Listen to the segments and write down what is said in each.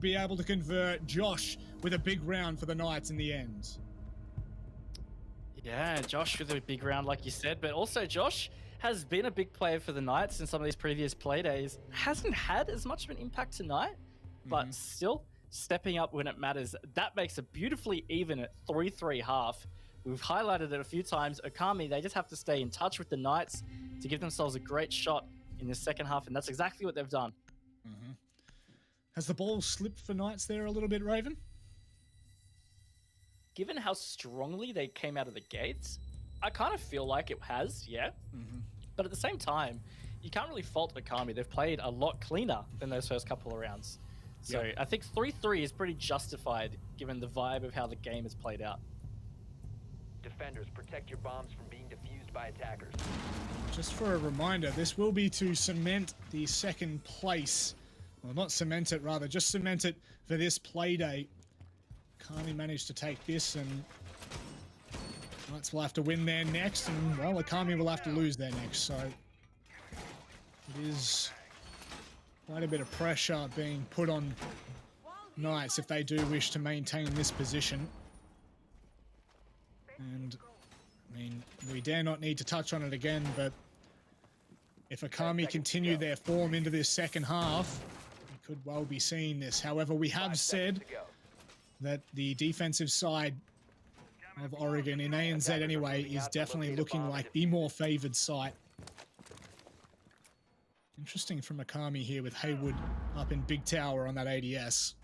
be able to convert. Josh with a big round for the Knights in the end. Yeah, Josh with a big round, like you said, but also Josh has been a big player for the Knights in some of these previous play days. Hasn't had as much of an impact tonight, but still stepping up when it matters. That makes it beautifully even at 3-3 half. We've highlighted it a few times. Okami, they just have to stay in touch with the Knights to give themselves a great shot in the second half, and that's exactly what they've done. Has the ball slipped for Knights there a little bit, Raven? Given how strongly they came out of the gates, I kind of feel like it has, yeah. But at the same time, you can't really fault Okami. They've played a lot cleaner than those first couple of rounds. So I think 3-3 is pretty justified given the vibe of how the game has played out. Defenders, protect your bombs from being defused by attackers. Just for a reminder, this will be to cement the second place. Well, not cement it, rather, just cement it for this play day. Okami managed to take this, and Knights will have to win there next, and, well, Okami will have to lose there next, so it is quite a bit of pressure being put on Knights if they do wish to maintain this position. And, I mean, we dare not need to touch on it again, but if Okami continue their form into this second half, we could well be seeing this. However, we have said that the defensive side of Oregon, in ANZ anyway, is definitely looking like the more favoured side. Interesting from Okami here with Haywood up in Big Tower on that ADS.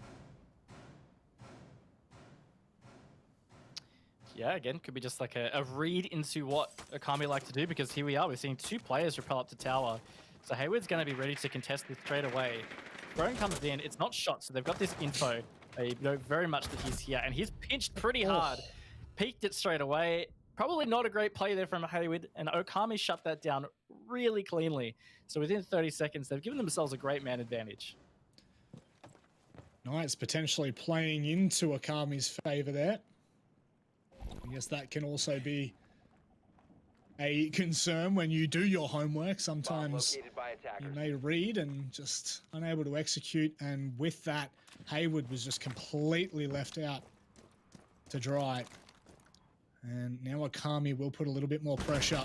Yeah, again, could be just like a read into what Okami like to do, because here we are, we're seeing two players repel up to tower. So Haywood's going to be ready to contest this straight away. Drone comes in, it's not shot, so they've got this info. They know very much that he's here, and he's pinched pretty hard. Peeked it straight away. Probably not a great play there from Haywood, and Okami shut that down really cleanly. So within 30 seconds, they've given themselves a great man advantage. Knights potentially playing into Okami's favour there. I guess that can also be a concern when you do your homework. Sometimes you may read and just unable to execute, and with that, Haywood was just completely left out to dry. And now Okami will put a little bit more pressure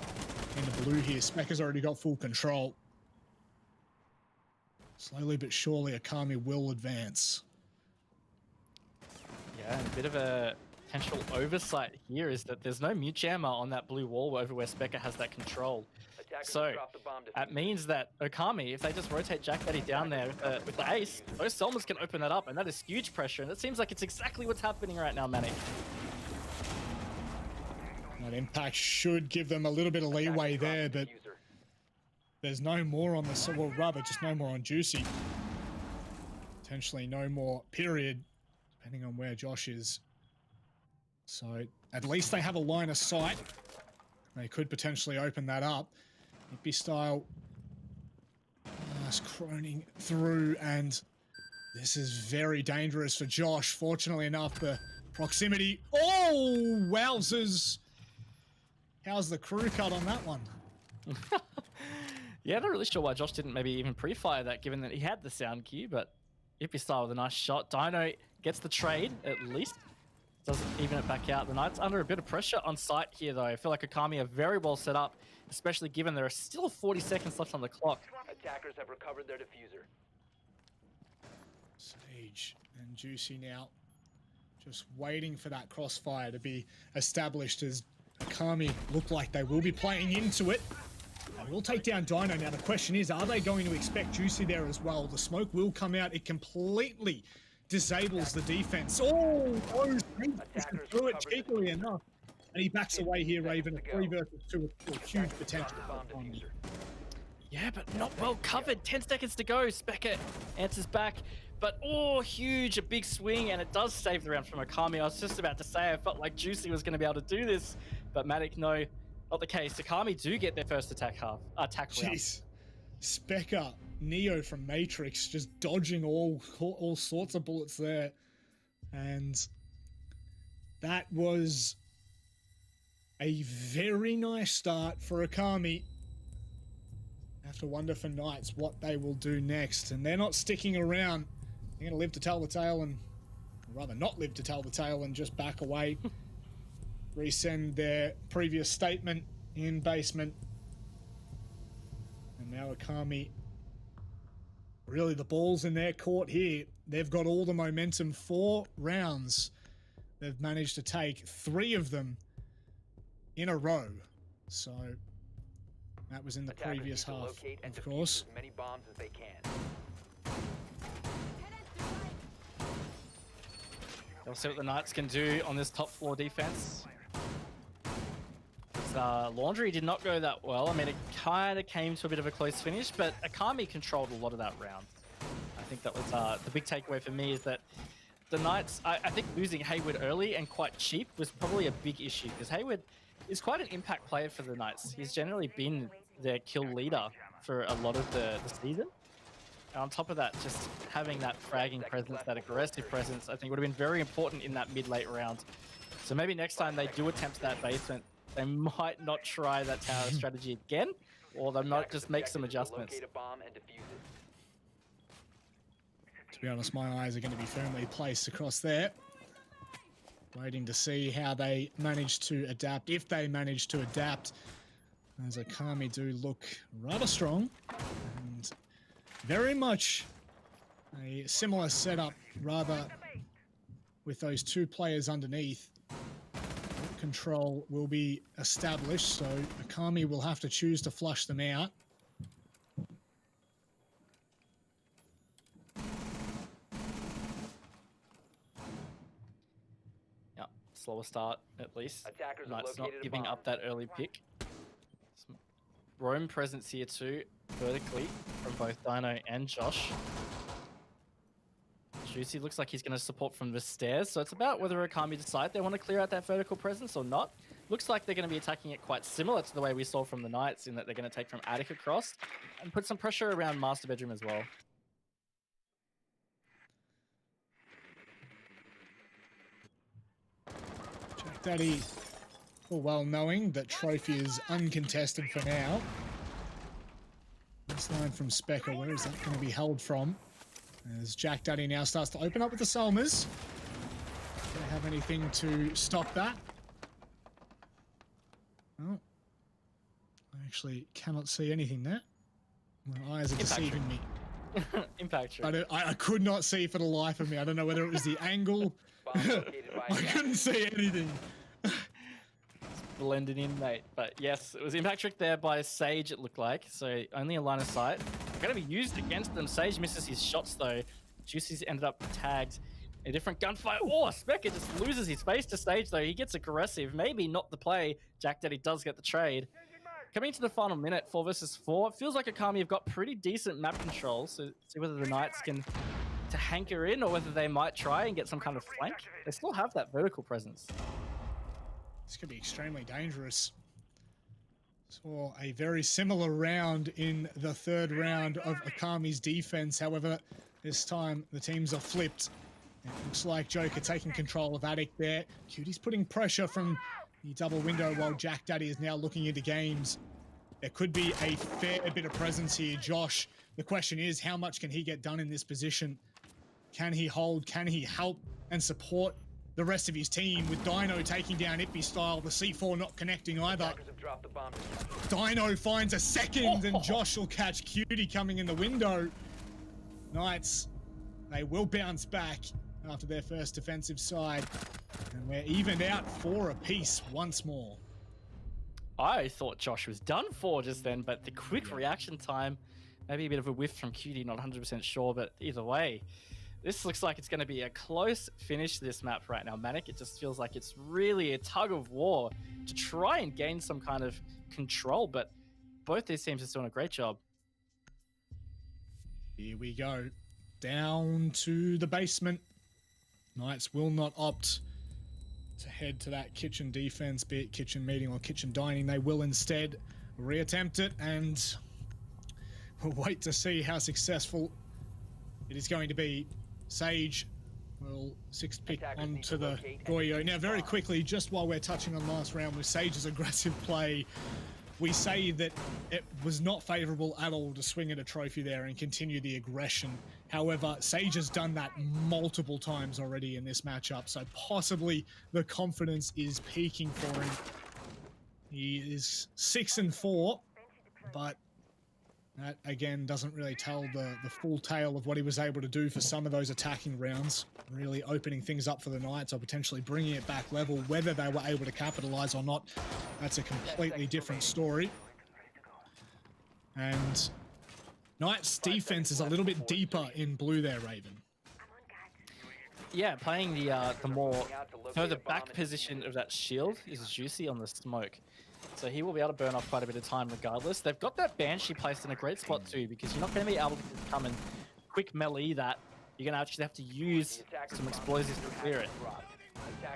into blue here. Specker's already got full control. Slowly but surely, Okami will advance. Yeah, and a bit of a potential oversight here is that there's no mute jammer on that blue wall over where Specker has that control. So that means that Okami, if they just rotate Jack Daddy down there with the ace, those Selmas can open that up, and that is huge pressure, and it seems like it's exactly what's happening right now, Manic. That impact should give them a little bit of leeway there, but there's no more on the, well, rather just no more on Juicy. Potentially no more, period, depending on where Josh is. So at least they have a line of sight. They could potentially open that up. Hippie style. Just croning through, and this is very dangerous for Josh. Fortunately enough, the proximity. Oh, wowzers. How's the crew cut on that one? Yeah, not really sure why Josh didn't maybe even pre-fire that, given that he had the sound cue, but Hippie style with a nice shot. Dino gets the trade, at least. Doesn't even it back out. The Knights under a bit of pressure on site here, though. I feel like Okami are very well set up, especially given there are still 40 seconds left on the clock. Attackers have recovered their diffuser. Sage and Juicy now just waiting for that crossfire to be established, as Okami look like they will be playing into it. They will take down Dino. Now the question is, are they going to expect Juicy there as well? The smoke will come out. It completely disables the defense. Oh, threw it cheekily enough. And he backs away here, Raven. A 3 versus 2 with huge potential. Yeah, but not well covered. 10 seconds to go. Specker answers back. But, oh, huge, a big swing, and it does save the round from Okami. I was just about to say I felt like Juicy was going to be able to do this, but Matic, no, not the case. Okami do get their first attack round. Jeez. Specker, Neo from Matrix, just dodging all sorts of bullets there. And that was a very nice start for Okami. I have to wonder for Knights what they will do next. And they're not sticking around. They're going to live to tell the tale, and or rather not live to tell the tale and just back away. Resend their previous statement in basement. And now Akami, really the ball's in their court here. They've got all the momentum. 4 rounds. They've managed to take 3 of them in a row. So that was in the previous half, of course. As many bombs as they can. We'll see what the Knights can do on this top floor defense. Laundry did not go that well. I mean, it kind of came to a bit of a close finish, but Akami controlled a lot of that round. I think that was the big takeaway for me, is that the Knights, I think losing Hayward early and quite cheap was probably a big issue, because Hayward is quite an impact player for the Knights. He's generally been their kill leader for a lot of the season. And on top of that, just having that fragging presence, that aggressive presence, I think would have been very important in that mid-late round. So maybe next time they do attempt that basement, they might not try that tower strategy again, or they might just make some adjustments. To be honest, my eyes are going to be firmly placed across there. Waiting to see how they manage to adapt, if they manage to adapt, as Akami do look rather strong. And very much a similar setup, rather, with those 2 players underneath. Control will be established, so Akami will have to choose to flush them out. Yeah, slower start at least. Attackers Knights not located a giving bomb. up that early pick. Some roam presence here too, vertically, from both Dino and Josh. Juicy looks like he's going to support from the stairs, so it's about whether Akami decide they want to clear out that vertical presence or not. Looks like they're going to be attacking it quite similar to the way we saw from the Knights, in that they're going to take from attic across and put some pressure around master bedroom as well. Jack Daddy, full well knowing that trophy is uncontested for now. This line from Specker, where is that going to be held from? As Jack Daddy now starts to open up with the Solmers. Don't have anything to stop that. Oh, I actually cannot see anything there. My eyes are deceiving me. Impact tree. I could not see for the life of me. I don't know whether it was the angle. I couldn't see anything. Blended in, mate. But yes, it was impact trick there by Sage, it looked like. So only a line of sight. Going to be used against them. Sage misses his shots though. Juicy's ended up tagged in a different gunfight. Oh, Specker just loses his face to Stage though. He gets aggressive. Maybe not the play. Jack Daddy does get the trade. Coming to the final minute, 4 versus 4. It feels like Akami have got pretty decent map control. So see whether the Knights can to hanker in, or whether they might try and get some kind of flank. They still have that vertical presence. This could be extremely dangerous. Saw a very similar round in the 3rd round of Akami's defense. However, this time the teams are flipped. It looks like Joker taking control of attic there. Cutie's putting pressure from the double window, while Jack Daddy is now looking into games. There could be a fair bit of presence here. Josh, the question is, how much can he get done in this position? Can he hold? Can he help and support the rest of his team, with Dino taking down Ippy style, the C4 not connecting either? Dino finds a second, and Josh will catch Cutie coming in the window. Knights, they will bounce back after their first defensive side, and we're evened out 4 apiece once more. I thought Josh was done for just then, but the quick reaction time, maybe a bit of a whiff from Cutie, not 100% sure, but either way, this looks like it's going to be a close finish to this map right now, Manic. It just feels like it's really a tug of war to try and gain some kind of control, but both these teams are doing a great job. Here we go. Down to the basement. Knights will not opt to head to that kitchen defense, be it kitchen meeting or kitchen dining. They will instead reattempt it, and we'll wait to see how successful it is going to be. Sage will 6th pick onto the Goyo. Now, very quickly, just while we're touching on last round with Sage's aggressive play, we say that it was not favourable at all to swing at a trophy there and continue the aggression. However, Sage has done that multiple times already in this matchup, so possibly the confidence is peaking for him. He is 6-4, but that, again, doesn't really tell the full tale of what he was able to do for some of those attacking rounds, really opening things up for the Knights or potentially bringing it back level. Whether they were able to capitalize or not, that's a completely different story. And Knights' defense is a little bit deeper in blue there, Raven. Yeah, playing the more further back position of that shield is Juicy on the smoke. So he will be able to burn off quite a bit of time regardless. They've got that Banshee placed in a great spot too, because you're not going to be able to come and quick melee that. You're going to actually have to use some explosives to clear it.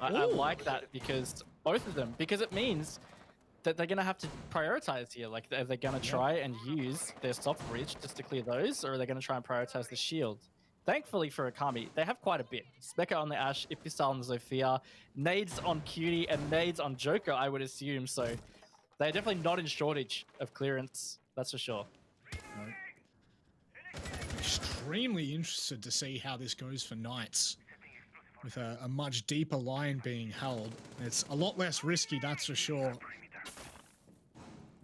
I like that because both of them, because it means that they're going to have to prioritize here. Like, are they going to try and use their soft bridge just to clear those, or are they going to try and prioritize the shield? Thankfully for Akami, they have quite a bit. Spectre on the Ash, Ipistyle on the Zofia, nades on Cutie, and nades on Joker, I would assume. So they're definitely not in shortage of clearance, that's for sure. Extremely interested to see how this goes for Knights. With a much deeper line being held. It's a lot less risky, that's for sure.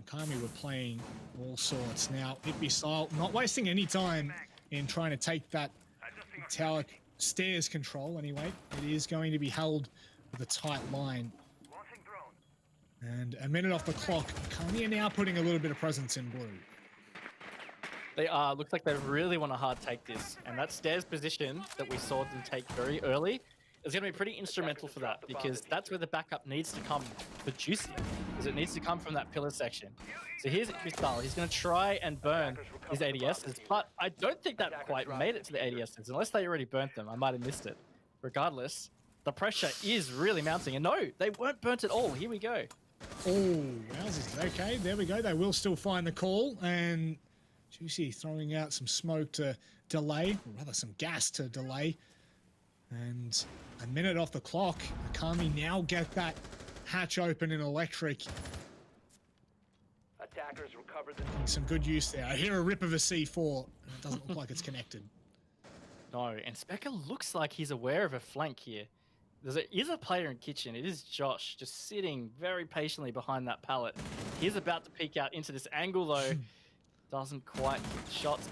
Akami were playing all sorts. Now, Ipistyle not wasting any time in trying to take that tower stairs control anyway. It is going to be held with a tight line. And a minute off the clock. Akami are now putting a little bit of presence in blue. They are. Looks like they really want to hard take this. And that stairs position that we saw them take very early is going to be pretty instrumental for that, because that's where the backup needs to come for Juicy, because it needs to come from that pillar section. So here's Ipistyle. He's going to try and burn his ADSs, but I don't think that quite made it to the ADSs, unless they already burnt them. I might have missed it. Regardless, the pressure is really mounting. And no, they weren't burnt at all. Here we go. Oh, wowzers. Okay, there we go. They will still find the call, and Juicy throwing out some smoke to delay, or rather some gas to delay. And a minute off the clock. Akami now get that hatch open in electric. Attackers recovered the Some good use there. I hear a rip of a C4. And it doesn't look like it's connected. No, and Spectre looks like he's aware of a flank here. There is a player in kitchen. It is Josh, just sitting very patiently behind that pallet. He's about to peek out into this angle though. Doesn't quite get shots.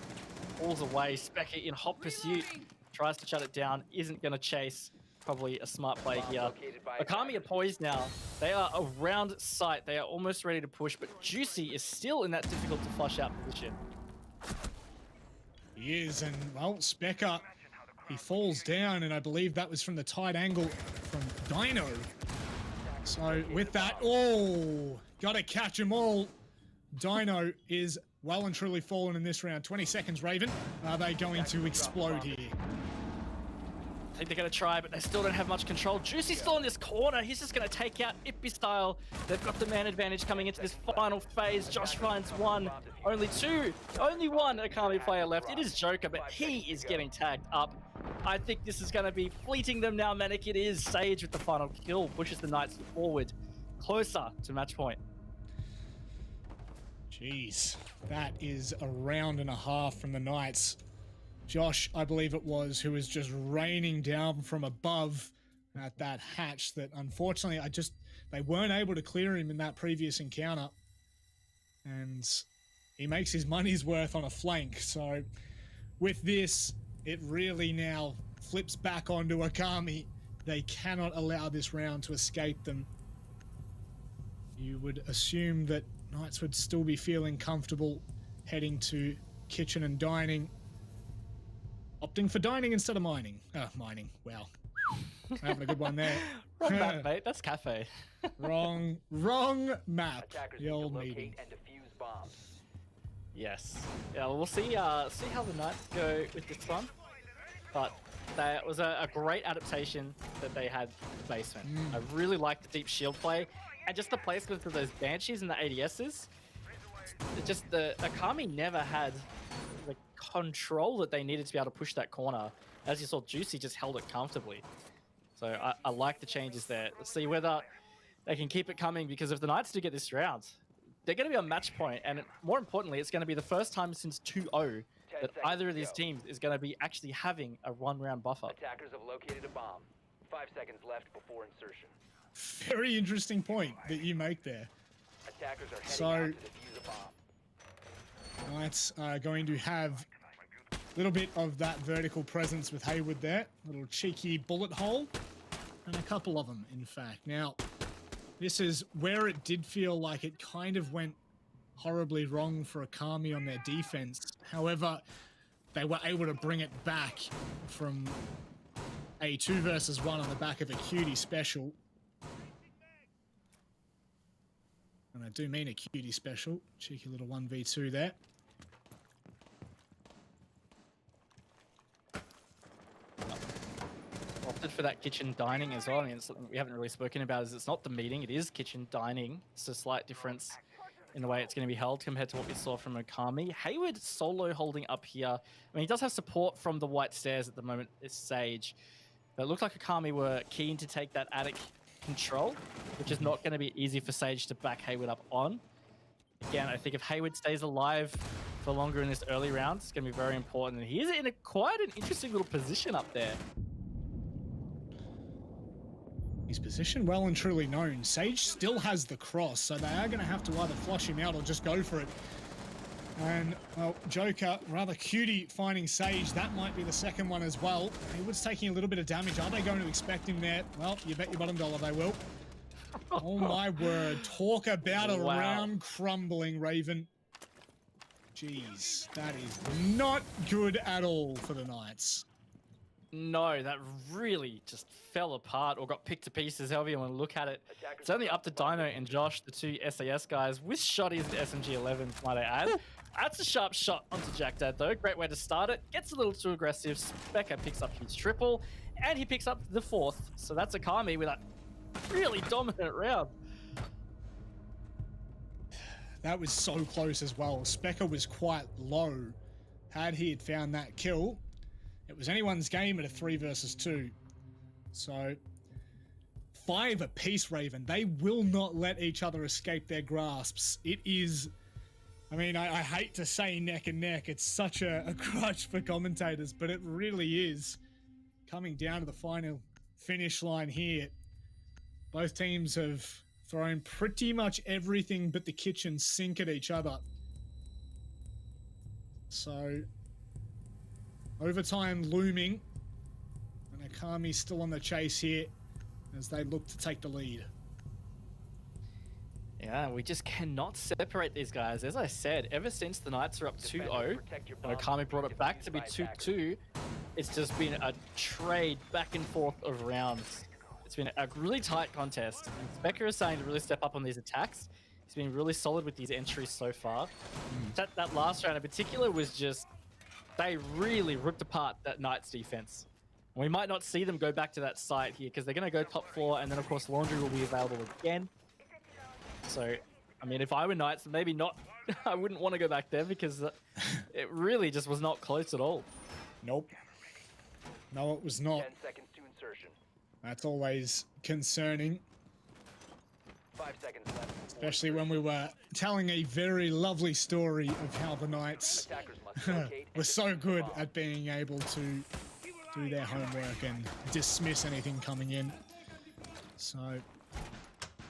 Pulls away. Spectre in hot pursuit. Tries to shut it down. Isn't going to chase. Probably a smart play here. Akami are poised now. They are around sight. They are almost ready to push, but Juicy is still in that difficult to flush out position. He is, and well, Spectre, he falls down, and I believe that was from the tight angle from Dino. So with that, oh, gotta catch them all. Dino is well and truly fallen in this round. 20 seconds, Raven. Are they going to explode here? I think they're going to try, but they still don't have much control. Juicy's still in this corner. He's just going to take out Ipistyle. They've got the man advantage coming into this final phase. Josh finds one, only two, only one Akami player left. It is Joker, but he is getting tagged up. I think this is going to be fleeting them now, Manic. It is Sage with the final kill, pushes the Knights forward, closer to match point. Jeez, that is a round and a half from the Knights. Josh, I believe it was, who was just raining down from above at that hatch that unfortunately they weren't able to clear him in that previous encounter. And he makes his money's worth on a flank. So with this, it really now flips back onto Akami. They cannot allow this round to escape them. You would assume that Knights would still be feeling comfortable heading to kitchen and dining. Opting for dining instead of mining. Mining. Wow. Having a good one there. Wrong map, mate. That's cafe. wrong map. attackers The old need to meeting. locate and defuse bombs. Yes. Yeah, we'll see how the Knights go with this one. But that was a great adaptation that they had for the basement. I really like the deep shield play. And just the placement of those Banshees and the ADSs. Just the Akami never had the control that they needed to be able to push that corner. As you saw, Juicy just held it comfortably. So I like the changes there. Let's see whether they can keep it coming, because if the Knights do get this round, they're going to be on match point, and more importantly, it's going to be the first time since 2-0 that either of these teams is going to be actually having a 1-round buffer. Attackers have located a bomb. 5 seconds left before insertion. Very interesting point that you make there. Attackers are heading So, out to defuse a bomb. Knights are going to have a little bit of that vertical presence with Hayward there. Little cheeky bullet hole. And a couple of them, in fact. Now, this is where it did feel like it kind of went horribly wrong for Akami on their defense. However, they were able to bring it back from a 2 versus 1 on the back of a cutie special. And I do mean a cutie special. Cheeky little 1v2 there. Opted for that kitchen dining as well. I mean, it's something we haven't really spoken about. Is it's not the meeting, it is kitchen dining. It's a slight difference in the way it's going to be held compared to what we saw from Okami. Hayward solo holding up here. I mean, he does have support from the white stairs at the moment. It's Sage, but it looked like Okami were keen to take that attic control, which is not going to be easy for Sage to back Hayward up on. Again, I think if Hayward stays alive for longer in this early round, it's going to be very important. And he is in quite an interesting little position up there. His position well and truly known. Sage still has the cross, so they are going to have to either flush him out or just go for it. And, well, Joker, rather cutie finding Sage. That might be the second one as well. Hayward's taking a little bit of damage. Are they going to expect him there? Well, you bet your bottom dollar they will. Oh, my word. Talk about a round crumbling, Raven. Jeez, that is not good at all for the Knights. No, that really just fell apart or got picked to pieces, however you want to look at it. It's only up to Dino and Josh, the 2 SAS guys, with shotties and SMG-11s, might I add. That's a sharp shot onto Jack Dad, though. Great way to start it. Gets a little too aggressive. Specker picks up his triple, and he picks up the 4th. So that's Akami with a really dominant round. That was so close as well. Specker was quite low. Had he had found that kill, it was anyone's game at a 3 versus 2. So 5 apiece, Raven. They will not let each other escape their grasps. It is, I mean, I hate to say neck and neck. It's such a crutch for commentators, but it really is. Coming down to the final finish line here. Both teams have thrown pretty much everything but the kitchen sink at each other. So overtime looming, and Akami still on the chase here as they look to take the lead. Yeah, we just cannot separate these guys. As I said, ever since the Knights are up 2-0, and Okami brought it back to be 2-2, it's just been a trade back and forth of rounds. It's been a really tight contest, and Specker is starting to really step up on these attacks. He's been really solid with these entries so far. That last round in particular was just, they really ripped apart that Knights defense. And we might not see them go back to that site here because they're going to go top floor, and then of course Laundry will be available again. So, I mean, if I were Knights, maybe not, I wouldn't want to go back there because it really just was not close at all. Nope. No, it was not. 10 seconds to insertion. That's always concerning. 5 seconds left. Especially when we were telling a very lovely story of how the Knights were so good at being able to do their homework and dismiss anything coming in. So,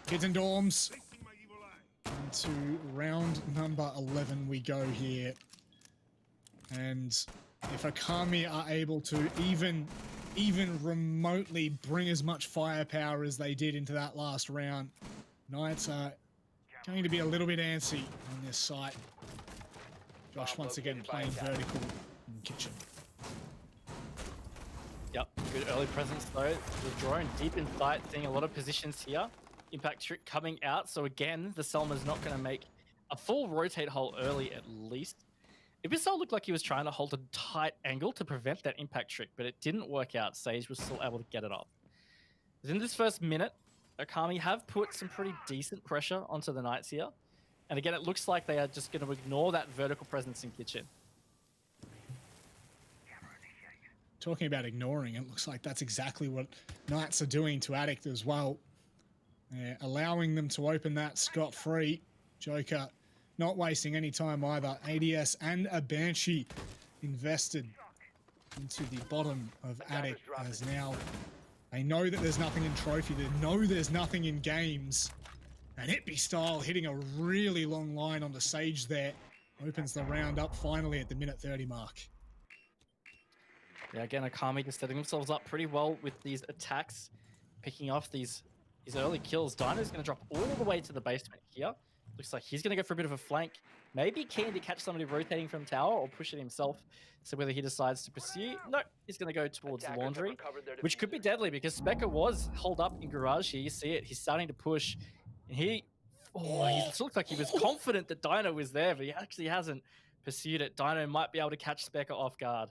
kids and dorms, into round number 11 we go here. And if Akami are able to even remotely bring as much firepower as they did into that last round, Knights are going to be a little bit antsy on this site. Josh once again playing vertical in the kitchen. Yep, good early presence though. The drone deep in sight, seeing a lot of positions here. Impact trick coming out, so again, the Selma's not going to make a full rotate hole early at least. Ibisol looked like he was trying to hold a tight angle to prevent that impact trick, but it didn't work out. Sage was still able to get it off. Within this first minute, Okami have put some pretty decent pressure onto the Knights here. And again, it looks like they are just going to ignore that vertical presence in kitchen. Talking about ignoring, it looks like that's exactly what Knights are doing to Addict as well. Allowing them to open that scot-free. Joker not wasting any time either. ADS and a Banshee invested into the bottom of Attic as now they know that there's nothing in Trophy. They know there's nothing in games. And Hippie Style hitting a really long line on the Sage there. Opens the round up finally at the minute 30 mark. Yeah, again, Akami just setting themselves up pretty well with these attacks, picking off these early kills. Dino's going to drop all the way to the basement here. Looks like he's going to go for a bit of a flank. Maybe keen to catch somebody rotating from tower or push it himself. So whether he decides to pursue, no, he's going to go towards the laundry, which could be deadly because Specker was holed up in garage here. You see it. He's starting to push. And he looks like he was confident that Dino was there, but he actually hasn't pursued it. Dino might be able to catch Specker off guard.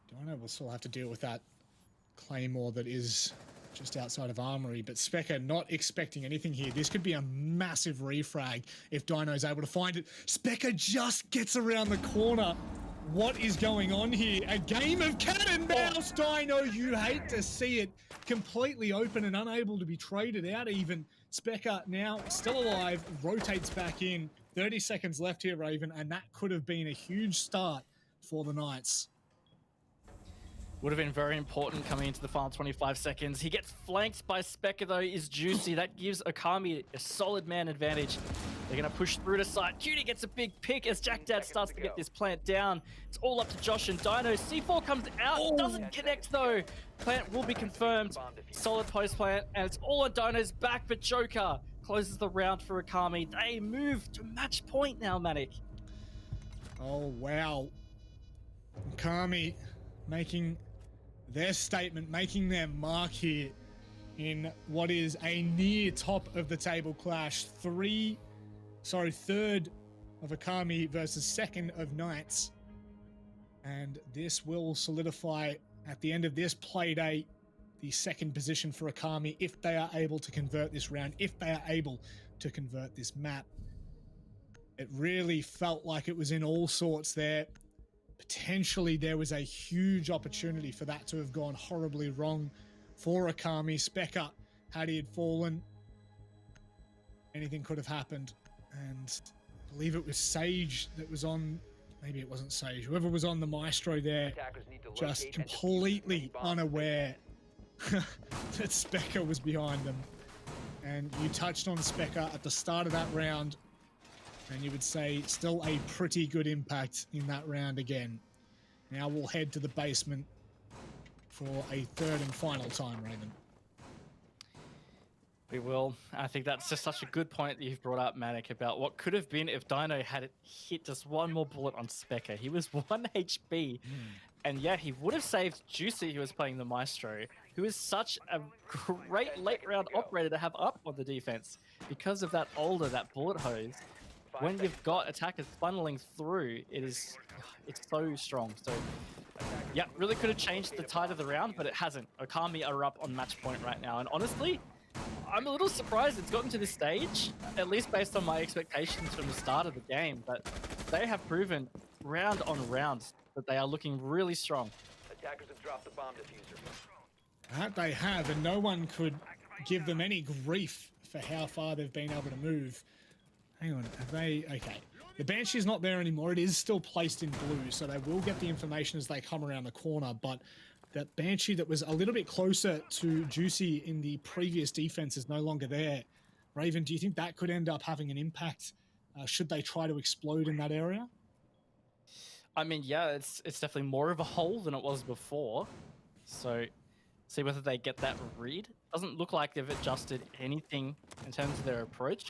Dino will still have to deal with that Claymore that is just outside of Armory, but Specker not expecting anything here. This could be a massive refrag if Dino's able to find it. Specker just gets around the corner. What is going on here? A game of cat and mouse, Dino. You hate to see it. Completely open and unable to be traded out even. Specker now still alive, rotates back in. 30 seconds left here, Raven, and that could have been a huge start for the Knights. Would have been very important coming into the final 25 seconds. He gets flanked by Specker, though, is juicy. That gives Akami a solid man advantage. They're going to push through to side. Cutie gets a big pick as Jack Dad starts to get this plant down. It's all up to Josh and Dino. C4 comes out, doesn't connect, though. Plant will be confirmed. Solid post plant, and it's all on Dino's back, but Joker closes the round for Akami. They move to match point now, Manic. Oh, wow. Akami making their statement, making their mark here in what is a near top of the table clash. Third of Akami versus second of Knights. And this will solidify at the end of this play day the second position for Akami if they are able to convert this round, if they are able to convert this map. It really felt like it was in all sorts there. Potentially there was a huge opportunity for that to have gone horribly wrong for Akami. Specker, had he had fallen, anything could have happened. And I believe it was Sage that was on, maybe it wasn't Sage, whoever was on the Maestro there, just completely unaware that Specker was behind them. And you touched on Specker at the start of that round, and you would say still a pretty good impact in that round again. Now we'll head to the basement for a third and final time, Raven. We will. I think that's just such a good point that you've brought up, Manic, about what could have been if Dino had hit just one more bullet on Specker. He was 1 HP. And yeah, he would have saved Juicy, who was playing the Maestro, who is such a great late round operator to have up on the defense because of that that bullet hose. When you've got attackers funneling through, it's so strong. So yeah, really could have changed the tide of the round, but it hasn't. Okami are up on match point right now. And honestly, I'm a little surprised it's gotten to this stage, at least based on my expectations from the start of the game. But they have proven round on round that they are looking really strong. Attackers have dropped the bomb diffuser. That they have, and no one could give them any grief for how far they've been able to move. Hang on, have they... Okay. The Banshee's not there anymore. It is still placed in blue, so they will get the information as they come around the corner, but that Banshee that was a little bit closer to Juicy in the previous defense is no longer there. Raven, do you think that could end up having an impact? Should they try to explode in that area? I mean, yeah, it's definitely more of a hole than it was before. So, see whether they get that read. Doesn't look like they've adjusted anything in terms of their approach.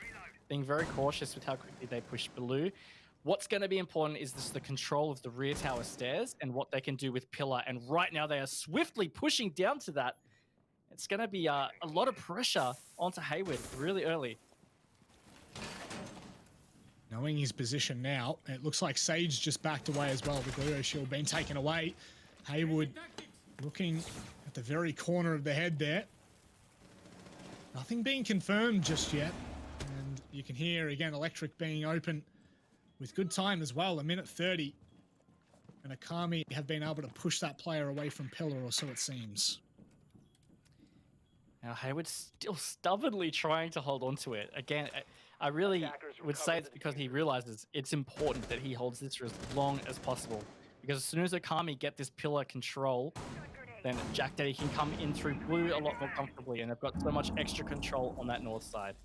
Being very cautious with how quickly they push blue. What's going to be important is just the control of the rear tower stairs and what they can do with Pillar. And right now they are swiftly pushing down to that. It's going to be a lot of pressure onto Hayward really early. Knowing his position now, it looks like Sage just backed away as well with Leo Shield being taken away. Hayward looking at the very corner of the head there. Nothing being confirmed just yet. And you can hear, again, Electric being open with good time as well, 1:30. And Akami have been able to push that player away from Pillar, or so it seems. Now Hayward's still stubbornly trying to hold on to it. Again, I really would say it's because he realizes it's important that he holds this for as long as possible. Because as soon as Okami get this pillar control, then Jack Daddy can come in through blue a lot more comfortably, and they've got so much extra control on that north side.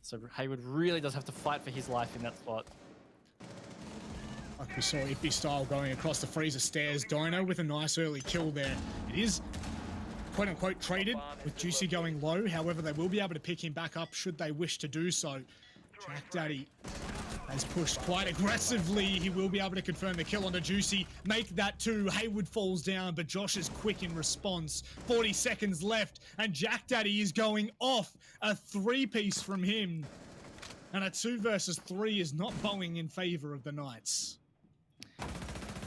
So Haywood really does have to fight for his life in that spot. Like we saw Ippy style going across the freezer stairs. Dino with a nice early kill there. It is quote-unquote traded with Juicy going low. However, they will be able to pick him back up should they wish to do so. Jack Daddy has pushed quite aggressively. He will be able to confirm the kill onto Juicy. Make that 2. Haywood falls down, but Josh is quick in response. 40 seconds left, and Jack Daddy is going off. A 3-piece from him. And a 2 versus 3 is not bowing in favor of the Knights.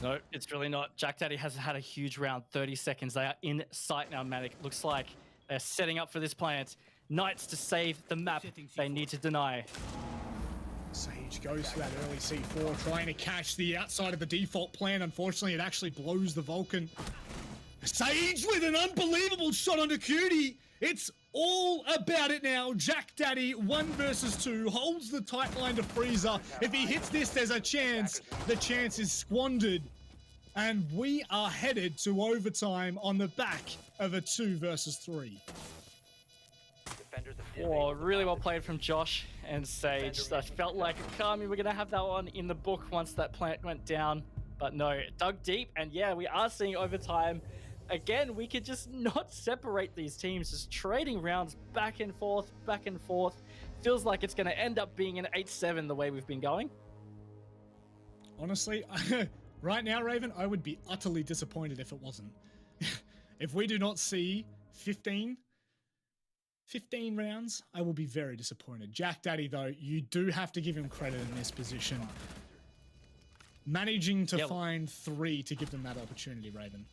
No, it's really not. Jack Daddy has had a huge round. 30 seconds. They are in sight now, Manic. Looks like they're setting up for this plant. Knights to save the map. They need to deny. Sage goes for that early C4, trying to catch the outside of the default plan. Unfortunately, it actually blows the Vulcan. Sage with an unbelievable shot onto Cutie. It's all about it now. Jack Daddy, 1 versus 2, holds the tight line to Freezer. If he hits this, there's a chance. The chance is squandered. And we are headed to overtime on the back of a 2 versus 3. Oh, really well played from Josh and Sage. I felt like Okami were going to have that one in the book once that plant went down. But no, dug deep. And yeah, we are seeing overtime. Again, we could just not separate these teams, just trading rounds back and forth, back and forth. Feels like it's going to end up being an 8-7 the way we've been going. Honestly, right now, Raven, I would be utterly disappointed if it wasn't. If we do not see 15 rounds, I will be very disappointed. Jack Daddy, though, you do have to give him credit in this position. Managing to find 3 to give them that opportunity, Raven.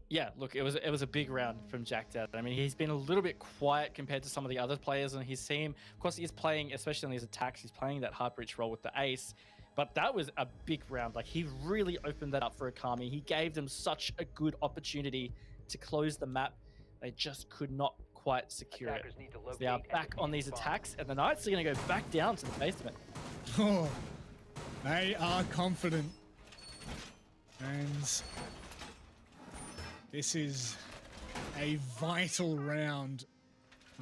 Yeah, look, it was a big round from Jack Daddy. I mean, he's been a little bit quiet compared to some of the other players on his team. Of course, he is playing, especially on his attacks, he's playing that hard breach role with the ace. But that was a big round. Like, he really opened that up for Okami. He gave them such a good opportunity to close the map. They just could not quite secure it. So they are back on these attacks, and the Knights are going to go back down to the basement. Oh, they are confident. And this is a vital round.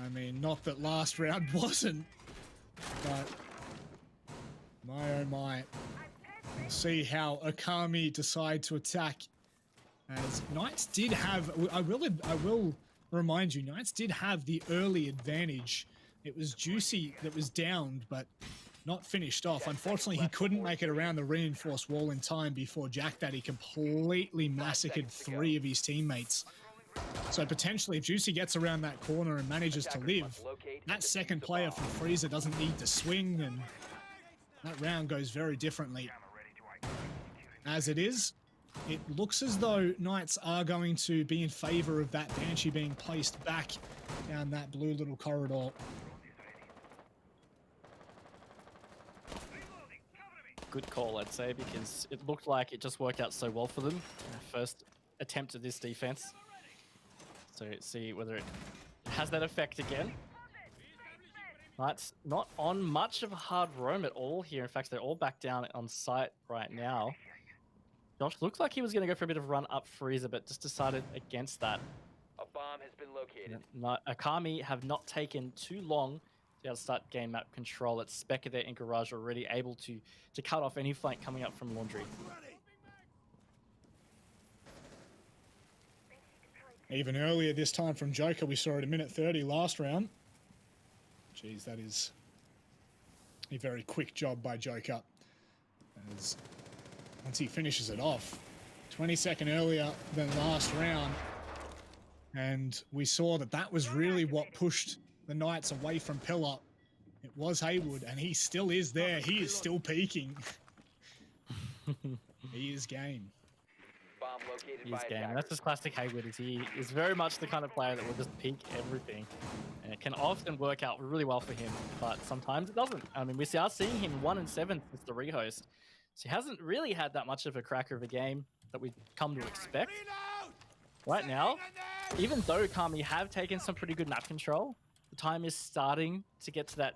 I mean, not that last round wasn't, but my oh my. We'll see how Okami decide to attack. As Knights did have, I will remind you, Knights did have the early advantage. It was Juicy that was downed, but not finished off. Unfortunately, he couldn't make it around the reinforced wall in time before Jack Daddy completely massacred 3 of his teammates. So potentially, if Juicy gets around that corner and manages to live, that second player from Freezer doesn't need to swing, and that round goes very differently. As it is, it looks as though Knights are going to be in favor of that Banshee being placed back down that blue little corridor. Good call, I'd say, because it looked like it just worked out so well for them. First attempt at this defense. So see whether it has that effect again. Knights not on much of a hard roam at all here. In fact, they're all back down on site right now. Josh looked like he was going to go for a bit of run up Freezer, but just decided against that. A bomb has been located. Okami have not taken too long to be able to start game map control. It's Specker there in Garage already able to cut off any flank coming up from Laundry. Even earlier this time from Joker, we saw it at minute 30 last round. Jeez, that is a very quick job by Joker. As once he finishes it off, 20-second earlier than last round. And we saw that that was really what pushed the Knights away from Pillar. It was Haywood, and he still is there. He is still peaking. He is game. Bomb located He's by game. attackers. That's just classic Haywood. He is very much the kind of player that will just peak everything. And it can often work out really well for him, but sometimes it doesn't. I mean, we are seeing him 1-7 since the rehost. So he hasn't really had that much of a cracker of a game that we've come to expect. Right now, even though Kami have taken some pretty good map control, The time is starting to get to the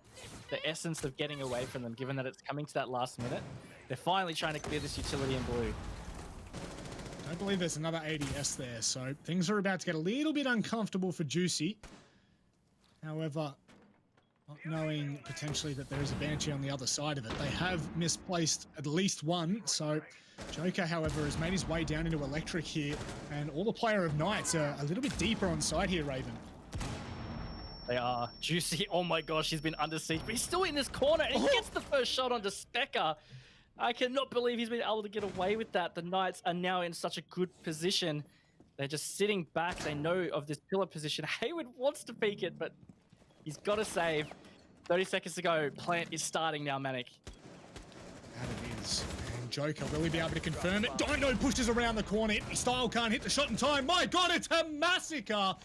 essence of getting away from them, given that it's coming to that last minute. They're finally trying to clear this utility in blue. I believe there's another ADS there, so things are about to get a little bit uncomfortable for Juicy. However, not knowing potentially that there is a Banshee on the other side of it, they have misplaced at least one. So Joker, however, has made his way down into Electric here, and all the player of Knights are a little bit deeper on side here, Raven. They are. Juicy, oh my gosh, he's been under siege, but he's still in this corner, and he gets the first shot onto Specker. I cannot believe he's been able to get away with that. The Knights are now in such a good position. They're just sitting back. They know of this pillar position. Hayward wants to peek it, but he's got to save. 30 seconds to go. Plant is starting now, Manic. And it is. And Joker, will he be able to confirm it? Dino pushes around the corner. Style can't hit the shot in time. My God, it's a massacre.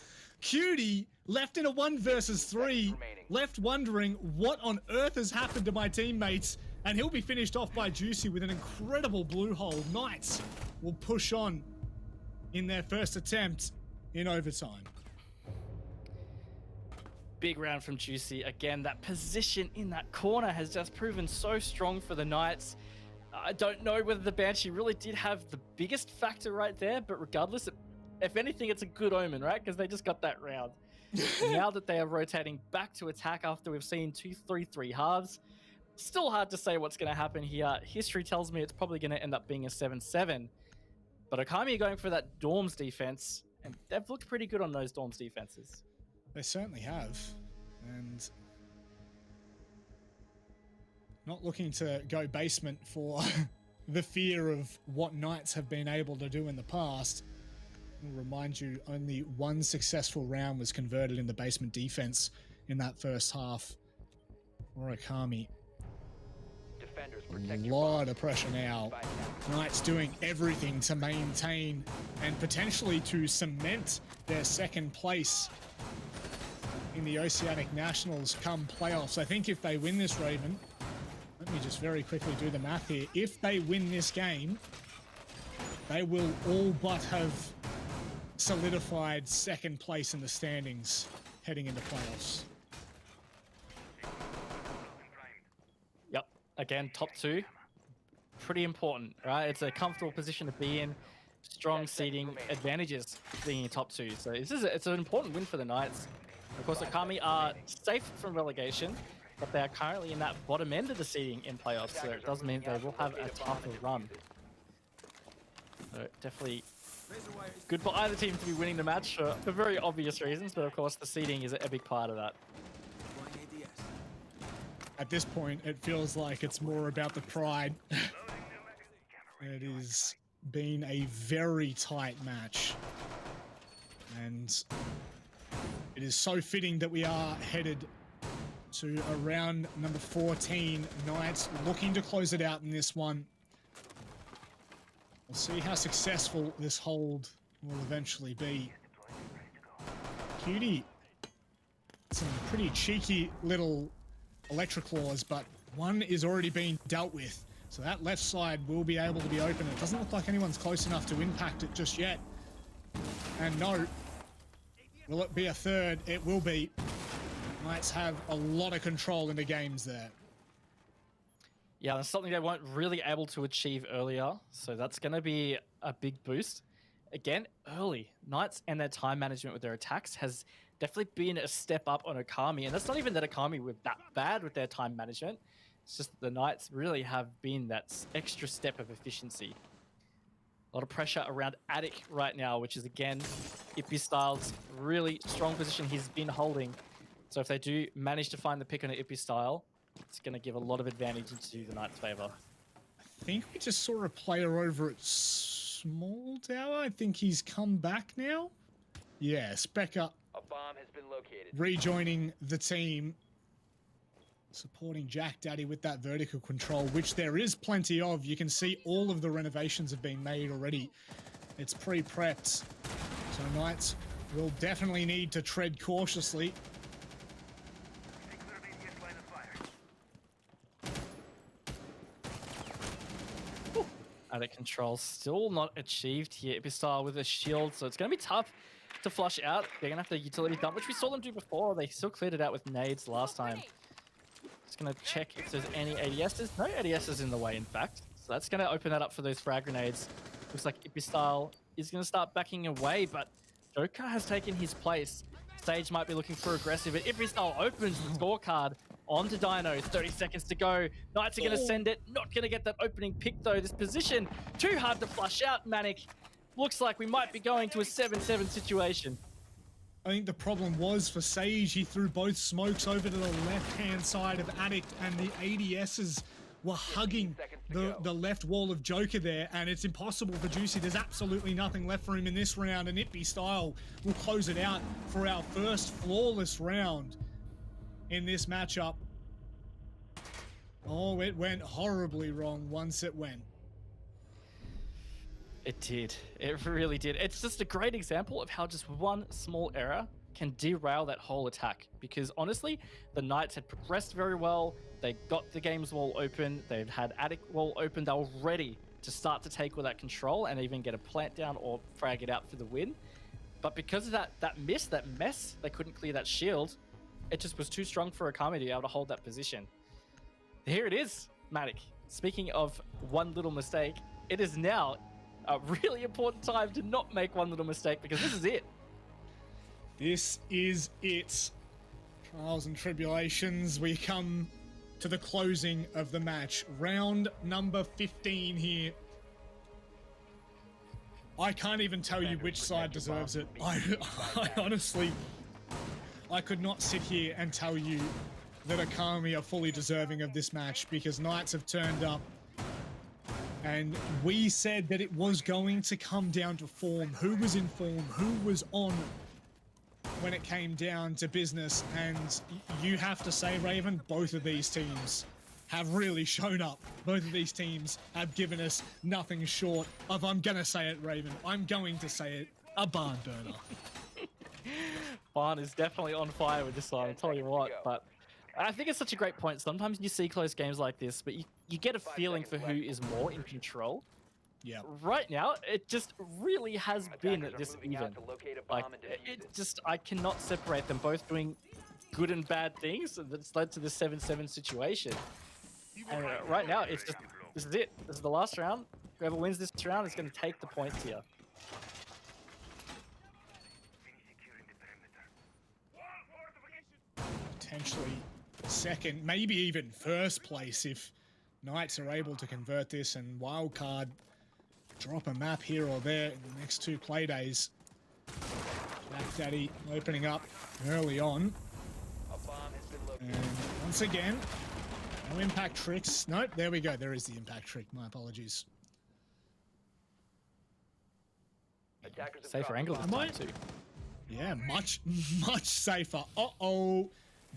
Cutie left in a 1 versus 3, left wondering what on earth has happened to my teammates, and he'll be finished off by Juicy with an incredible blue hole. Knights will push on in their first attempt in overtime. Big round from Juicy. Again, that position in that corner has just proven so strong for the Knights. I don't know whether the Banshee really did have the biggest factor right there, but regardless, if anything, it's a good omen, right? Because they just got that round. Now that they are rotating back to attack after we've seen 2-3-3 halves, still hard to say what's going to happen here. History tells me it's probably going to end up being a 7-7. But Okami are going for that Dorms defense, and they've looked pretty good on those Dorms defenses. They certainly have. And not looking to go basement for the fear of what Knights have been able to do in the past. I'll remind you, only one successful round was converted in the basement defense in that first half for Okami. A lot of pressure now. Knights doing everything to maintain and potentially to cement their second place in the Oceanic Nationals come playoffs. I think if they win this, Raven, let me just very quickly do the math here. If they win this game, they will all but have solidified second place in the standings heading into playoffs. Yep. Again, top 2. Pretty important, right? It's a comfortable position to be in. Strong seeding advantages being in top 2. So it's an important win for the Knights. Of course, Okami are safe from relegation, but they are currently in that bottom end of the seeding in playoffs. So it does mean they will have a tougher run. So definitely good for either team to be winning the match for very obvious reasons, but of course the seeding is a big part of that. At this point, it feels like it's more about the pride. It has been a very tight match. And it is so fitting that we are headed to a round number 14. Knights looking to close it out in this one. We'll see how successful this hold will eventually be. Cutie, some pretty cheeky little electric claws, but one is already being dealt with. So that left side will be able to be open. It doesn't look like anyone's close enough to impact it just yet. And no, will it be a third? It will be. Knights have a lot of control in the games there. Yeah, that's something they weren't really able to achieve earlier, so that's going to be a big boost. Again, early. Knights and their time management with their attacks has definitely been a step up on Okami, and that's not even that Okami were that bad with their time management. It's just that the Knights really have been that extra step of efficiency. A lot of pressure around Attic right now, which is, again, Ippy Style's really strong position he's been holding. So if they do manage to find the pick on an Ippy Style, it's going to give a lot of advantage into the Knights' favor. I think we just saw a player over at Small Tower. I think he's come back now. Yeah, Specker A bomb has been located. rejoining the team, supporting Jack Daddy with that vertical control, which there is plenty of. You can see all of the renovations have been made already. It's pre-prepped. So Knights will definitely need to tread cautiously. Attic control still not achieved here. Ippy Style with a shield, so it's going to be tough to flush out. They're gonna have the utility dump, which we saw them do before. They still cleared it out with nades last time. Just gonna check if there's any ADSs. No ADSs in the way, in fact. So that's gonna open that up for those frag grenades. Looks like Ipistyle is gonna start backing away, but Joker has taken his place. Stage might be looking for aggressive, but Ipistyle opens the scorecard onto Dino. 30 seconds to go. Knights are gonna send it. Not gonna get that opening pick though. This position too hard to flush out, Manic. Looks like we might be going to a 7-7 situation. I think the problem was for Sage, he threw both smokes over to the left-hand side of Addict, and the ADSs were hugging the left wall of Joker there, and it's impossible for Juicy. There's absolutely nothing left for him in this round, and Ipistyle will close it out for our first flawless round in this matchup. Oh, it went horribly wrong once it went. It did. It really did. It's just a great example of how just one small error can derail that whole attack. Because honestly, the Knights had progressed very well. They got the game's wall open. They've had attic wall open. They were ready to start to take all that control and even get a plant down or frag it out for the win. But because of that miss, that mess, they couldn't clear that shield. It just was too strong for Okami to be able to hold that position. Here it is, Matic. Speaking of one little mistake, it is now a really important time to not make one little mistake, because this is it. This is it. Trials and tribulations. We come to the closing of the match. Round number 15 here. I can't even tell you which side deserves it. I honestly, I could not sit here and tell you that Okami are fully deserving of this match, because Knights have turned up. And we said that it was going to come down to form. Who was in form? Who was on when it came down to business? And you have to say, Raven, both of these teams have really shown up. Both of these teams have given us nothing short of, I'm going to say it, Raven, I'm going to say it, a barn burner. Barn is definitely on fire with this one, I'll tell you what. But I think it's such a great point. Sometimes you see close games like this, but you get a feeling for who is more in control. Yeah. Right now, it just really has been this even. Like, it just, I cannot separate them both doing good and bad things that's led to the 7-7 situation. And right now, it's just, this is it. This is the last round. Whoever wins this round is going to take the points here. Potentially second, maybe even first place if Knights are able to convert this, and Wildcard drop a map here or there in the next two playdays. Jack Daddy opening up early on. And once again, no impact tricks. Nope, there we go. There is the impact trick. My apologies. Safer angle this time too. Yeah, much safer. Uh-oh.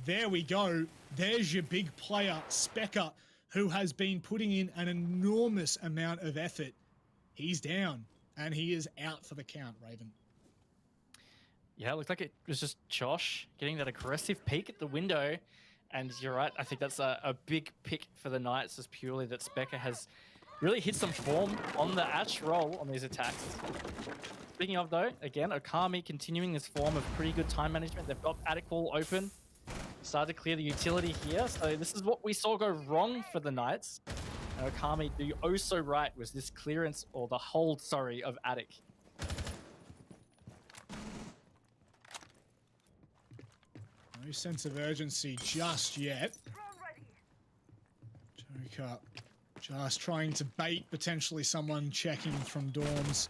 There we go. There's your big player, Specker, who has been putting in an enormous amount of effort. He's down, and he is out for the count, Raven. Yeah, it looked like it was just Josh getting that aggressive peek at the window. And you're right, I think that's a big pick for the Knights, just purely that Specker has really hit some form on the Ash roll on these attacks. Speaking of, though, again, Okami continuing this form of pretty good time management. They've got attic wall open. Started to clear the utility here. So this is what we saw go wrong for the Knights. And Okami do oh so right was this clearance, or the hold, sorry, of attic. No sense of urgency just yet. Joker just trying to bait potentially someone checking from dorms.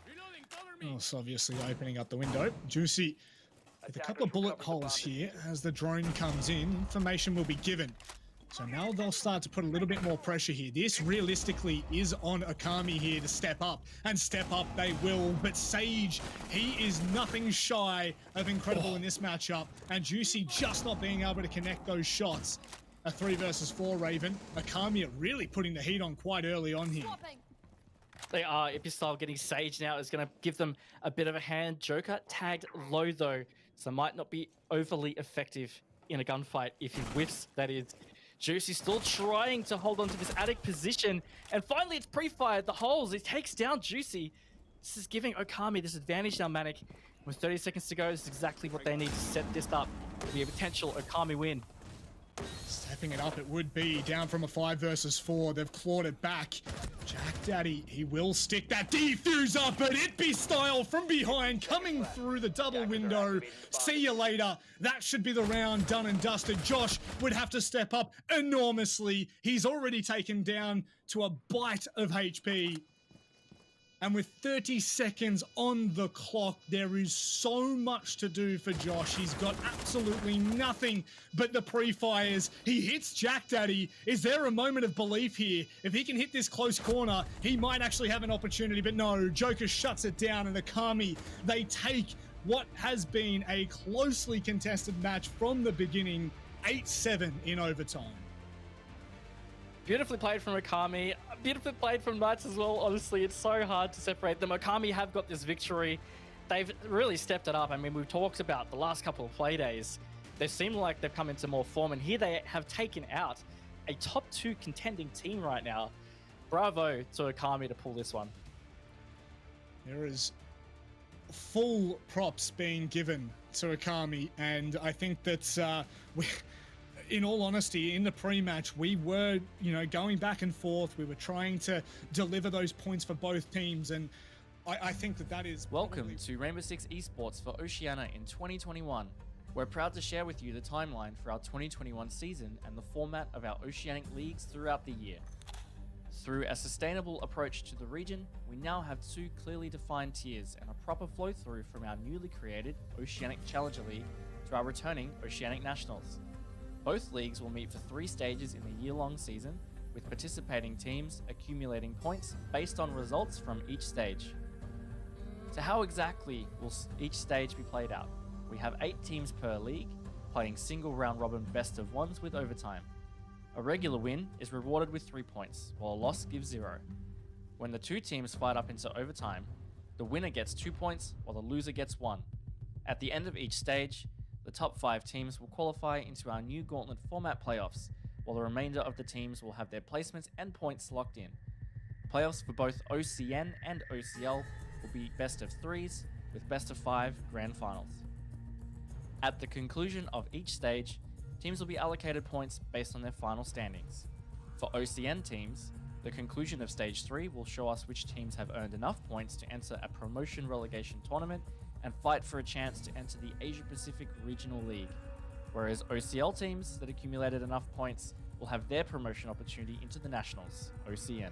Also obviously opening up the window. Juicy with a couple of bullet holes here. As the drone comes in, information will be given. So now they'll start to put a little bit more pressure here. This realistically is on Okami here to step up, and step up they will. But Sage, he is nothing shy of incredible in this matchup, and Juicy just not being able to connect those shots. A 3 versus 4 Raven. Okami are really putting the heat on quite early on here. They are. Ipistyle getting Sage now is going to give them a bit of a hand. Joker tagged low though, so might not be overly effective in a gunfight if he whiffs, that is. Juicy still trying to hold on to this attic position, and finally it's pre-fired. The holes, it takes down Juicy. This is giving Okami this advantage now, Manic. With 30 seconds to go, this is exactly what they need to set this up to be a potential Okami win. Stepping it up, it would be down from a 5 versus 4. They've clawed it back. Jack Daddy, he will stick that defuser, but it be style from behind, coming through the double window. See you later. That should be the round done and dusted. Josh would have to step up enormously. He's already taken down to a bite of HP. And with 30 seconds on the clock, there is so much to do for Josh. He's got absolutely nothing but the pre-fires. He hits Jack Daddy. Is there a moment of belief here? If he can hit this close corner, he might actually have an opportunity, but no, Joker shuts it down, and Okami, they take what has been a closely contested match from the beginning, 8-7 in overtime. Beautifully played from Okami. Beautifully played from Knights as well. Honestly, it's so hard to separate them. Okami have got this victory. They've really stepped it up. I mean, we've talked about the last couple of play days. They seem like they've come into more form, and here they have taken out a top 2 contending team right now. Bravo to Okami to pull this one. There is full props being given to Okami, and I think that in all honesty, in the pre-match, we were, going back and forth. We were trying to deliver those points for both teams, and I think that is... Welcome to Rainbow Six Esports for Oceania in 2021. We're proud to share with you the timeline for our 2021 season and the format of our Oceanic Leagues throughout the year. Through a sustainable approach to the region, we now have 2 clearly defined tiers and a proper flow through from our newly created Oceanic Challenger League to our returning Oceanic Nationals. Both leagues will meet for 3 stages in the year-long season, with participating teams accumulating points based on results from each stage. So how exactly will each stage be played out? We have 8 teams per league, playing single round-robin best-of-1s with overtime. A regular win is rewarded with 3 points, while a loss gives 0. When the 2 teams fight up into overtime, the winner gets 2 points, while the loser gets 1. At the end of each stage, the top 5 teams will qualify into our new Gauntlet format playoffs, while the remainder of the teams will have their placements and points locked in. Playoffs for both OCN and OCL will be best of 3s, with best of 5 grand finals. At the conclusion of each stage, teams will be allocated points based on their final standings. For OCN teams, the conclusion of Stage 3 will show us which teams have earned enough points to enter a promotion relegation tournament and fight for a chance to enter the Asia Pacific Regional League, whereas OCL teams that accumulated enough points will have their promotion opportunity into the Nationals, OCN.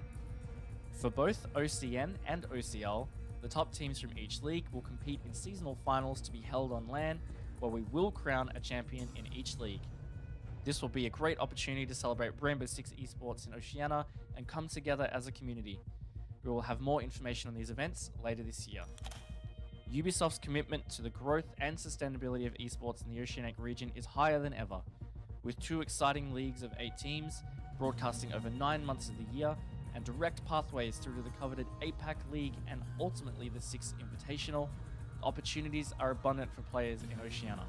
For both OCN and OCL, the top teams from each league will compete in seasonal finals to be held on LAN, where we will crown a champion in each league. This will be a great opportunity to celebrate Rainbow Six Esports in Oceania and come together as a community. We will have more information on these events later this year. Ubisoft's commitment to the growth and sustainability of esports in the Oceanic region is higher than ever, with 2 exciting leagues of 8 teams, broadcasting over 9 months of the year, and direct pathways through to the coveted APAC League and ultimately the 6th Invitational. Opportunities are abundant for players in Oceania.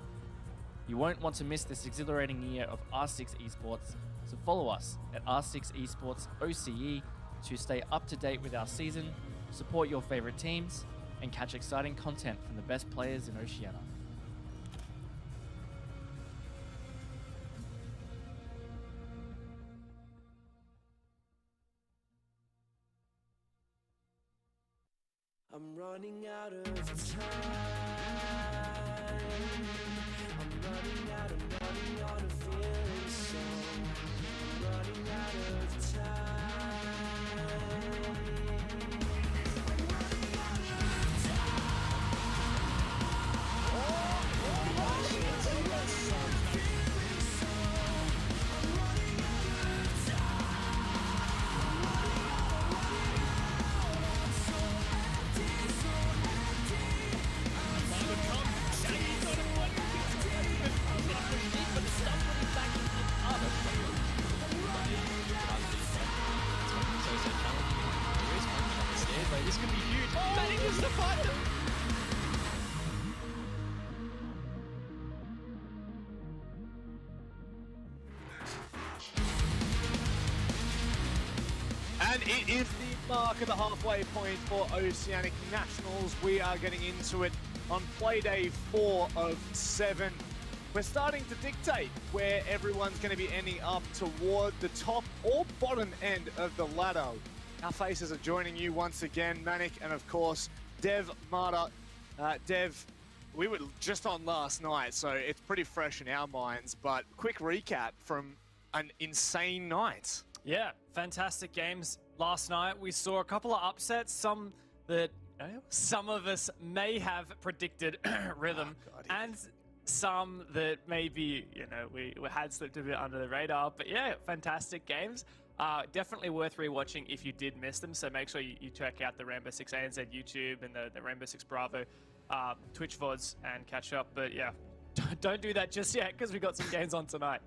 You won't want to miss this exhilarating year of R6 Esports, so follow us at R6 Esports OCE to stay up to date with our season, support your favorite teams, and catch exciting content from the best players in Oceania. I'm running out of time. I'm running out on a feeling song. I'm running out of time. This could be huge. Manages to find them. And it is the mark of the halfway point for Oceanic Nationals. We are getting into it on Playday 4 of 7. We're starting to dictate where everyone's going to be ending up toward the top or bottom end of the ladder. Our faces are joining you once again, Manic, and of course, Dev, Marta. Dev, we were just on last night, so it's pretty fresh in our minds, but quick recap from an insane night. Yeah, fantastic games last night. We saw a couple of upsets, some that some of us may have predicted Rhythm, and some that maybe, we had slipped a bit under the radar. But yeah, fantastic games. Definitely worth rewatching if you did miss them. So make sure you check out the Rainbow Six ANZ YouTube and the Rainbow Six Bravo Twitch VODs and catch up. But yeah, don't do that just yet because we got some games on tonight.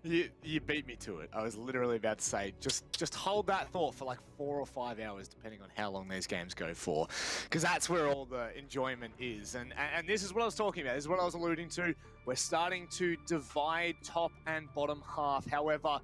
You beat me to it. I was literally about to say, just hold that thought for like 4 or 5 hours, depending on how long these games go for, because that's where all the enjoyment is. And this is what I was talking about. This is what I was alluding to. We're starting to divide top and bottom half. However,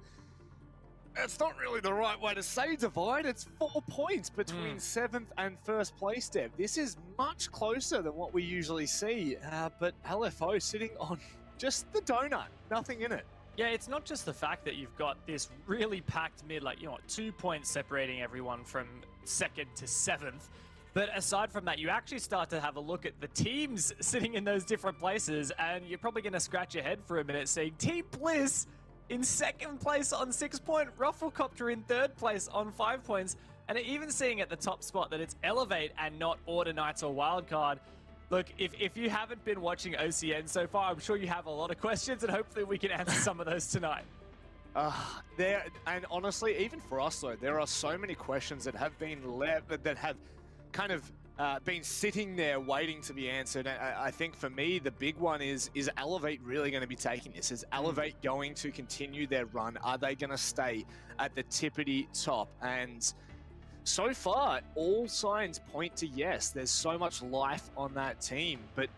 it's not really the right way to say divide. It's 4 points between 7th and 1st place, Dev. This is much closer than what we usually see. But LFO sitting on just the donut, nothing in it. Yeah, it's not just the fact that you've got this really packed mid, 2 points separating everyone from 2nd to 7th. But aside from that, you actually start to have a look at the teams sitting in those different places, and you're probably going to scratch your head for a minute seeing Team Bliss in 2nd place on 6 points, ROFLCOPTERGG in 3rd place on 5 points, and even seeing at the top spot that it's Elevate and not Order Knights or Wildcard. Look, if you haven't been watching OCN so far, I'm sure you have a lot of questions, and hopefully we can answer some of those tonight. And honestly, even for us though, there are so many questions that have been left, that have kind of been sitting there waiting to be answered. I think for me, the big one is Elevate really going to be taking this? Is Elevate going to continue their run? Are they going to stay at the tippity top? And so far, all signs point to yes. There's so much life on that team. But,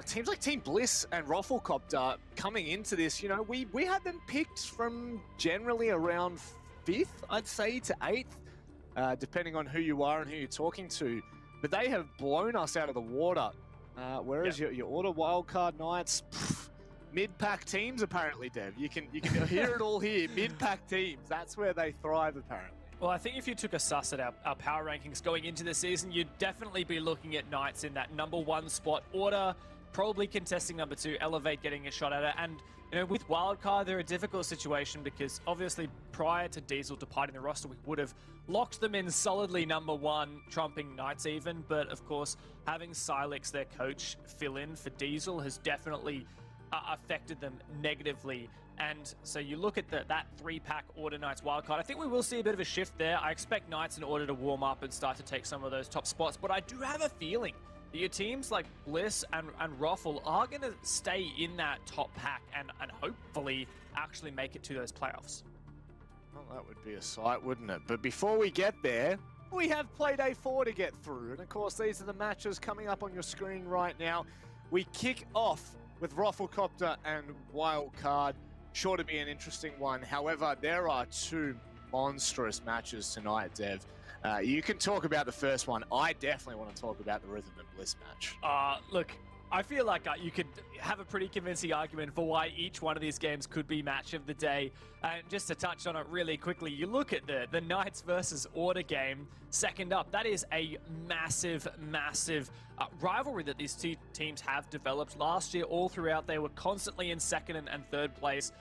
teams like Team Bliss and ROFLCOPTERGG coming into this, we had them picked from generally around 5th, I'd say, to 8th, depending on who you are and who you're talking to. But they have blown us out of the water. Whereas your Order Wildcard Knights, mid-pack teams apparently, Dev. You can hear it all here. Mid-pack teams, that's where they thrive apparently. Well, I think if you took a suss at our power rankings going into the season, you'd definitely be looking at Knights in that #1 spot. Order probably contesting #2, Elevate getting a shot at it. And, with Wildcard, they're a difficult situation because obviously prior to Diesel departing the roster, we would have locked them in solidly #1, trumping Knights even. But of course, having Silex, their coach, fill in for Diesel has definitely affected them negatively. And so you look at that 3-pack Order Knights Wildcard. I think we will see a bit of a shift there. I expect Knights in Order to warm up and start to take some of those top spots. But I do have a feeling that your teams like Bliss and ROFL are going to stay in that top pack and hopefully actually make it to those playoffs. Well, that would be a sight, wouldn't it? But before we get there, we have Playday 4 to get through. And of course, these are the matches coming up on your screen right now. We kick off with ROFLCOPTERGG and Wildcard. Sure to be an interesting one. However, there are 2 monstrous matches tonight, Dev. You can talk about the first one. I definitely want to talk about the Rhythm and Bliss match. Look, I feel like you could have a pretty convincing argument for why each one of these games could be match of the day. And just to touch on it really quickly, you look at the Knights versus Order game, second up. That is a massive rivalry that these two teams have developed. Last year, all throughout, they were constantly in 2nd and 3rd place.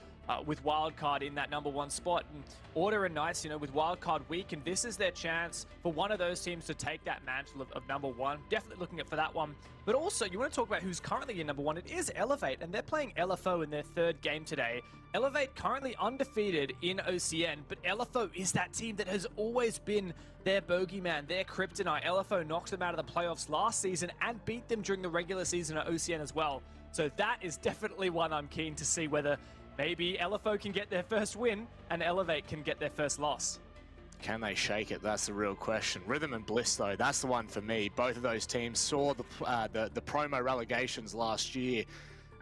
With Wildcard in that #1 spot. And Order and Knights, with Wildcard week, and this is their chance for one of those teams to take that mantle of #1. Definitely looking for that one. But also, you want to talk about who's currently in #1. It is Elevate, and they're playing LFO in their 3rd game today. Elevate currently undefeated in OCN, but LFO is that team that has always been their bogeyman, their kryptonite. LFO knocked them out of the playoffs last season and beat them during the regular season at OCN as well. So that is definitely one I'm keen to see whether maybe LFO can get their first win and Elevate can get their first loss. Can they shake it? That's the real question. Rhythm and Bliss, though, that's the one for me. Both of those teams saw the promo relegations last year,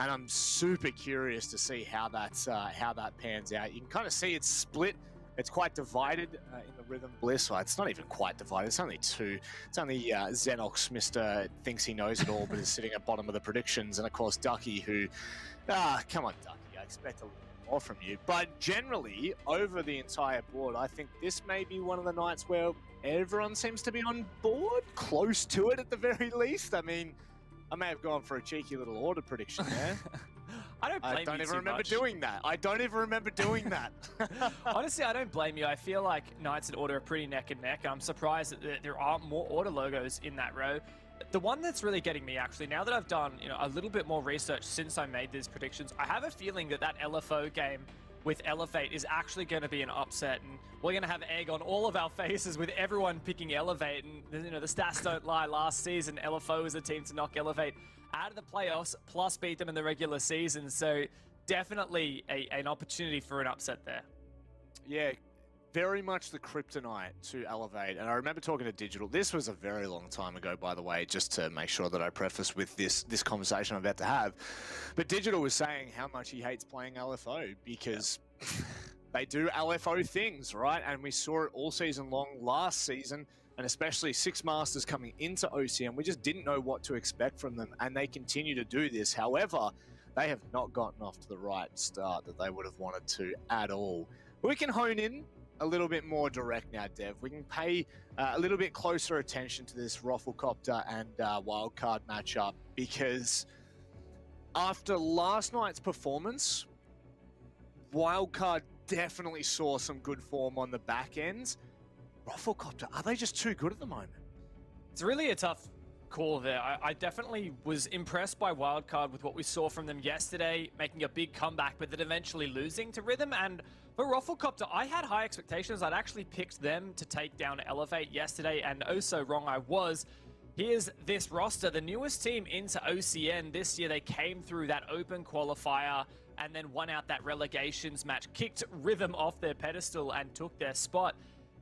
and I'm super curious to see how that pans out. You can kind of see it's split It's quite divided in the Rhythm Bliss. Well, it's not even quite divided. It's only two. It's only Xenox, Mr. thinks he knows it all, but is sitting at bottom of the predictions. And of course, Ducky, who, come on, Ducky, I expect a little more from you. But generally, over the entire board, I think this may be one of the nights where everyone seems to be on board, close to it at the very least. I mean, I may have gone for a cheeky little order prediction there. I don't blame you even too remember much. doing that. I don't even remember doing that. Honestly, I don't blame you. I feel like Knights and Order are pretty neck and neck. I'm surprised that there aren't more Order logos in that row. The one that's really getting me, actually, now that I've done a little bit more research since I made these predictions, I have a feeling that LFO game with Elevate is actually going to be an upset, and we're going to have egg on all of our faces with everyone picking Elevate. And the stats don't lie. Last season, LFO was a team to knock Elevate out of the playoffs, plus beat them in the regular season. So definitely an opportunity for an upset there. Yeah, very much the kryptonite to Elevate. And I remember talking to Digital. This was a very long time ago, by the way, just to make sure that I preface with this conversation I'm about to have. But Digital was saying how much he hates playing LFO because they do LFO things, right? And we saw it all season long last season, and especially Six Masters coming into OCN. We just didn't know what to expect from them, and they continue to do this. However, they have not gotten off to the right start that they would have wanted to at all. We can hone in a little bit more direct now, Dev. We can pay a little bit closer attention to this ROFLCOPTERGG and Wildcard matchup, because after last night's performance, Wildcard definitely saw some good form on the back end. ROFLCOPTERGG, are they just too good at the moment? It's really a tough call there. I definitely was impressed by Wildcard with what we saw from them yesterday, making a big comeback, but then eventually losing to Rhythm. And for ROFLCOPTERGG, I had high expectations. I'd actually picked them to take down Elevate yesterday, and oh so wrong I was. Here's this roster, the newest team into OCN this year. They came through that open qualifier and then won out that relegations match, kicked Rhythm off their pedestal and took their spot.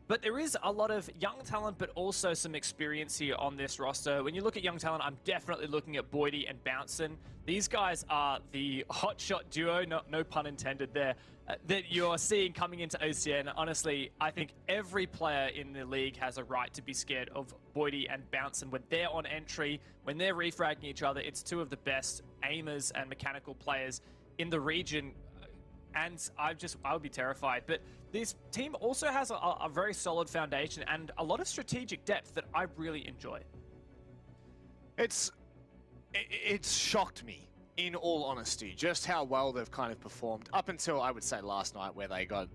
But there is a lot of young talent, but also some experience here on this roster. When you look at young talent, I'm definitely looking at Boydie and Bouncin. These guys are the hotshot duo, no pun intended there, that you're seeing coming into OCN. Honestly, I think every player in the league has a right to be scared of Boydie and Bouncin. When they're on entry, when they're refragging each other, it's two of the best aimers and mechanical players in the region. And I would be terrified. But this team also has a very solid foundation and a lot of strategic depth that I really enjoy. It's shocked me, in all honesty, just how well they've kind of performed up until, I would say, last night, where they got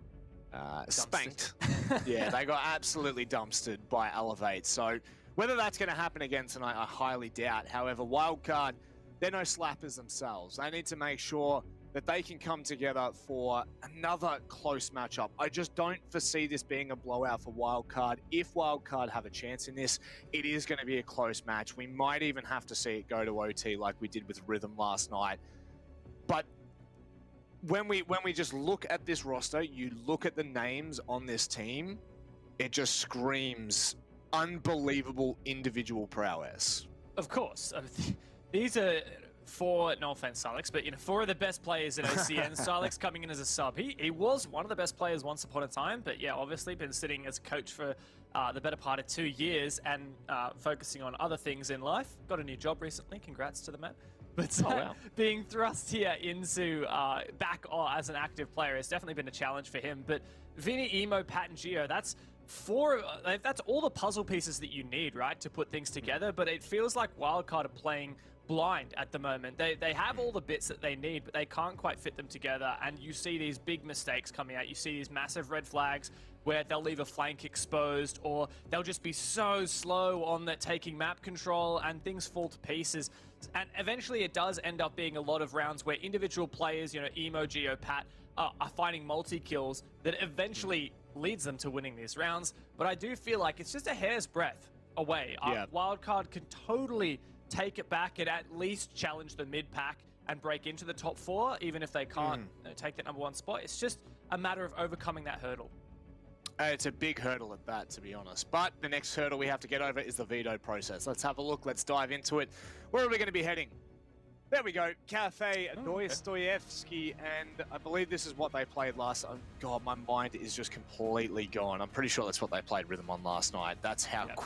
spanked. Yeah, they got absolutely dumpstered by Elevate. So whether that's going to happen again tonight, I highly doubt. However, Wildcard, they're no slappers themselves. They need to make sure that they can come together for another close matchup. I just don't foresee this being a blowout for Wildcard. If Wildcard have a chance in this, it is going to be a close match. We might even have to see it go to OT like we did with Rhythm last night. But when we just look at this roster, you look at the names on this team, it just screams unbelievable individual prowess. Of course. These are four, no offense, Silex, but four of the best players in OCN. Silex coming in as a sub. He was one of the best players once upon a time, but yeah, obviously been sitting as a coach for the better part of 2 years and focusing on other things in life. Got a new job recently. Congrats to the man. But being thrust here into back as an active player has definitely been a challenge for him. But Vinny, Emo, Pat, and Gio, that's all the puzzle pieces that you need, right, to put things together. But it feels like Wildcard are playing blind at the moment. They have all the bits that they need, but they can't quite fit them together. And you see these big mistakes coming out. You see these massive red flags where they'll leave a flank exposed, or they'll just be so slow on that taking map control, and things fall to pieces. And eventually it does end up being a lot of rounds where individual players, Emo, Geo, Pat, are finding multi-kills that eventually leads them to winning these rounds. But I do feel like it's just a hair's breadth away. Yeah. Wildcard can totally take it back and at least challenge the mid-pack and break into the top 4, even if they can't take that #1 spot. It's just a matter of overcoming that hurdle. It's a big hurdle at that, to be honest. But the next hurdle we have to get over is the veto process. Let's have a look. Let's dive into it. Where are we going to be heading? There we go. Cafe Oh, Dostoyevsky, and I believe this is what they played last. Oh God, my mind is just completely gone. I'm pretty sure that's what they played Rhythm on last night. That's how. Yep.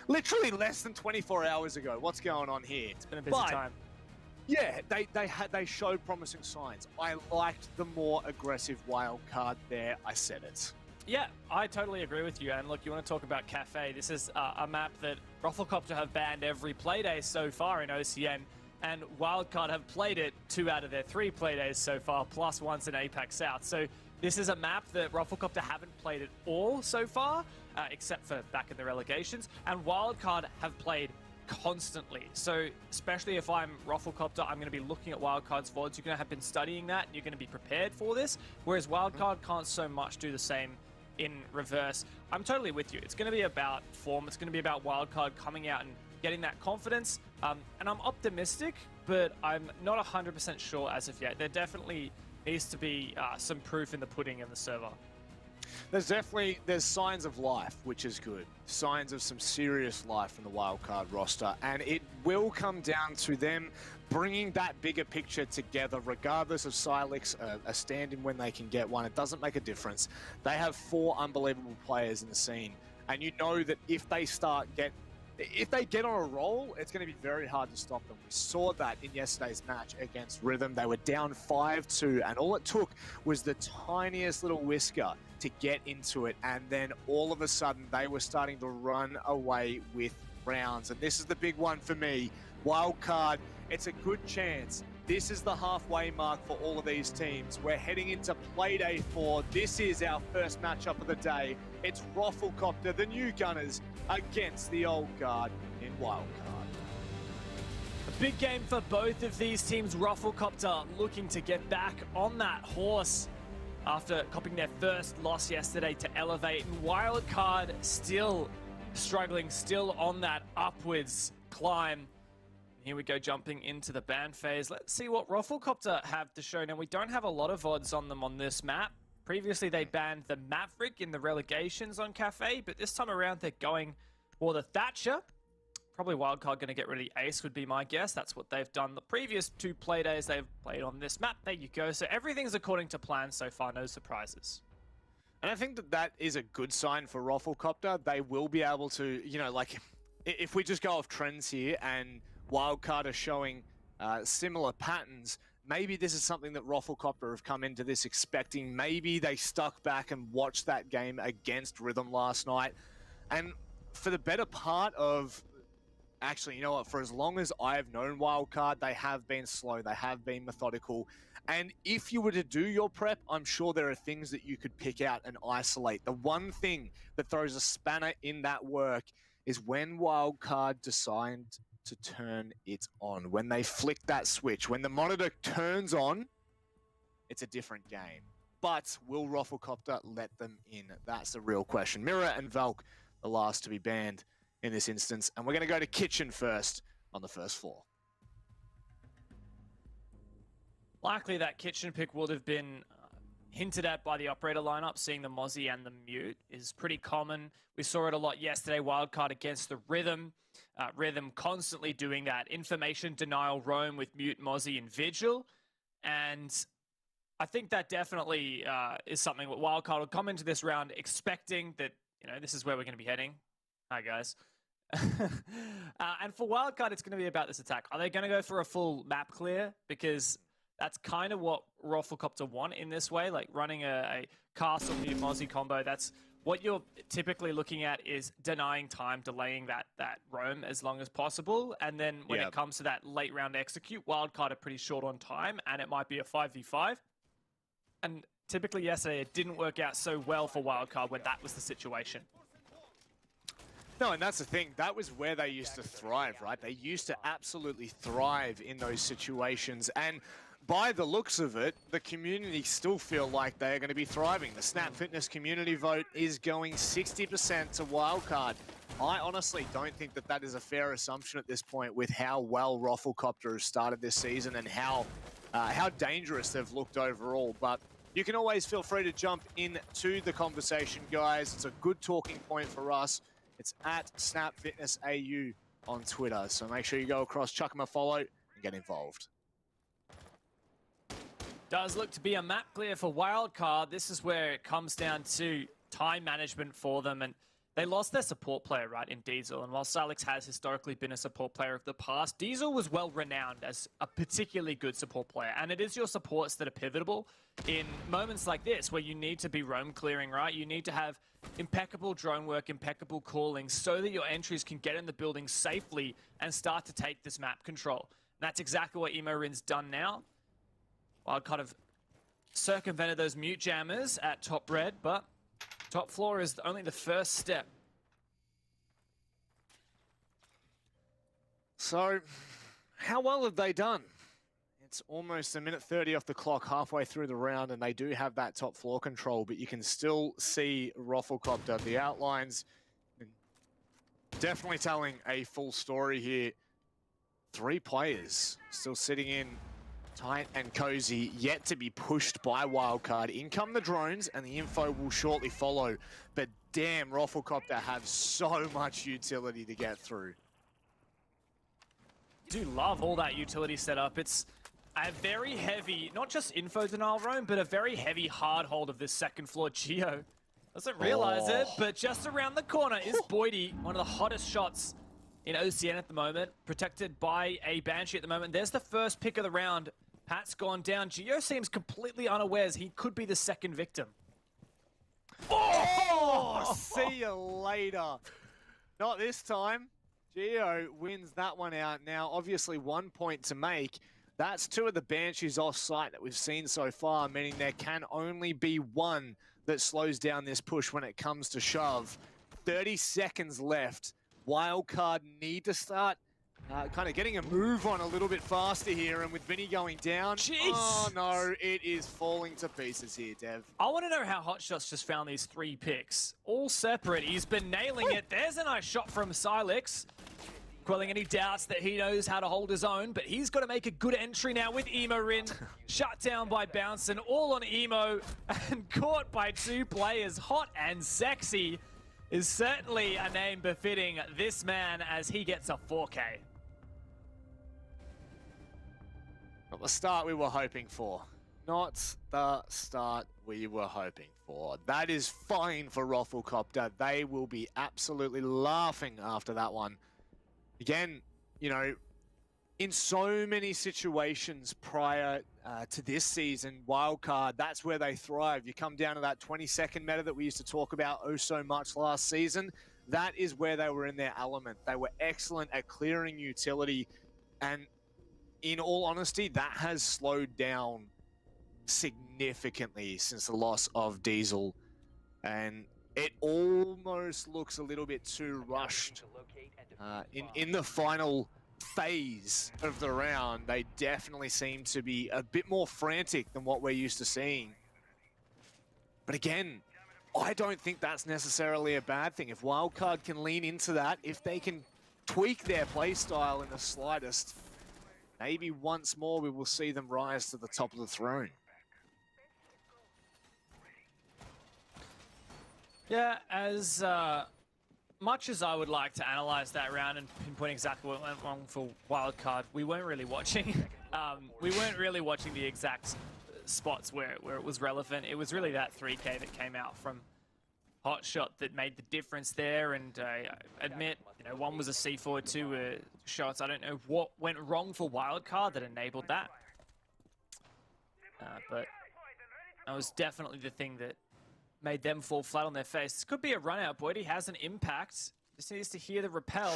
Literally less than 24 hours ago. What's going on here? It's been a busy time. Yeah, they showed promising signs. I liked the more aggressive wild card there. I said it. Yeah, I totally agree with you. And look, you want to talk about Cafe. This is a map that ROFLCOPTERGG have banned every Playday so far in OCN, and Wildcard have played it 2 out of their 3 Playdays so far, plus once in APAC South. So this is a map that ROFLCOPTERGG haven't played at all so far, except for back in the relegations, and Wildcard have played constantly. So especially if I'm ROFLCOPTERGG, I'm going to be looking at Wildcard's VODs. You're going to have been studying that, and you're going to be prepared for this, whereas Wildcard can't so much do the same in reverse. I'm totally with you. It's going to be about form. It's going to be about Wildcard coming out and getting that confidence. And I'm optimistic, but I'm not 100% sure as of yet. There definitely needs to be some proof in the pudding in the server. There's signs of life, which is good. Signs of some serious life from the wildcard roster, and it will come down to them bringing that bigger picture together, regardless of Silex, a stand-in when they can get one. It doesn't make a difference. They have 4 unbelievable players in the scene, and you know that if they get on a roll, it's going to be very hard to stop them. We saw that in yesterday's match against Rhythm. They were down 5-2, and all it took was the tiniest little whisker to get into it, and then all of a sudden they were starting to run away with rounds. And this is the big one for me. Wildcard, it's a good chance. This is the halfway mark for all of these teams. We're heading into Playday 4. This is our first matchup of the day. It's ROFLCOPTERGG, the new Gunners, against the old guard in Wildcard. A big game for both of these teams. ROFLCOPTERGG looking to get back on that horse after copying their first loss yesterday to Elevate, and Wildcard still struggling, still on that upwards climb. Here we go, jumping into the ban phase. Let's see what ROFLCOPTERGG have to show. Now, we don't have a lot of odds on them on this map. Previously, they banned the Maverick in the relegations on Cafe, but this time around, they're going for the Thatcher. Probably Wildcard going to get rid of the Ace would be my guess. That's what they've done the previous 2 Playdays they've played on this map. There you go. So everything's according to plan so far. No surprises. And I think that is a good sign for ROFLCOPTERGG. They will be able to, like, if we just go off trends here and Wildcard are showing similar patterns, maybe this is something that ROFLCOPTERGG have come into this expecting. Maybe they stuck back and watched that game against Rhythm last night. And for the better part of... Actually, you know what? For as long as I've known Wildcard, they have been slow. They have been methodical. And if you were to do your prep, I'm sure there are things that you could pick out and isolate. The one thing that throws a spanner in that work is when Wildcard decide to turn it on. When they flick that switch, when the monitor turns on, it's a different game. But will ROFLCOPTERGG let them in? That's the real question. Mirror and Valk, the last to be banned in this instance. And we're going to go to Kitchen first on the first floor. Likely that Kitchen pick would have been hinted at by the operator lineup. Seeing the Mozzie and the Mute is pretty common. We saw it a lot yesterday. Wildcard against the Rhythm. Rhythm constantly doing that information denial roam with Mute, Mozzie, and Vigil. And I think that definitely is something that Wildcard will come into this round expecting that, this is where we're going to be heading. Hi, guys. And for Wildcard, it's going to be about this attack. Are they going to go for a full map clear? Because that's kind of what ROFLCOPTERGG want in this way, like running a Castle Mute Mozzie combo. That's what you're typically looking at, is denying time, delaying that roam as long as possible. And then when it comes to that late round execute, Wildcard are pretty short on time, and it might be a 5v5. And typically yesterday, it didn't work out so well for Wildcard when that was the situation. No, and that's the thing. That was where they used to thrive, right? They used to absolutely thrive in those situations. And by the looks of it, the community still feel like they're going to be thriving. The Snap Fitness community vote is going 60% to Wildcard. I honestly don't think that is a fair assumption at this point with how well ROFLCOPTERGG has started this season and how dangerous they've looked overall. But you can always feel free to jump into the conversation, guys. It's a good talking point for us. It's at SnapFitnessAU on Twitter. So make sure you go across, chuck them a follow, and get involved. Does look to be a map clear for Wildcard. This is where it comes down to time management for them, and they lost their support player, right, in Diesel. And while Silex has historically been a support player of the past, Diesel was well renowned as a particularly good support player. And it is your supports that are pivotal in moments like this where you need to be roam clearing, right? You need to have impeccable drone work, impeccable calling, so that your entries can get in the building safely and start to take this map control. And that's exactly what Emorin's done now. Wildcard have circumvented those mute jammers at top red, but top floor is only the first step. So, how well have they done? It's almost a minute 30 off the clock, halfway through the round, and they do have that top floor control, but you can still see ROFLCOPTERGG, the outlines, definitely telling a full story here. 3 players still sitting in tight and cozy, yet to be pushed by Wildcard. In come the drones, and the info will shortly follow. But damn, ROFLCOPTERGG have so much utility to get through. Do love all that utility setup. It's a very heavy, not just info denial roam, but a very heavy hard hold of this second floor Geo. Doesn't realize it, but just around the corner is Boydie, one of the hottest shots in OCN at the moment, protected by a Banshee at the moment. There's the first pick of the round. Pat's gone down. Geo seems completely unawares. He could be the second victim. Oh, see you later. Not this time. Geo wins that one out. Now, obviously, 1 point to make. That's 2 of the Banshees off-site that we've seen so far, meaning there can only be one that slows down this push when it comes to shove. 30 seconds left. Wildcard need to start kind of getting a move on a little bit faster here, and with Vinny going down, Jeez. Oh no, it is falling to pieces here, Dev. I want to know how Hotshots just found these 3 picks. All separate. He's been nailing it. There's a nice shot from Silex, quelling any doubts that he knows how to hold his own, but he's got to make a good entry now with Emorin. Shut down by Bouncin', all on Emo, and caught by 2 players. Hot and Sexy is certainly a name befitting this man as he gets a 4K. Not the start we were hoping for. Not the start we were hoping for. That is fine for ROFLCOPTERGG. They will be absolutely laughing after that one. Again, you know, in so many situations prior to this season, Wildcard, that's where they thrive. You come down to that 20-second meta that we used to talk about oh so much last season. That is where they were in their element. They were excellent at clearing utility, and in all honesty, that has slowed down significantly since the loss of Diesel, and it almost looks a little bit too rushed. In the final phase of the round, they definitely seem to be a bit more frantic than what we're used to seeing. But again, I don't think that's necessarily a bad thing. If Wildcard can lean into that, if they can tweak their play style in the slightest, maybe once more we will see them rise to the top of the throne. Yeah, as much as I would like to analyze that round and pinpoint exactly what went wrong for Wildcard, we weren't really watching. We weren't really watching the exact spots where it was relevant. It was really that 3K that came out from Hotshot that made the difference there. And I admit, you know, one was a C4, 2 were shots. I don't know what went wrong for Wildcard that enabled that. But that was definitely the thing that made them fall flat on their face. This could be a run out. Boydie has an impact. Just needs to hear the repel.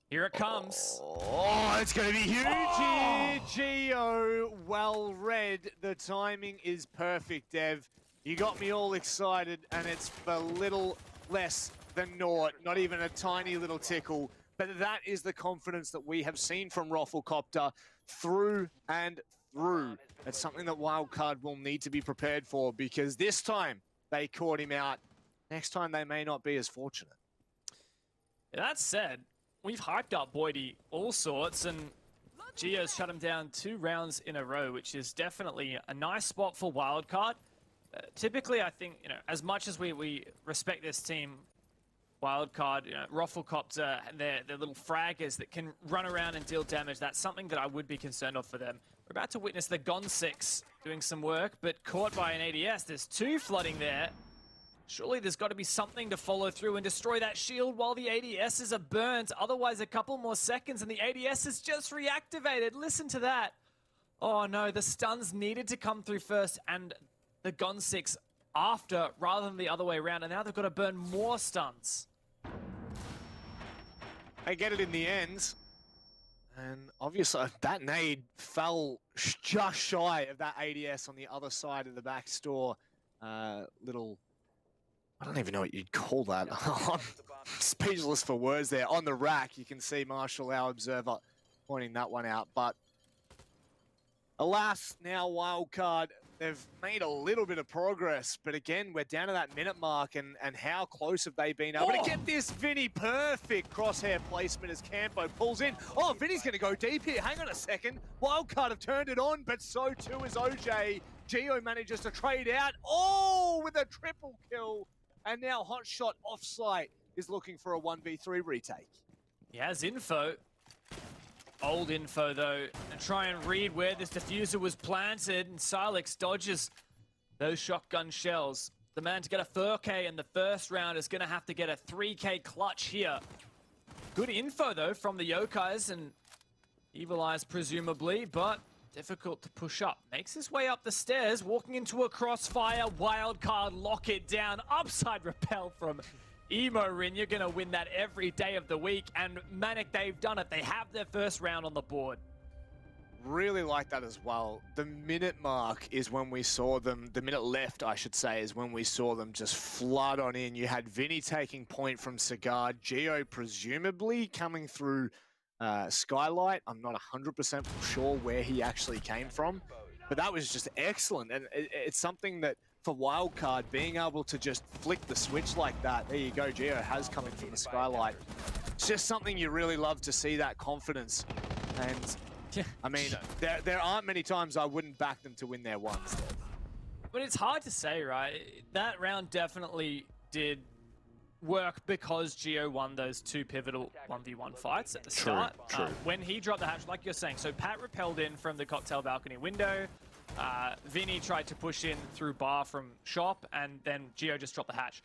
Here it comes. Oh, it's going to be huge here. Geo, well read. The timing is perfect, Dev. You got me all excited, and it's for little less than naught. Not even a tiny little tickle. But that is the confidence that we have seen from ROFLCOPTERGG through and through. It's something that Wildcard will need to be prepared for, because this time they caught him out. Next time they may not be as fortunate. That said, we've hyped up Boydie all sorts, and Geo's shut him down 2 rounds in a row, which is definitely a nice spot for Wildcard. Typically, I think, you know, as much as we respect this team Wildcard, you know, ROFLCOPTERGG, their little fraggers that can run around and deal damage. That's something that I would be concerned of for them. We're about to witness the Gon 6 doing some work, but caught by an ADS. There's 2 flooding there. Surely there's got to be something to follow through and destroy that shield while the ADSs are burnt. Otherwise, a couple more seconds and the ADS is just reactivated. Listen to that. Oh no, the stuns needed to come through first and the Gon 6 after rather than the other way around. And now they've got to burn more stuns. They get it in the end. And obviously that nade fell just shy of that ADS on the other side of the back store. Little, I don't even know what you'd call that. I'm speechless for words there. On the rack, you can see Marshall, our observer, pointing that one out. But alas, now Wildcard, they've made a little bit of progress, but again, we're down to that minute mark, and how close have they been able to get this? Vinny, perfect crosshair placement as Campo pulls in. Oh, Vinny's going to go deep here. Hang on a second. Wildcard have turned it on, but so too is OJ. Geo manages to trade out. Oh, with a triple kill. And now Hotshot offsite is looking for a 1v3 retake. He has info. Old info though, and try and read where this diffuser was planted, and Silex dodges those shotgun shells. The man to get a 4K in the first round is going to have to get a 3K clutch here. Good info though from the Yokais and Evil Eyes presumably, but difficult to push up. Makes his way up the stairs, walking into a crossfire. Wildcard lock it down. Upside repel from Emo Rin. You're going to win that every day of the week. And Manic, they've done it. They have their first round on the board. Really like that as well. The minute mark is when we saw them, the minute left, I should say, is when we saw them just flood on in. You had Vinny taking point from Cigar, Geo presumably coming through Skylight. I'm not 100% sure where he actually came from, but that was just excellent. And it's something that for Wildcard, being able to just flick the switch like that, there you go, Geo has coming from the Skylight. It's just something you really love to see, that confidence. And I mean, there aren't many times I wouldn't back them to win their ones. But it's hard to say, right? That round definitely did work because Geo won those 2 pivotal 1v1 fights at the start. True. When he dropped the hatch, like you're saying, so Pat repelled in from the cocktail balcony window. Vinny tried to push in through bar from shop, and then Geo just dropped the hatch.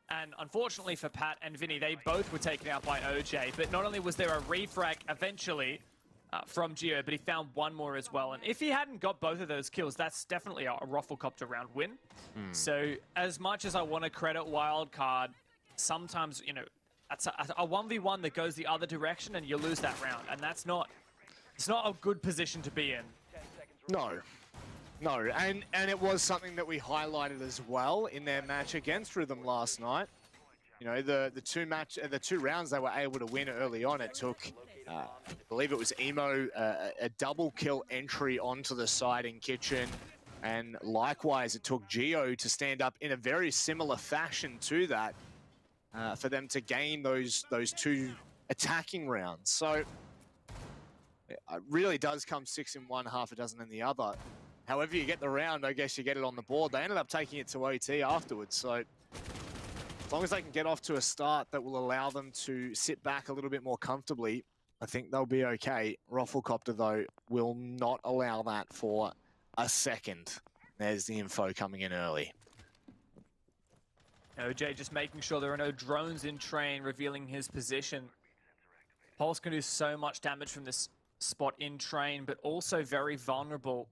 And unfortunately for Pat and Vinny, they both were taken out by OJ. But not only was there a refrag eventually from Geo, but he found one more as well. And if he hadn't got both of those kills, that's definitely a ROFLCOPTERGG round win. So as much as I want to credit Wildcard, sometimes, you know, that's a 1v1 that goes the other direction and you lose that round. And it's not a good position to be in. No, and it was something that we highlighted as well in their match against Rhythm last night. You know, the two rounds they were able to win early on. It took, I believe it was Emo, a double kill entry onto the side in Kitchen, and likewise it took Geo to stand up in a very similar fashion to that for them to gain those 2 attacking rounds. So it really does come 6 in one, half a dozen in the other. However you get the round, I guess you get it on the board. They ended up taking it to OT afterwards, so as long as they can get off to a start that will allow them to sit back a little bit more comfortably, I think they'll be okay. ROFLCOPTERGG, though, will not allow that for a second. There's the info coming in early. OJ just making sure there are no drones in train, revealing his position. Pulse can do so much damage from this spot in train, but also very vulnerable.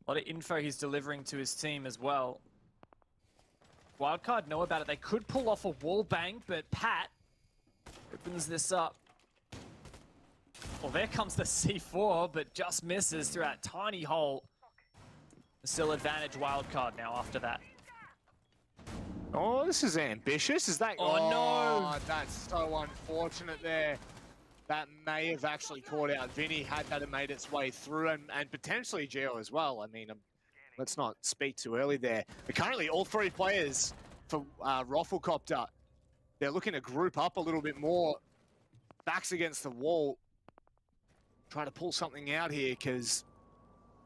A lot of info he's delivering to his team as well. Wildcard know about it. They could pull off a wall bang, but Pat opens this up. Well, there comes the C4, but just misses through that tiny hole. Still advantage Wildcard now after that. Oh, this is ambitious. Is that? Oh, no! That's so unfortunate there. That may have actually caught out Vinny had that made its way through, and potentially Geo as well. I mean, let's not speak too early there. But currently, all 3 players for ROFLCOPTERGG, they're looking to group up a little bit more. Backs against the wall. Trying to pull something out here, because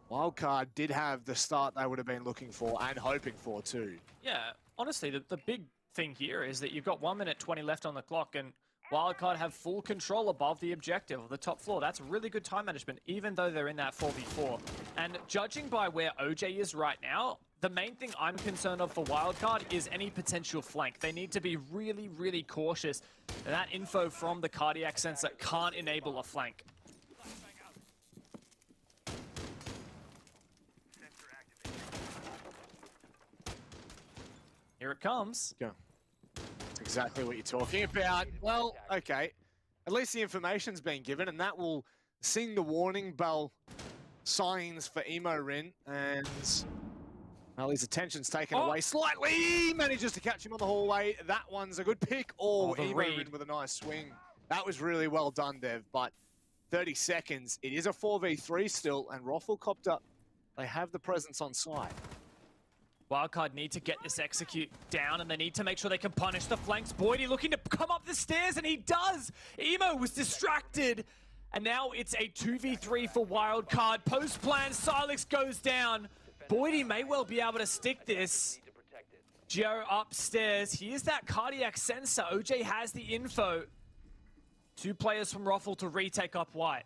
Wildcard did have the start they would have been looking for and hoping for too. Yeah, honestly, the big thing here is that you've got 1 minute 20 left on the clock, and Wildcard have full control above the objective of the top floor. That's really good time management, even though they're in that 4v4. And judging by where OJ is right now, the main thing I'm concerned of for Wildcard is any potential flank. They need to be really, really cautious. And that info from the cardiac sensor can't enable a flank. Here it comes. Yeah. That's exactly what you're talking about. Well, okay. At least the information's been given, and that will sing the warning bell signs for Emo Rin. And well, his attention's taken away slightly. He manages to catch him on the hallway. That one's a good pick. Oh, the Emo read. Rin with a nice swing. That was really well done, Dev. But 30 seconds. It is a 4v3 still, and ROFLCOPTERGG, they have the presence on site. Wildcard need to get this execute down, and they need to make sure they can punish the flanks. Boydie looking to come up the stairs, and he does! Emo was distracted, and now it's a 2v3 for Wildcard. Post-plan, Silex goes down. Boydie may well be able to stick this. Gio upstairs. Here's that cardiac sensor. OJ has the info. 2 players from Roffle to retake up white.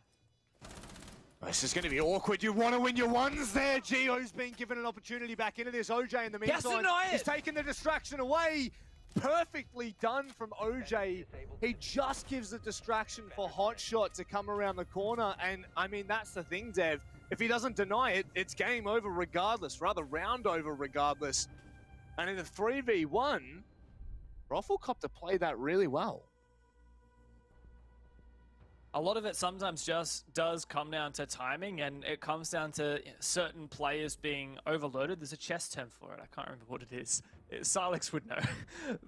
This is going to be awkward. You want to win your ones there. Gio's been given an opportunity back into this. OJ in the meantime, he's taken the distraction away. Perfectly done from OJ. He just gives the distraction for Hotshot to come around the corner. And I mean, that's the thing, Dev. If he doesn't deny it, it's game over regardless, rather round over regardless. And in the 3v1, ROFLCOPTERGG played that really well. A lot of it sometimes just does come down to timing, and it comes down to certain players being overloaded. There's a chess term for it. I can't remember what it is. Silex would know.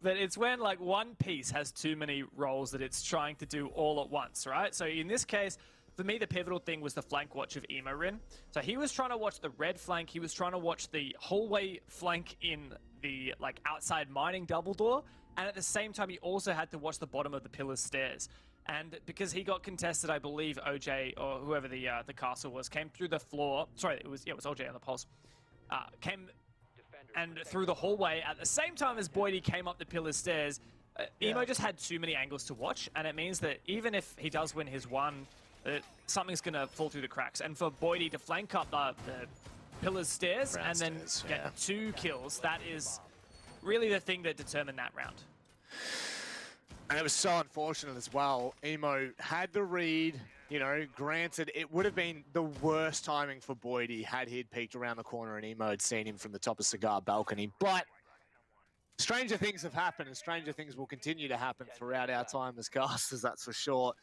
But it's when like one piece has too many roles that it's trying to do all at once, right? So in this case, for me, the pivotal thing was the flank watch of Emo Rin. So he was trying to watch the red flank. He was trying to watch the hallway flank in the like outside mining double door. And at the same time, he also had to watch the bottom of the pillar stairs. And because he got contested, I believe OJ or whoever the castle was came through the floor. Sorry, it was OJ on the pulse. Came and through the hallway at the same time as Boydie came up the pillar stairs. Emo just had too many angles to watch, and it means that even if he does win his one, something's gonna fall through the cracks. And for Boydie to flank up the pillar stairs and then get 2 kills, that is really the thing that determined that round. And it was so unfortunate as well. Emo had the read, you know, granted, it would have been the worst timing for Boydie had he peeked around the corner and Emo had seen him from the top of Cigar balcony. But stranger things have happened, and stranger things will continue to happen throughout our time as casters, that's for sure.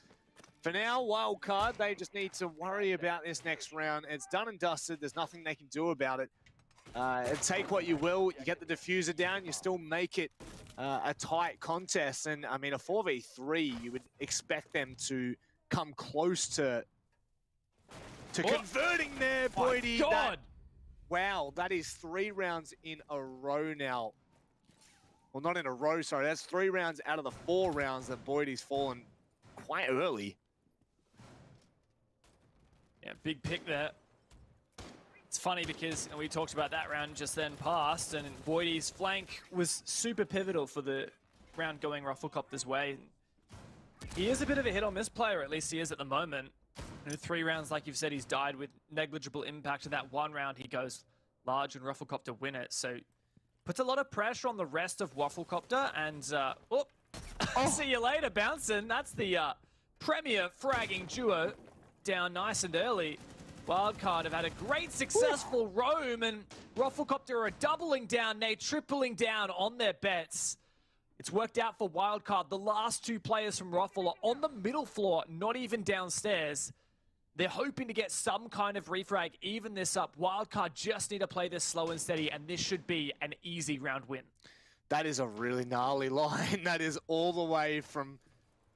For now, Wildcard, they just need to worry about this next round. It's done and dusted. There's nothing they can do about it. Take what you will. You get the diffuser down. You still make it a tight contest. And, I mean, a 4v3, you would expect them to come close to converting there, Boydie. Wow, that is 3 rounds in a row now. Well, not in a row, sorry. That's 3 rounds out of the 4 rounds that Boydie's fallen quite early. Yeah, big pick there. It's funny because we talked about that round just then past, and Boydie's flank was super pivotal for the round going ROFLCOPTERGG's way. He is a bit of a hit-or-miss player, at least he is at the moment. In 3 rounds, like you've said, he's died with negligible impact. In that 1 round, he goes large and ROFLCOPTERGG win it. So puts a lot of pressure on the rest of ROFLCOPTERGG, and see you later, bouncing. That's the premier fragging duo down nice and early. Wildcard have had a great successful roam, and ROFLCOPTERGG are doubling down, tripling down on their bets. It's worked out for Wildcard. The last 2 players from Roffle are on the middle floor, not even downstairs. They're hoping to get some kind of refrag, even this up. Wildcard just need to play this slow and steady, and this should be an easy round win. That is a really gnarly line. That is all the way from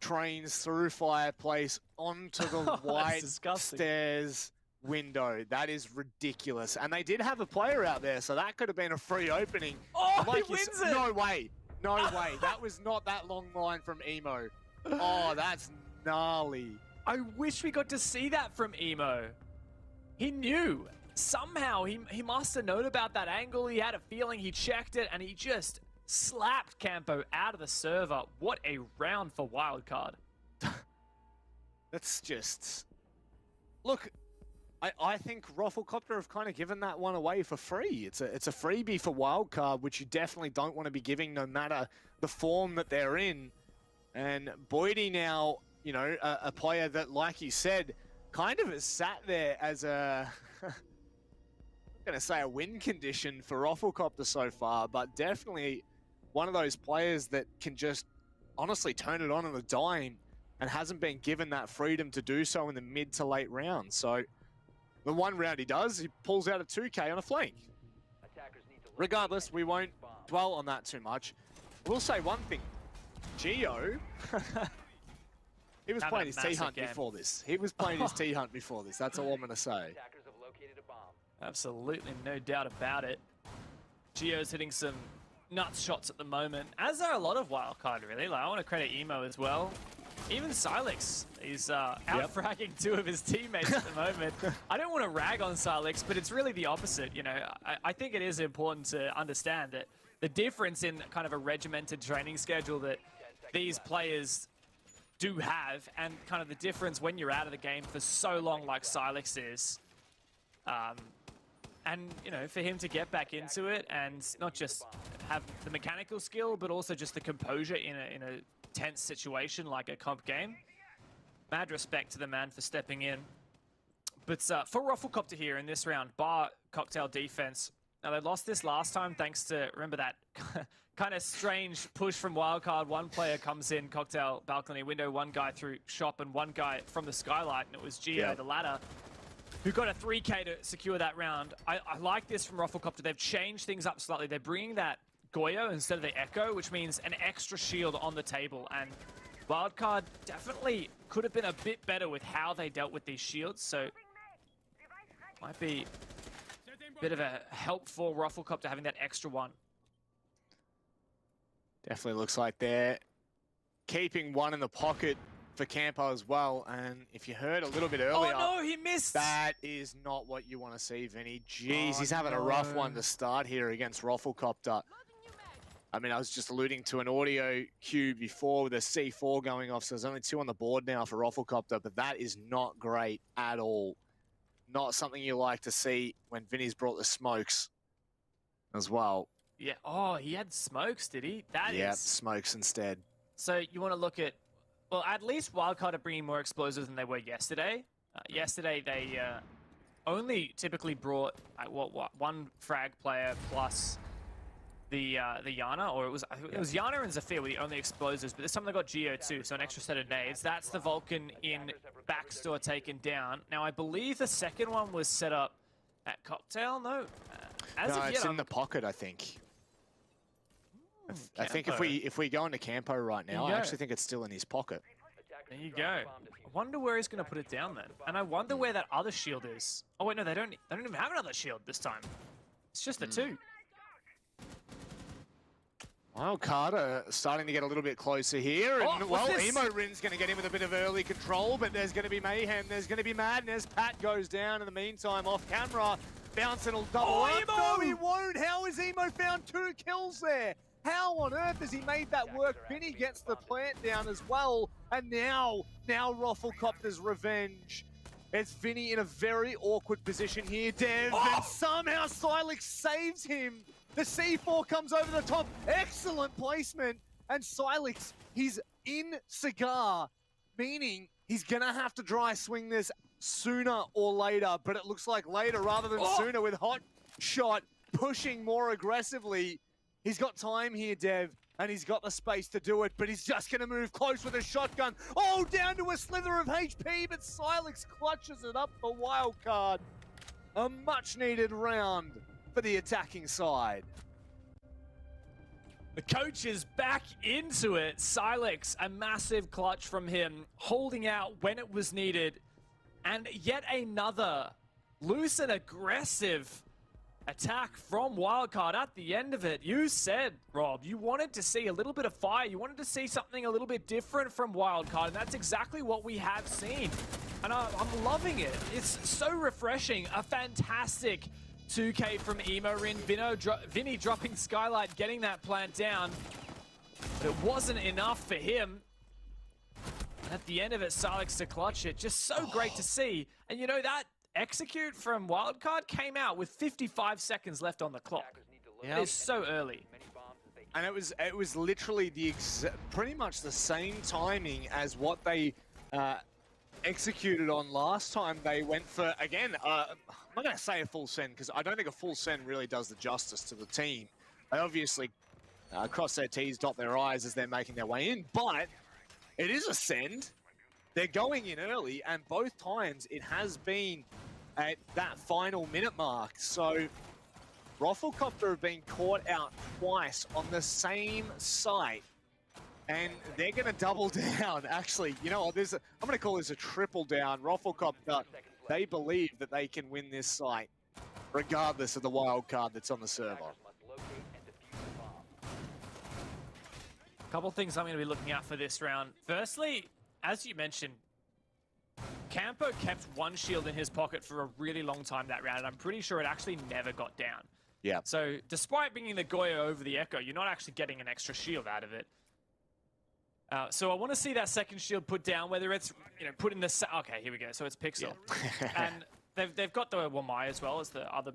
trains through fireplace onto the white stairs window. That is ridiculous. And they did have a player out there, so that could have been a free opening. Oh, like he wins it! No way. No way. That was not that long line from Emo. Oh, that's gnarly. I wish we got to see that from Emo. He knew. Somehow, he must have known about that angle. He had a feeling, he checked it, and he just slapped Campo out of the server. What a round for Wildcard. That's just... Look, I think ROFLCOPTERGG have kind of given that one away for free. It's a freebie for Wildcard, which you definitely don't want to be giving no matter the form that they're in. And Boydie now, you know, a player that, like you said, kind of has sat there as a... I'm going to say a win condition for ROFLCOPTERGG so far, but definitely one of those players that can just honestly turn it on a dime and hasn't been given that freedom to do so in the mid to late rounds. So the one round he does, he pulls out a 2K on a flank. Regardless, we won't dwell on that too much. We'll say one thing. Geo, he was playing his T-Hunt before this. He was playing his T-Hunt before this. That's all I'm going to say. Absolutely, no doubt about it. Geo's hitting some nuts shots at the moment, as are a lot of Wildcard, really. Like, I want to credit Emo as well. Even Silex is out-fragging two of his teammates at the moment. I don't want to rag on Silex, but it's really the opposite. You know, I think it is important to understand that the difference in kind of a regimented training schedule that these players do have, and kind of the difference when you're out of the game for so long like Silex is. And, you know, for him to get back into it and not just have the mechanical skill, but also just the composure in a tense situation like a comp game. Mad respect to the man for stepping in. But for ROFLCOPTERGG here in this round, bar Cocktail defense. Now, they lost this last time thanks to, remember that kind of strange push from Wildcard. One player comes in, Cocktail balcony window, one guy through shop, and one guy from the skylight, and it was Geo, the latter, who got a 3K to secure that round. I like this from ROFLCOPTERGG. They've changed things up slightly. They're bringing that Goyo instead of the Echo, which means an extra shield on the table. And Wildcard definitely could have been a bit better with how they dealt with these shields. So might be a bit of a help for ROFLCOPTERGG having that extra one. Definitely looks like they're keeping one in the pocket for Campo as well. And if you heard a little bit earlier... Oh no, he missed! That is not what you want to see, Vinny. Jeez, he's having a rough one to start here against ROFLCOPTERGG. I mean, I was just alluding to an audio cue before with a C4 going off, so there's only 2 on the board now for ROFLCOPTERGG, but that is not great at all. Not something you like to see when Vinny's brought the smokes as well. Yeah, oh, he had smokes, did he? Yeah, smokes instead. So you want to look at, well, at least Wildcard are bringing more explosives than they were yesterday. Yesterday, they only typically brought, one frag player plus the Yana, or I think it was Yana and Zafir were the only explosives, but this time they got Geo too, so an extra set of nades. That's the Vulcan in backstore taken down. Now, I believe the second one was set up at Cocktail, no? No, it's in the pocket, I think. I think if we go into Campo right now, I actually think it's still in his pocket. There you go. I wonder where he's going to put it down then. And I wonder where that other shield is. Oh wait, no, they don't even have another shield this time. It's just the 2. Wildcard are starting to get a little bit closer here. And, well, Emo Rin's going to get in with a bit of early control, but there's going to be mayhem. There's going to be madness. Pat goes down in the meantime off camera. Bouncing will double up. No, he won't. How has Emo found 2 kills there? How on earth has he made that work? Vinny gets the plant down as well. And now ROFLCOPTERGG's revenge. It's Vinny in a very awkward position here, Dev. And somehow Silex saves him. The C4 comes over the top. Excellent placement. And Silex, he's in Cigar, meaning he's going to have to dry swing this sooner or later. But it looks like later rather than sooner, with Hot Shot pushing more aggressively. He's got time here, Dev, and he's got the space to do it, but he's just going to move close with a shotgun. Oh, down to a slither of HP, but Silex clutches it up for Wildcard. A much-needed round for the attacking side. The coach is back into it. Silex, a massive clutch from him, holding out when it was needed. And yet another loose and aggressive attack from Wildcard at the end of it. You said, Rob, you wanted to see a little bit of fire. You wanted to see something a little bit different from Wildcard, and that's exactly what we have seen. And I'm loving it. It's so refreshing. A fantastic 2K from Emorin. Vinny dropping Skylight, getting that plant down. But it wasn't enough for him. At the end of it, Salix to clutch it. Just so great to see. And you know, that execute from Wildcard came out with 55 seconds left on the clock. It is so early. And it was literally pretty much the same timing as what they executed on last time. They went for, again, I'm not going to say a full send because I don't think a full send really does the justice to the team. They obviously cross their T's, dot their I's as they're making their way in, but it is a send. They're going in early, and both times it has been at that final minute mark. So ROFLCOPTERGG have been caught out twice on the same site, and they're going to double down. Actually, you know what? I'm going to call this a triple down. ROFLCOPTERGG, they believe that they can win this site, regardless of the wild card that's on the server. A couple things I'm going to be looking at for this round. Firstly, as you mentioned, Campo kept one shield in his pocket for a really long time that round, and I'm pretty sure it actually never got down. Yeah. So despite bringing the Goyo over the Echo, you're not actually getting an extra shield out of it. So I want to see that second shield put down, whether it's, you know, put in the... Okay, here we go. So it's Pixel. Yeah. And they've got the Wamai as well as the other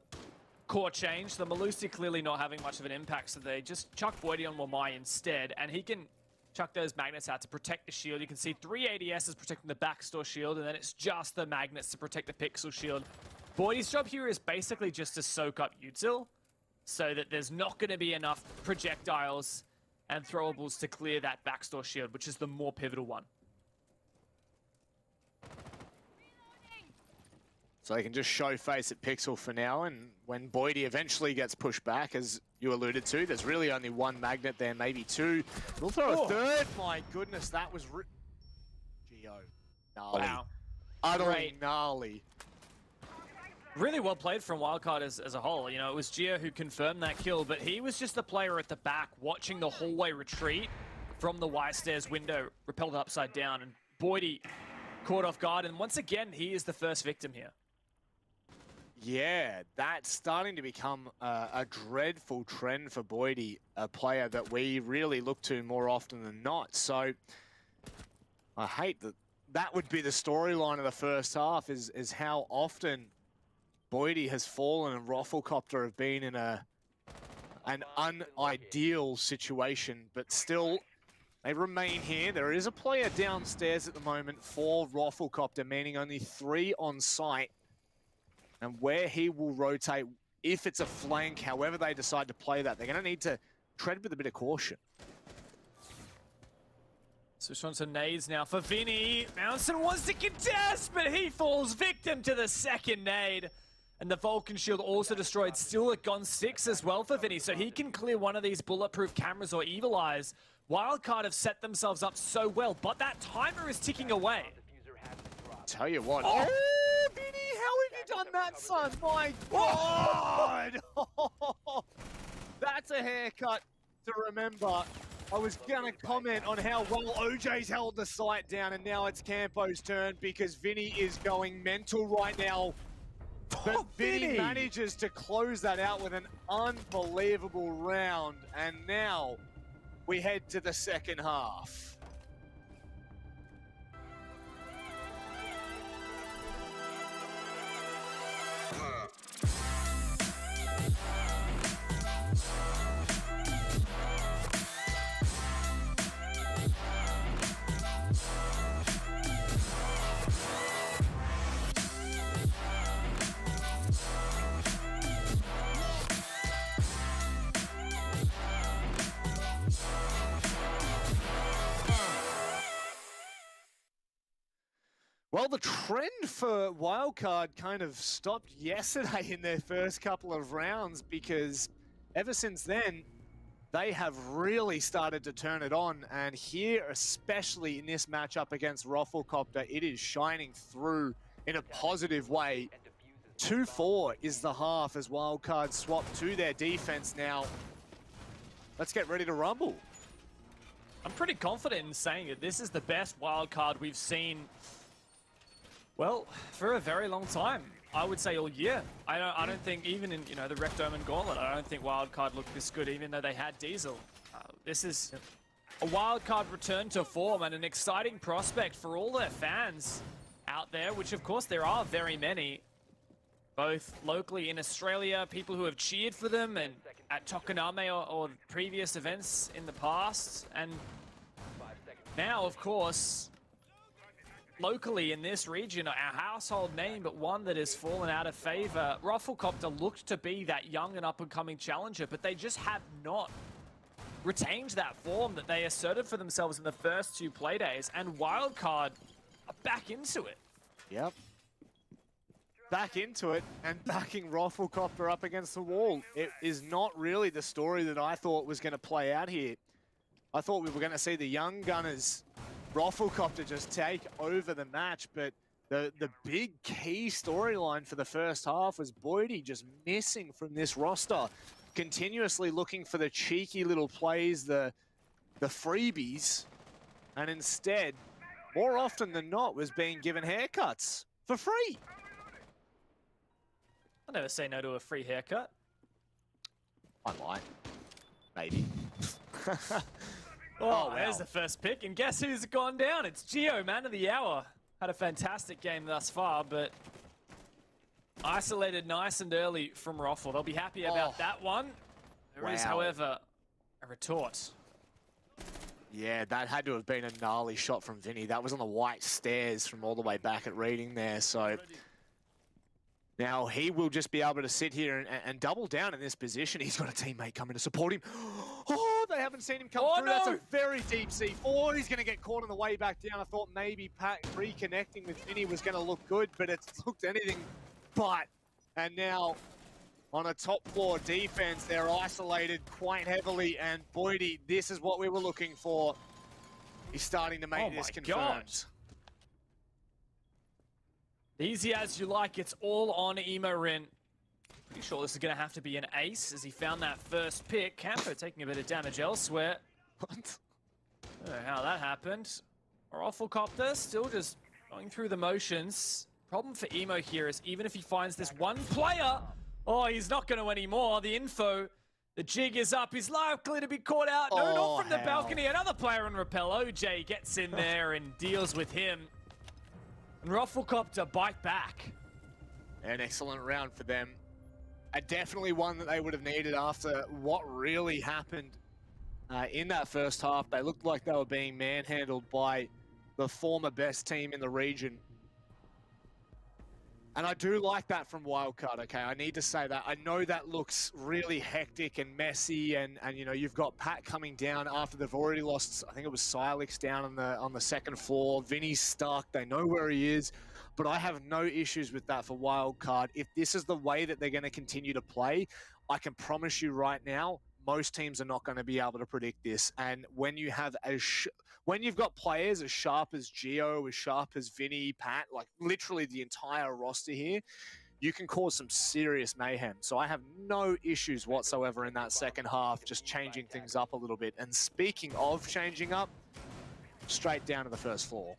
core change. The Malusi clearly not having much of an impact, so they just chuck Boydie on Wamai instead, and he can chuck those magnets out to protect the shield. You can see 3 ADSs protecting the backstore shield, and then it's just the magnets to protect the Pixel shield. Boydie's job here is basically just to soak up util, so that there's not going to be enough projectiles and throwables to clear that backstore shield, which is the more pivotal one. So they can just show face at Pixel for now, and when Boydie eventually gets pushed back, as you alluded to, there's really only one magnet there, maybe two. We'll throw a third. My goodness, that was Geo. Gnarly. Wow. Utterly gnarly. Really well played from Wildcard as a whole. You know, it was Gio who confirmed that kill, but he was just the player at the back watching the hallway retreat from the white stairs window, repelled upside down, and Boydie caught off guard, and once again, he is the first victim here. Yeah, that's starting to become a dreadful trend for Boydie, a player that we really look to more often than not. So I hate that that would be the storyline of the first half, is how often Boydie has fallen and ROFLCOPTERGG have been in an unideal situation, but still they remain here. There is a player downstairs at the moment for ROFLCOPTERGG, meaning only 3 on site. And where he will rotate, if it's a flank, however they decide to play that, they're going to need to tread with a bit of caution. Switch on to nades now for Vinny. Mounson wants to contest, but he falls victim to the second nade. And the Vulcan shield also destroyed. Still at Gone 6 as well for Vinny, so he can clear one of these bulletproof cameras or Evil Eyes. Wildcard have set themselves up so well, but that timer is ticking away. Tell you what. Oh, Vinny, how have you done that, son? My God! That's a haircut to remember. I was going to comment on how well OJ's held the site down, and now it's Campo's turn because Vinny is going mental right now. But Vinny manages to close that out with an unbelievable round, and now we head to the second half. Well, the trend for Wildcard kind of stopped yesterday in their first couple of rounds, because ever since then, they have really started to turn it on. And here, especially in this matchup against ROFLCOPTERGG, it is shining through in a positive way. 2-4 is the half as Wildcard swap to their defense now. Let's get ready to rumble. I'm pretty confident in saying that this is the best Wildcard we've seen, well, for a very long time. I would say all year. I don't think even in the Rec Dome and Gauntlet, I don't think Wildcard looked this good, even though they had Diesel. This is a Wildcard return to form and an exciting prospect for all their fans out there, which of course there are very many, both locally in Australia, people who have cheered for them, and at Tokoname or previous events in the past, and now of course locally in this region, our household name, but one that has fallen out of favor. ROFLCOPTERGG looked to be that young and up-and-coming challenger, but they just have not retained that form that they asserted for themselves in the first 2 Playdays, and Wildcard are back into it. Yep. Back into it and backing ROFLCOPTERGG up against the wall. It is not really the story that I thought was going to play out here. I thought we were going to see the young gunners, ROFLCOPTERGG, just take over the match, but the big key storyline for the first half was Boydie just missing from this roster, continuously looking for the cheeky little plays, the freebies, and instead, more often than not, was being given haircuts for free. I'll never say no to a free haircut. I might. Maybe. Oh, there's the first pick, and guess who's gone down? It's Gio, man of the hour. Had a fantastic game thus far, but isolated nice and early from Roffle. They'll be happy about that one. There is, however, a retort. Yeah, that had to have been a gnarly shot from Vinny. That was on the white stairs from all the way back at reading there, so now he will just be able to sit here and double down in this position. He's got a teammate coming to support him. Oh, they haven't seen him come through. No. That's a very deep C4. He's going to get caught on the way back down. I thought maybe Pat reconnecting with Vinny was going to look good, but it's looked anything but. And now on a top floor defense, they're isolated quite heavily. And Boydie, this is what we were looking for. He's starting to make this confirmed. God. Easy as you like, it's all on Emo Rin. Pretty sure this is going to have to be an ace as he found that first pick. Campo taking a bit of damage elsewhere. What? I don't know how that happened. ROFLCOPTERGG still just going through the motions. Problem for Emo here is even if he finds this one player, oh, he's not going to anymore. The info, the jig is up. He's likely to be caught out. No, not from the balcony. Another player on rappel. OJ gets in there and deals with him. And ROFLCOPTERGG bite back. An excellent round for them. Definitely one that they would have needed after what really happened in that first half. They looked like they were being manhandled by the former best team in the region. And I do like that from Wildcard, okay? I need to say that. I know that looks really hectic and messy, and you know, you've got Pat coming down after they've already lost, I think it was Silex down on the second floor. Vinny's stuck, they know where he is, but I have no issues with that for Wildcard. If this is the way that they're going to continue to play, I can promise you right now, most teams are not going to be able to predict this. And when you have when you've got players as sharp as Gio, as sharp as Vinny, Pat, like literally the entire roster here, you can cause some serious mayhem. So I have no issues whatsoever in that second half, just changing things up a little bit. And speaking of changing up, straight down to the first floor.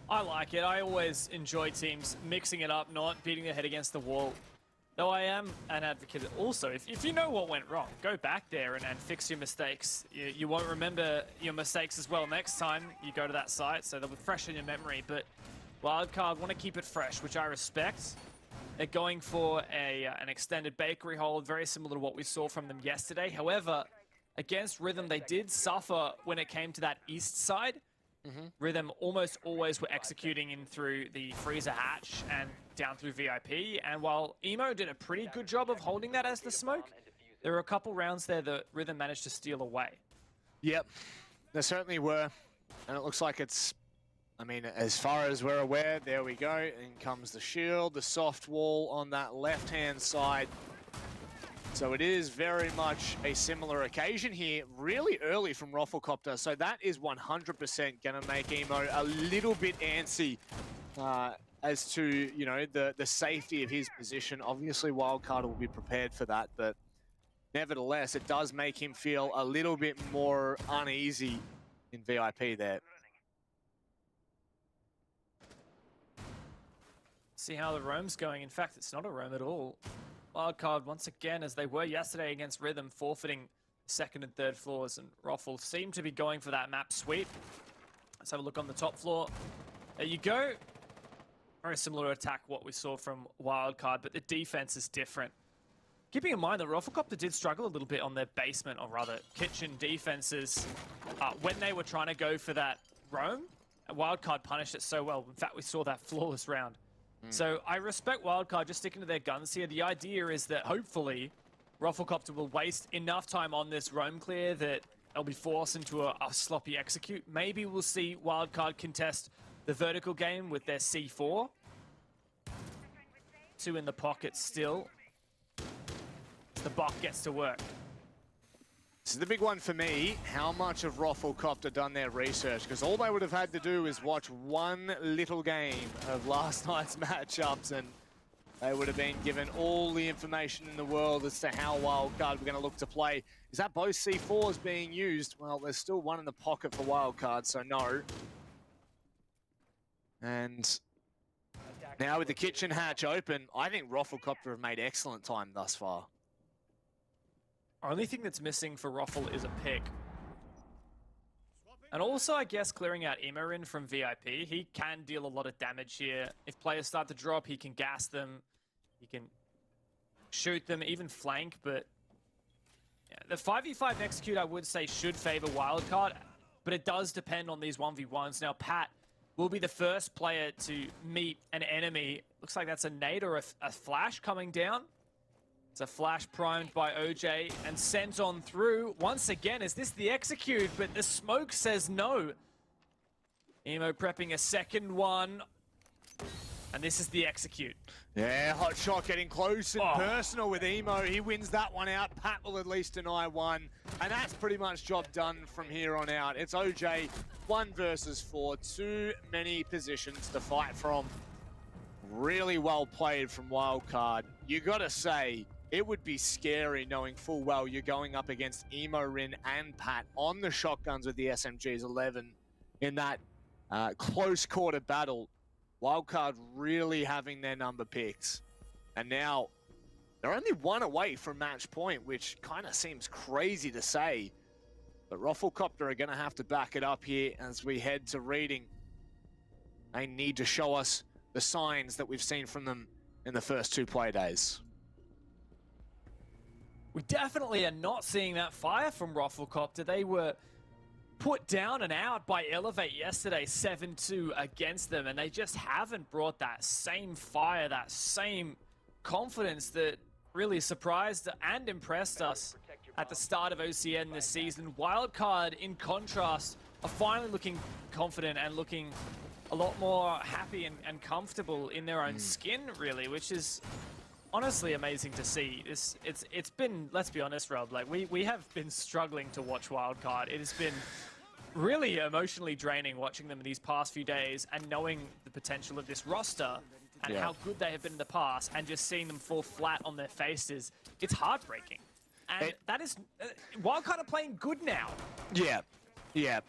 I like it. I always enjoy teams mixing it up, not beating their head against the wall. Though I am an advocate also, if you know what went wrong, go back there and fix your mistakes. You won't remember your mistakes as well next time you go to that site, so they'll be fresh in your memory. But Wildcard want to keep it fresh, which I respect. They're going for an extended bakery hold, very similar to what we saw from them yesterday. However, against Rhythm, they did suffer when it came to that east side. Rhythm almost always were executing in through the freezer hatch and down through VIP. And while Emo did a pretty good job of holding that as the smoke, there were a couple rounds there that Rhythm managed to steal away. Yep, there certainly were. And it looks like it's, I mean, as far as we're aware, there we go. In comes the shield, the soft wall on that left-hand side. So it is very much a similar occasion here, really early from ROFLCOPTERGG. So that is 100% going to make Emo a little bit antsy as to, you know, the safety of his position. Obviously, Wildcard will be prepared for that, but nevertheless, it does make him feel a little bit more uneasy in VIP there. See how the roam's going. In fact, it's not a roam at all. Wildcard, once again, as they were yesterday against Rhythm, forfeiting second and third floors, and Roffle seem to be going for that map sweep. Let's have a look on the top floor. There you go. Very similar attack what we saw from Wildcard, but the defense is different. Keeping in mind that ROFLCOPTERGG did struggle a little bit on their basement, or rather kitchen defenses, when they were trying to go for that roam. Wildcard punished it so well. In fact, we saw that flawless round. So I respect Wildcard just sticking to their guns here. The idea is that hopefully ROFLCOPTERGG will waste enough time on this roam clear that they'll be forced into a sloppy execute. Maybe we'll see Wildcard contest the vertical game with their C4. 2 in the pocket still. The bot gets to work. This is the big one for me. How much have ROFLCOPTERGG done their research? Because all they would have had to do is watch one little game of last night's matchups, and they would have been given all the information in the world as to how Wildcard were going to look to play. Is that both C4s being used? Well, there's still one in the pocket for Wildcard, so no. And now with the kitchen hatch open, I think ROFLCOPTERGG have made excellent time thus far. Only thing that's missing for Roffle is a pick. And also, I guess, clearing out Imorin from VIP. He can deal a lot of damage here. If players start to drop, he can gas them. He can shoot them, even flank, but yeah, the 5v5 execute, I would say, should favor Wildcard, but it does depend on these 1v1s. Now, Pat will be the first player to meet an enemy. Looks like that's a nade or a flash coming down. It's a flash primed by OJ and sent on through. Once again, is this the execute? But the smoke says no. Emo prepping a second one. And this is the execute. Yeah, hot shot getting close and personal with Emo. He wins that one out. Pat will at least deny one. And that's pretty much job done from here on out. It's OJ, 1 versus 4. Too many positions to fight from. Really well played from Wildcard. You gotta say, it would be scary knowing full well you're going up against Emo, Rin, and Pat on the shotguns with the SMGs 11 in that close quarter battle. Wildcard really having their number picked. And now they're only 1 away from match point, which kind of seems crazy to say. But ROFLCOPTERGG are going to have to back it up here as we head to reading. They need to show us the signs that we've seen from them in the first 2 play days. We definitely are not seeing that fire from ROFLCOPTERGG. They were put down and out by Elevate yesterday, 7-2 against them, and they just haven't brought that same fire, that same confidence that really surprised and impressed us at the start of OCN this season. Wildcard, in contrast, are finally looking confident and looking a lot more happy and comfortable in their own skin, really, which is honestly amazing to see. It's been, let's be honest, Rob, like we have been struggling to watch Wildcard. It has been really emotionally draining watching them these past few days and knowing the potential of this roster and how good they have been in the past, and just seeing them fall flat on their faces. It's heartbreaking. And that is, Wildcard are playing good now. Yeah. Yeah,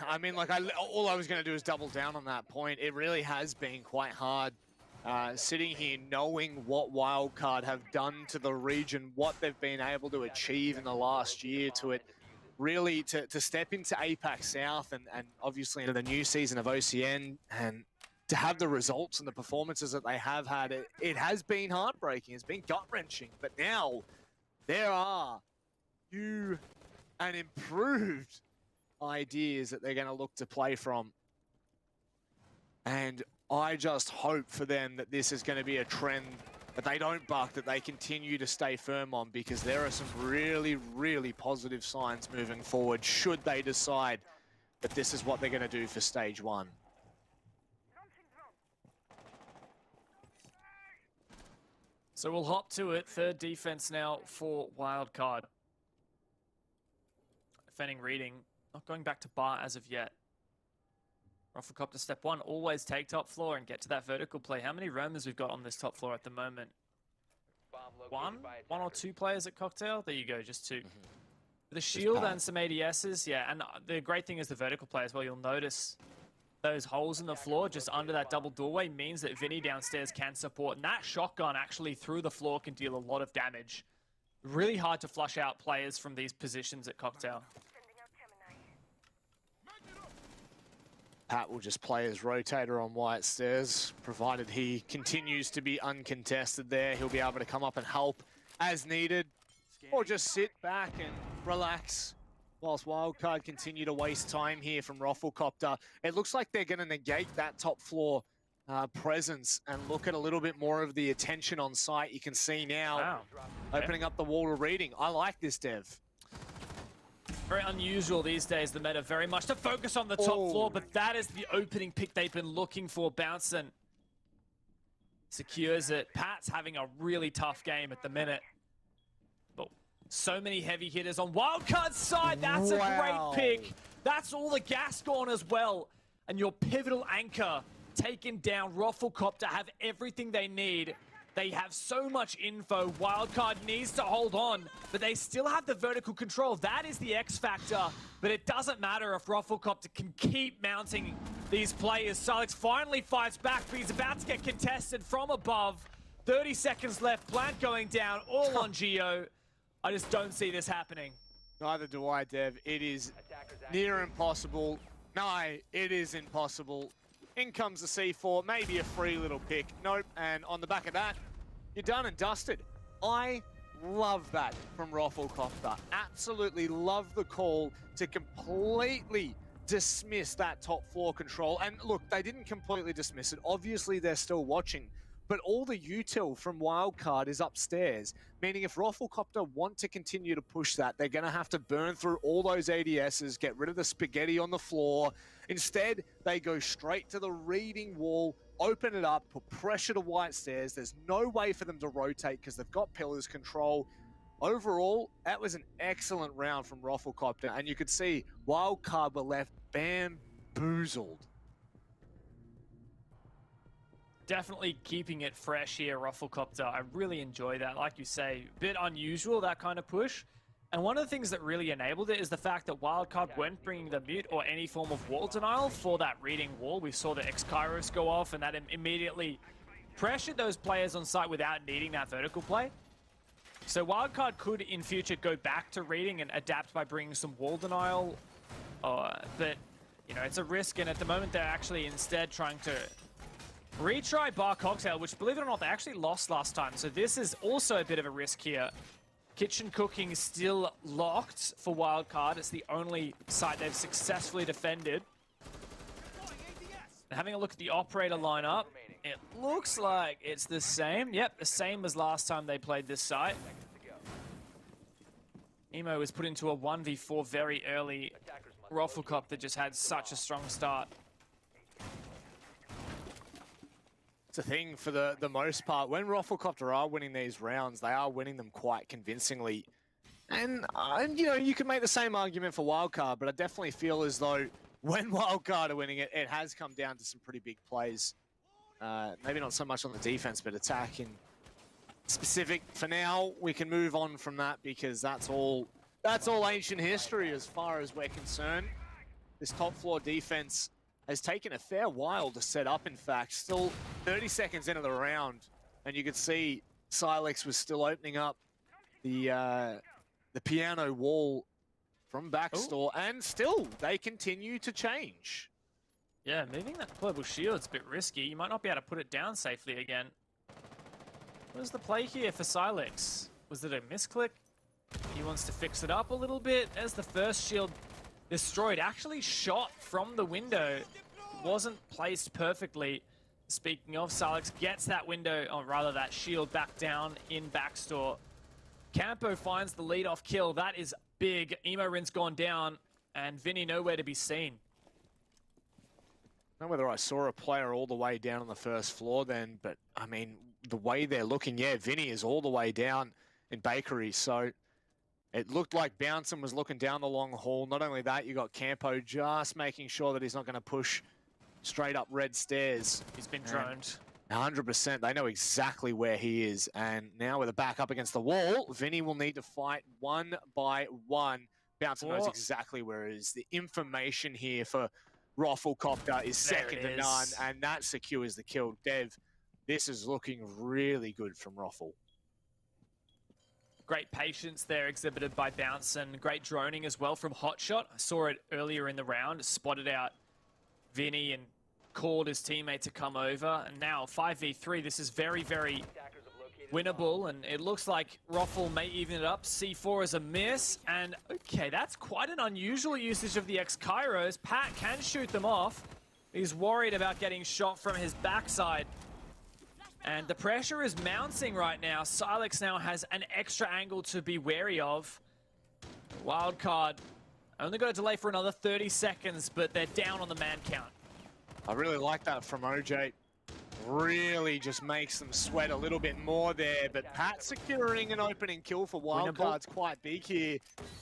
I mean, like, all I was going to do is double down on that point. It really has been quite hard sitting here knowing what Wildcard have done to the region, what they've been able to achieve in the last year, to it really to step into APAC South and obviously into the new season of OCN, and to have the results and the performances that they have had. It has been heartbreaking. It's been gut-wrenching. But now there are new and improved ideas that they're going to look to play from. And I just hope for them that this is going to be a trend that they don't buck, that they continue to stay firm on, because there are some really, really positive signs moving forward should they decide that this is what they're going to do for stage 1. So we'll hop to it. Third defense now for Wildcard. Defending reading. Not going back to bar as of yet. ROFLCOPTERGG step 1, always take top floor and get to that vertical play. How many roamers we've got on this top floor at the moment? One or 2 players at Cocktail? There you go, just 2. The shield and some ADSs, yeah. And the great thing is the vertical play as well. You'll notice those holes in the floor just under that double doorway means that Vinny downstairs can support. And that shotgun actually through the floor can deal a lot of damage. Really hard to flush out players from these positions at Cocktail. Pat will just play his rotator on White Stairs, provided he continues to be uncontested there. He'll be able to come up and help as needed, or just sit back and relax whilst Wildcard continue to waste time here from ROFLCOPTERGG. It looks like they're going to negate that top floor presence and look at a little bit more of the attention on site. You can see now opening up the wall to reading. I like this, Dev. Very unusual these days, the meta very much to focus on the top floor, but that is the opening pick they've been looking for. Bouncing secures it. Pat's having a really tough game at the minute. But so many heavy hitters on Wildcard's side. That's a great pick. That's all the gas gone as well. And your pivotal anchor taken down. ROFLCOPTERGG have everything they need. They have so much info. Wildcard needs to hold on, but they still have the vertical control. That is the X factor, but it doesn't matter if ROFLCOPTERGG can keep mounting these players. Silex finally fights back, but he's about to get contested from above. 30 seconds left, plant going down, all on Geo. I just don't see this happening. Neither do I, Dev. It is near impossible. No, it is impossible. In comes the C4, maybe a free little pick. Nope, and on the back of that, you're done and dusted. I love that from ROFLCOPTERGG. Absolutely love the call to completely dismiss that top floor control. And look, they didn't completely dismiss it. Obviously, they're still watching. But all the util from Wildcard is upstairs, meaning if ROFLCOPTERGG want to continue to push that, they're going to have to burn through all those ADSs, get rid of the spaghetti on the floor. Instead, they go straight to the reading wall, open it up, put pressure to White Stairs. There's no way for them to rotate because they've got pillars control. Overall, that was an excellent round from ROFLCOPTERGG, and you could see Wildcard were left bamboozled. Definitely keeping it fresh here, ROFLCOPTERGG. I really enjoy that. Like you say, a bit unusual, that kind of push. And one of the things that really enabled it is the fact that Wildcard weren't bringing the mute or any form of wall denial for that reading wall. We saw the X-Kairos go off, and that immediately pressured those players on site without needing that vertical play. So Wildcard could, in future, go back to reading and adapt by bringing some wall denial. But, you know, it's a risk, and at the moment they're actually instead trying to retry Bar Cocktail, which, believe it or not, they actually lost last time. So this is also a bit of a risk here. Kitchen Cooking is still locked for Wildcard. It's the only site they've successfully defended. And having a look at the operator lineup, it looks like it's the same. Yep, the same as last time they played this site. Emo was put into a 1v4 very early. ROFLCOPTERGG just had such a strong start. The thing for the most part, when ROFLCOPTERGG are winning these rounds, they are winning them quite convincingly. And you know, you can make the same argument for Wildcard, but I definitely feel as though when Wildcard are winning it, it has come down to some pretty big plays. Maybe not so much on the defense, but attack in specific. For now, we can move on from that because that's all ancient history as far as we're concerned. This top floor defense has taken a fair while to set up, in fact. Still 30 seconds into the round, and you could see Silex was still opening up the piano wall from backstore, and still, they continue to change. Yeah, moving that global shield's a bit risky. You might not be able to put it down safely again. What is the play here for Silex? Was it a misclick? He wants to fix it up a little bit. As the first shield destroyed, actually shot from the window, wasn't placed perfectly. Speaking of, Silex gets that window, or rather that shield, back down in backstore. Campo finds the lead-off kill. That is big. Emo Rin's gone down, and Vinny nowhere to be seen. I don't know whether I saw a player all the way down on the first floor then, but I mean, the way they're looking, yeah, Vinny is all the way down in Bakery, so it looked like Bouncin was looking down the long hall. Not only that, you got Campo just making sure that he's not going to push straight up red stairs. He's been droned. 100%. They know exactly where he is. And now with a back up against the wall, Vinny will need to fight one by one. Bouncin knows exactly where it is. The information here for ROFLCOPTERGG is There second it to none, is. and that secures the kill. Dev, this is looking really good from Roffle. Great patience there exhibited by Bounce, and great droning as well from Hotshot. I saw it earlier in the round, spotted out Vinny and called his teammate to come over. And now 5v3, this is very, very Attackers have located a bomb. winnable, and it looks like Roffle may even it up. C4 is a miss, and okay, that's quite an unusual usage of the X-Kairos. Pat can shoot them off. He's worried about getting shot from his backside. And the pressure is mounting right now. Silex now has an extra angle to be wary of. Wildcard only got a delay for another 30 seconds, but they're down on the man count. I really like that from OJ. Really just makes them sweat a little bit more there, but Pat securing an opening kill for Wildcard's quite big here.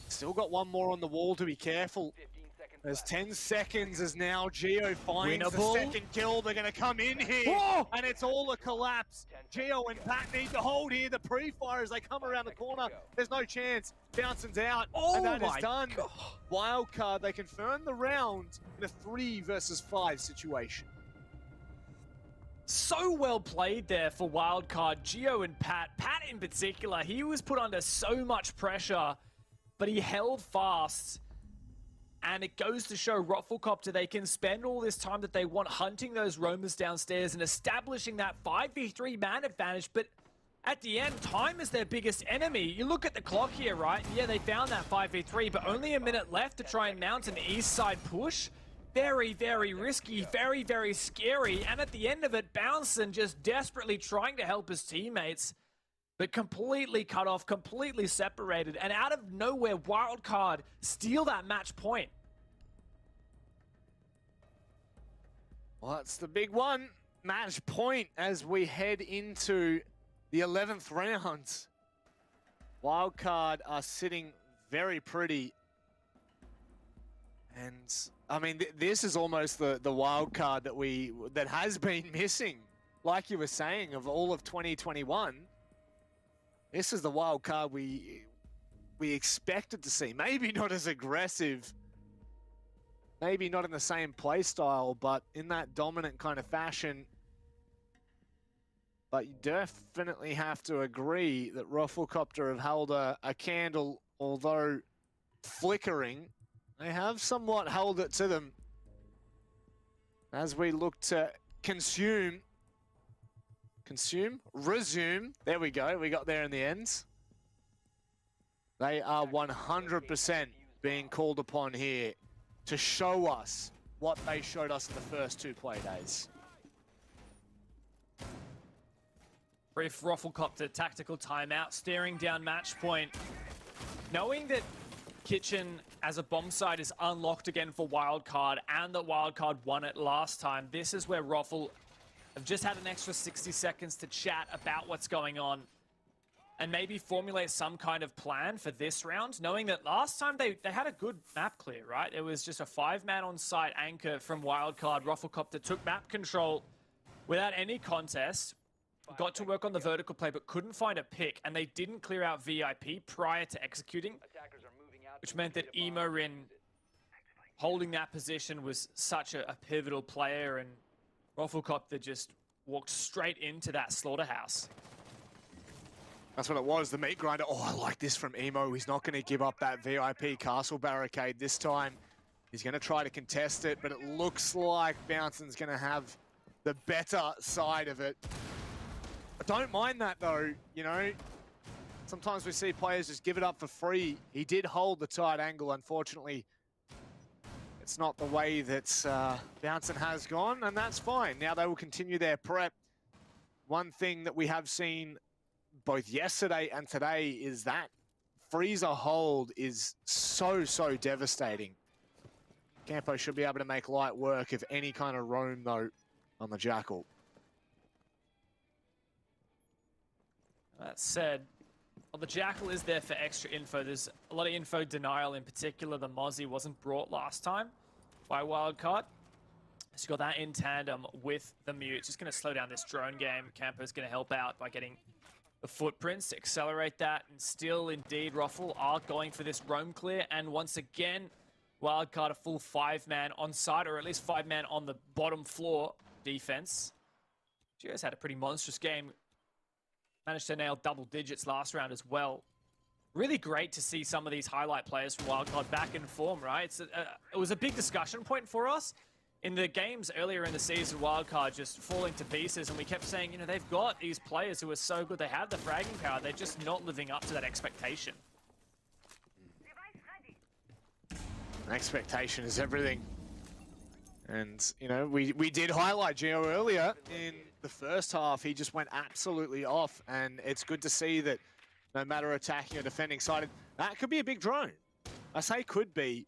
Still got one more on the wall to be careful. 15 seconds There's left. 10 seconds as now Geo finds Winnable. the second kill. They're going to come in here, Whoa! and it's all a collapse. Geo and Pat need to hold here. The pre-fire as they come around the corner. There's no chance. Bouncing's out, Oh and that is my done. God. Wildcard, they confirm the round in a 3 versus 5 situation. So well played there for Wildcard. Geo and Pat. Pat in particular, he was put under so much pressure, but he held fast. And it goes to show ROFLCOPTERGG, they can spend all this time that they want hunting those roamers downstairs and establishing that 5v3 man advantage, but at the end, time is their biggest enemy. You look at the clock here, right? Yeah, they found that 5v3, but only a minute left to try and mount an east side push. Very, very risky, very, very scary. And at the end of it, Bouncin just desperately trying to help his teammates, but completely cut off, completely separated. And out of nowhere, Wildcard steal that match point. Well, that's the big one. Match point as we head into the 11th round. Wildcard are sitting very pretty. And I mean, this is almost the wild card that has been missing. Like you were saying, of all of 2021, this is the wild card we expected to see. Maybe not as aggressive, maybe not in the same play style, but in that dominant kind of fashion. But you definitely have to agree that ROFLCOPTERGG have held a candle, although flickering. They have somewhat held it to them as we look to resume. There we go. We got there in the end. They are 100% being called upon here to show us what they showed us in the first 2 play days. Brief ROFLCOPTERGG tactical timeout, staring down match point. Knowing that Kitchen as a bomb site is unlocked again for Wildcard, and that Wildcard won it last time, this is where Roffle have just had an extra 60 seconds to chat about what's going on and maybe formulate some kind of plan for this round, knowing that last time they had a good map clear, right? It was just a 5-man on-site anchor from Wildcard. ROFLCOPTERGG took map control without any contest, got to work on the vertical play, but couldn't find a pick, and they didn't clear out VIP prior to executing, Attackers are moving out. which meant that Emorin holding that position was such a pivotal player, and ROFLCOPTERGG just walked straight into that slaughterhouse. That's what it was, the meat grinder. Oh, I like this from Emo. He's not going to give up that VIP castle barricade this time. He's going to try to contest it, but it looks like Bouncing's going to have the better side of it. I don't mind that, though, you know. Sometimes we see players just give it up for free. He did hold the tight angle, unfortunately. It's not the way that Bouncing has gone, and that's fine. Now they will continue their prep. One thing that we have seen both yesterday and today is that freezer hold is so devastating. Campo should be able to make light work of any kind of roam, though, on the Jackal. That said, well, the Jackal is there for extra info. There's a lot of info denial, in particular. The Mozzie wasn't brought last time by Wildcard. So you got that in tandem with the mute. Just going to slow down this drone game. Campo's going to help out by getting the footprints to accelerate that. And still, indeed, Roffle are going for this roam clear. And once again, Wildcard a full 5-man on site, or at least 5-man on the bottom floor defense. Geo's had a pretty monstrous game. Managed to nail double digits last round as well. Really great to see some of these highlight players from Wildcard back in form, right? It was a big discussion point for us. In the games earlier in the season, Wildcard just falling to pieces, and we kept saying, you know, they've got these players who are so good, they have the fragging power, they're just not living up to that expectation. Expectation is everything. And, you know, we did highlight Geo earlier in the first half. He just went absolutely off, and it's good to see that no matter attacking or defending side, that could be a big drone. I say could be.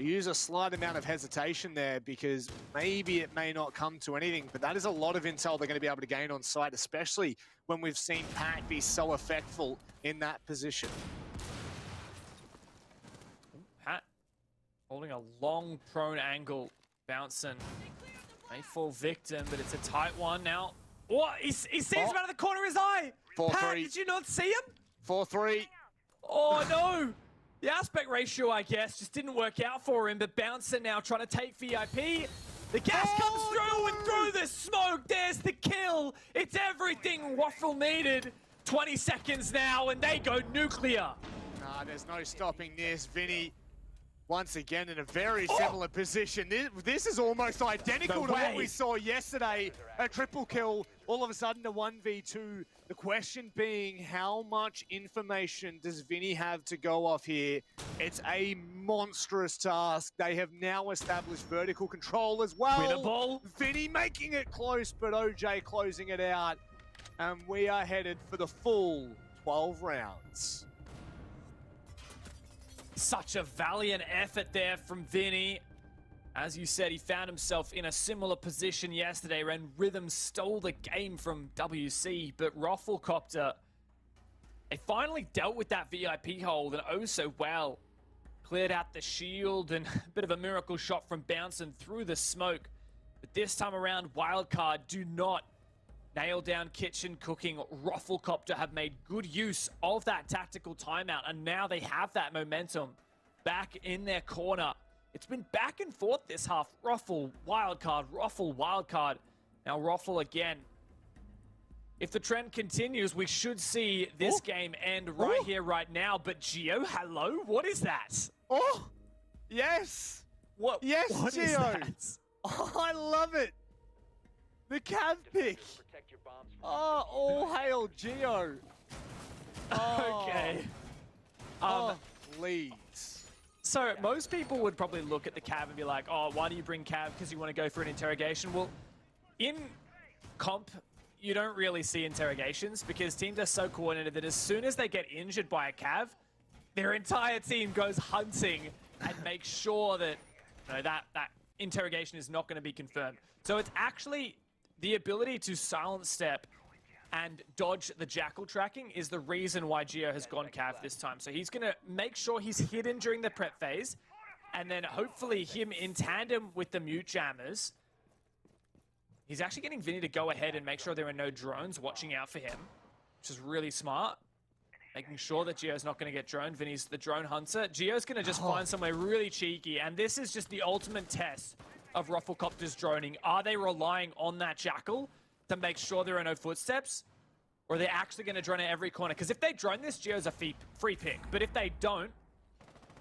Use a slight amount of hesitation there because maybe it may not come to anything, but that is a lot of intel they're going to be able to gain on site, especially when we've seen Pack be so effectful in that position. Pat holding a long prone angle, bouncing. May fall victim, but it's a tight one now. What? He sees him out of the corner of his eye! 4-3. Pat, did you not see him? 4-3. Oh no! The aspect ratio, I guess, just didn't work out for him, but Bouncer now trying to take VIP. The gas comes through, and through the smoke, there's the kill. It's everything Waffle needed. 20 seconds now, and they go nuclear. Nah, there's no stopping this. Vinny, once again, in a very similar position. This is almost identical to what we saw yesterday. A triple kill, all of a sudden a 1v2. The question being, how much information does Vinny have to go off here? It's a monstrous task. They have now established vertical control as well. Winnable. Vinny making it close, but OJ closing it out. And we are headed for the full 12 rounds. Such a valiant effort there from Vinny. As you said, he found himself in a similar position yesterday when Rhythm stole the game from WC, but ROFLCOPTERGG, they finally dealt with that VIP hold, and oh so well. Cleared out the shield, and a bit of a miracle shot from bouncing through the smoke. But this time around, Wildcard do not nail down kitchen cooking. ROFLCOPTERGG have made good use of that tactical timeout, and now they have that momentum back in their corner. It's been back and forth this half. Ruffle, Wildcard, Ruffle, Wildcard. Now Ruffle again. If the trend continues, we should see this game end right here, right now. But Geo, hello? What is that? Oh, yes. What? Yes, what Geo. is that? Oh, I love it. The cav pick. Protect your bombs from Oh, all hail Geo. Oh. Okay. Oh, please. So most people would probably look at the Cav and be like, oh, why do you bring Cav? Because you want to go for an interrogation. Well, in comp, you don't really see interrogations because teams are so coordinated that as soon as they get injured by a Cav, their entire team goes hunting and makes sure that, you know, that interrogation is not going to be confirmed. So it's actually the ability to silent step and dodge the jackal tracking is the reason why Geo has gone Cav this time. So he's going to make sure he's hidden during the prep phase, and then hopefully him in tandem with the mute jammers. He's actually getting Vinny to go ahead and make sure there are no drones watching out for him, which is really smart. Making sure that Geo's not going to get droned. Vinny's the drone hunter. Geo's going to just find somewhere really cheeky, and this is just the ultimate test of ROFLCOPTERGG's droning. Are they relying on that jackal to make sure there are no footsteps? Or are they actually going to drone at every corner? Because if they drone this, Geo's a free pick. But if they don't,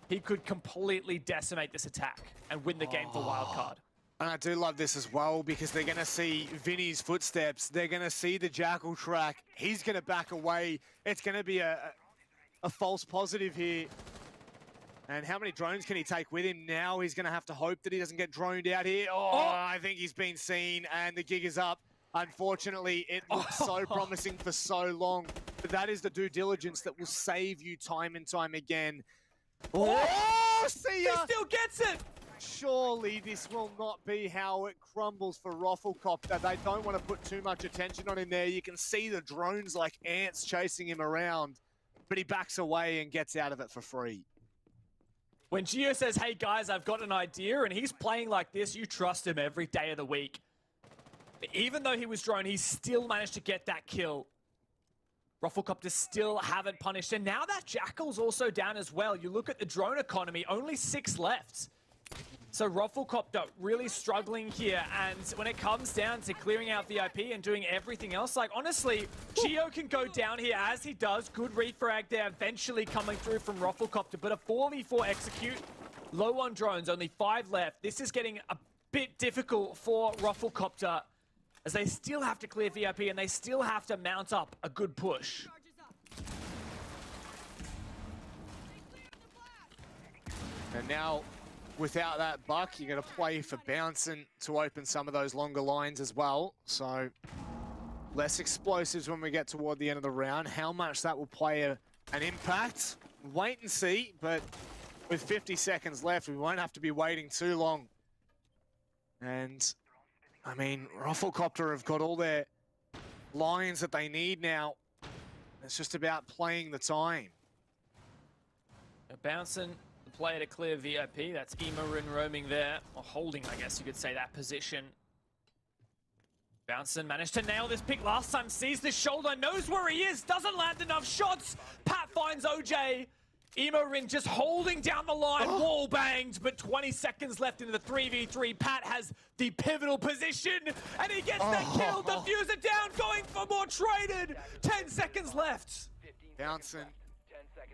he could completely decimate this attack and win the game for Wildcard. And I do love this as well because they're going to see Vinny's footsteps. They're going to see the jackal track. He's going to back away. It's going to be a false positive here. And how many drones can he take with him? Now he's going to have to hope that he doesn't get droned out here. Oh, I think he's been seen and the gig is up. Unfortunately, it looks so promising for so long. But that is the due diligence that will save you time and time again. Oh, see ya! He still gets it! Surely this will not be how it crumbles for ROFLCOPTERGG. They don't want to put too much attention on him there. You can see the drones like ants chasing him around. But he backs away and gets out of it for free. When Geo says, hey guys, I've got an idea, and he's playing like this, you trust him every day of the week. Even though he was drone, he still managed to get that kill. ROFLCOPTERGG still haven't punished. And now that Jackal's also down as well. You look at the drone economy, only 6 left. So ROFLCOPTERGG really struggling here, and when it comes down to clearing out VIP and doing everything else, like honestly, Geo can go down here as he does. Good refrag there, eventually coming through from ROFLCOPTERGG, but a 4v4 execute, low on drones, only 5 left. This is getting a bit difficult for ROFLCOPTERGG as they still have to clear VIP and they still have to mount up a good push. And now, without that buck, you're going to play for bouncing to open some of those longer lines as well. So less explosives when we get toward the end of the round. How much that will play an impact, wait and see. But with 50 seconds left, we won't have to be waiting too long. And I mean, ROFLCOPTERGG have got all their lines that they need now. It's just about playing the time. Bouncing the player to clear VIP. That's Emarin roaming there, or holding, I guess you could say, that position. Bouncing managed to nail this pick last time, sees the shoulder, knows where he is, doesn't land enough shots. Pat finds OJ. Emarin just holding down the line, wall banged, but 20 seconds left into the 3v3. Pat has the pivotal position, and he gets that kill. Diffuser down, going for more traded. 10 seconds left. Bouncing.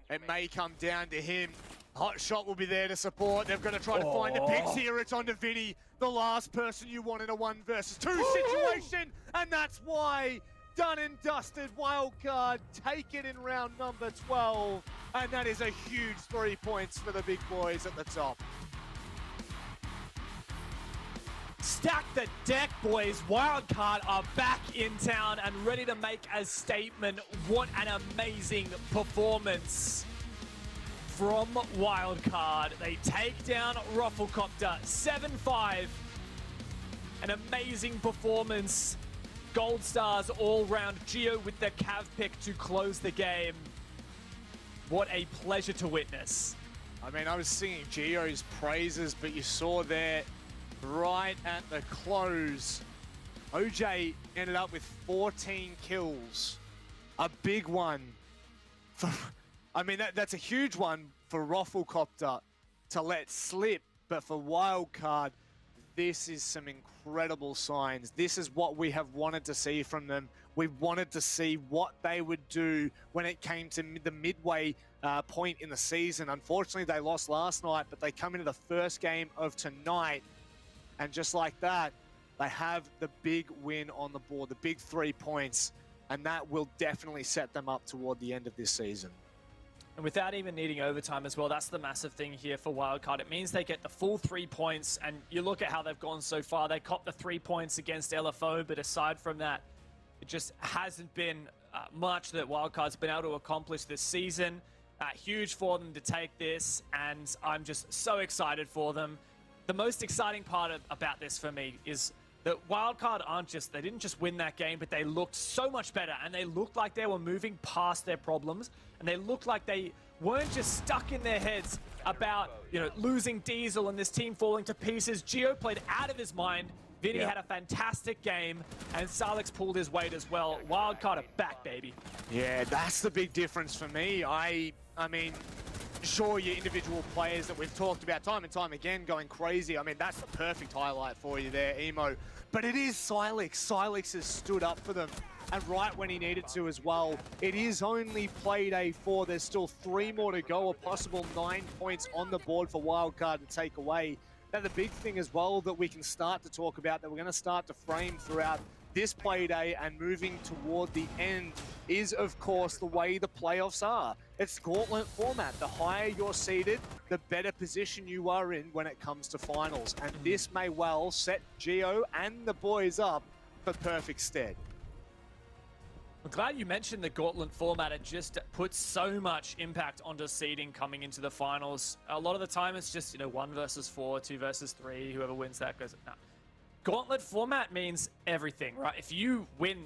It may come down to him. Hot shot will be there to support. They're going to try to find the picks here. It's on to Vinny, the last person you want in a 1 versus 2 situation, and that's why. Done and dusted. Wildcard take it in round number 12. And that is a huge 3 points for the big boys at the top. Stack the deck, boys. Wildcard are back in town and ready to make a statement. What an amazing performance from Wildcard. They take down ROFLCOPTERGG 7-5. An amazing performance. Gold stars all round. Geo with the cav pick to close the game. What a pleasure to witness. I mean, I was singing Geo's praises, but you saw there right at the close, OJ ended up with 14 kills. A big one. I mean, that's a huge one for ROFLCOPTERGG to let slip, but for Wildcard, this is some incredible signs. This is what we have wanted to see from them. We wanted to see what they would do when it came to the midway point in the season. Unfortunately, they lost last night, but they come into the first game of tonight. And just like that, they have the big win on the board, the big 3 points. And that will definitely set them up toward the end of this season. And without even needing overtime as well, that's the massive thing here for Wildcard. It means they get the full 3 points, and you look at how they've gone so far. They copped the 3 points against LFO, but aside from that, it just hasn't been much that Wildcard's been able to accomplish this season. Huge for them to take this, and I'm just so excited for them. The most exciting part about this for me is that Wildcard they didn't just win that game, but they looked so much better, and they looked like they were moving past their problems, and they looked like they weren't just stuck in their heads about, losing Diesel and this team falling to pieces. Geo played out of his mind. Vinny had a fantastic game, and Salix pulled his weight as well. Wildcard are back, baby. Yeah, that's the big difference for me. I mean, sure, your individual players that we've talked about time and time again going crazy. I mean, that's the perfect highlight for you there, Emo. But it is Silix. Silix has stood up for them, and right when he needed to as well. It is only Playday 4. There's still 3 more to go, a possible 9 points on the board for Wildcard to take away. Now, the big thing as well that we can start to talk about, that we're going to start to frame throughout this Playday and moving toward the end, is, of course, the way the playoffs are. It's gauntlet format. The higher you're seeded, the better position you are in when it comes to finals. And this may well set Geo and the boys up for perfect stead. I'm glad you mentioned the gauntlet format. It just puts so much impact onto seeding coming into the finals. A lot of the time it's just, 1 versus 4, 2 versus 3, whoever wins that goes. No. Gauntlet format means everything, right? If you win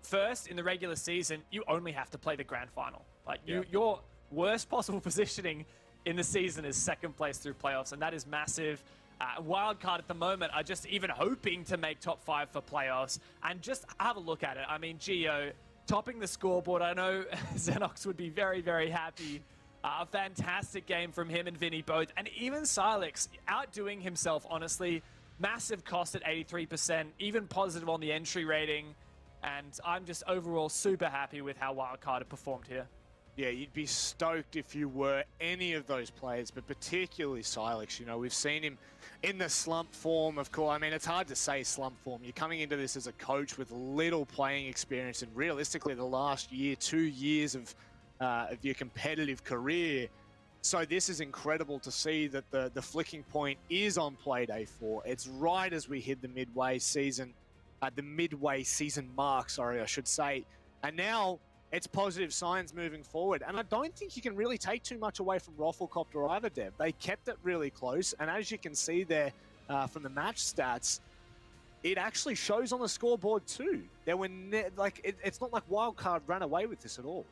first in the regular season, you only have to play the grand final. Like, your worst possible positioning in the season is second place through playoffs, and that is massive. Wildcard at the moment are just even hoping to make top 5 for playoffs, and just have a look at it. I mean, Geo topping the scoreboard. I know Xenox would be very, very happy A fantastic game from him and Vinny both. And even Silex outdoing himself, honestly. Massive cost at 83%, even positive on the entry rating. And I'm just overall super happy with how Wildcard have performed here. Yeah, you'd be stoked if you were any of those players, but particularly Silex. You know, we've seen him in the slump form, of course. I mean, it's hard to say slump form. You're coming into this as a coach with little playing experience, and realistically, the last year, 2 years of your competitive career. So this is incredible to see that the flicking point is on Playday 4. It's right as we hit the midway season mark, sorry, I should say. And now it's positive signs moving forward. And I don't think you can really take too much away from ROFLCOPTERGG either, Dev. They kept it really close. And as you can see there from the match stats, it actually shows on the scoreboard too. There were it's not like Wildcard ran away with this at all.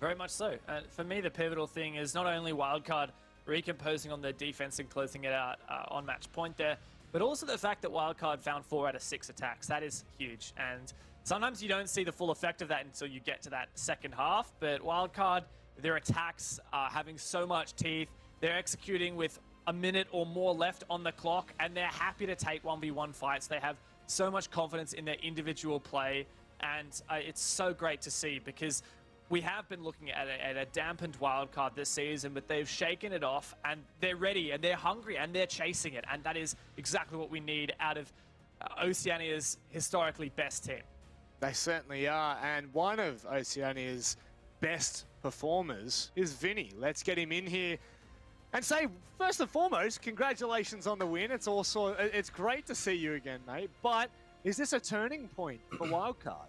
Very much so. For me, the pivotal thing is not only Wildcard recomposing on their defense and closing it out on match point there, but also the fact that Wildcard found 4 out of 6 attacks. That is huge. And sometimes you don't see the full effect of that until you get to that second half. But Wildcard, their attacks are having so much teeth. They're executing with a minute or more left on the clock, and they're happy to take 1v1 fights. They have so much confidence in their individual play, and it's so great to see, because we have been looking at a dampened Wildcard this season, but they've shaken it off, and they're ready, and they're hungry, and they're chasing it, and that is exactly what we need out of Oceania's historically best team. They certainly are, and one of Oceania's best performers is Vinny. Let's get him in here and say, first and foremost, congratulations on the win. It's great to see you again, mate. But is this a turning point for Wildcard?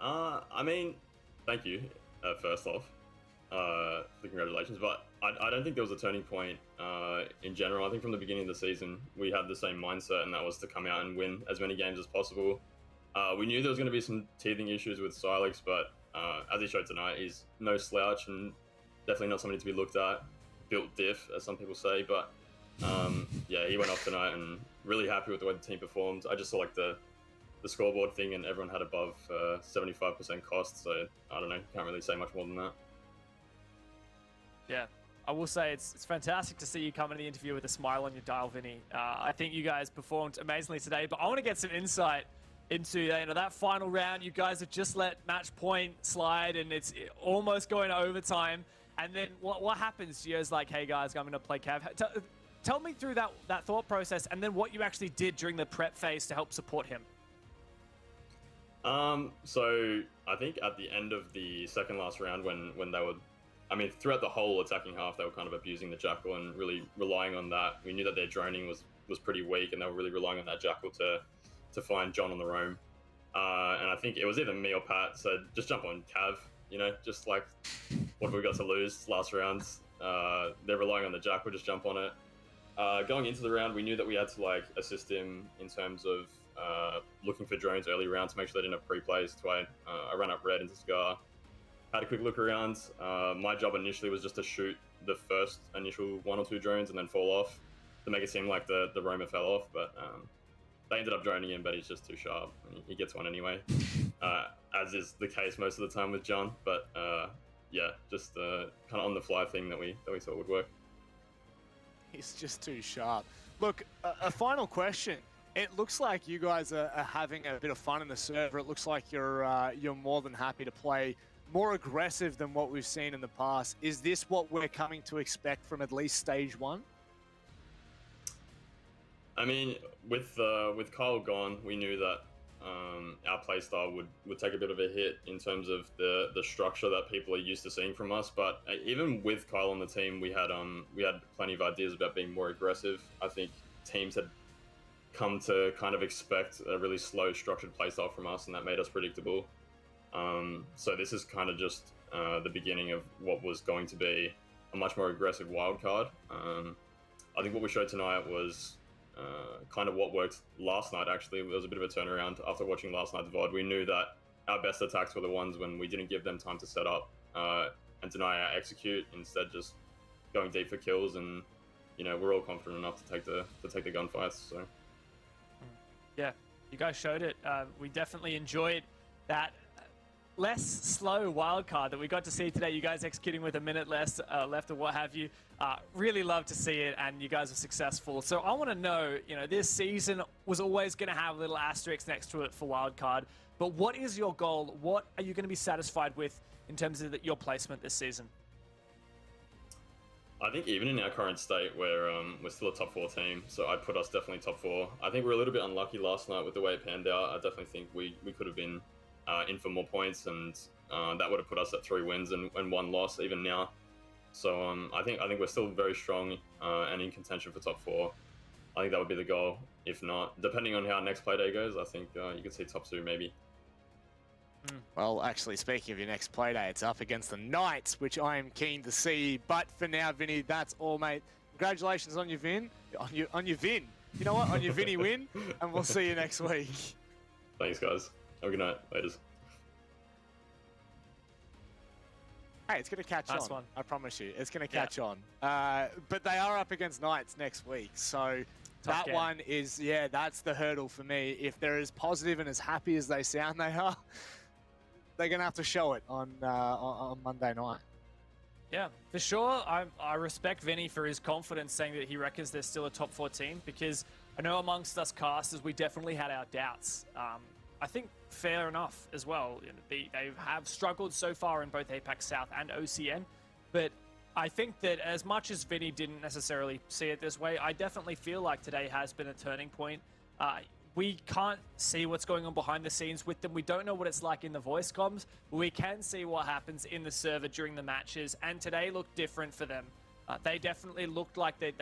I mean, thank you, first off, for the congratulations, but I don't think there was a turning point in general. I think from the beginning of the season, we had the same mindset, and that was to come out and win as many games as possible. We knew there was going to be some teething issues with Silex, but as he showed tonight, he's no slouch and definitely not somebody to be looked at. Built diff, as some people say, but yeah, he went off tonight and really happy with the way the team performed. I just saw like the scoreboard thing, and everyone had above 75% cost, so I don't know, can't really say much more than that. Yeah, I will say it's fantastic to see you come into the interview with a smile on your dial, Vinny. I think you guys performed amazingly today, but I want to get some insight into that final round. You guys have just let match point slide, and it's almost going to overtime. And then what happens? Gio's like, hey guys, I'm going to play Cav. Tell me through that thought process, and then what you actually did during the prep phase to help support him. So I think at the end of the second last round, when they were, I mean, throughout the whole attacking half, they were kind of abusing the Jackal and really relying on that. We knew that their droning was pretty weak, and they were really relying on that Jackal to find John on the roam. And I think it was either me or Pat said, just jump on Cav, just like, what have we got to lose last round? They're relying on the Jackal, just jump on it. Going into the round, we knew that we had to like assist him in terms of looking for drones early round to make sure they didn't have pre-plays. So I ran up red into Scar, had a quick look around. My job initially was just to shoot the first initial 1 or 2 drones and then fall off to make it seem like the roamer fell off, but they ended up droning him, but he's just too sharp. He gets one anyway, as is the case most of the time with John. But yeah, just kind of on the fly thing that we thought would work. He's just too sharp. Look, a final question. It looks like you guys are having a bit of fun in the server. It looks like you're more than happy to play more aggressive than what we've seen in the past. Is this what we're coming to expect from at least stage 1? I mean, with Kyle gone, we knew that our playstyle would take a bit of a hit in terms of the structure that people are used to seeing from us. But even with Kyle on the team, we had plenty of ideas about being more aggressive. I think teams had come to kind of expect a really slow, structured playstyle from us, and that made us predictable. So this is kind of just the beginning of what was going to be a much more aggressive Wildcard. I think what we showed tonight was kind of what worked last night. Actually, it was a bit of a turnaround after watching last night's VOD. We knew that our best attacks were the ones when we didn't give them time to set up and deny our execute, instead just going deep for kills. And we're all confident enough to take the gunfights. So yeah, you guys showed it. We definitely enjoyed that less slow wildcard that we got to see today. You guys executing with a minute less left or what have you. Really love to see it, and you guys are successful. So I want to know, this season was always going to have a little asterisk next to it for wildcard, but what is your goal? What are you going to be satisfied with in terms of your placement this season? I think even in our current state, we're still a top 4 team, so I'd put us definitely top 4. I think we're a little bit unlucky last night with the way it panned out. I definitely think we could have been in for more points, and that would have put us at 3 wins and 1 loss even now. So I think we're still very strong and in contention for top 4. I think that would be the goal. If not, depending on how next Playday goes, I think you could see top 2 maybe. Well, actually, speaking of your next Playday, it's up against the Knights, which I am keen to see. But for now, Vinny, that's all, mate. Congratulations on your Vin. On your Vin. You know what? On your Vinny win, and we'll see you next week. Thanks, guys. Have a good night. Laters. Hey, it's going to catch Nice on. one. I promise you. It's going to catch on. But they are up against Knights next week. So Tough that game. one is, that's the hurdle for me. If they're as positive and as happy as they sound they are, they're going to have to show it on Monday night. Yeah, for sure. I respect Vinny for his confidence saying that he reckons they're still a top 4 team, because I know amongst us casters, we definitely had our doubts. I think fair enough as well. They have struggled so far in both APAC South and OCN, but I think that as much as Vinny didn't necessarily see it this way, I definitely feel like today has been a turning point. We can't see what's going on behind the scenes with them. We don't know what it's like in the voice comms, but we can see what happens in the server during the matches, and today looked different for them. They definitely looked like they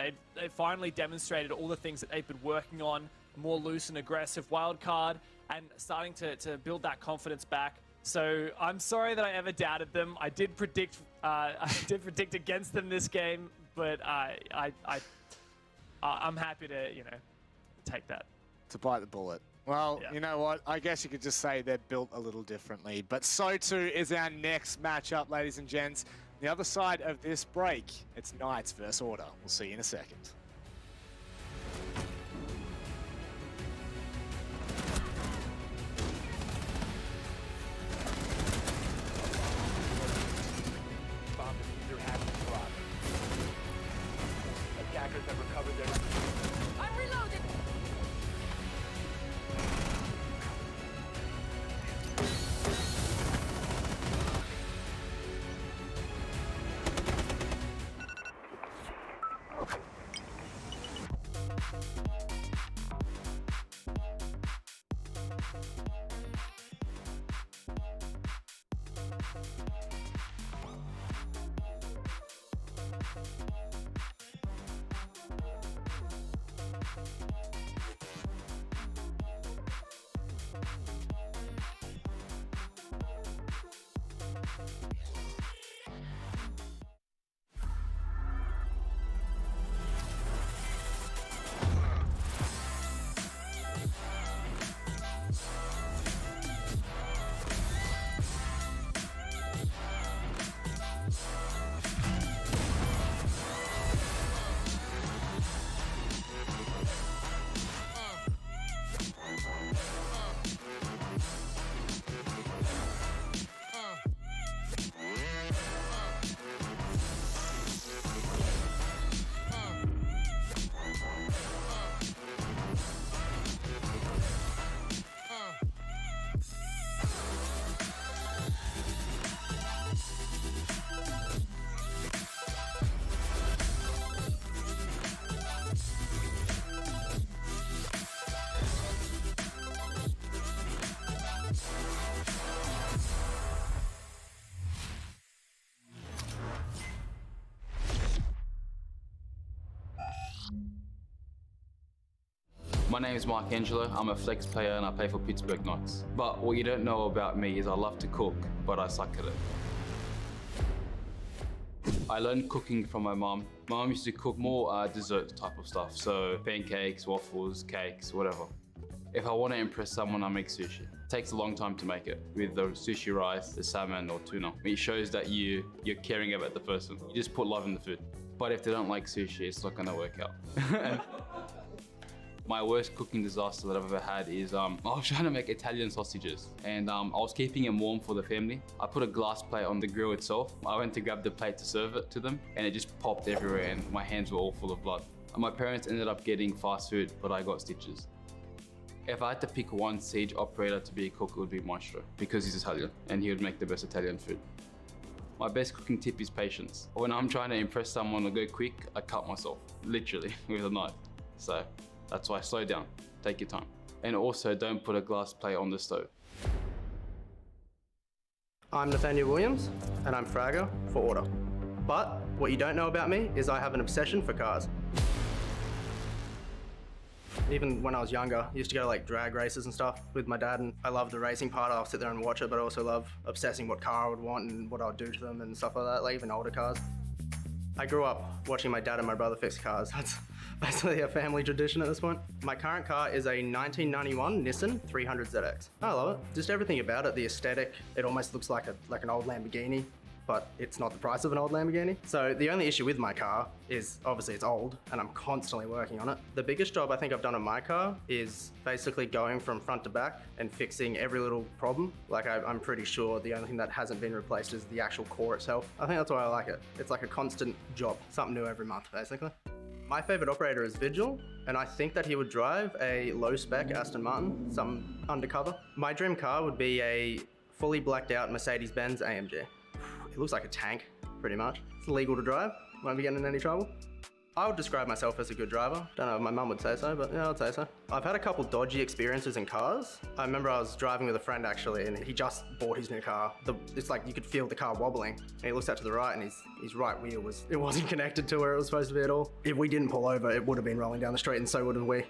finally demonstrated all the things that they've been working on, more loose and aggressive wildcard, and starting to build that confidence back. So I'm sorry that I ever doubted them. I did predict against them this game, but I'm happy to take that. To bite the bullet. Well, Yeah. you know what? I guess you could just say they're built a little differently. But so too is our next matchup, ladies and gents. The other side of this break, it's Knights versus Order. We'll see you in a second. Bomb diffuser has been dropped. Attackers have recovered their... I'm reloaded! My name is Mark Angelo. I'm a flex player and I play for Pittsburgh Knights. But what you don't know about me is I love to cook, but I suck at it. I learned cooking from my mom. My mom used to cook more dessert type of stuff, so pancakes, waffles, cakes, whatever. If I want to impress someone, I make sushi. It takes a long time to make it, with the sushi rice, the salmon or tuna. It shows that you're caring about the person. You just put love in the food. But if they don't like sushi, it's not gonna work out. My worst cooking disaster that I've ever had is I was trying to make Italian sausages and I was keeping them warm for the family. I put a glass plate on the grill itself. I went to grab the plate to serve it to them and it just popped everywhere and my hands were all full of blood. My parents ended up getting fast food, but I got stitches. If I had to pick one Siege operator to be a cook, it would be Maestro because he's Italian and he would make the best Italian food. My best cooking tip is patience. When I'm trying to impress someone or go quick, I cut myself, literally, with a knife. So that's why slow down, take your time. And also don't put a glass plate on the stove. I'm Nathaniel Williams and I'm Fragger for Order. But what you don't know about me is I have an obsession for cars. Even when I was younger, I used to go to like drag races and stuff with my dad, and I love the racing part. I'll sit there and watch it, but I also love obsessing what car I would want and what I would do to them and stuff like that, like even older cars. I grew up watching my dad and my brother fix cars. That's basically a family tradition at this point. My current car is a 1991 Nissan 300ZX. I love it. Just everything about it, the aesthetic. It almost looks like an old Lamborghini, but it's not the price of an old Lamborghini. So the only issue with my car is obviously it's old and I'm constantly working on it. The biggest job I think I've done on my car is basically going from front to back and fixing every little problem. Like I'm pretty sure the only thing that hasn't been replaced is the actual core itself. I think that's why I like it. It's like a constant job, something new every month basically. My favorite operator is Vigil, and I think that he would drive a low spec Aston Martin, some undercover. My dream car would be a fully blacked out Mercedes-Benz AMG. It looks like a tank, pretty much. It's legal to drive, won't be getting in any trouble. I would describe myself as a good driver. Don't know if my mum would say so, but yeah, I'd say so. I've had a couple dodgy experiences in cars. I remember I was driving with a friend actually, and he just bought his new car. It's like you could feel the car wobbling, and he looks out to the right, and his right wheel wasn't connected to where it was supposed to be at all. If we didn't pull over, it would have been rolling down the street, and so would have we.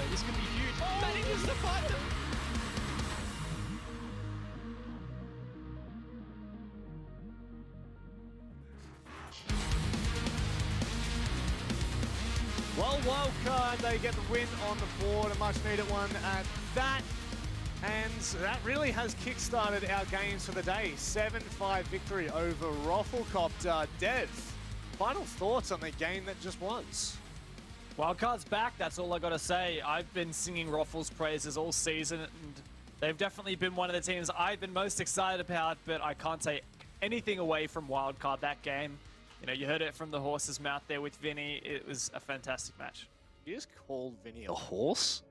This could be huge. Manages to find them. Well, Wildcard, they get the win on the board, a much needed one at that. And that really has kick-started our games for the day. 7-5 victory over ROFLCOPTERGG. Dev, final thoughts on the game that just was? Wildcard's back, that's all I gotta say. I've been singing Roffle's praises all season, and they've definitely been one of the teams I've been most excited about, but I can't take anything away from Wildcard that game. You know, you heard it from the horse's mouth there with Vinny. It was a fantastic match. You just called Vinny a horse?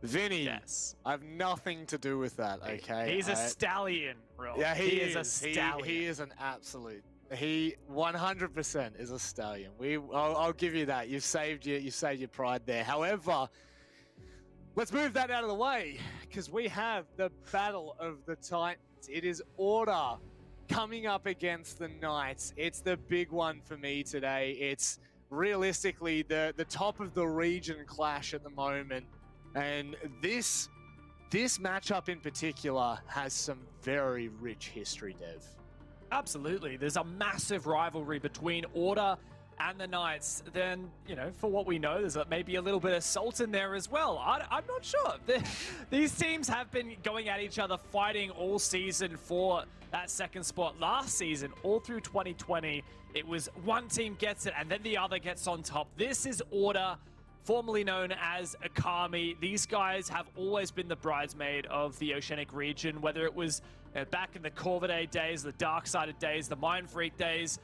Vinny, yes. I have nothing to do with that, okay? He's a stallion, bro. Yeah, he is a stallion. He is an absolute. He 100% is a stallion. I'll give you that. You saved your pride there. However, let's move that out of the way because we have the Battle of the Titans. It is Order coming up against the Knights. It's the big one for me today. It's realistically the top of the region clash at the moment, and this matchup in particular has some very rich history, Dev. Absolutely. There's a massive rivalry between Order and the Knights. Then, you know, for what we know, there's maybe a little bit of salt in there as well. I'm not sure. These teams have been going at each other, fighting all season for that second spot. Last season, all through 2020, it was one team gets it and then the other gets on top. This is Order, formerly known as Akami. These guys have always been the bridesmaid of the Oceanic region, whether it was back in the Corvidae days, the Dark-Sided days, the Mind Freak days.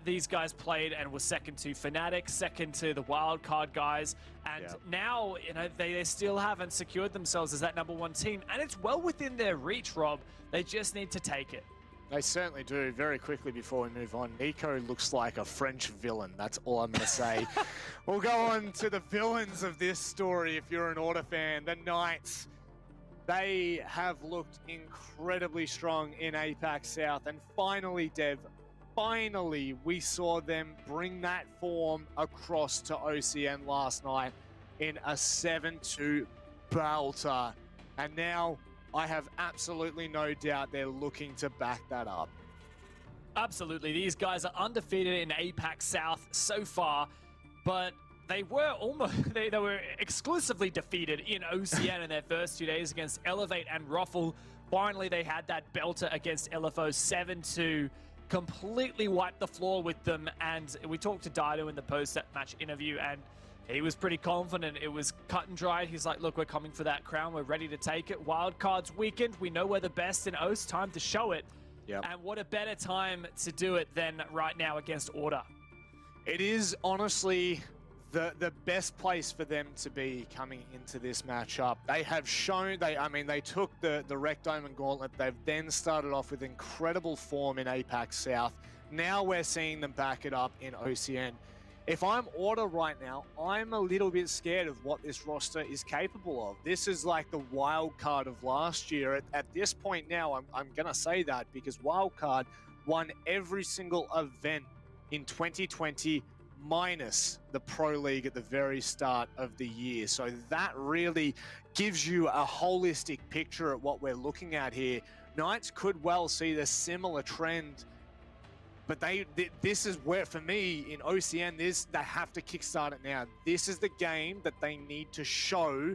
These guys played and were second to Fnatic, second to the Wildcard guys, and now, you know, they still haven't secured themselves as that #1 team, and it's well within their reach, Rob. They just need to take it. They certainly do. Very quickly before we move on, Nico looks like a French villain. That's all I'm going to say. We'll go on to the villains of this story if you're an Order fan. The Knights. They have looked incredibly strong in APAC South. And finally, Dev, finally we saw them bring that form across to OCN last night in a 7-2 belter. And now I have absolutely no doubt they're looking to back that up. Absolutely. These guys are undefeated in APAC South so far, but they were almost they were exclusively defeated in OCN in their first 2 days against Elevate and ROFL. Finally, they had that belter against LFO 7-2, completely wiped the floor with them. And we talked to Dido in the post-match interview, and he was pretty confident. It was cut and dried. He's like, look, we're coming for that crown. We're ready to take it. Wildcard's weakened. We know we're the best in OS. Time to show it. Yep. And what a better time to do it than right now against Order. It is honestly the best place for them to be coming into this matchup. They have shown, they took the Rec Dome and Gauntlet. They've then started off with incredible form in APAC South. Now we're seeing them back it up in OCN. If I'm Order right now, I'm a little bit scared of what this roster is capable of. This is like the wild card of last year. At this point now, I'm going to say that because Wildcard won every single event in 2020 minus the Pro League at the very start of the year. So that really gives you a holistic picture at what we're looking at here. Knights could well see the similar trend, but this is where, for me, in OCN, they have to kickstart it now. This is the game that they need to show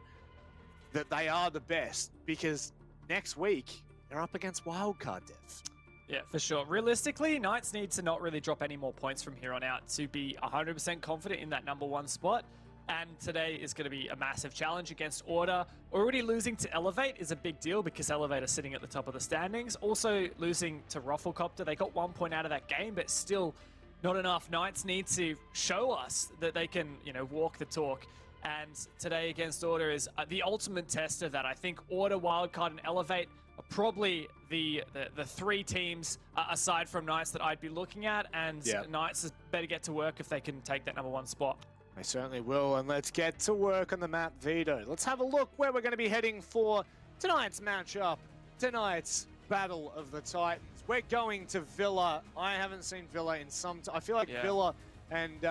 that they are the best, because next week, they're up against Wildcard Dev. Yeah, for sure. Realistically, Knights need to not really drop any more points from here on out to be 100% confident in that #1 spot. And today is going to be a massive challenge against Order. Already losing to Elevate is a big deal because Elevate are sitting at the top of the standings. Also losing to ROFLCOPTERGG. They got 1 point out of that game, but still not enough. Knights need to show us that they can, walk the talk. And today against Order is the ultimate test of that. I think Order, Wildcard, and Elevate are probably the 3 teams aside from Knights that I'd be looking at. And Knights better get to work if they can take that #1 spot. They certainly will, and let's get to work on the map, Vito. Let's have a look where we're going to be heading for tonight's matchup, tonight's Battle of the Titans. We're going to Villa. I haven't seen Villa in some time. I feel like Villa and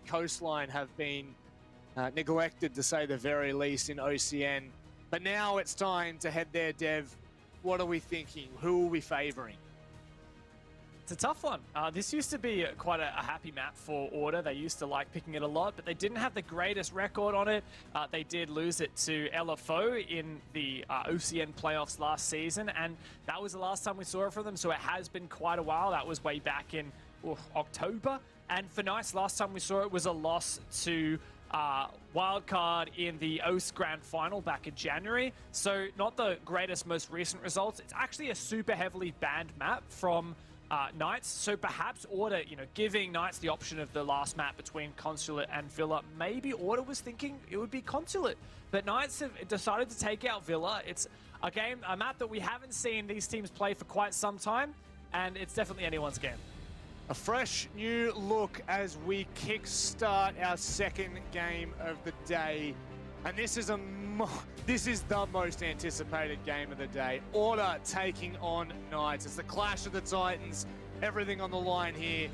Coastline have been neglected, to say the very least, in OCN. But now it's time to head there, Dev. What are we thinking? Who are we favoring? It's a tough one. This used to be quite a happy map for Order. They used to like picking it a lot, but they didn't have the greatest record on it. They did lose it to LFO in the OCN playoffs last season, and that was the last time we saw it from them, so it has been quite a while. That was way back in October. And for Knights, last time we saw it was a loss to Wildcard in the OS Grand Final back in January. So not the greatest, most recent results. It's actually a super heavily banned map from Knights, so perhaps Order, giving Knights the option of the last map between Consulate and Villa. Maybe Order was thinking it would be Consulate, but Knights have decided to take out Villa. It's a map that we haven't seen these teams play for quite some time, and it's definitely anyone's game. A fresh new look as we kickstart our second game of the day. And this is the most anticipated game of the day. Order taking on Knights. It's the clash of the Titans. Everything on the line here.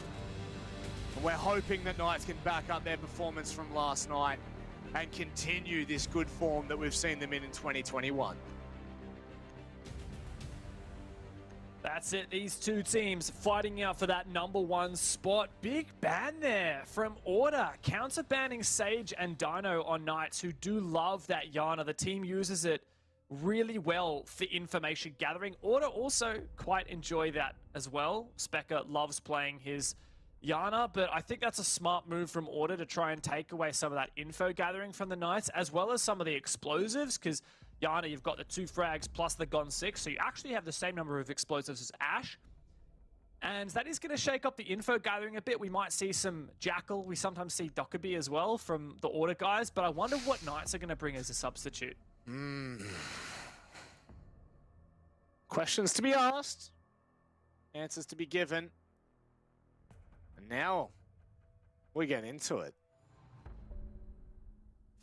And we're hoping that Knights can back up their performance from last night and continue this good form that we've seen them in 2021. That's it. These two teams fighting out for that #1 spot. Big ban there from Order. Counter-banning Sage and Dino on Knights, who do love that Yana. The team uses it really well for information gathering. Order also quite enjoy that as well. Specker loves playing his Yana, but I think that's a smart move from Order to try and take away some of that info gathering from the Knights, as well as some of the explosives, because Yana, you've got the 2 frags plus the Gon 6, so you actually have the same number of explosives as Ash. And that is going to shake up the info gathering a bit. We might see some Jackal. We sometimes see Dockerby as well from the Order guys, but I wonder what Knights are going to bring as a substitute. Questions to be asked, answers to be given. And now we get into it.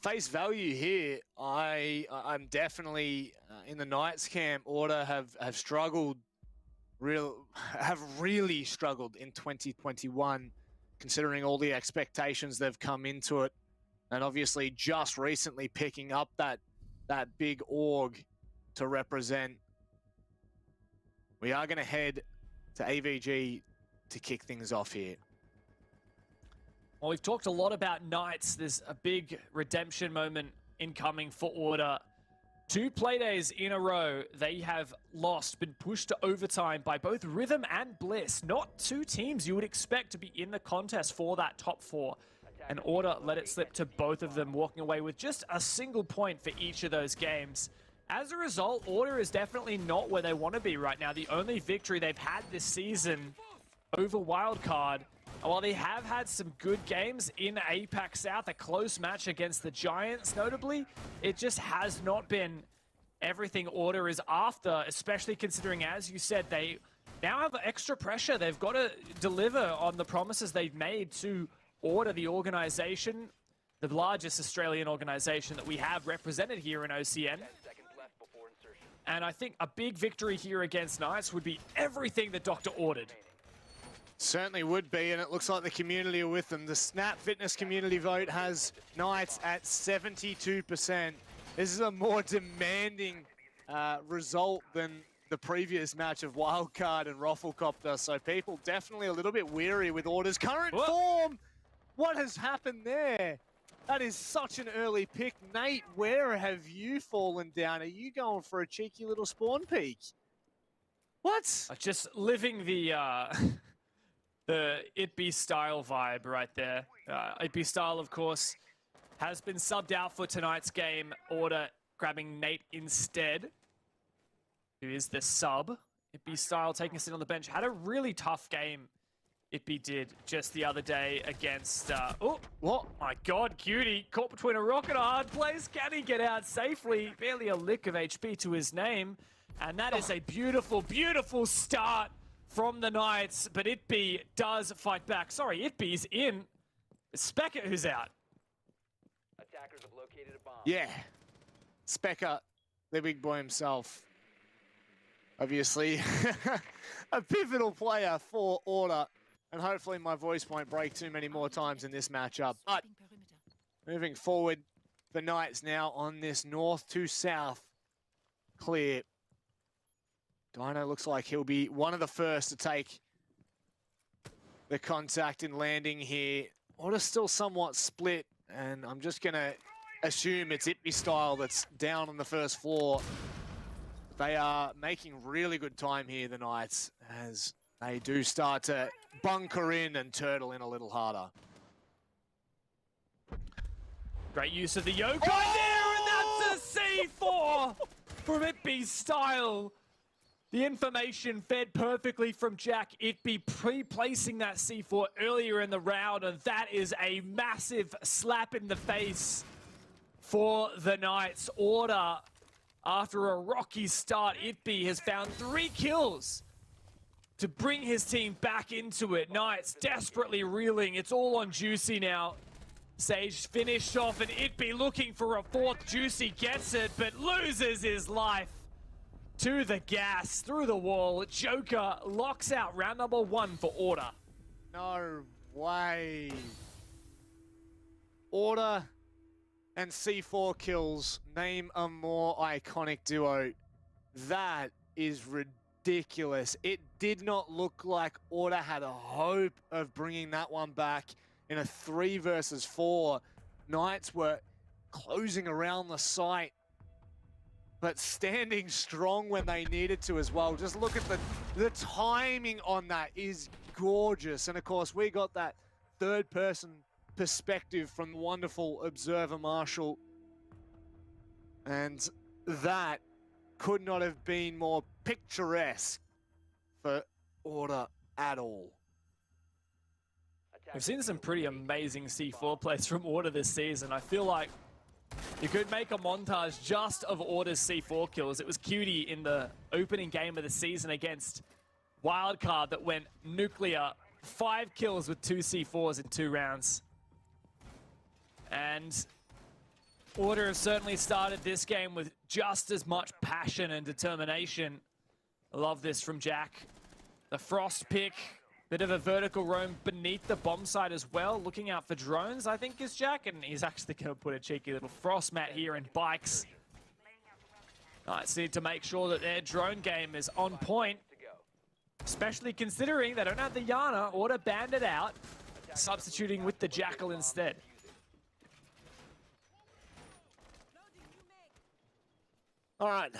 Face value here, I'm definitely in the Knights camp. Order have struggled, really struggled in 2021, considering all the expectations they've come into it, and obviously just recently picking up that big org to represent. We are going to head to AVG to kick things off here. Well, we've talked a lot about Knights. There's a big redemption moment incoming for Order. 2 Playdays in a row, they have lost, been pushed to overtime by both Rhythm and Bliss. Not 2 teams you would expect to be in the contest for that top 4. And Order let it slip to both of them, walking away with just a single point for each of those games. As a result, Order is definitely not where they want to be right now. The only victory they've had this season over Wildcard. And while they have had some good games in APAC South, a close match against the Giants notably, it just has not been everything Order is after, especially considering, as you said, they now have extra pressure. They've got to deliver on the promises they've made to Order, the organization, the largest Australian organization that we have represented here in OCN. And I think a big victory here against Knights would be everything that Dr. ordered. Certainly would be, and it looks like the community are with them. The Snap Fitness community vote has Knights at 72%. This is a more demanding result than the previous match of Wildcard and ROFLCOPTERGG, so people definitely a little bit weary with Order's current form. What has happened there? That is such an early pick. Nate, where have you fallen down? Are you going for a cheeky little spawn peek? What? Just living the It Be Style vibe right there. It Be Style, of course, has been subbed out for tonight's game. Order grabbing Nate instead, who is the sub. It Be Style taking a sit on the bench. Had a really tough game. It Be did just the other day against, oh, what? My God, Cutie caught between a rock and a hard place. Can he get out safely? Barely a lick of HP to his name. And that is a beautiful, beautiful start from the Knights. But It Be does fight back. Sorry, It Be's in. Specker who's out. Attackers have located a bomb. Yeah. Specker, the big boy himself. Obviously, a pivotal player for Order. And hopefully my voice won't break too many more times in this matchup. But moving forward, the Knights now on this north to south clear. Dino looks like he'll be one of the first to take the contact in landing here. Order's still somewhat split, and I'm just going to assume it's It Be Style that's down on the first floor. They are making really good time here, the Knights, as they do start to bunker in and turtle in a little harder. Great use of the yoke right there, and that's a C4 from It Be Style. The information fed perfectly from Jack. It Be pre-placing that C4 earlier in the round, and that is a massive slap in the face for the Knights. Order, after a rocky start, It Be has found 3 kills to bring his team back into it. Knights desperately reeling. It's all on Juicy now. Sage finished off, and It Be looking for a 4th. Juicy gets it, but loses his life to the gas, through the wall. Joker locks out round number 1 for Order. No way. Order and C4 kills. Name a more iconic duo. That is ridiculous. It did not look like Order had a hope of bringing that one back in a 3 versus 4. Knights were closing around the site, but standing strong when they needed to as well. Just look at the timing on that is gorgeous. And of course, we got that 3rd-person perspective from the wonderful Observer Marshall. And that could not have been more picturesque for Order at all. We've seen some pretty amazing C4 plays from Order this season. I feel like you could make a montage just of Order's C4 kills. It was Cutie in the opening game of the season against Wildcard that went nuclear. 5 kills with 2 C4s in 2 rounds. And Order have certainly started this game with just as much passion and determination. I love this from Jack. The Frost pick. Bit of a vertical roam beneath the bomb site as well. Looking out for drones, I think, is Jack. And he's actually going to put a cheeky little frost mat here in bikes. Knights need to make sure that their drone game is on point. Especially considering they don't have the Yana. Order banned it out, substituting with the Jackal instead. All right.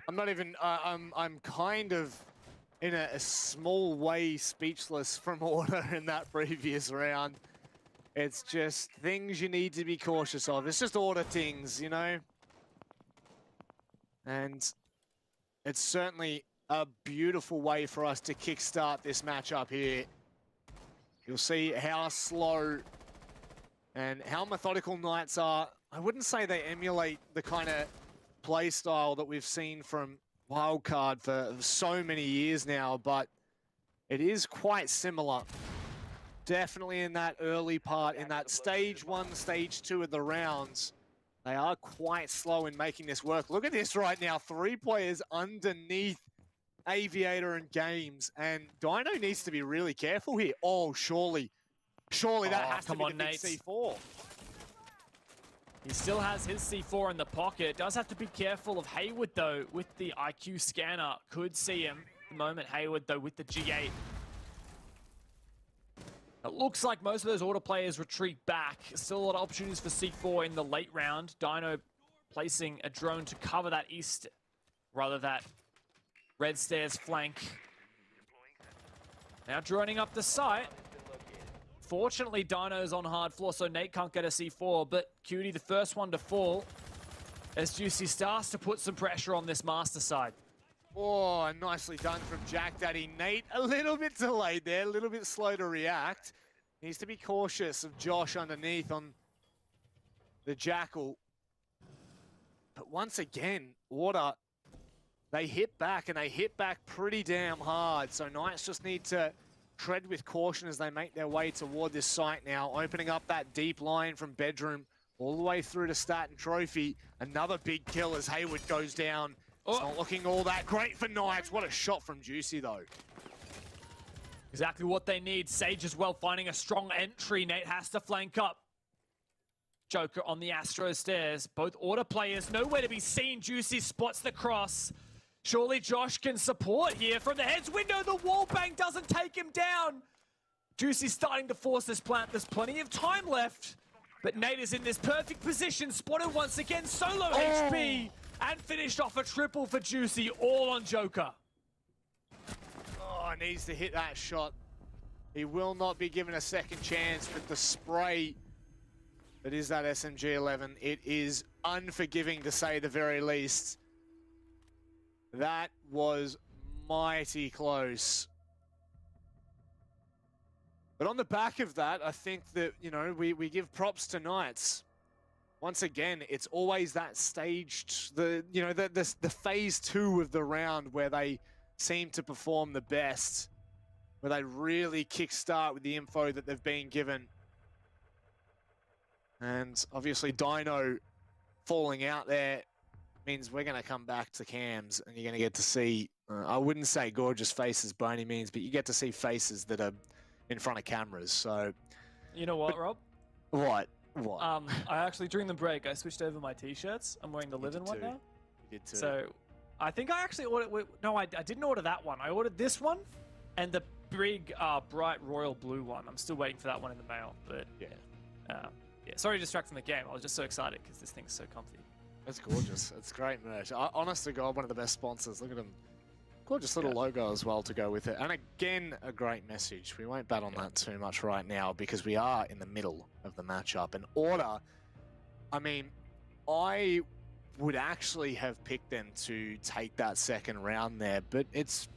I'm not even, I'm kind of in a small way speechless from Order in that previous round. It's just things you need to be cautious of. It's just Order things, you know? And it's certainly a beautiful way for us to kickstart this matchup here. You'll see how slow and how methodical Knights are. I wouldn't say they emulate the kind of play style that we've seen from Wildcard for so many years now, but it is quite similar. Definitely in that early part, in that stage 1, stage 2 of the rounds, they are quite slow in making this work. Look at this right now, 3 players underneath Aviator and Games, and Dino needs to be really careful here. Oh, surely that has to be the big C4. He still has his C4 in the pocket. Does have to be careful of Hayward, though, with the IQ scanner. Could see him at the moment. Hayward, though, with the G8. It looks like most of those Order players retreat back. Still a lot of opportunities for C4 in the late round. Dino placing a drone to cover that east, rather that red stairs flank. Now droning up the site. Fortunately, Dino's on hard floor, so Nate can't get a C4, but Cutie the first one to fall as Juicy starts to put some pressure on this master side. Oh, nicely done from Jack Daddy. Nate a little bit delayed there, a little bit slow to react. Needs to be cautious of Josh underneath on the Jackal. But once again, Order, they hit back, and they hit back pretty damn hard. So Knights just need to tread with caution as they make their way toward this site now, opening up that deep line from Bedroom all the way through to Stat and Trophy. Another big kill as Hayward goes down. It's not looking all that great for Knights. What a shot from Juicy, though. Exactly what they need. Sage as well, finding a strong entry. Nate has to flank up. Joker on the Astro stairs. Both Order players nowhere to be seen. Juicy spots the cross. Surely Josh can support here from the heads window. The wall bang doesn't take him down. Juicy's starting to force this plant. There's plenty of time left. But Nate is in this perfect position. Spotted once again. Solo HP. And finished off a triple for Juicy. All on Joker. Oh, needs to hit that shot. He will not be given a second chance with the spray that is that SMG-11. It is unforgiving to say the very least. That was mighty close. But on the back of that, I think that, you know, we give props to Knights. Once again, it's always that staged, the phase 2 of the round where they seem to perform the best, where they really kickstart with the info that they've been given. And obviously Dino falling out there means we're going to come back to cams and you're going to get to see, I wouldn't say gorgeous faces by any means, but you get to see faces that are in front of cameras. So, you know what, Rob? What? I actually, during the break, I switched over my t-shirts. I'm wearing the Live-In one now. You did too. So I think I actually ordered, no, I didn't order that one. I ordered this one and the big bright royal blue one. I'm still waiting for that one in the mail, but yeah. Sorry to distract from the game. I was just so excited because this thing's so comfy. It's gorgeous. It's great merch. Honest to God, one of the best sponsors. Look at them. Gorgeous little logo as well to go with it. And again, a great message. We won't bat on that too much right now because we are in the middle of the matchup. And Order, I mean, I would actually have picked them to take that second round there, but it's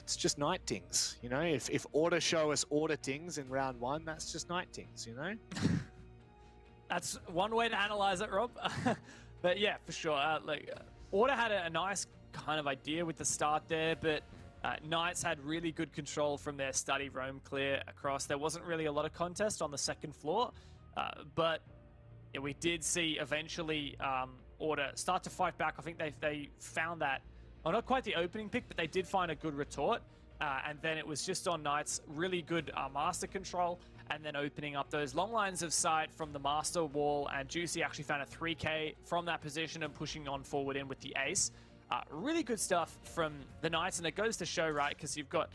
just Night Tings, you know? If Order show us Order Tings in round 1, that's just Night Tings, you know? That's one way to analyze it, Rob. But yeah, for sure. Order had a nice kind of idea with the start there, but Knights had really good control from their study roam clear across. There wasn't really a lot of contest on the second floor, but yeah, we did see eventually Order start to fight back. I think they found that, well, not quite the opening pick, but they did find a good retort, and then it was just on Knights, really good master control, and then opening up those long lines of sight from the master wall, and Juicy actually found a 3K from that position and pushing on forward in with the ace. Really good stuff from the Knights, and it goes to show, right, because you've got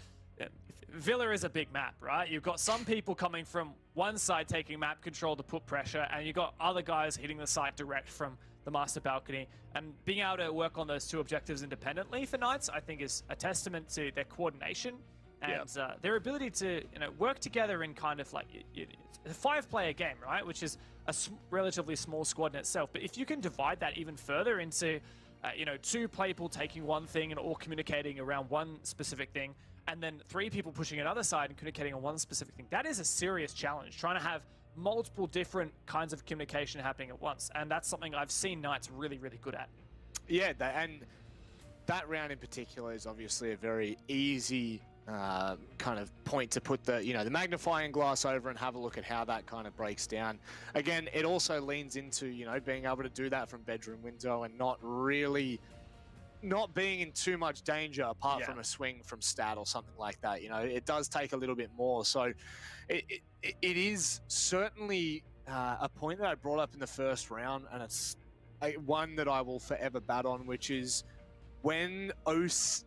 Villa is a big map, right? You've got some people coming from one side taking map control to put pressure, and you've got other guys hitting the site direct from the master balcony. And being able to work on those two objectives independently for Knights, I think, is a testament to their coordination and their ability to work together in kind of like a 5-player game, right? Which is a relatively small squad in itself. But if you can divide that even further into 2 people taking one thing and all communicating around one specific thing, and then 3 people pushing another side and communicating on one specific thing, that is a serious challenge, trying to have multiple different kinds of communication happening at once. And that's something I've seen Knights really, really good at. Yeah, and that round in particular is obviously a very easy kind of point to put the the magnifying glass over and have a look at how that kind of breaks down. Again, it also leans into being able to do that from bedroom window and not being in too much danger apart from a swing from stat or something like that. It does take a little bit more. So it is certainly a point that I brought up in the first round, and it's one that I will forever bat on, which is when Oceanic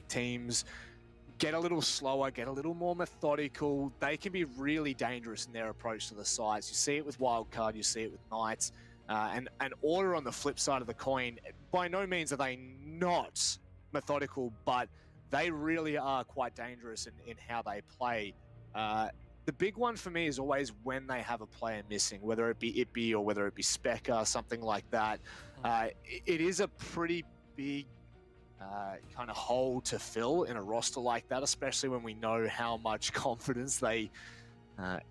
teams get a little slower, get a little more methodical, they can be really dangerous in their approach to the sites. You see it with Wildcard, you see it with Knights, and Order on the flip side of the coin. By no means are they not methodical, but they really are quite dangerous in how they play. The big one for me is always when they have a player missing, whether it be Ippy or whether it be Specca, something like that. It is a pretty big kind of hole to fill in a roster like that, especially when we know how much confidence they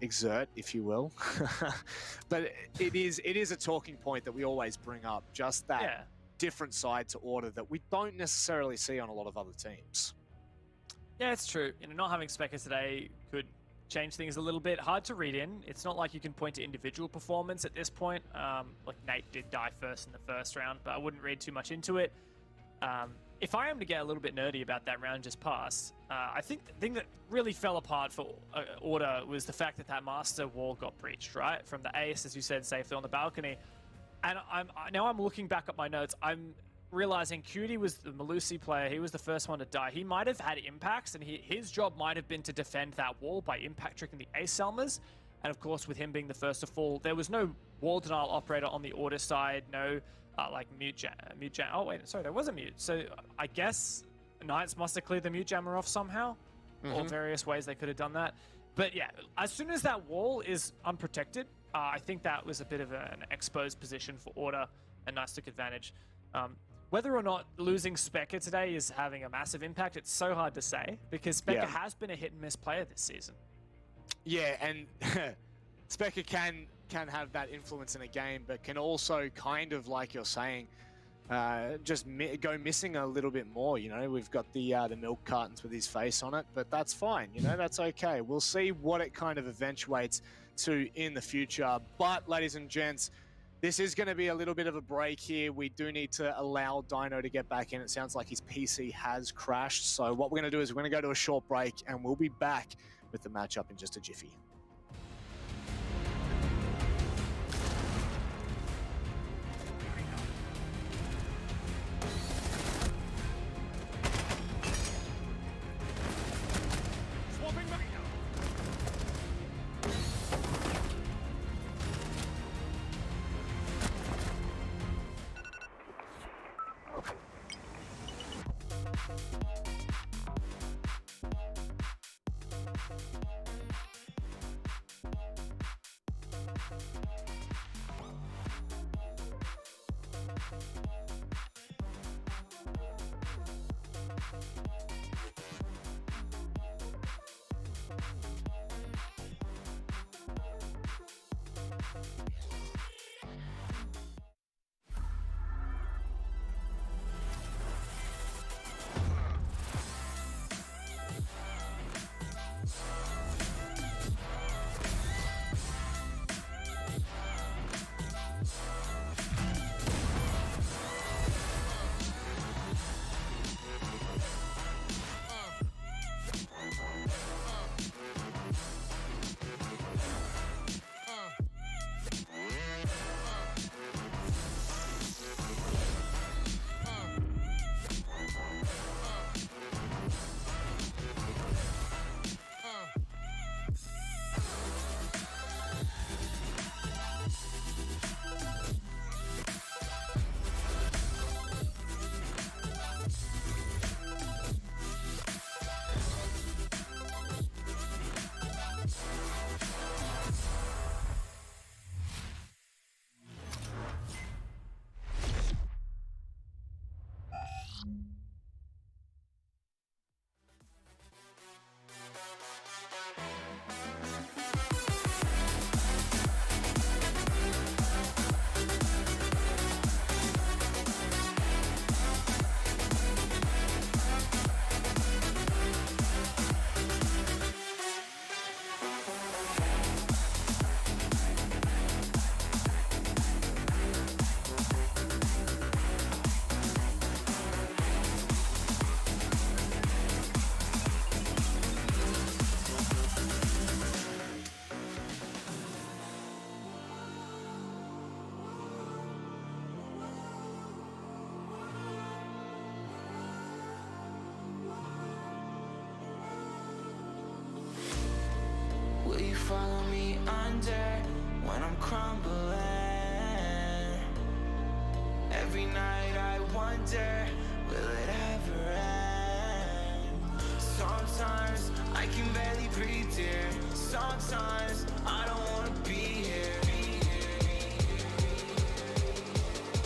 exert, if you will. But it is a talking point that we always bring up, just that different side to Order that we don't necessarily see on a lot of other teams. Yeah, it's true. Not having Specca today could change things a little bit. Hard to read in. It's not like you can point to individual performance at this point. Like Nate did die first in the first round, but I wouldn't read too much into it. If I am to get a little bit nerdy about that round just past, I think the thing that really fell apart for Order was the fact that master wall got breached, right? From the ace, as you said, safely on the balcony. And now I'm looking back at my notes. I'm realizing Cutie was the Malusi player. He was the first one to die. He might have had impacts, and his job might have been to defend that wall by impact tricking the ace Selmas. And of course, with him being the first to fall, there was no wall denial operator on the Order side, no like mute jam. Oh wait, sorry, there was a mute. So I guess Knights must have cleared the mute jammer off somehow, or various ways they could have done that. But yeah, as soon as that wall is unprotected, I think that was a bit of an exposed position for Order, and Knights took advantage. Whether or not losing Specca today is having a massive impact, it's so hard to say, because Specca has been a hit and miss player this season. Yeah, and Specca can have that influence in a game, but can also kind of, like you're saying, just go missing a little bit more. We've got the milk cartons with his face on it, but that's fine. That's okay. We'll see what it kind of eventuates to in the future. But ladies and gents, this is going to be a little bit of a break here. We do need to allow Dino to get back in. It sounds like his PC has crashed. So what we're going to do is we're going to go to a short break, and we'll be back with the matchup in just a jiffy. under when I'm crumbling. Every night I wonder, will it ever end? Sometimes I can barely breathe, dear. Sometimes I don't wanna be here.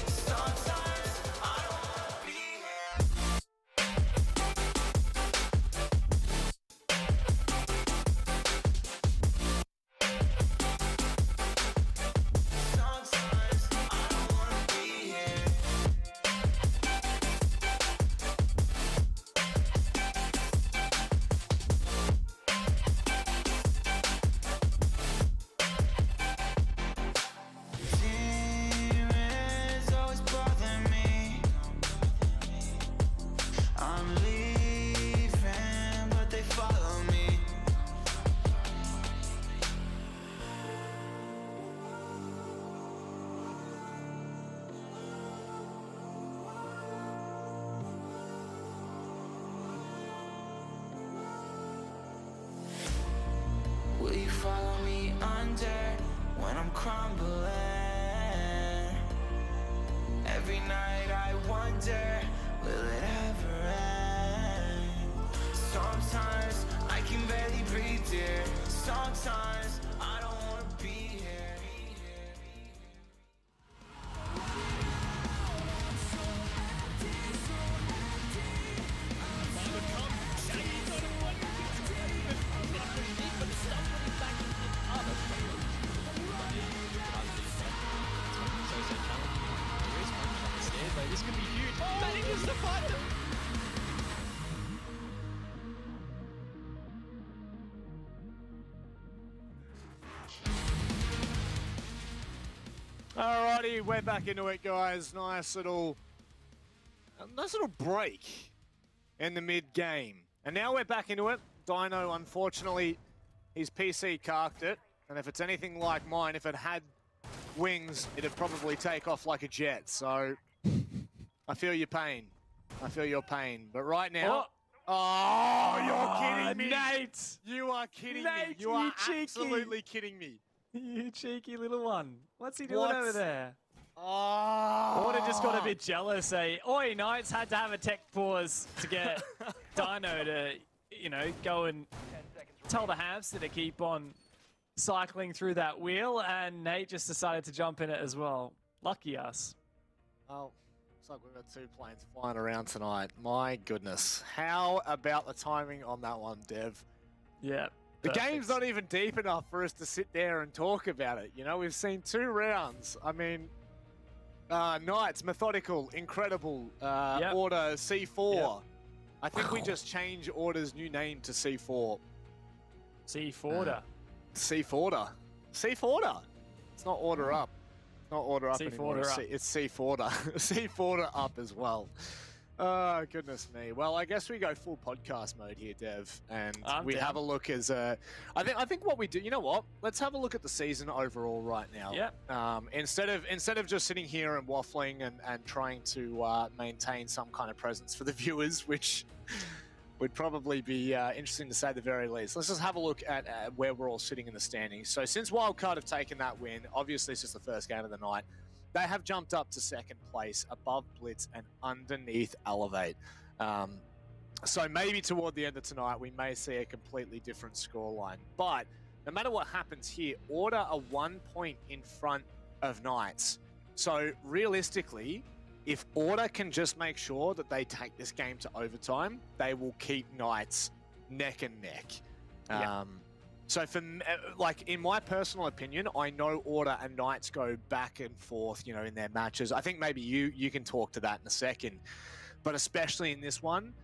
Sometimes I don't wanna be here. Sometimes I don't wanna be here. Demons always bother me. I'm leaving, but they follow me. Will you follow me under when I'm crumbling? Every night I wonder, will it ever end? Sometimes I can barely breathe, dear. Sometimes I don't wanna be here. This could be huge. Manages to find them. Alrighty, we're back into it, guys. Nice little break in the mid-game. And now we're back into it. Dino, unfortunately, his PC carked it. And if it's anything like mine, if it had wings, it'd probably take off like a jet. So I feel your pain. I feel your pain. But right now... Oh, you're kidding me. Nate! You are kidding me. Nate, You are you cheeky. absolutely kidding me. You cheeky little one. What's he doing What? over there? Oh. Order just got a bit jealous, eh? Oi, Knights had to have a tech pause to get Dino to, you know, go and tell the hamster to keep on cycling through that wheel, and Nate just decided to jump in it as well. Lucky us. Oh, looks like we've got 2 planes flying around tonight. My goodness. How about the timing on that one, Dev? Yeah. The perfect. game's not even deep enough for us to sit there and talk about it. You know, we've seen 2 rounds. I mean, Knights, methodical, incredible. Yep. Order C4. Yep. I think we just change Order's new name to C4. C4. C4. C4. It's not Order Up. It's not Order Up anymore. C4 up. It's C4. C4 up as well. Oh, goodness me. Well, I guess we go full podcast mode here, Dev, and we have a look as I think what we do. You know what? Let's have a look at the season overall right now. Yeah. Instead of just sitting here and waffling and trying to maintain some kind of presence for the viewers, which would probably be interesting to say at the very least. Let's just have a look at where we're all sitting in the standings. So since Wildcard have taken that win, obviously it's just the first game of the night. They have jumped up to 2nd place, above Blitz and underneath Elevate. So maybe toward the end of tonight, we may see a completely different scoreline. But no matter what happens here, Order are 1 point in front of Knights. So realistically, if Order can just make sure that they take this game to overtime, they will keep Knights neck and neck. Yeah. So for like in my personal opinion, I know Order and Knights go back and forth, you know, in their matches. I think maybe you can talk to that in a second, but especially in this one,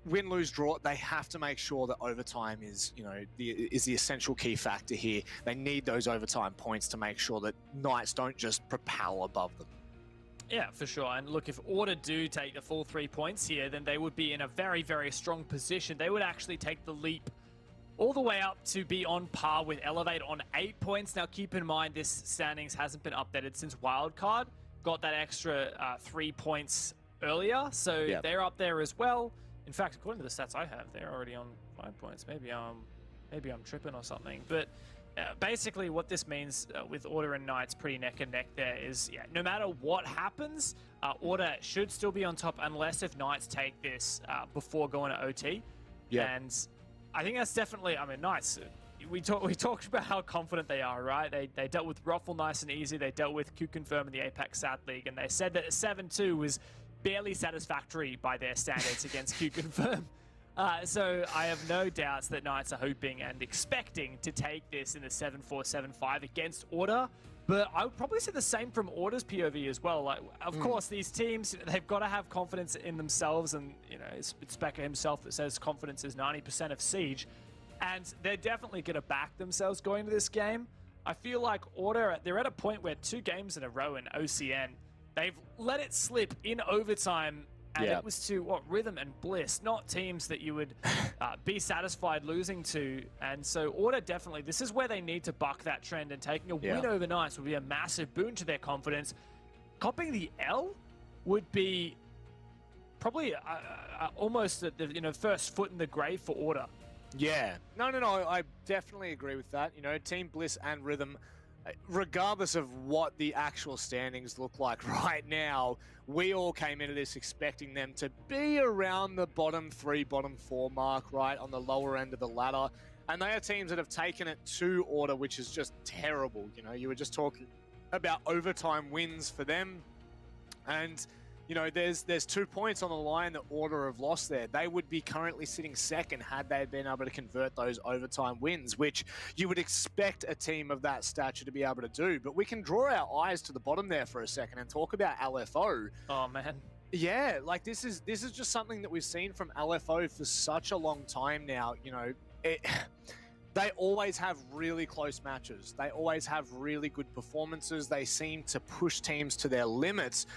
win, lose, draw, they have to make sure that overtime is, you know, the essential key factor here. They need those overtime points to make sure that Knights don't just propel above them. Yeah, for sure. And look, if Order do take the full 3 points here, then they would be in a very, very strong position. They would actually take the leap all the way up to be on par with Elevate on 8 points. Now, keep in mind, this standings hasn't been updated since Wildcard got that extra 3 points earlier. So they're up there as well. In fact, according to the stats I have, they're already on 5 points. Maybe I'm tripping or something. But basically what this means with Order and Knights pretty neck and neck there is, yeah, no matter what happens, Order should still be on top unless if Knights take this before going to OT. Yeah. And I think that's definitely, I mean, Knights, we talked about how confident they are, right? They dealt with Ruffle nice and easy. They dealt with Q-Confirm in the Apex South League, and they said that 7-2 was barely satisfactory by their standards against Q-Confirm. So I have no doubts that Knights are hoping and expecting to take this in the 7-4, 7-5 against Order. But I would probably say the same from Order's POV as well. Like, of course, these teams, they've got to have confidence in themselves. And, you know, it's Becker himself that says confidence is 90% of Siege. And they're definitely going to back themselves going to this game. I feel like Order, they're at a point where 2 games in a row in OCN, they've let it slip in overtime. And it was to, Rhythm and Bliss, not teams that you would be satisfied losing to. And so Order definitely, this is where they need to buck that trend, and taking a win over Knights would be a massive boon to their confidence. Copying the L would be probably almost the first foot in the grave for Order. Yeah. No, I definitely agree with that. You know, Team Bliss and Rhythm, regardless of what the actual standings look like right now, we all came into this expecting them to be around the bottom 3, bottom 4 mark, right, on the lower end of the ladder. And they are teams that have taken it to Order, which is just terrible. You know, you were just talking about overtime wins for them. And, you know, there's 2 points on the line that Order have lost there. They would be currently sitting second had they been able to convert those overtime wins, which you would expect a team of that stature to be able to do. But we can draw our eyes to the bottom there for a second and talk about LFO. Oh, man. Yeah, like this is just something that we've seen from LFO for such a long time now. You know, they always have really close matches. They always have really good performances. They seem to push teams to their limits.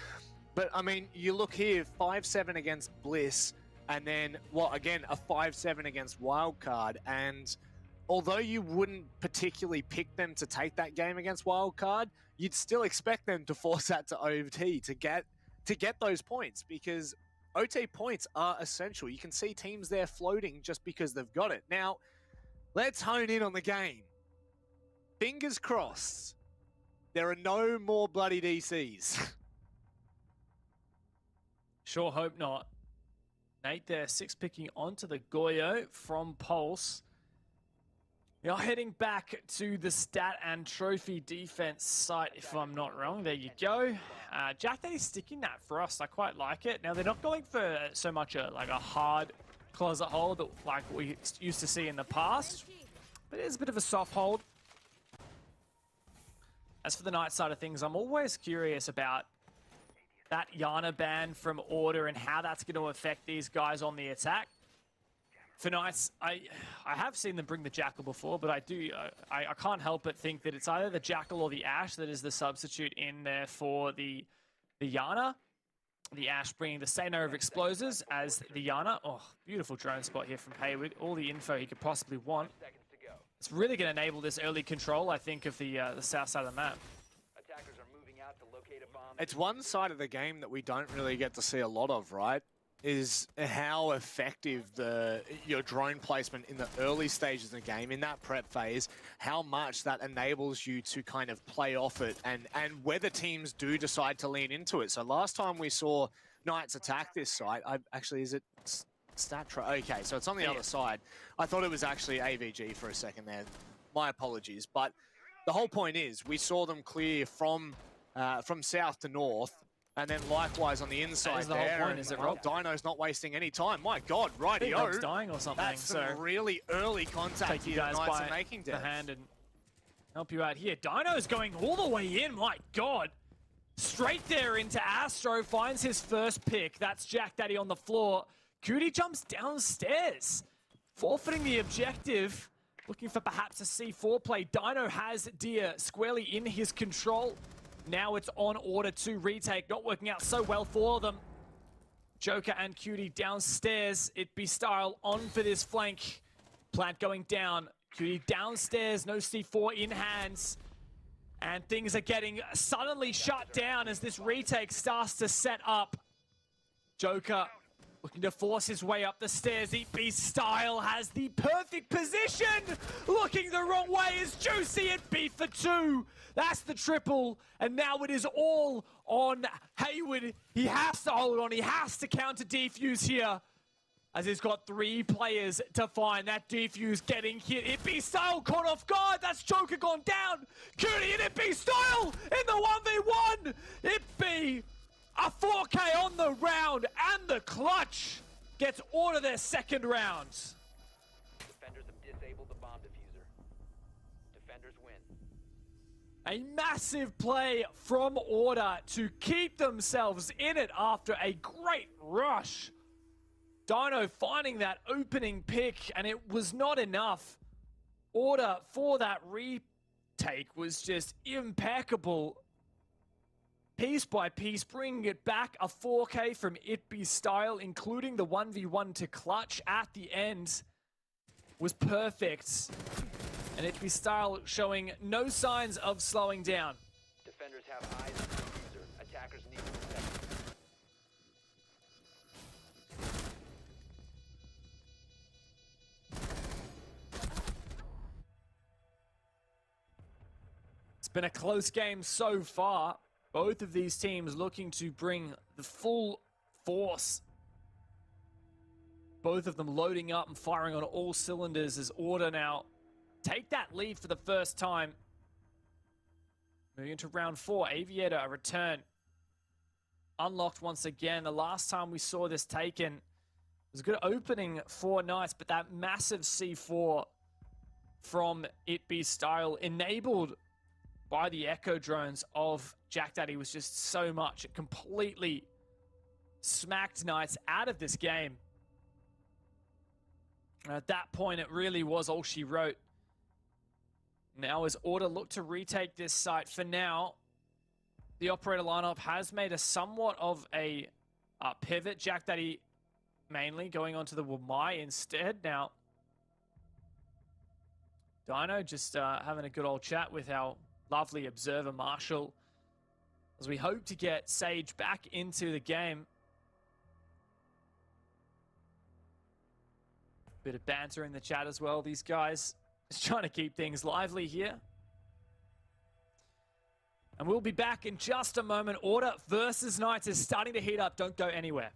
But, I mean, you look here, 5-7 against Bliss, and then, again, a 5-7 against Wildcard. And although you wouldn't particularly pick them to take that game against Wildcard, you'd still expect them to force that to OT to get those points, because OT points are essential. You can see teams there floating just because they've got it. Now, let's hone in on the game. Fingers crossed, there are no more bloody DCs. Sure hope not. Nate there, 6-picking onto the Goyo from Pulse. Now heading back to the stat and trophy defense site, if I'm not wrong. There you go. Jack Daddy's sticking that for us. I quite like it. Now they're not going for so much a hard closet hold that like we used to see in the past, but it is a bit of a soft hold. As for the Knight side of things, I'm always curious about that Yana ban from Order and how that's going to affect these guys on the attack. For Knights, I have seen them bring the Jackal before, but I can't help but think that it's either the Jackal or the Ash that is the substitute in there for the Yana. The Ash bringing the same number of explosives as the Yana. Oh, beautiful drone spot here from Hayward. All the info he could possibly want. It's really going to enable this early control, I think, of the south side of the map. It's one side of the game that we don't really get to see a lot of, right? Is how effective your drone placement in the early stages of the game, in that prep phase, how much that enables you to kind of play off it, and whether teams do decide to lean into it. So last time we saw Knights attack this site, is it Statra? Okay, so it's on the other side. I thought it was actually AVG for a second there. My apologies. But the whole point is we saw them clear from south to north, and then likewise on the inside the there. Whole point, is it, Rob? Dino's not wasting any time. My God, rightio. Dog's dying or something. That's some really early contact take you here. guys Knights by are making the death. hand and help you out here. Dino's going all the way in. My God. Straight there into Astro. Finds his first pick. That's Jack Daddy on the floor. Cootie jumps downstairs. Forfeiting the objective. Looking for perhaps a C4 play. Dino has Deer squarely in his control. Now it's on Order to retake. Not working out so well for them. Joker and Cutie downstairs. It be Style on for this flank. Plant going down. Cutie downstairs. No C4 in hands. And things are getting suddenly shut down as this retake starts to set up. Joker Looking to force his way up the stairs. Eat Beast Style has the perfect position. Looking the wrong way is Juicy and Beef for 2. That's the triple. And now it is all on Hayward. He has to hold on. He has to counter defuse here, as he's got 3 players to find. That defuse getting hit. It Beast Style caught off guard. That's Joker gone down. Cutie and It Beast Style in the 1v1. It Be a 4K on the round, and the clutch gets order their second round. Defenders have disabled the bomb diffuser. Defenders win. A massive play from Order to keep themselves in it after a great rush. Dino finding that opening pick, and it was not enough. Order for that retake was just impeccable. Piece by piece, bringing it back. A 4K from It Be Style, including the 1v1 to clutch at the end, was perfect. And It Be Style showing no signs of slowing down. Defenders have eyes on the diffuser. Attackers need to protect. It's been a close game so far. Both of these teams looking to bring the full force. Both of them loading up and firing on all cylinders as Order now take that lead for the first time. Moving into round 4, Aviator, a return. Unlocked once again. The last time we saw this taken, it was a good opening for Knights, but that massive C4 from It Be Style, enabled by the echo drones of Jack Daddy, was just so much. It completely smacked Knights out of this game. And at that point, it really was all she wrote. Now as Order look to retake this site, for now, the operator lineup has made a somewhat of a pivot. Jack Daddy mainly going on to the Wamai instead. Now, Dino just having a good old chat with our lovely observer Marshall, as we hope to get Sage back into the game. Bit of banter in the chat as well. These guys just trying to keep things lively here. And we'll be back in just a moment. Order versus Knights is starting to heat up. Don't go anywhere.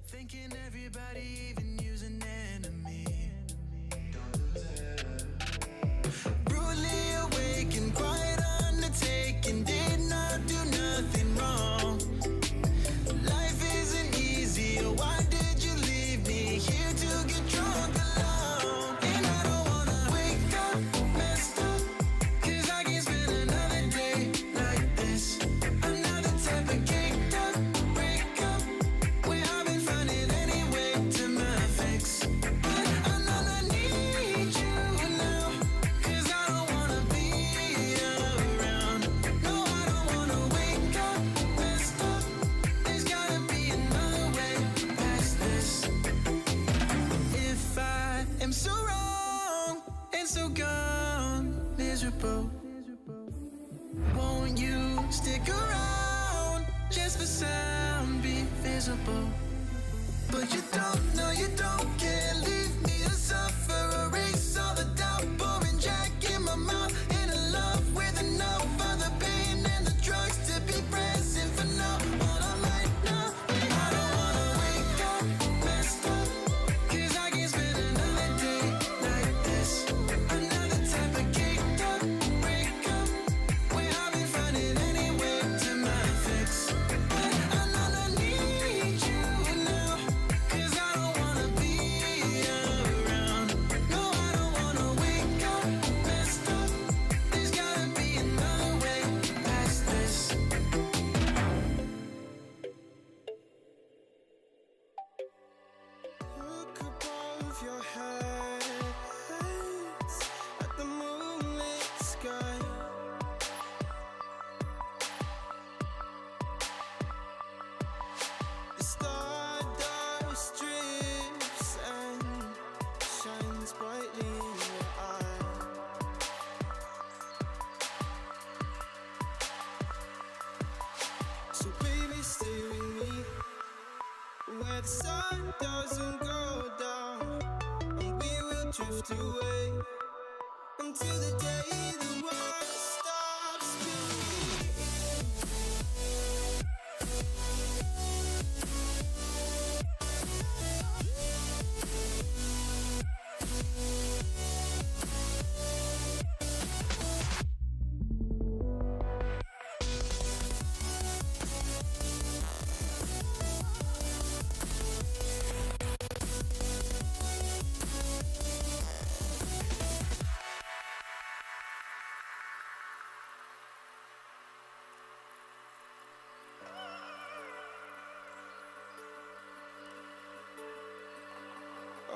Thinking everybody, even use an enemy. Brutally awakened, quite undertaken, did not do nothing wrong. Life isn't easy, why did you leave me here to get drunk alone? And I don't wanna wake up messed up, 'cause I can't spend another day like this. I'm not the type of caked up break up, where I've been finding any way to my so gone, miserable. Won't you stick around just for some be visible? But you don't, no, you don't care. Leave me to suffer, erase all the doubt. Pouring Jack in my mouth, in a love with enough of the pain and the drugs to be present for now. All I might know, I don't wanna wake up messed up, 'cause I can't spend another day like this. Another type of caked up breakup, where I've been finding any way to my fix. But I know I need you now, 'cause I don't wanna be around. No, I don't wanna wake up messed up. There's gotta be another way past this. Look above your heads at the moonlit sky. The stardust drifts and shines brightly in your eye. So baby, stay with me where the sun doesn't go down, and we will drift away until the day the world stops spinning.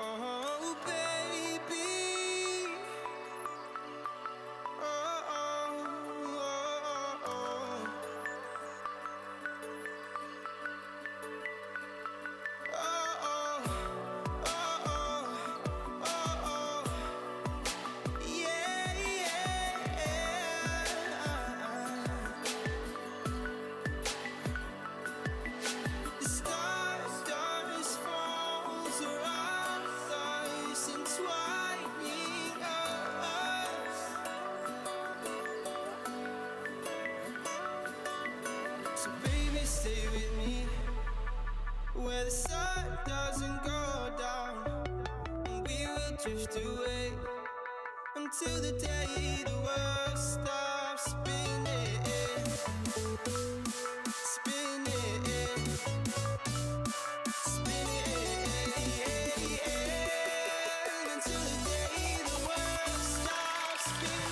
Oh, baby. Oh, oh, oh, oh. Oh, oh, oh, oh, oh. Yeah, yeah. The stardust falls around us, entwining us. So baby, stay with me where the sun doesn't go down, and we will drift away until the day the world stops spinning, spinning, spinning, until the day the world stops spinning.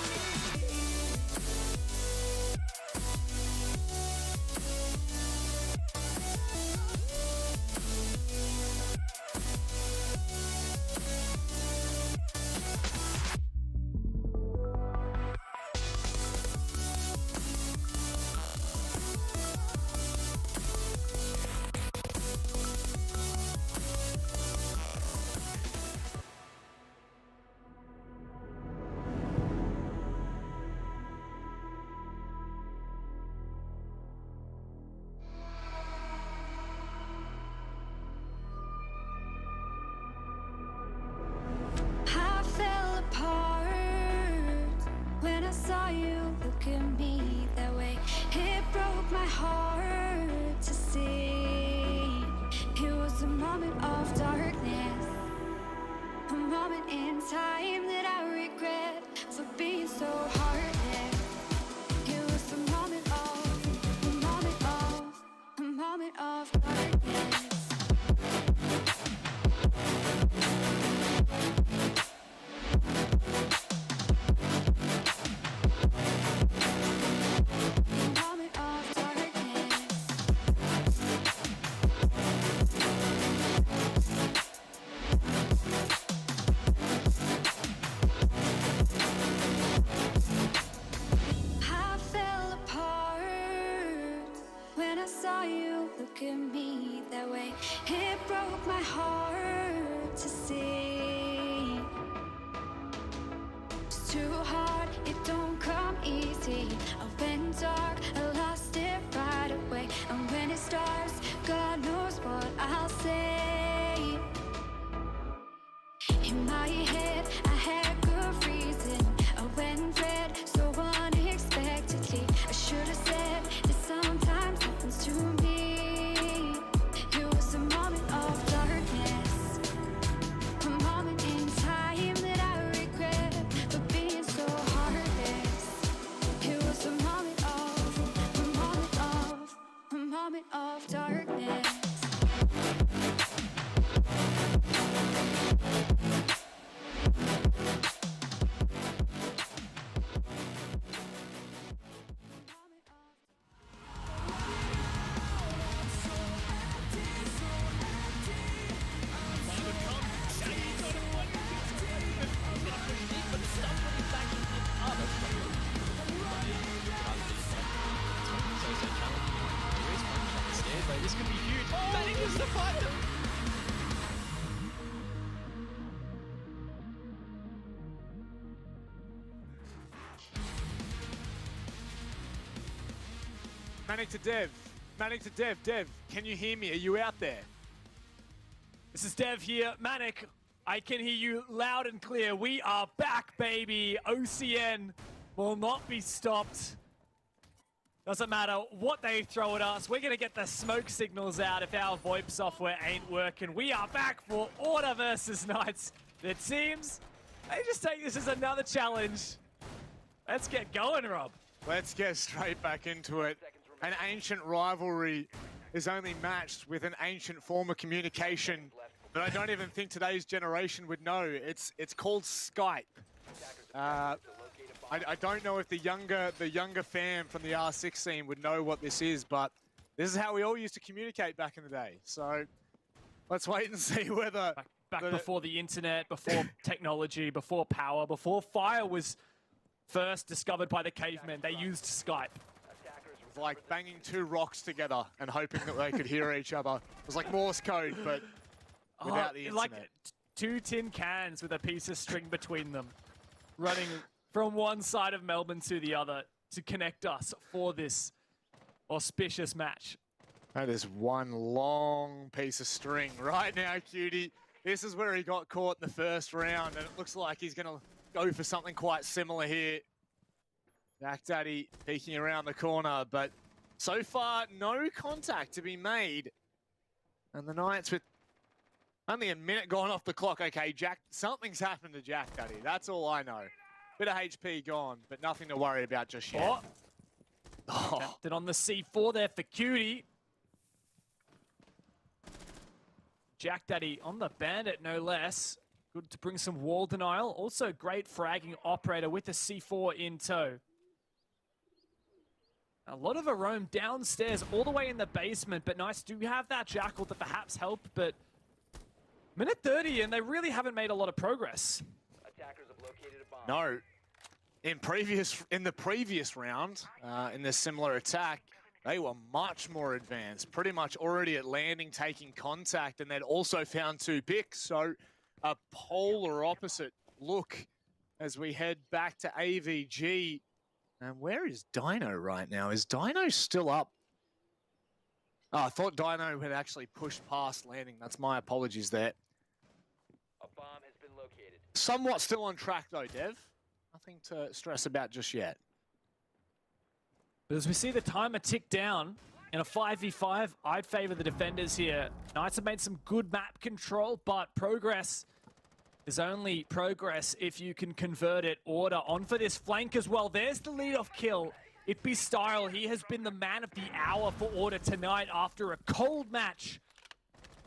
I fell apart when I saw you look at me that way. It broke my heart to see. It was a moment of darkness, a moment in time that I regret for being so heartless. It was a moment of darkness. Moment of darkness. I fell apart when I saw you look at me it's too hard, it don't come easy. I went dark, I lost it right away. And when it starts, God knows what I'll say. In my head, I had good reason. I went red so unexpectedly. I should have said that sometimes happens to me. It was a moment of darkness, a moment in time that I regret for being so heartless. It was a moment of darkness. This could be huge. Manages to find them. Manic to Dev. Manic to Dev. Dev, can you hear me? Are you out there? This is Dev here. Manic, I can hear you loud and clear. We are back, baby. OCN will not be stopped. Doesn't matter what they throw at us. We're going to get the smoke signals out if our VoIP software ain't working. We are back for Order versus Knights. The teams, they just take this as another challenge. Let's get going, Rob. Let's get straight back into it. An ancient rivalry is only matched with an ancient form of communication that I don't even think today's generation would know. It's called Skype. I don't know if the younger fan from the R6 scene would know what this is, but this is how we all used to communicate back in the day. So let's wait and see whether... Back before the internet, before technology, before power, before fire was first discovered by the cavemen, they used Skype. It was like banging two rocks together and hoping that they could hear each other. It was like Morse code, but without the internet. Like two tin cans with a piece of string between them, running from one side of Melbourne to the other to connect us for this auspicious match. That is one long piece of string right now, Cutie. This is where he got caught in the first round, and it looks like he's going to go for something quite similar here. Jack Daddy peeking around the corner, but so far, no contact to be made. And the Knights with only a minute gone off the clock. Okay, Jack, something's happened to Jack Daddy. That's all I know. Bit of HP gone, but nothing to worry about just yet. Captain on the C4 there for Cutie. Jack Daddy on the Bandit, no less. Good to bring some wall denial. Also great fragging operator with the C4 in tow. A lot of a roam downstairs, all the way in the basement, but Knights do have that Jackal to perhaps help, but minute 30 and they really haven't made a lot of progress. Attackers have located a bomb. No. In the previous round, in this similar attack, they were much more advanced, pretty much already at landing, taking contact, and they'd also found two picks. So a polar opposite look as we head back to AVG. And where is Dino right now? Is Dino still up? Oh, I thought Dino had actually pushed past landing. That's my apologies there. A bomb has been located. Somewhat still on track though, Dev. Nothing to stress about just yet. But as we see the timer tick down in a 5v5, I'd favor the defenders here. Knights have made some good map control, but progress is only progress if you can convert it. Order on for this flank as well. There's the lead-off kill. It be Style. He has been the man of the hour for Order tonight after a cold match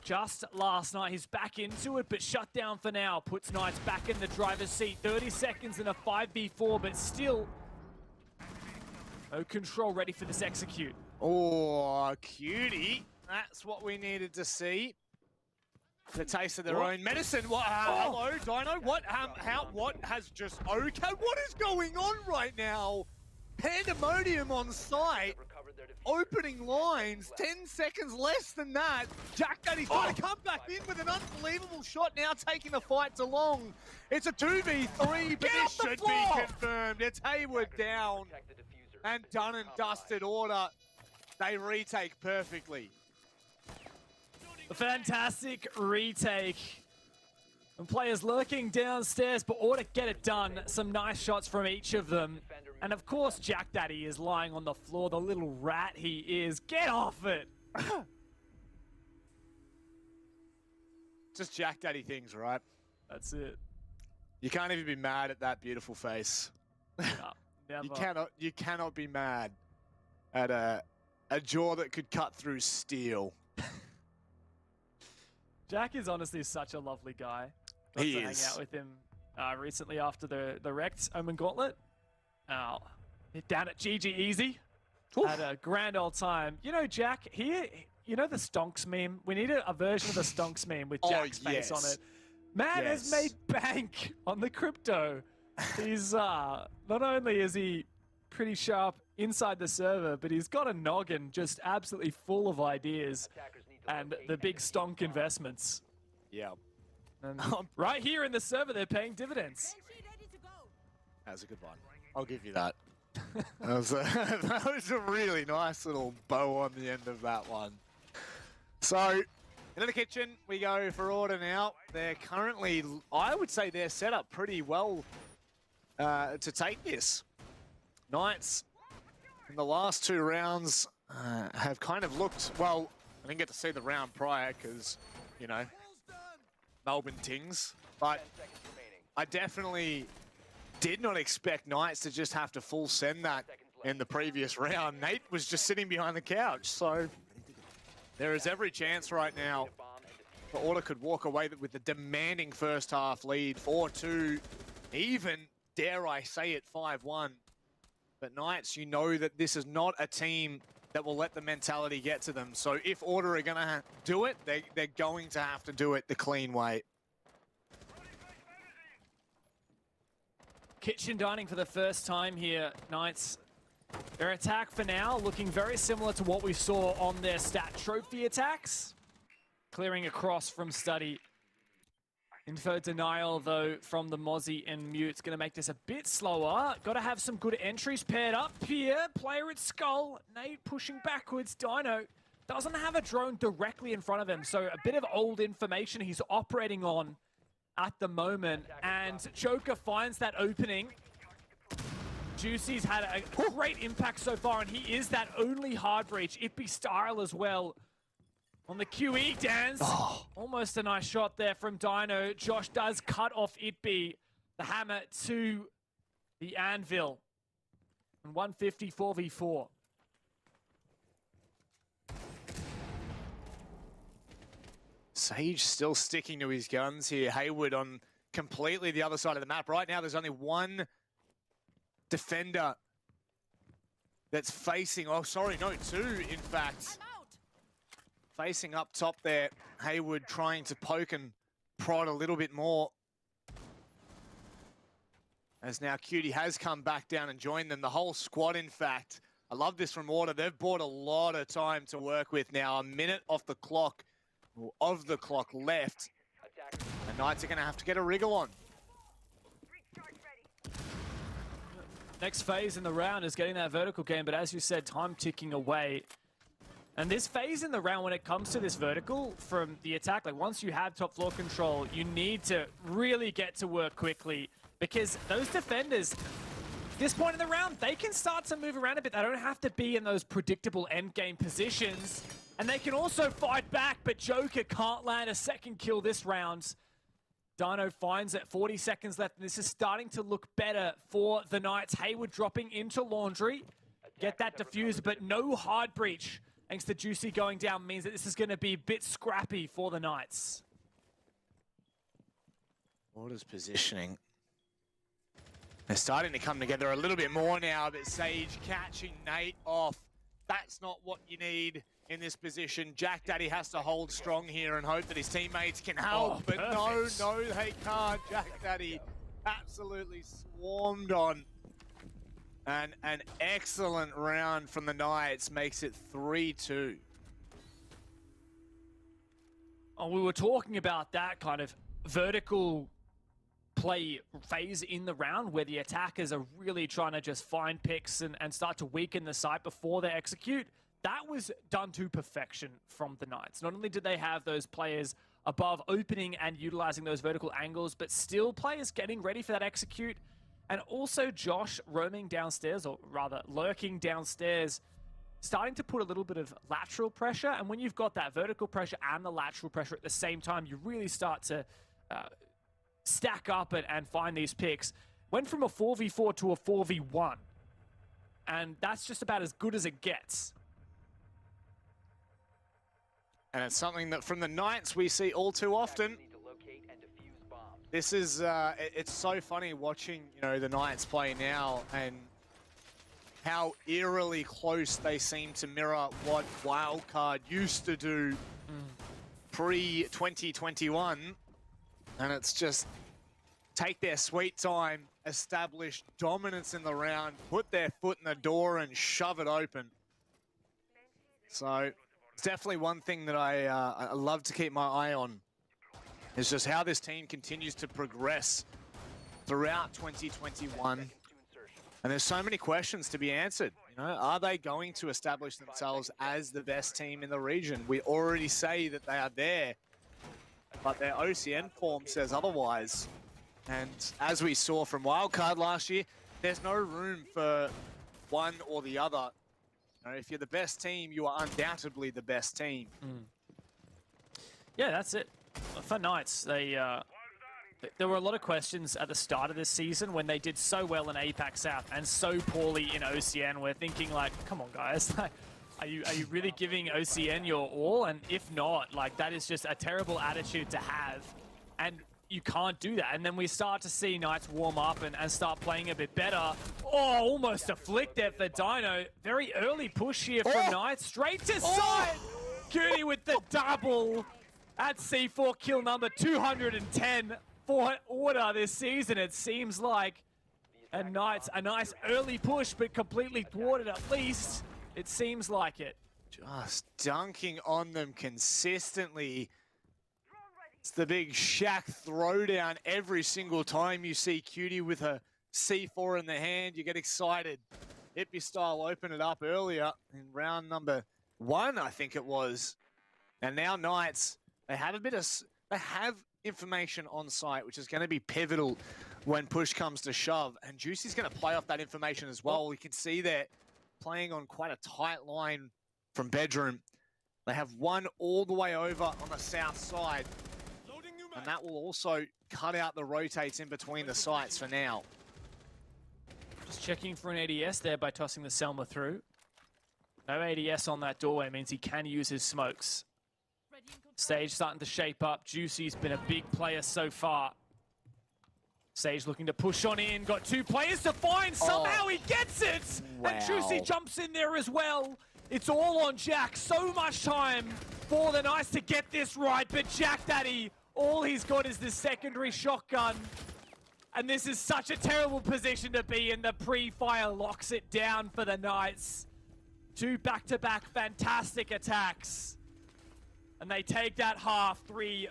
just last night. He's back into it, but shut down for now. Puts Knights back in the driver's seat. 30 seconds in a 5v4, but still no control, ready for this execute. Oh, Cutie. That's what we needed to see. The taste of their own medicine. What? Hello, Dino. What? What has just... Okay, what is going on right now? Pandemonium on site. opening lines, 10 seconds less than that. Jack Daddy's trying to come back in with an unbelievable shot now, taking the fight to long. It's a 2v3, but this should be confirmed. It's Hayward down and done and dusted. Order, they retake perfectly. A fantastic retake. And players lurking downstairs, but Order get it done. Some nice shots from each of them. And of course, Jack Daddy is lying on the floor, the little rat he is. Get off it! Just Jack Daddy things, right? That's it. You can't even be mad at that beautiful face. No, never. You cannot be mad at a jaw that could cut through steel. Jack is honestly such a lovely guy. Got He to is. hang out with him recently after the wrecked Omen Gauntlet. Down at GG Easy. Had a grand old time. You know, Jack, here, you know the Stonks meme? We need a version of the Stonks meme with Jack's face on it. Man has made bank on the crypto. He's, not only is he pretty sharp inside the server, but he's got a noggin just absolutely full of ideas and the big Stonk investments. Yeah. And right here in the server, they're paying dividends. That's a good one. I'll give you that. That was a really nice little bow on the end of that one. So, into the kitchen we go for Order now. They're currently, I would say they're set up pretty well to take this. Knights in the last 2 rounds have kind of looked, well, I didn't get to see the round prior because, you know, Melbourne tings, but I definitely did not expect Knights to just have to full send that in the previous round. Nate was just sitting behind the couch, so there is every chance right now the Order could walk away with the demanding first half lead, 4-2, even, dare I say it, 5-1. But Knights, you know that this is not a team that will let the mentality get to them. So if Order are going to do it, they're going to have to do it the clean way. Kitchen dining for the first time here, Knights. Their attack for now looking very similar to what we saw on their stat trophy attacks. Clearing across from Study. Info denial, though, from the Mozzie and Mute. It's going to make this a bit slower. Got to have some good entries paired up here. Player at Skull. Nate pushing backwards. Dino doesn't have a drone directly in front of him, so a bit of old information he's operating on at the moment. And Joker finds that opening. Juicy's had a great impact so far, and he is that only hard breach. It'd be style as well. On the QE dance, almost a nice shot there from Dino. Josh does cut off Itby, the hammer to the anvil. And 150 4v4. Sage still sticking to his guns here. Hayward on completely the other side of the map. Right now, there's only one defender that's facing, oh, sorry, no, 2, in fact. Facing up top there, Hayward trying to poke and prod a little bit more. As now Cutie has come back down and joined them. The whole squad, in fact. I love this from Order. They've bought a lot of time to work with now. A minute off the clock, or of the clock left. The Knights are going to have to get a wriggle on. Next phase in the round is getting that vertical game, but as you said, time ticking away. And this phase in the round, when it comes to this vertical from the attack, like once you have top floor control, you need to really get to work quickly because those defenders, at this point in the round, they can start to move around a bit. They don't have to be in those predictable endgame positions. And they can also fight back, but Joker can't land a second kill this round. Dino finds it, 40 seconds left, and this is starting to look better for the Knights. Hayward dropping into Laundry, get that diffused, but no hard breach. Thanks to Juicy going down means that this is going to be a bit scrappy for the Knights. Order's positioning. They're starting to come together a little bit more now, but Sage catching Nate off. That's not what you need in this position. Jack Daddy has to hold strong here and hope that his teammates can help, but no, they can't. Jack Daddy absolutely swarmed on And an excellent round from the Knights makes it 3-2. Oh, we were talking about that kind of vertical play phase in the round where the attackers are really trying to just find picks and start to weaken the site before they execute. That was done to perfection from the Knights. Not only did they have those players above opening and utilizing those vertical angles, but still players getting ready for that execute. And also Josh roaming downstairs, or rather lurking downstairs, starting to put a little bit of lateral pressure. And when you've got that vertical pressure and the lateral pressure at the same time, you really start to stack up and find these picks. Went from a 4v4 to a 4v1. And that's just about as good as it gets. And it's something that from the Knights we see all too often. This is, it's so funny watching, you know, the Knights play now and how eerily close they seem to mirror what Wildcard used to do pre-2021. And it's just take their sweet time, establish dominance in the round, put their foot in the door and shove it open. So it's definitely one thing that I love to keep my eye on. It's just how this team continues to progress throughout 2021. And there's so many questions to be answered. You know, are they going to establish themselves as the best team in the region? We already say that they are there, but their OCN form says otherwise. And as we saw from Wildcard last year, there's no room for one or the other. You know, if you're the best team, you are undoubtedly the best team. Yeah, that's it. For Knights, there were a lot of questions at the start of this season when they did so well in APAC South and so poorly in OCN. We're thinking like, come on guys, are you really giving OCN your all? And if not, like that is just a terrible attitude to have. And you can't do that. And then we start to see Knights warm up and start playing a bit better. Oh, almost a flick there for Dino. Very early push here from Knights. Straight to side. Cutie with the double. At C4 kill number 210 for Order this season. It seems like a nice early push, but completely thwarted at least. It seems like it. Just dunking on them consistently. It's the big Shaq throwdown every single time you see Cutie with her C4 in the hand. You get excited. Hippie style opened it up earlier in round number 1, I think it was. And now Knights, they have information on site, which is going to be pivotal when push comes to shove. And Juicy's going to play off that information as well. You can see they're playing on quite a tight line from bedroom. They have one all the way over on the south side. And that will also cut out the rotates in between the sites for now. Just checking for an ADS there by tossing the Selma through. No ADS on that doorway means he can use his smokes. Stage starting to shape up. Juicy's been a big player so far. Sage looking to push on in. Got 2 players to find. Somehow he gets it. Wow. And Juicy jumps in there as well. It's all on Jack. So much time for the Knights to get this right. But Jack Daddy, all he's got is this secondary shotgun. And this is such a terrible position to be in. The pre-fire locks it down for the Knights. 2 back-to-back fantastic attacks. And they take that half 3-3.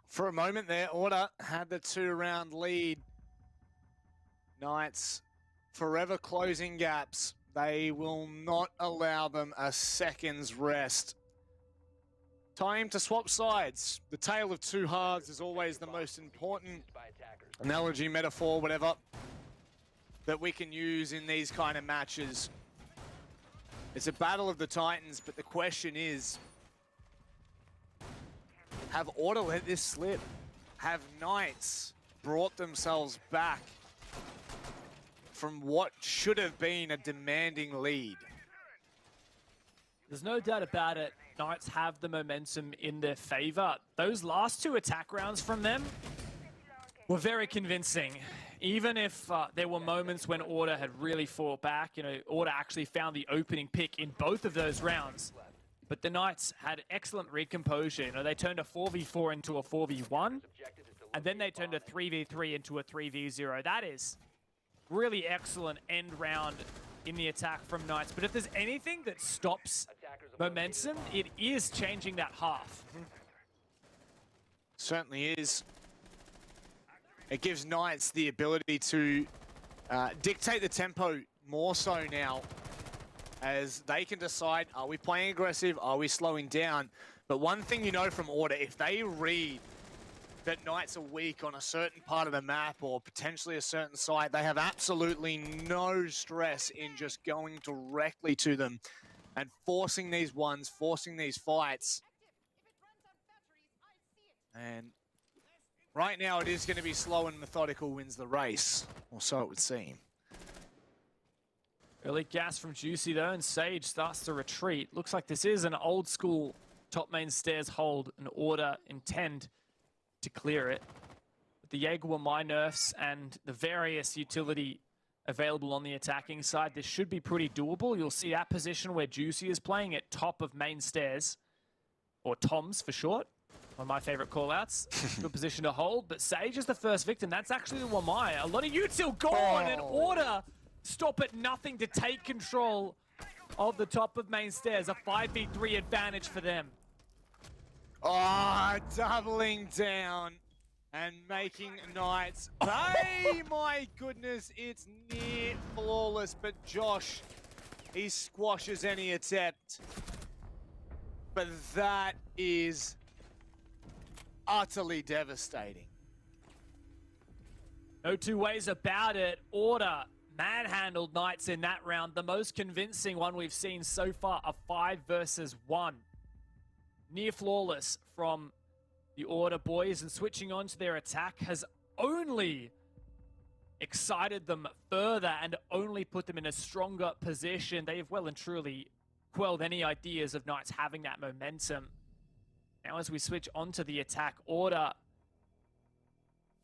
For a moment there, Order had the 2-round lead. Knights forever closing gaps. They will not allow them a second's rest. Time to swap sides. The tale of 2 halves is always the most important analogy, metaphor, whatever, that we can use in these kind of matches. It's a battle of the Titans, but the question is, have Order let this slip? Have Knights brought themselves back from what should have been a demanding lead. There's no doubt about it. Knights have the momentum in their favor. Those last 2 attack rounds from them were very convincing. Even if there were moments when Order had really fought back, you know, Order actually found the opening pick in both of those rounds. But the Knights had excellent recomposure. You know, they turned a 4v4 into a 4v1, and then they turned a 3v3 into a 3v0. That is really excellent end round in the attack from Knights. But if there's anything that stops momentum, it is changing that half. Certainly is. It gives Knights the ability to dictate the tempo more so now, as they can decide, are we playing aggressive, are we slowing down? But one thing you know from Order, if they read that Knights are weak on a certain part of the map or potentially a certain site, they have absolutely no stress in just going directly to them and forcing these ones, forcing these fights. And right now it is going to be slow and methodical wins the race, or so it would seem. Early gas from Juicy though, and Sage starts to retreat. Looks like this is an old school top main stairs hold, an Order intend to clear it. With the Jaeger were my nerfs and the various utility available on the attacking side, this should be pretty doable. You'll see that position where Juicy is playing at top of main stairs, or Toms for short. One of my favorite callouts. Good position to hold, but Sage is the first victim. That's actually the Wamai. A lot of util gone, and Order stop at nothing to take control of the top of main stairs. A 5v3 advantage for them. Oh, doubling down and making Knights pay. My goodness, it's near flawless, but Josh, he squashes any attempt. But that is utterly devastating. No two ways about it. Order manhandled Knights in that round. The most convincing one we've seen so far, a 5 versus 1. Near flawless from the Order boys, and switching on to their attack has only excited them further and only put them in a stronger position. They have well and truly quelled any ideas of Knights having that momentum. Now as we switch on to the attack, Order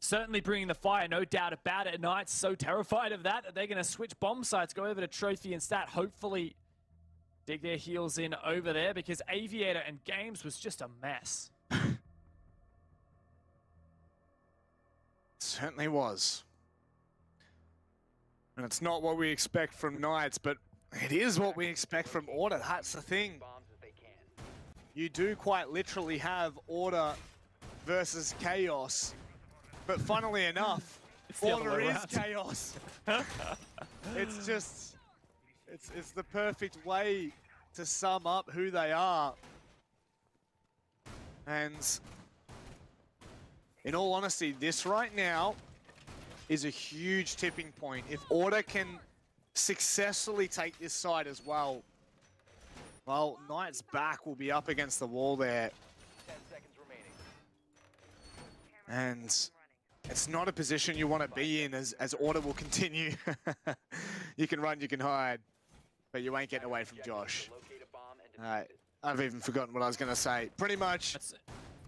certainly bringing the fire, no doubt about it. Knights so terrified of that they're going to switch bomb sites, go over to Trophy and Stat, hopefully dig their heels in over there, because Aviator and Games was just a mess. Certainly was. And it's not what we expect from Knights, but it is what we expect from Order. That's the thing. You do quite literally have Order versus Chaos. But funnily enough, Order is Chaos. It's just, it's the perfect way to sum up who they are. And in all honesty, this right now is a huge tipping point. If Order can successfully take this side as well, well, Knight's back will be up against the wall there. 10 seconds remaining. And it's not a position you want to be in as Order will continue. You can run, you can hide, but you ain't getting away from Josh. I've even forgotten what I was going to say. Pretty much,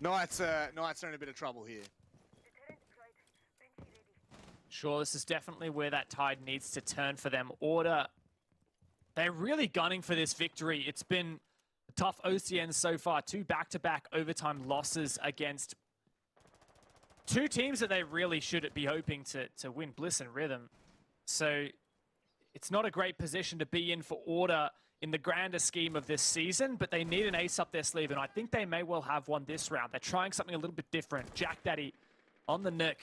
Knights are in a bit of trouble here. Sure, this is definitely where that tide needs to turn for them. Order, they're really gunning for this victory. It's been a tough OCN so far. 2 back-to-back overtime losses against 2 teams that they really should be hoping to win, Bliss and Rhythm. So it's not a great position to be in for Order in the grander scheme of this season, but they need an ace up their sleeve, and I think they may well have one this round. They're trying something a little bit different. Jack Daddy on the nick.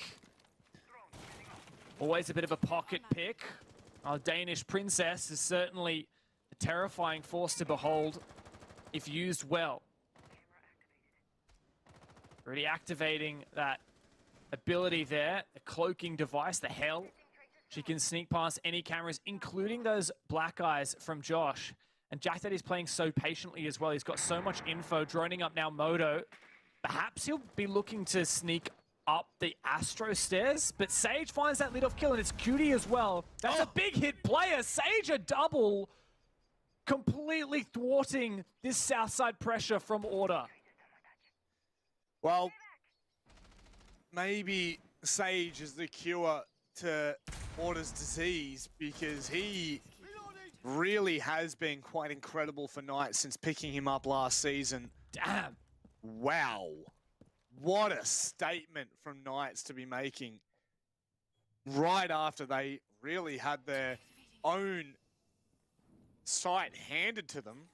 Always a bit of a pocket pick. Our Danish princess is certainly a terrifying force to behold if used well. Already activating that ability there, the cloaking device, the hell. She can sneak past any cameras, including those black eyes from Josh. And Jack Daddy's playing so patiently as well. He's got so much info, droning up now Moto. Perhaps he'll be looking to sneak up the Astro stairs, but Sage finds that lead-off kill, and it's Cutie as well. That's a big hit player. Sage a double, completely thwarting this south side pressure from Order. Well, maybe Sage is the cure to Order's disease, because he really has been quite incredible for Knight since picking him up last season. Damn. Wow. What a statement from Knights to be making right after they really had their own site handed to them.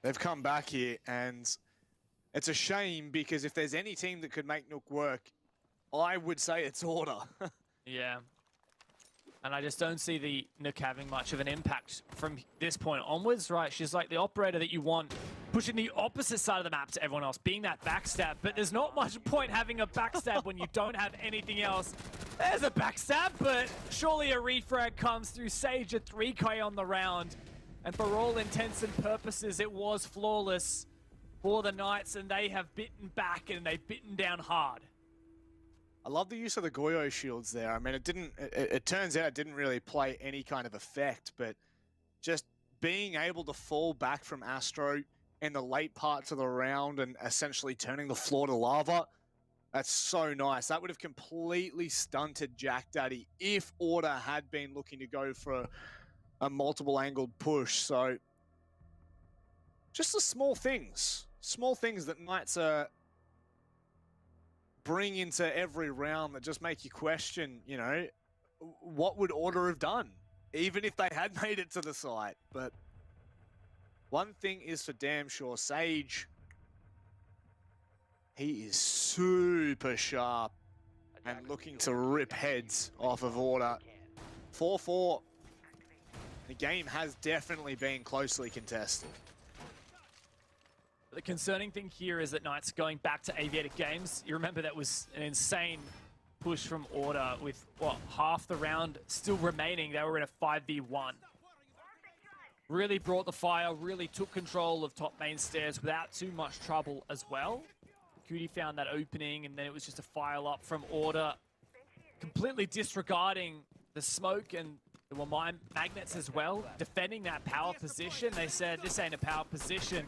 They've come back here, and it's a shame, because if there's any team that could make Nook work, I would say it's Order. Yeah. And I just don't see the Nook having much of an impact from this point onwards, right? She's like the operator that you want, pushing the opposite side of the map to everyone else, being that backstab. But there's not much point having a backstab when you don't have anything else. There's a backstab, but surely a refrag comes through. Sage, a 3K on the round. And for all intents and purposes, it was flawless for the Knights, and they have bitten back, and they've bitten down hard. I love the use of the Goyo shields there. I mean, it turns out it didn't really play any kind of effect, but just being able to fall back from Astro in the late parts of the round and essentially turning the floor to lava, that's so nice. That would have completely stunted Jack Daddy if Order had been looking to go for a multiple angled push. So just the small things that Knights are bring into every round that just make you question, you know, what would Order have done, even if they had made it to the site. But one thing is for damn sure, Sage, he is super sharp and looking to rip heads off of Order. 4-4. The game has definitely been closely contested. The concerning thing here is that Knights going back to Aviator Games. You remember that was an insane push from Order with, what, half the round still remaining. They were in a 5v1. Really brought the fire, really took control of top main stairs without too much trouble as well. Cutie found that opening, and then it was just a file up from Order, completely disregarding the smoke, and there were mine magnets as well, defending that power position. They said, this ain't a power position.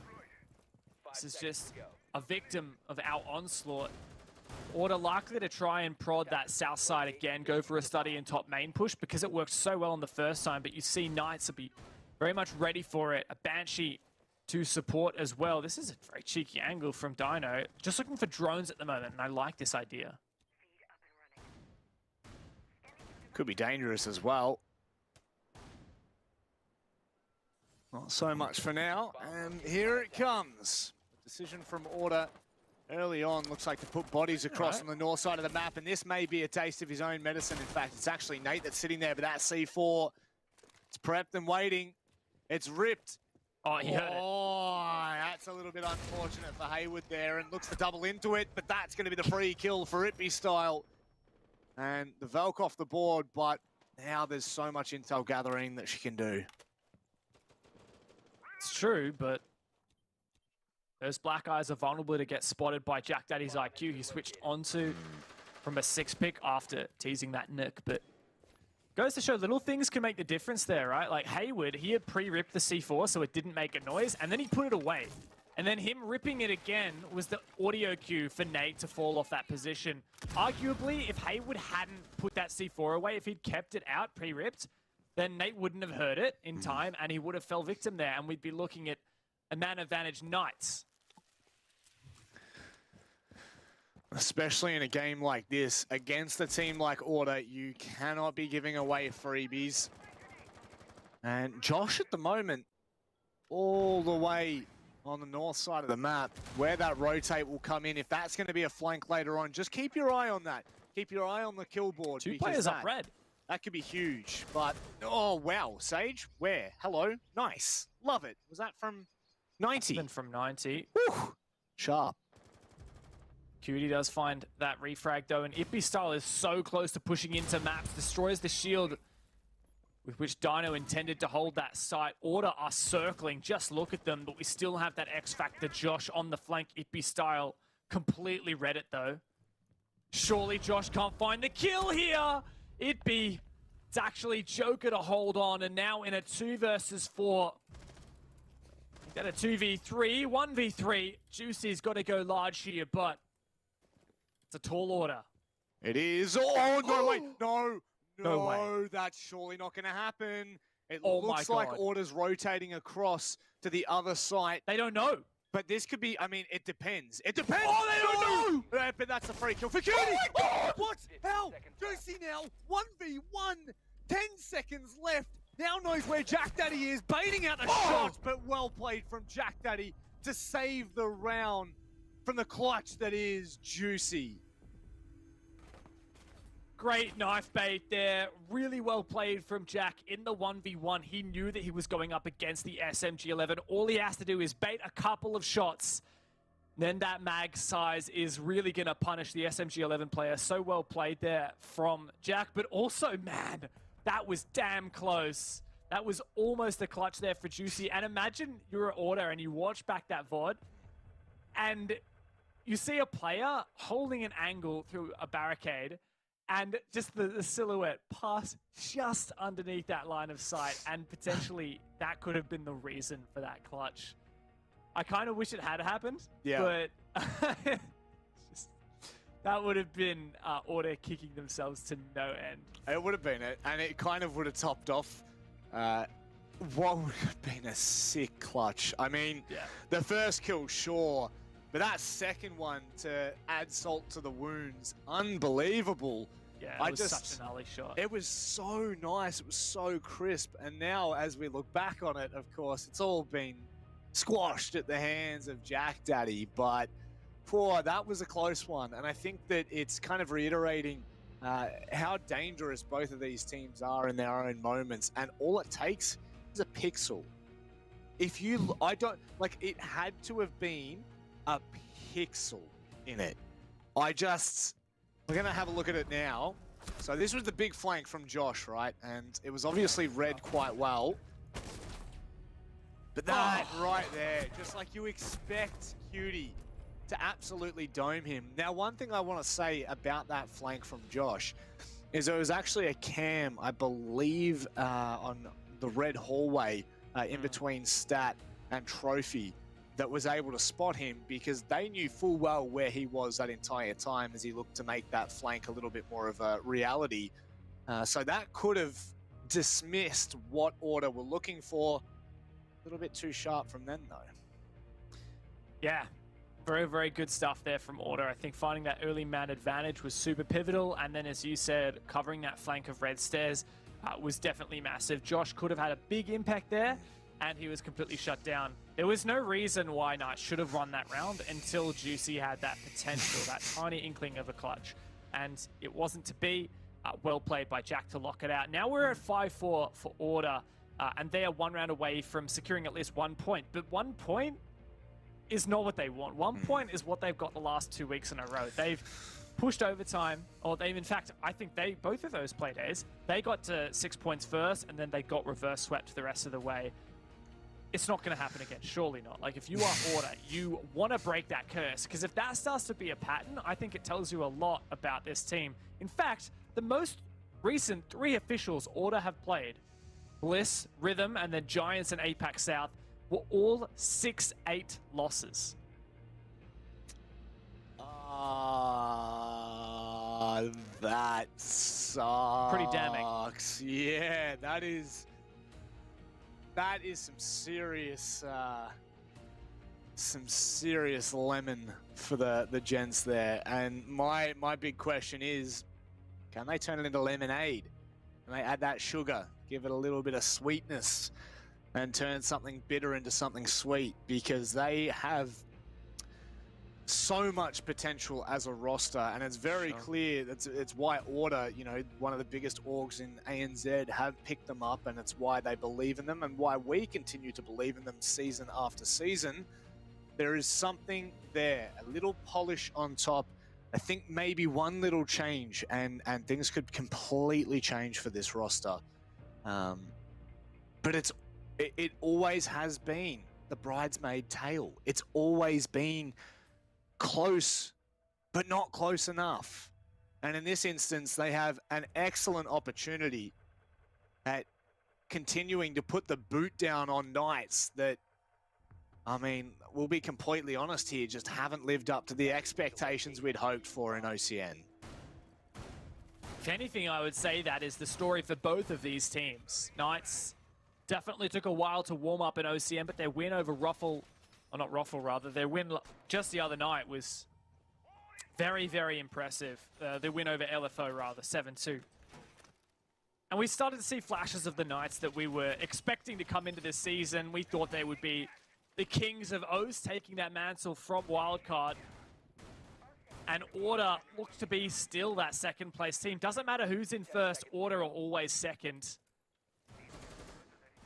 This is just a victim of our onslaught. Order likely to try and prod that south side again, go for a study and top main push, because it worked so well on the first time, but you see Knights will be very much ready for it. A Banshee to support as well. This is a very cheeky angle from Dino. Just looking for drones at the moment, and I like this idea. Could be dangerous as well. Not so much for now, and here it comes. Decision from Order early on, looks like to put bodies across on the north side of the map, and this may be a taste of his own medicine. In fact, it's actually Nate that's sitting there, but that C4, it's prepped and waiting. It's ripped. Oh, he heard it. Oh, that's a little bit unfortunate for Haywood there, and looks to double into it, but that's going to be the free kill for Ippy Style. And the Valk off the board, but now there's so much intel gathering that she can do. It's true, but those black eyes are vulnerable to get spotted by Jack Daddy's IQ. He switched onto from a 6 pick after teasing that Nick, but goes to show little things can make the difference there, right? Like Haywood, he had pre-ripped the C4 so it didn't make a noise, and then he put it away. And then him ripping it again was the audio cue for Nate to fall off that position. Arguably, if Haywood hadn't put that C4 away, if he'd kept it out pre-ripped, then Nate wouldn't have heard it in time, and he would have fell victim there, and we'd be looking at a man advantage Knights. Especially in a game like this, against a team like Order, you cannot be giving away freebies. And Josh at the moment, all the way on the north side of the map, where that rotate will come in. If that's going to be a flank later on, just keep your eye on that. Keep your eye on the kill board. Two players up red. That could be huge, but oh wow, Sage, where? Hello, nice, love it. Was that from 90? Been from 90. Whew. Sharp. Cutie does find that refrag though, and Ippy Style is so close to pushing into maps, destroys the shield with which Dino intended to hold that site. Order are circling, just look at them, but we still have that X Factor Josh on the flank. Ippy Style completely read it though. Surely Josh can't find the kill here. It's actually Joker to hold on, and now in a 2 versus 4. Then a 2v3, 1v3. Juicy's got to go large here, but it's a tall order. It is. Oh, no, wait. No. No way. That's surely not going to happen. It Oh looks my like God. Order's rotating across to the other side. They don't know. But this could be, I mean, it depends. It depends. Oh, they don't know! But that's a free kill for Cutie. Oh my God! What? How? Juicy now. 1v1. 10 seconds left. Now knows where Jack Daddy is. Baiting out the shots, but well played from Jack Daddy to save the round from the clutch that is Juicy. Great knife bait there. Really well played from Jack in the 1v1. He knew that he was going up against the SMG-11. All he has to do is bait a couple of shots. Then that mag size is really going to punish the SMG-11 player. So well played there from Jack. But also, man, that was damn close. That was almost the clutch there for Juicy. And imagine you're at Order and you watch back that VOD and you see a player holding an angle through a barricade and just the silhouette pass just underneath that line of sight, and potentially that could have been the reason for that clutch. I kind of wish it had happened, but that would have been Order kicking themselves to no end. It would have been it, and it kind of would have topped off what would have been a sick clutch. I mean, the first kill, sure, but that second one to add salt to the wounds, unbelievable. Yeah, it was such an early shot. It was so nice. It was so crisp. And now, as we look back on it, of course, it's all been squashed at the hands of Jack Daddy. But, that was a close one. And I think that it's kind of reiterating how dangerous both of these teams are in their own moments. And all it takes is a pixel. If you, it had to have been a pixel in it. We're going to have a look at it now. So this was the big flank from Josh, right? And it was obviously read quite well. But that right there, just like you expect Cutie to absolutely dome him. Now, one thing I want to say about that flank from Josh is there was actually a cam, I believe, on the red hallway in between Stat and Trophy that was able to spot him, because they knew full well where he was that entire time as he looked to make that flank a little bit more of a reality. So that could have dismissed what Order were looking for. A little bit too sharp from them, though. Yeah, very, very good stuff there from Order. I think finding that early man advantage was super pivotal. And then, as you said, covering that flank of red stairs was definitely massive. Josh could have had a big impact there, and he was completely shut down. There was no reason why Knight should have won that round until Juicy had that potential, that tiny inkling of a clutch. And it wasn't to be. Well played by Jack to lock it out. Now we're at 5-4 for Order, and they are 1 round away from securing at least 1 point. But 1 point is not what they want. 1 point is what they've got the last 2 weeks in a row. They've pushed overtime, or they've, in fact, I think both of those play days, they got to 6 points first, and then they got reverse swept the rest of the way. It's not going to happen again, surely not. Like, if you are Order, you want to break that curse, because if that starts to be a pattern, I think it tells you a lot about this team. In fact, the most recent 3 officials Order have played, Bliss, Rhythm, and then Giants and APAC South, were all 6-8 losses. That sucks. Pretty damning. Yeah, that is some serious lemon for the gents there. And my big question is, can they turn it into lemonade? Can they add that sugar, give it a little bit of sweetness, and turn something bitter into something sweet? Because they have so much potential as a roster, and it's very clear it's why Order, you know, one of the biggest orgs in ANZ, have picked them up, and it's why they believe in them, and why we continue to believe in them season after season. There is something there, a little polish on top. I think maybe one little change and things could completely change for this roster. But it always has been the bridesmaid tale. It's always been close, but not close enough. And in this instance, they have an excellent opportunity at continuing to put the boot down on Knights that, I mean, we'll be completely honest here, just haven't lived up to the expectations we'd hoped for in OCN. If anything, I would say that is the story for both of these teams. Knights definitely took a while to warm up in OCN, but their win over their win just the other night was very, very impressive. Their win over LFO, rather, 7-2. And we started to see flashes of the Knights that we were expecting to come into this season. We thought they would be the kings of O's, taking that mantle from Wildcard. And Order looks to be still that second place team. Doesn't matter who's in first, Order are always second.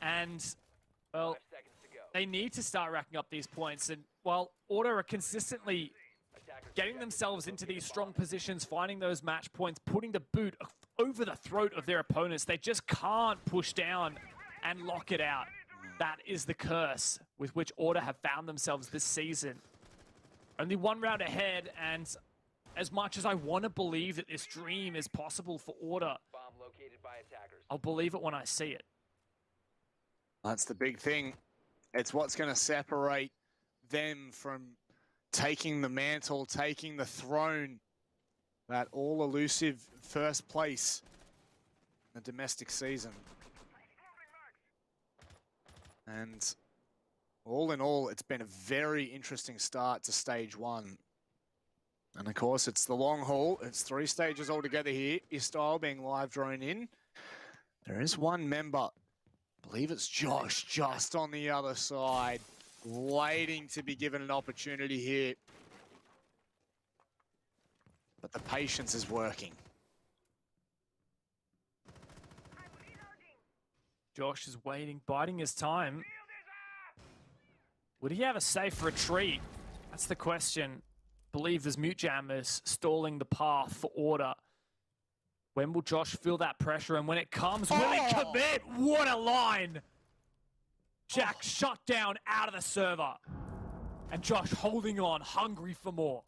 And, well, they need to start racking up these points. And while Order are consistently getting themselves into these strong positions, finding those match points, putting the boot over the throat of their opponents, they just can't push down and lock it out. That is the curse with which Order have found themselves this season. Only one round ahead, and as much as I want to believe that this dream is possible for Order, I'll believe it when I see it. That's the big thing. It's what's going to separate them from taking the mantle, taking the throne, that all-elusive first place in the domestic season. And all in all, it's been a very interesting start to stage one. And of course, it's the long haul. It's 3 stages altogether here. Your style being live drone in. There is one member, I believe it's Josh, just on the other side, waiting to be given an opportunity here. But the patience is working. Josh is waiting, biding his time. Would he have a safe retreat? That's the question. I believe there's mute jammers stalling the path for Order. When will Josh feel that pressure? And when it comes, will he commit? What a line! Jack shut down out of the server. And Josh holding on, hungry for more.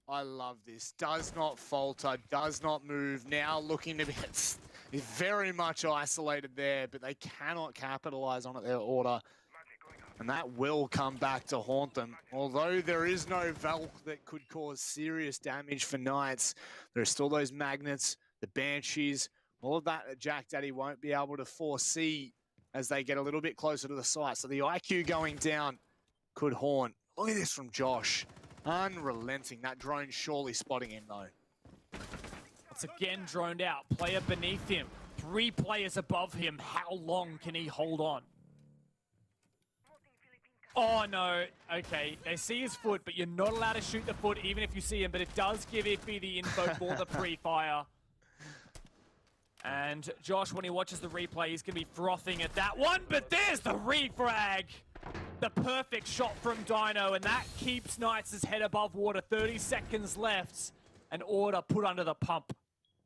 I love this. Does not falter, does not move. Now looking to be very much isolated there, but they cannot capitalize on it, their Order. And that will come back to haunt them. Although there is no Valk that could cause serious damage for Knights, there are still those magnets, the Banshees, all of that Jack Daddy won't be able to foresee as they get a little bit closer to the site. So the IQ going down could haunt. Look at this from Josh. Unrelenting. That drone surely spotting him though. It's again droned out. Player beneath him. 3 players above him. How long can he hold on? Oh no, okay, they see his foot, but you're not allowed to shoot the foot even if you see him, but it does give Iffy the info for the pre-fire. And Josh, when he watches the replay, he's going to be frothing at that one, but there's the refrag! The perfect shot from Dino, and that keeps Knights' head above water. 30 seconds left, and Order put under the pump.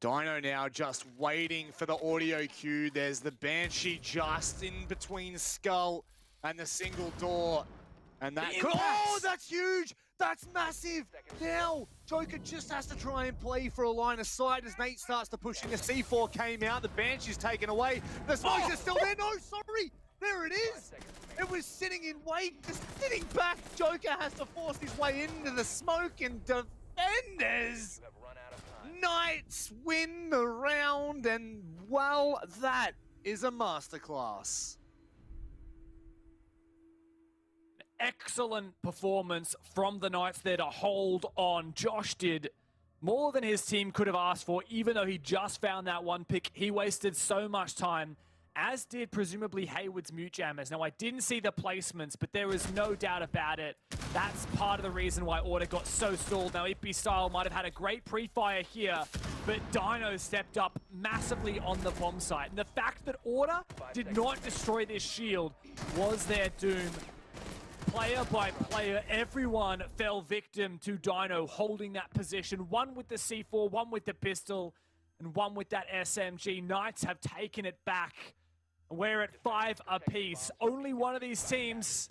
Dino now just waiting for the audio cue. There's the Banshee just in between Skull and the single door. And that oh, that's huge! That's massive! Now, Joker just has to try and play for a line of sight as Nate starts to push in. The C4 came out, the Banshee's taken away. The smokes are still there. No, sorry! There it is! It was sitting in wait, just sitting back. Joker has to force his way into the smoke, and defenders! Knights win the round, and well, that is a masterclass. Excellent performance from the Knights there to hold on. Josh did more than his team could have asked for, even though he just found that one pick. He wasted so much time, as did presumably Hayward's mute jammers. Now, I didn't see the placements, but there is no doubt about it. That's part of the reason why Order got so stalled. Now, Ippy Style might have had a great pre-fire here, but Dino stepped up massively on the bomb site. And the fact that Order did not destroy this shield was their doom. Player by player, everyone fell victim to Dino holding that position. One with the C4, one with the pistol, and one with that SMG. Knights have taken it back. We're at 5 apiece. Only one of these teams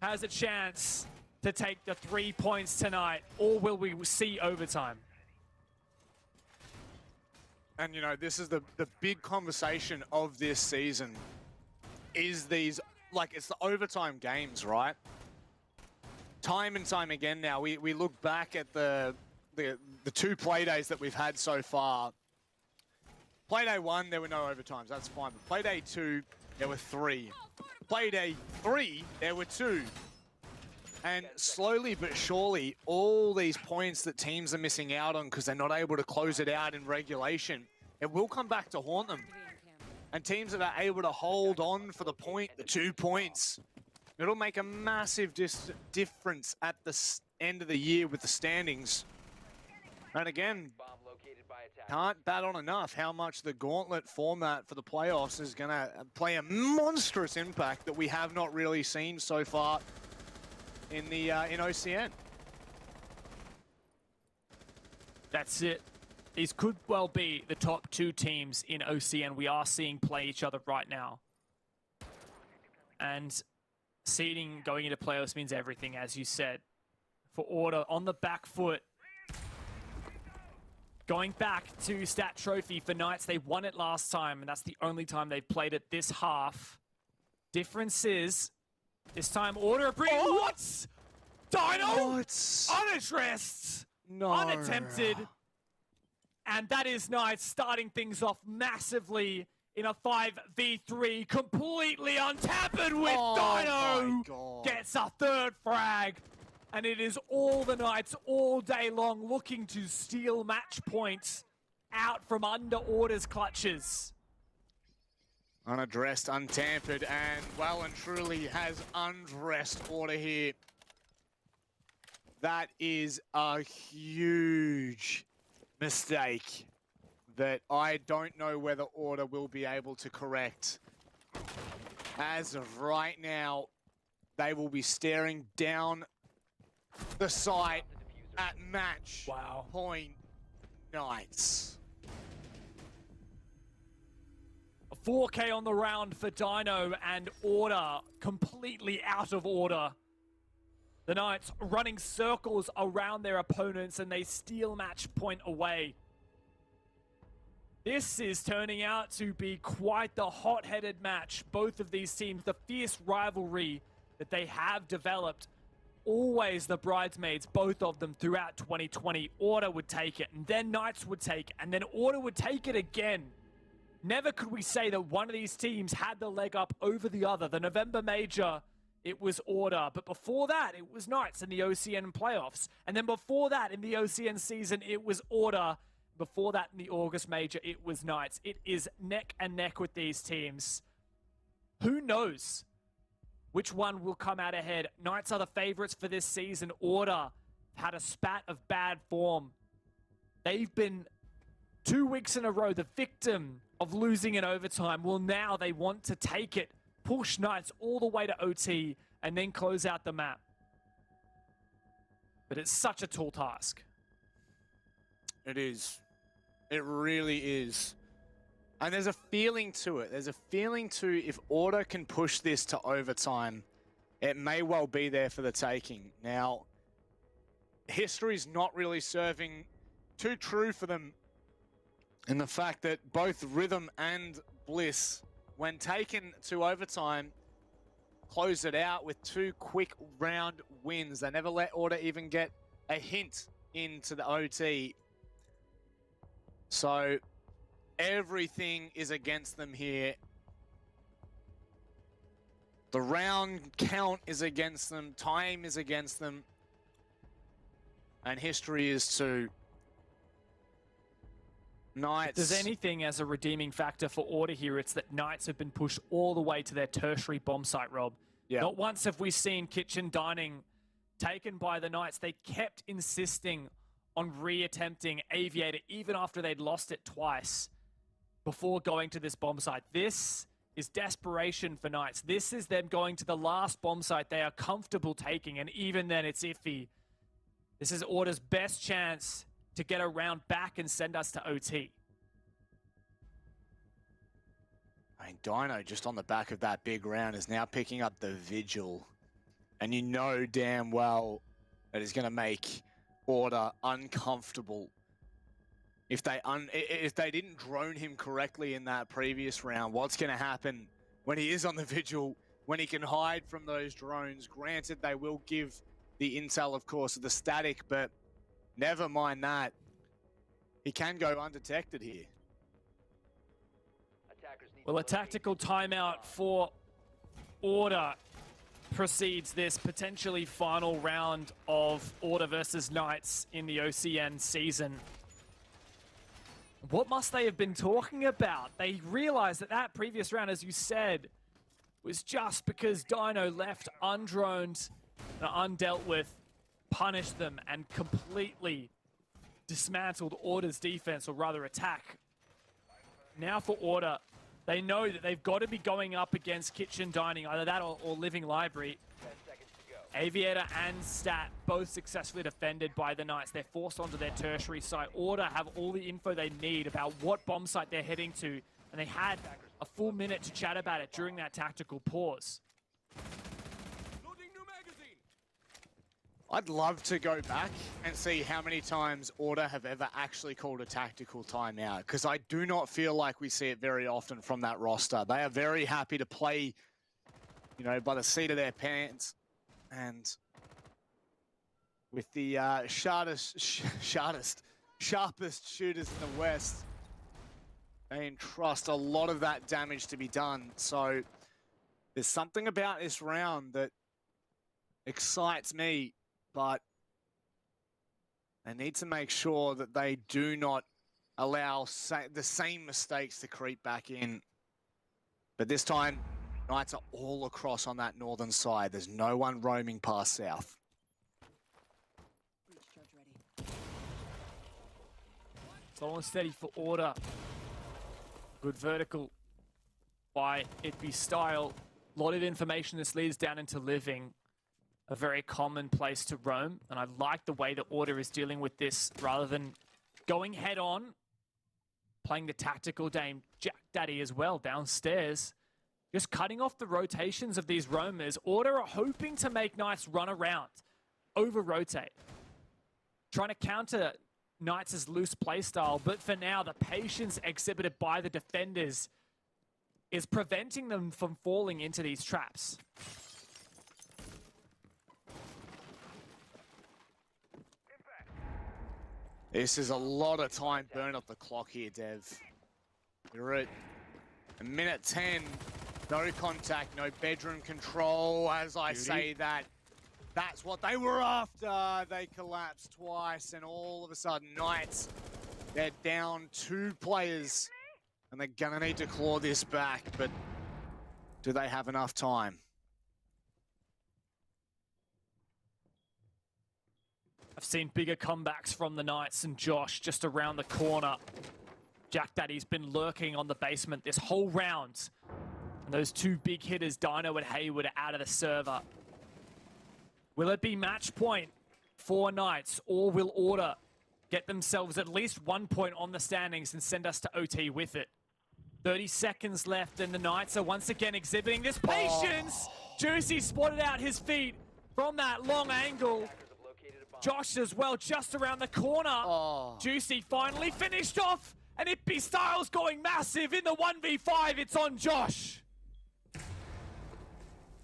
has a chance to take the 3 points tonight, or will we see overtime? And you know, this is the big conversation of this season, is these, like, it's the overtime games, right? Time and time again now, we look back at the 2 Playdays that we've had so far. Playday 1, there were no overtimes, that's fine. But Playday 2, there were 3. Playday 3, there were 2. And slowly but surely, all these points that teams are missing out on because they're not able to close it out in regulation, it will come back to haunt them. And teams that are able to hold on for the point, the 2 points, it'll make a massive difference at the end of the year with the standings. And again, can't bat on enough how much the gauntlet format for the playoffs is going to play a monstrous impact that we have not really seen so far in OCN. That's it. These could well be the top 2 teams in OCN we are seeing play each other right now. And seeding going into playoffs means everything, as you said. For Order on the back foot. Going back to Stat Trophy for Knights, they won it last time, and that's the only time they've played it this half. Difference is, this time Order are bringing... Oh! What? Dino? What? Unaddressed. No. Unattempted. And that is Knights starting things off massively in a 5v3, completely untampered with. Dino gets a 3rd frag. And it is all the Knights all day long looking to steal match points out from under Order's clutches. Unaddressed, untampered, and well and truly has undressed Order here. That is a huge mistake that I don't know whether Order will be able to correct. As of right now, they will be staring down the site at match point Knights. A 4K on the round for Dino, and Order completely out of order. The Knights running circles around their opponents, and they steal match point away. This is turning out to be quite the hot-headed match. Both of these teams, the fierce rivalry that they have developed. Always the bridesmaids, both of them throughout 2020. Order would take it, and then Knights would take it, and then Order would take it again. Never could we say that one of these teams had the leg up over the other. The November Major, it was Order. But before that, it was Knights in the OCN playoffs. And then before that, in the OCN season, it was Order. Before that, in the August Major, it was Knights. It is neck and neck with these teams. Who knows which one will come out ahead? Knights are the favorites for this season. Order had a spat of bad form. They've been 2 weeks in a row the victim of losing in overtime. Well, now they want to take it, push Knights all the way to OT, and then close out the map. But it's such a tall task. It is. It really is. And there's a feeling to it. There's a feeling to, if Order can push this to overtime, it may well be there for the taking. Now, history's not really serving too true for them in the fact that both Rhythm and Bliss, when taken to overtime, closed it out with 2 quick round wins. They never let Order even get a hint into the OT. So everything is against them here. The round count is against them. Time is against them. And history is too. Knights. If there's anything as a redeeming factor for Order here, it's that Knights have been pushed all the way to their tertiary bomb site, Rob. Yeah. Not once have we seen kitchen dining taken by the Knights. They kept insisting on re-attempting Aviator even after they'd lost it twice before going to this bomb site. This is desperation for Knights. This is them going to the last bomb site they are comfortable taking, and even then it's iffy. This is Order's best chance to get a round back and send us to OT. I mean, Dino, just on the back of that big round, is now picking up the Vigil. And you know damn well that is going to make Order uncomfortable if they didn't drone him correctly in that previous round, what's going to happen when he is on the vigil, when he can hide from those drones? Granted, they will give the intel, of course, of the static, but never mind that. He can go undetected here. Well, a tactical timeout for Order precedes this potentially final round of Order versus Knights in the OCN season. What must they have been talking about? They realized that that previous round, as you said, was just because Dino left undroned, undealt with, punished them, and completely dismantled Order's defense, or rather attack. Now for Order, they know that they've got to be going up against Kitchen Dining, either that or Living Library. Aviator and Stat both successfully defended by the Knights. They're forced onto their tertiary site. Order have all the info they need about what bomb site they're heading to, and they had a full minute to chat about it during that tactical pause. I'd love to go back and see how many times Order have ever actually called a tactical timeout, because I do not feel like we see it very often from that roster. They are very happy to play, you know, by the seat of their pants. And with the sharpest shooters in the West, they entrust a lot of that damage to be done. So there's something about this round that excites me, but they need to make sure that they do not allow the same mistakes to creep back in. But this time, Knights are all across on that northern side. There's no one roaming past south. Slow and steady for Order. Good vertical by Itby Style. A lot of information. This leads down into Living. A very common place to roam. And I like the way that Order is dealing with this rather than going head on. Playing the tactical game. Jack Daddy as well downstairs. Just cutting off the rotations of these roamers. Order are hoping to make Knights run around, over-rotate. Trying to counter Knights' loose playstyle, but for now, the patience exhibited by the defenders is preventing them from falling into these traps. This is a lot of time burned off the clock here, Dev. You're at a minute 10. No contact, no bedroom control. As I say that, that's what they were after. They collapsed twice, and all of a sudden, Knights, they're down 2 players, and they're gonna need to claw this back, but do they have enough time? I've seen bigger comebacks from the Knights, and Josh just around the corner. Jack Daddy's been lurking on the basement this whole round. And those 2 big hitters, Dino and Hayward, are out of the server. Will it be match point for Knights, or will Order get themselves at least 1 point on the standings and send us to OT with it? 30 seconds left, and the Knights are once again exhibiting this patience. Juicy spotted out his feet from that long angle. Josh as well, just around the corner. Juicy finally finished off, and Itby Styles going massive in the 1v5. It's on Josh.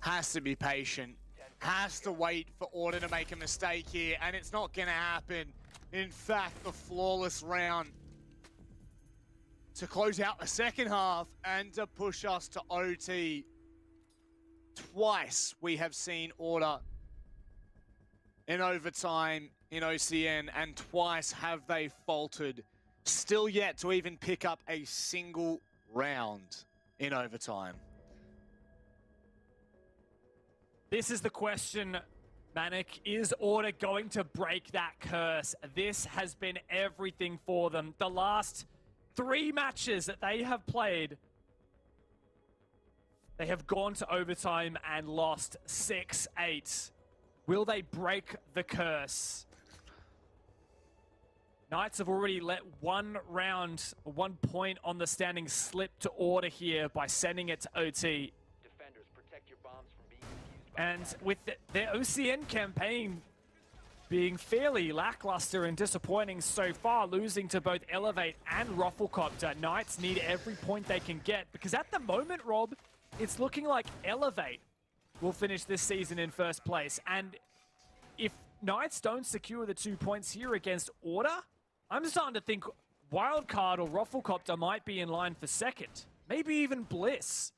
Has to be patient, has to wait for Order to make a mistake here, and it's not gonna happen. In fact, the flawless round to close out the second half and to push us to OT. Twice we have seen Order in overtime in OCN, and twice have they faltered. Still yet to even pick up a single round in overtime. This is the question, Manic. Is Order going to break that curse? This has been everything for them. The last 3 matches that they have played, they have gone to overtime and lost 6-8. Will they break the curse? Knights have already let 1 round, 1 point on the standings slip to Order here by sending it to OT. Defenders, protect your bombs from being defused by And with their OCN campaign being fairly lackluster and disappointing so far, losing to both Elevate and ROFLCOPTERGG. Knights need every point they can get, because at the moment, Rob, it's looking like Elevate will finish this season in first place. And if Knights don't secure the 2 points here against Order, I'm starting to think Wildcard or ROFLCOPTERGG might be in line for second. Maybe even Bliss.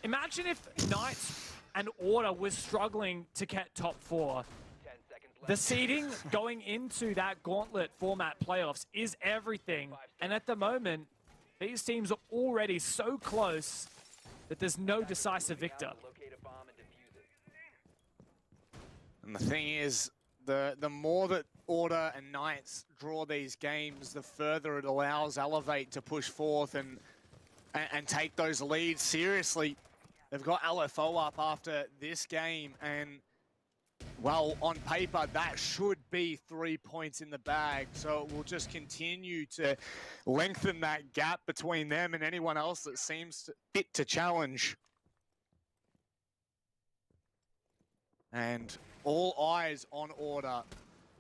Imagine if Knights and Order was struggling to get top 4. The seeding going into that gauntlet format playoffs is everything. And at the moment, these teams are already so close that there's no decisive victor. And the thing is, the more that Order and Knights draw these games, the further it allows Elevate to push forth and take those leads seriously. They've got LFO up after this game, and well, on paper, that should be 3 points in the bag. So it will just continue to lengthen that gap between them and anyone else that seems fit to challenge. And all eyes on Order.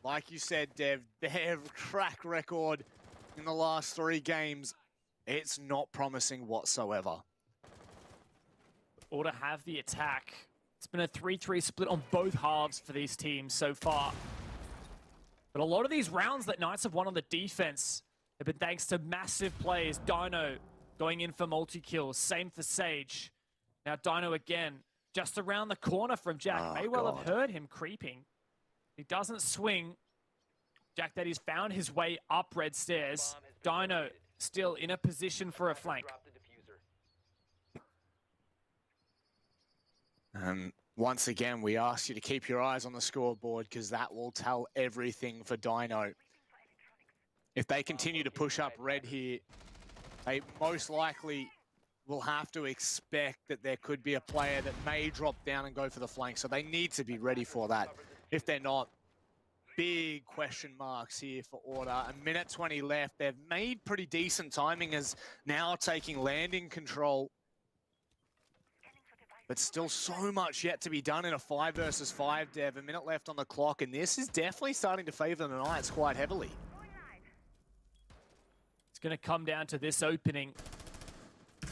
Like you said, Dev, their track record in the last 3 games, it's not promising whatsoever. Order have the attack. It's been a 3-3 split on both halves for these teams so far. But a lot of these rounds that Knights have won on the defense have been thanks to massive plays. Dino going in for multi-kills. Same for Sage. Now Dino again, just around the corner from Jack. May well have heard him creeping. He doesn't swing. Jack Daddy's found his way up red stairs. Dino still in a position for a flank. Once again, we ask you to keep your eyes on the scoreboard, because that will tell everything for Dino. If they continue to push up red here, they most likely will have to expect that there could be a player that may drop down and go for the flank. So they need to be ready for that. If they're not, big question marks here for Order. A minute 20 left. They've made pretty decent timing as now taking landing control. But still so much yet to be done in a 5 versus 5, Dev. A minute left on the clock, and this is definitely starting to favor the Knights quite heavily. It's going to come down to this opening.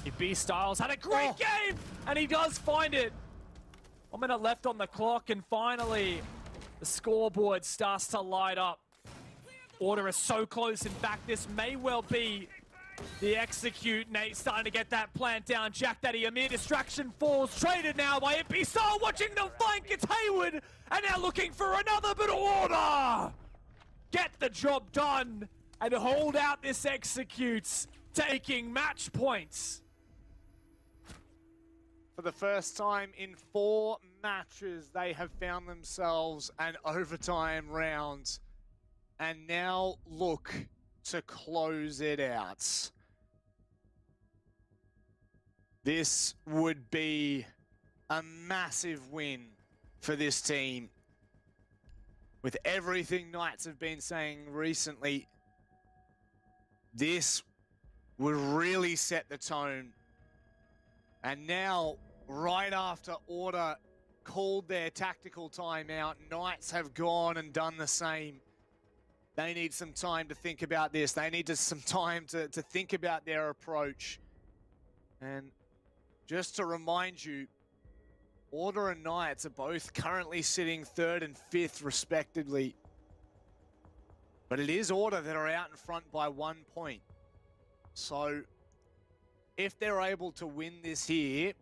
If B Styles had a great game, and he does find it. 1 minute left on the clock, and finally, the scoreboard starts to light up. Order is so close. In fact, this may well be the execute. Nate starting to get that plant down. Jack Daddy, a mere distraction, falls. Traded now by MP Style, watching the flank. It's Hayward, and now looking for another, but Order get the job done and hold out this executes, taking match points. For the first time in 4 matches, they have found themselves an overtime round, and now look to close it out. This would be a massive win for this team. With everything Knights have been saying recently, this would really set the tone. And now, right after Order called their tactical timeout, Knights have gone and done the same. They need some time to think about this. They need some time to think about their approach. And just to remind you, Order and Knights are both currently sitting 3rd and 5th respectively. But it is Order that are out in front by 1 point. So if they're able to win this here,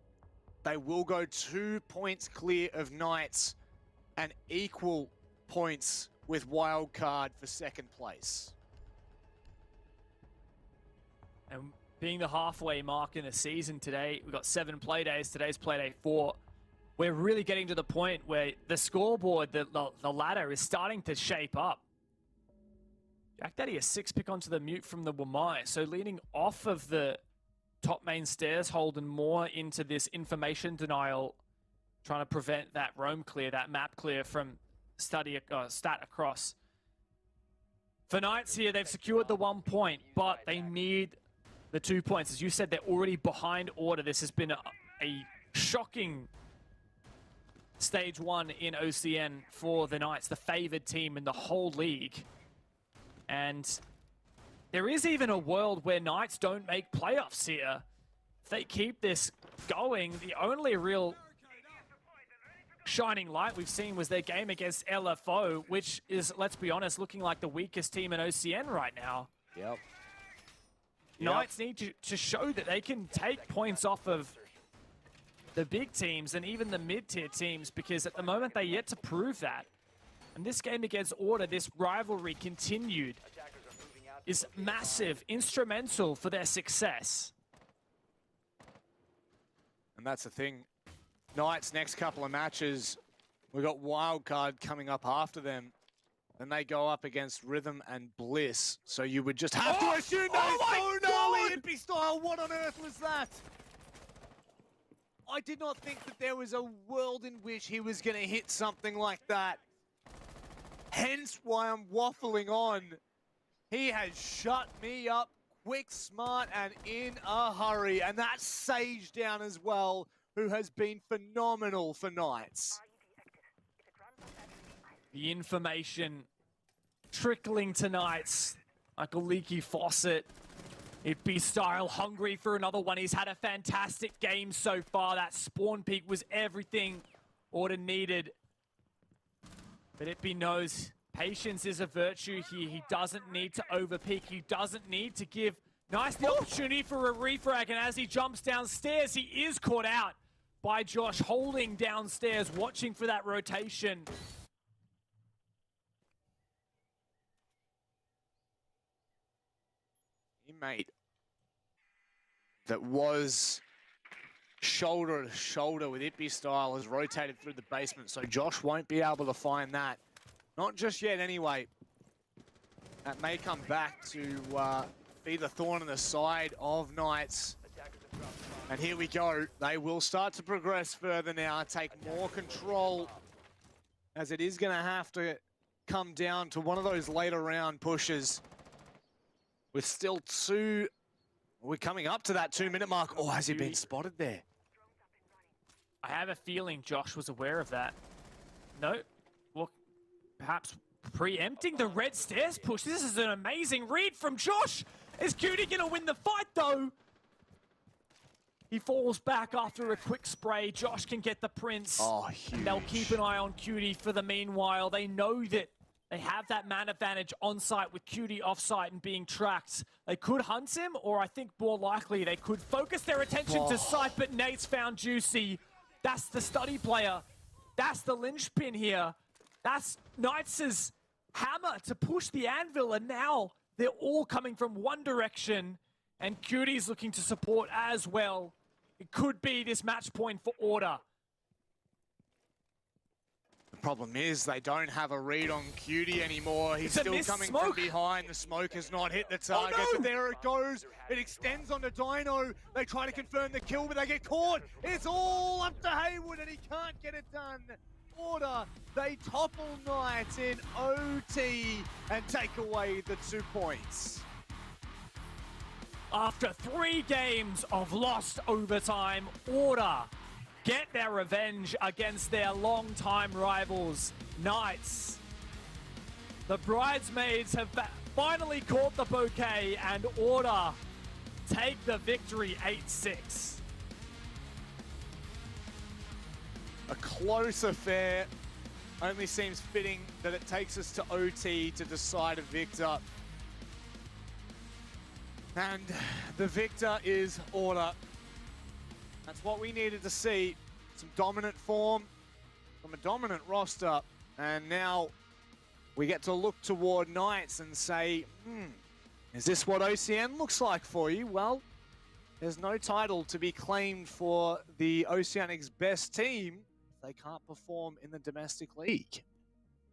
they will go 2 points clear of Knights and equal points with Wildcard for 2nd place. And being the halfway mark in the season today, we've got 7 play days. Today's Playday 4. We're really getting to the point where the scoreboard, the ladder is starting to shape up. Jack Daddy, a 6 pick onto the mute from the Wamai. So leaning off of the top main stairs, holding more into this information denial, trying to prevent that roam clear, that map clear from stat across. For Knights here, they've secured the 1 point, but they need the 2 points. As you said, they're already behind Order. This has been a shocking Stage 1 in OCN for the Knights, the favored team in the whole league. And there is even a world where Knights don't make playoffs here. If they keep this going, the only real shining light we've seen was their game against LFO, which is, let's be honest, looking like the weakest team in OCN right now. Yep. Knights need to show that they can take points off of the big teams and even the mid-tier teams, because at the moment they're yet to prove that. And this game against Order, this rivalry continued, is massive, instrumental for their success. And that's the thing. Knights' next couple of matches, we've got Wildcard coming up after them. Then they go up against Rhythm and Bliss. So you would just have to assume that it's so gnarly It'd be style. What on earth was that? I did not think that there was a world in which he was going to hit something like that. Hence why I'm waffling on. He has shut me up quick, smart, and in a hurry. And that's Sage down as well, who has been phenomenal for Knights. The information trickling to Knights like a leaky faucet. It'd style hungry for another one. He's had a fantastic game so far. That spawn peak was everything Order needed. But It'd knows patience is a virtue here. He doesn't need to overpeak. He doesn't need to give Nice the opportunity for a refrag. And as he jumps downstairs, he is caught out by Josh, holding downstairs, watching for that rotation. Teammate that was shoulder to shoulder with Style has rotated through the basement, so Josh won't be able to find that. Not just yet anyway. That may come back to be the thorn in the side of Knights. And here we go. They will start to progress further now, take more control, as it is going to have to come down to one of those later round pushes. With still two, we're coming up to that 2-minute mark. Oh, has he been spotted there? I have a feeling Josh was aware of that. No, well, perhaps preempting the red stairs push. This is an amazing read from Josh. Is Cutie gonna win the fight though? He falls back after a quick spray. Josh can get the Prince. Oh, huge. They'll keep an eye on Cutie for the meanwhile. They know that they have that man advantage on site with Cutie off site and being tracked. They could hunt him, or I think more likely they could focus their attention to site, but Nate's found Juicy. That's the study player. That's the linchpin here. That's Knights' hammer to push the anvil, and now they're all coming from one direction, and Cutie's looking to support as well. It could be this match point for Order. The problem is they don't have a read on Cutie anymore. He's still coming from behind. The smoke has not hit the target, but there it goes. It extends onto Dino. They try to confirm the kill, but they get caught. It's all up to Haywood, and he can't get it done. Order, they topple Knights in OT and take away the 2 points. After 3 games of lost overtime, Order get their revenge against their longtime rivals, Knights. The bridesmaids have finally caught the bouquet, and Order take the victory 8-6. A close affair. Only seems fitting that it takes us to OT to decide a victor. And the victor is Order. That's what we needed to see. Some dominant form from a dominant roster. And now we get to look toward Knights and say, is this what OCN looks like for you? Well, there's no title to be claimed for the Oceanic's best team if they can't perform in the domestic league.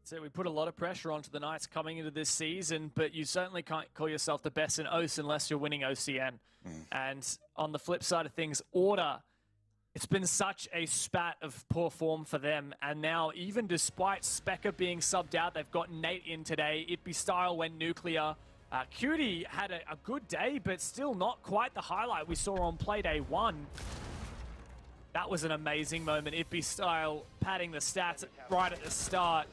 So we put a lot of pressure onto the Knights coming into this season, but you certainly can't call yourself the best in OC unless you're winning OCN. And on the flip side of things, Order, it's been such a spat of poor form for them. And now, even despite Specker being subbed out, they've got Nate in today. Style went nuclear. Cutie had a good day, but still not quite the highlight we saw on Playday 1. That was an amazing moment. Itby Style padding the stats right at the start.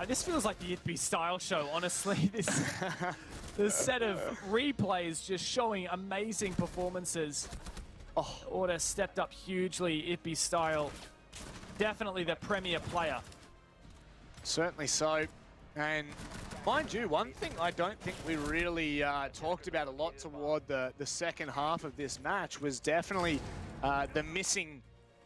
This feels like the Itby Style show, honestly. This set of replays just showing amazing performances. Oh, Order stepped up hugely. Itby Style, definitely the premier player. Certainly so. And mind you, one thing I don't think we really talked about a lot toward the second half of this match was definitely the missing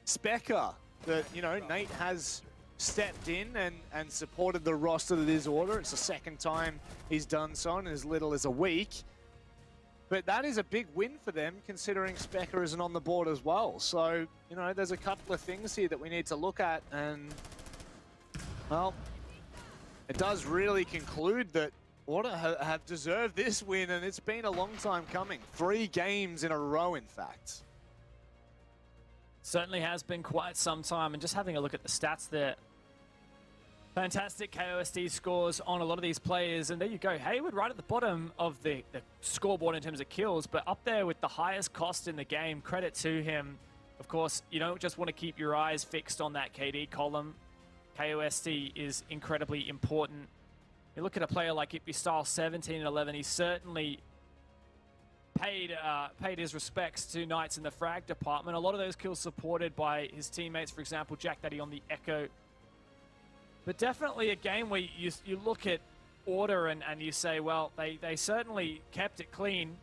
Specker that, you know, Nate has stepped in and supported the roster that is Order. It's the second time he's done so in as little as a week. But that is a big win for them, considering Specker isn't on the board as well. So, you know, there's a couple of things here that we need to look at, and, well, it does really conclude that Order have deserved this win, and it's been a long time coming. 3 games in a row, in fact. Certainly has been quite some time, and just having a look at the stats there. Fantastic KOSD scores on a lot of these players, and there you go. Hayward right at the bottom of the scoreboard in terms of kills, but up there with the highest cost in the game. Credit to him. Of course, you don't just want to keep your eyes fixed on that KD column. KOSD is incredibly important. You look at a player like Itby Style, 17 and 11. He certainly paid his respects to Knights in the frag department. A lot of those kills supported by his teammates, for example, Jack Daddy on the Echo. But definitely a game where you look at Order and you say, well, they certainly kept it clean.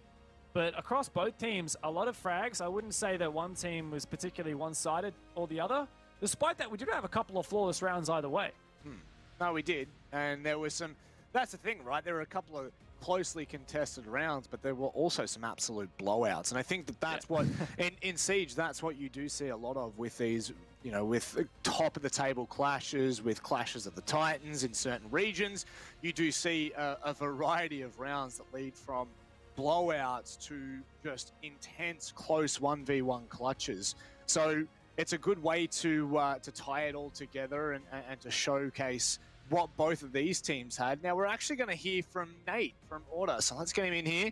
But across both teams, a lot of frags. I wouldn't say that one team was particularly one-sided or the other. Despite that, we did have a couple of flawless rounds either way. No, we did. And there was some... That's the thing, right? There were a couple of closely contested rounds, but there were also some absolute blowouts. And I think that that's what... in Siege, that's what you do see a lot of with these... You know, with top-of-the-table clashes, with clashes of the Titans in certain regions. You do see a variety of rounds that lead from blowouts to just intense, close 1v1 clutches. So it's a good way to tie it all together and to showcase what both of these teams had. Now, we're actually going to hear from Nate from Order. So let's get him in here.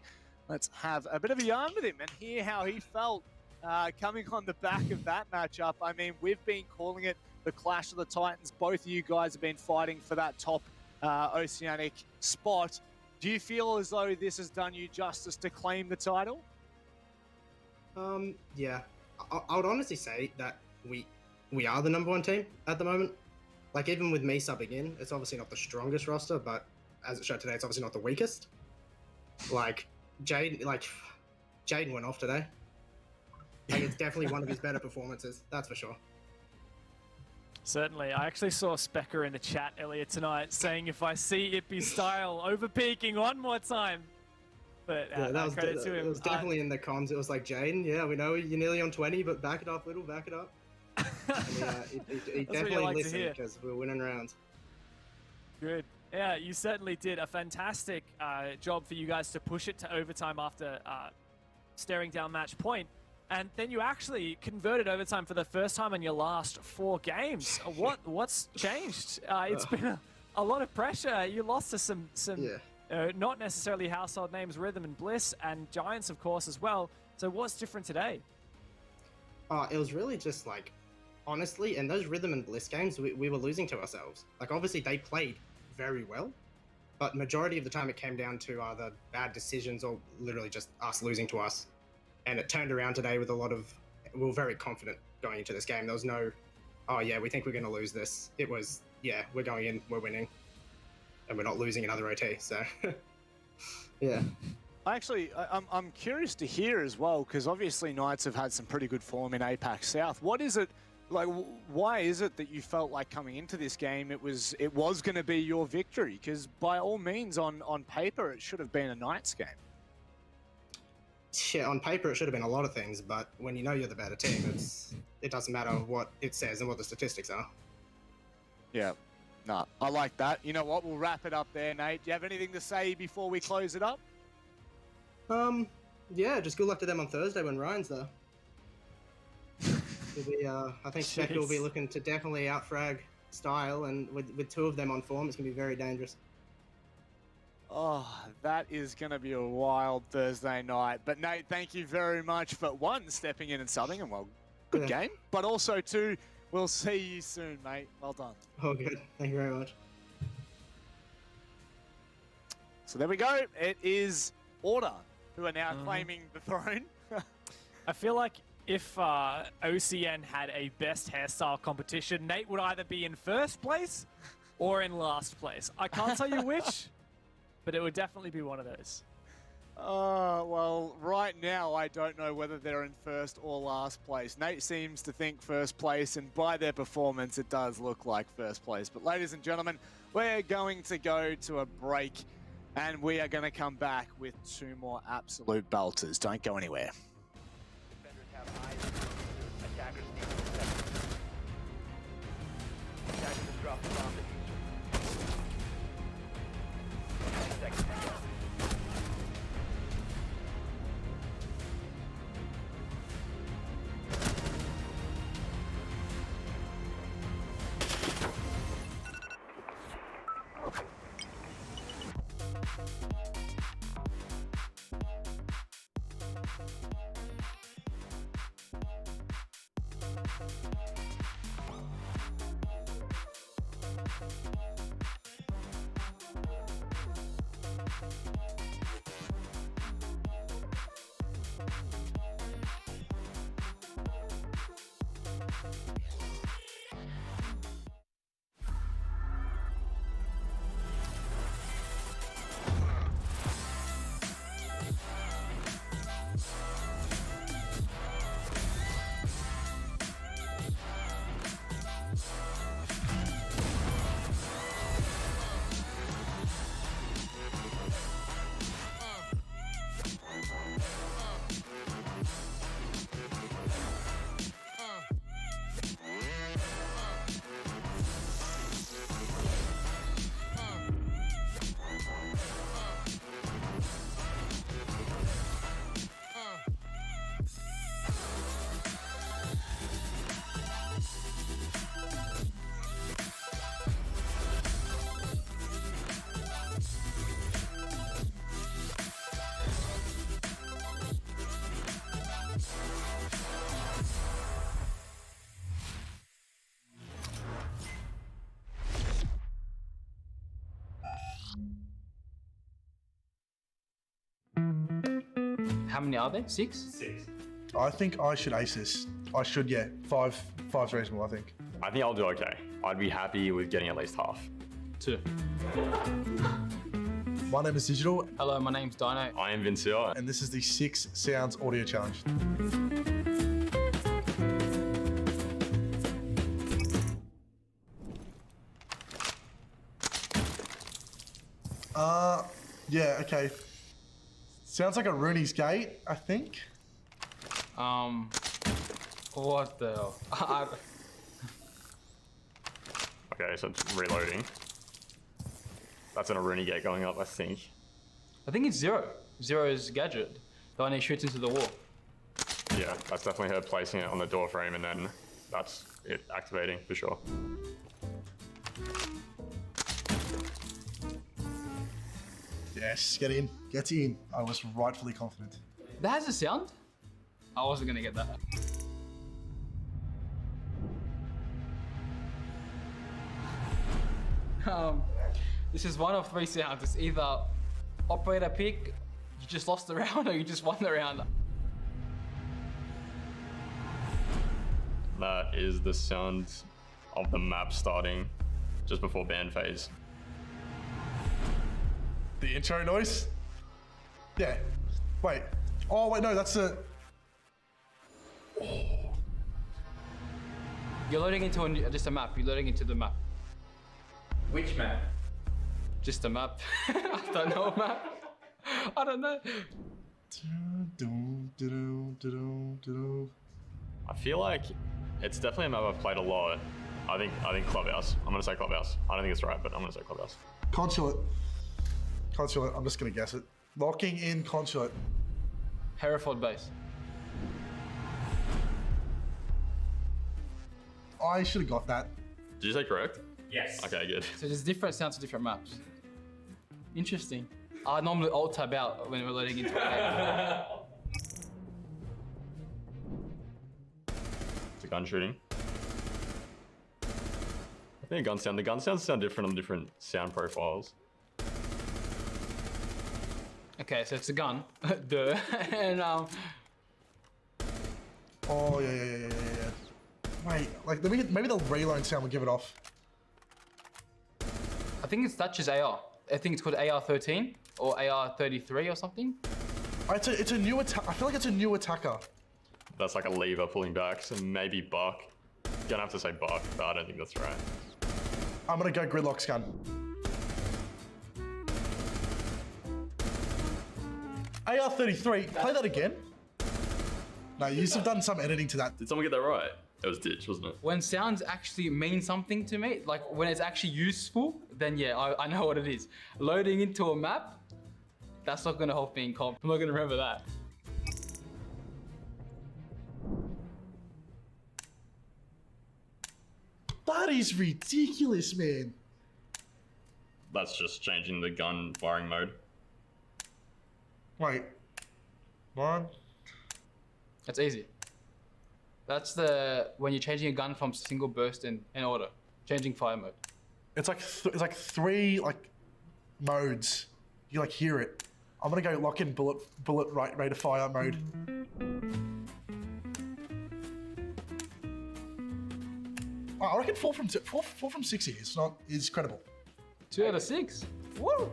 Let's have a bit of a yarn with him and hear how he felt coming on the back of that matchup. I mean, we've been calling it the Clash of the Titans. Both of you guys have been fighting for that top Oceanic spot. Do you feel as though this has done you justice to claim the title? Yeah. I would honestly say that we are the number 1 team at the moment. Like, even with me subbing in, it's obviously not the strongest roster, but as it showed today, it's obviously not the weakest. Like, Jaden went off today. Like, it's definitely one of his better performances, that's for sure. Certainly. I actually saw Specker in the chat earlier tonight saying if I see Itby Style overpeaking one more time. But yeah, that was credit to him. It was definitely in the comms. It was like, Jaden, yeah, we know you're nearly on 20, but back it up a little, back it up. And, he definitely like listened because we're winning rounds. Good. Yeah, you certainly did a fantastic job for you guys to push it to overtime after staring down match point. And then you actually converted overtime for the first time in your last 4 games. What's changed? It's been a lot of pressure. You lost to some not necessarily household names, Rhythm and Bliss, and Giants, of course, as well. So what's different today? It was really just like, honestly, in those Rhythm and Bliss games, we were losing to ourselves. Like, obviously, they played very well, but majority of the time it came down to either bad decisions or literally just us losing to us. And it turned around today with a lot of... We were very confident going into this game. There was no, oh yeah, we think we're going to lose this. It was, yeah, we're going in, we're winning. And we're not losing another OT, so... yeah. Actually, I'm curious to hear as well, because obviously Knights have had some pretty good form in APAC South. What is it, like, why is it that you felt like coming into this game it was going to be your victory? Because by all means, on paper, it should have been a Knights game. Yeah, on paper it should have been a lot of things, but when you know you're the better team, it doesn't matter what it says and what the statistics are. Yeah, no, I like that. You know what, we'll wrap it up there, Nate. Do you have anything to say before we close it up? Yeah, just good luck to them on Thursday when Ryan's there. I think Specker will be looking to definitely outfrag Style, and with 2 of them on form, it's going to be very dangerous. Oh, that is going to be a wild Thursday night. But Nate, thank you very much for, 1, stepping in and subbing, and well, good Yeah. game. But also, too, we'll see you soon, mate. Well done. Oh, good. Thank you very much. So there we go. It is Order who are now claiming the throne. I feel like if OCN had a best hairstyle competition, Nate would either be in first place or in last place. I can't tell you which, but it would definitely be one of those. Well, right now I don't know whether they're in first or last place. Nate seems to think first place, and by their performance, it does look like first place. But ladies and gentlemen, we're going to go to a break, and we are going to come back with 2 more absolute belters. Don't go anywhere. Defenders have eyes on the user. Attackers need to protect them. Attackers have dropped the bomb diffuser. 10 seconds to go. How many are there? 6? I think I should ace this. I should, yeah. Five's reasonable, I think. I think I'll do okay. I'd be happy with getting at least half. 2. My name is Digital, Hello, my name's Dino. I am Vincia. and this is the 6 Sounds Audio Challenge. Yeah, okay. Sounds like a Rooney's Gate, I think. What the hell? Okay, so it's reloading. That's an Aruni gate going up, I think. I think it's 0. 0 is Gadget. Dino shoots into the wall. Yeah, that's definitely her placing it on the door frame, and then that's it activating for sure. Yes, get in. Get in. I was rightfully confident. That has a sound? I wasn't gonna get that. This is one of 3 sounds. It's either operator pick, you just lost the round, or you just won the round. That is the sound of the map starting just before ban phase. The intro noise? Yeah. Wait. Oh, wait, no, that's a... You're loading into just a map. You're loading into the map. Which map? Just a map. I don't know a map. I don't know. I feel like it's definitely a map I've played a lot. I think Clubhouse. I'm gonna say Clubhouse. I don't think it's right, but I'm gonna say Clubhouse. Consulate. Consulate, I'm just gonna guess it. Locking in Consulate. Hereford base. I should have got that. Did you say correct? Yes. Okay, good. So there's different sounds for different maps. Interesting. I normally alt tab out when we're loading into a game. to gun shooting. I think the gun sounds sound different on different sound profiles. Okay, so it's a gun. Duh. And Oh yeah. Wait, like maybe the reload sound will give it off. I think it's Thatcher's AR. I think it's called AR-13 or AR-33 or something. It's a new attack. I feel like it's a new attacker. That's like a lever pulling back, so maybe Buck. You're gonna have to say Buck, but I don't think that's right. I'm gonna go Gridlock's gun. AR-33. Play that again. No, you have done some editing to that. Did someone get that right? It was Ditch, wasn't it? When sounds actually mean something to me, like when it's actually useful, then yeah, I know what it is. Loading into a map, that's not gonna help me in comp. I'm not gonna remember that. That is ridiculous, man. That's just changing the gun firing mode. Wait. What? That's easy. That's when you're changing a gun from single burst in order, changing fire mode. It's like three modes. You hear it. I'm gonna go lock in bullet rate of fire mode. Oh, I reckon 4 from 6 here is credible. 2 out of 6. Woo!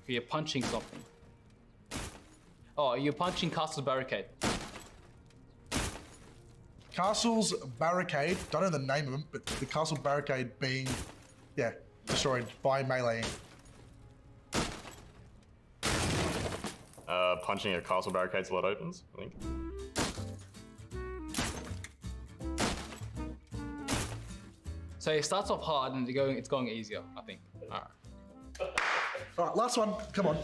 You're punching something. Oh, you're punching Castle's Barricade. Castle's Barricade, don't know the name of them, but the Castle Barricade being, yeah, destroyed by meleeing. Punching a castle barricade till it opens, I think. So it starts off hard and it's going easier, I think. Alright. Alright, last one, come on.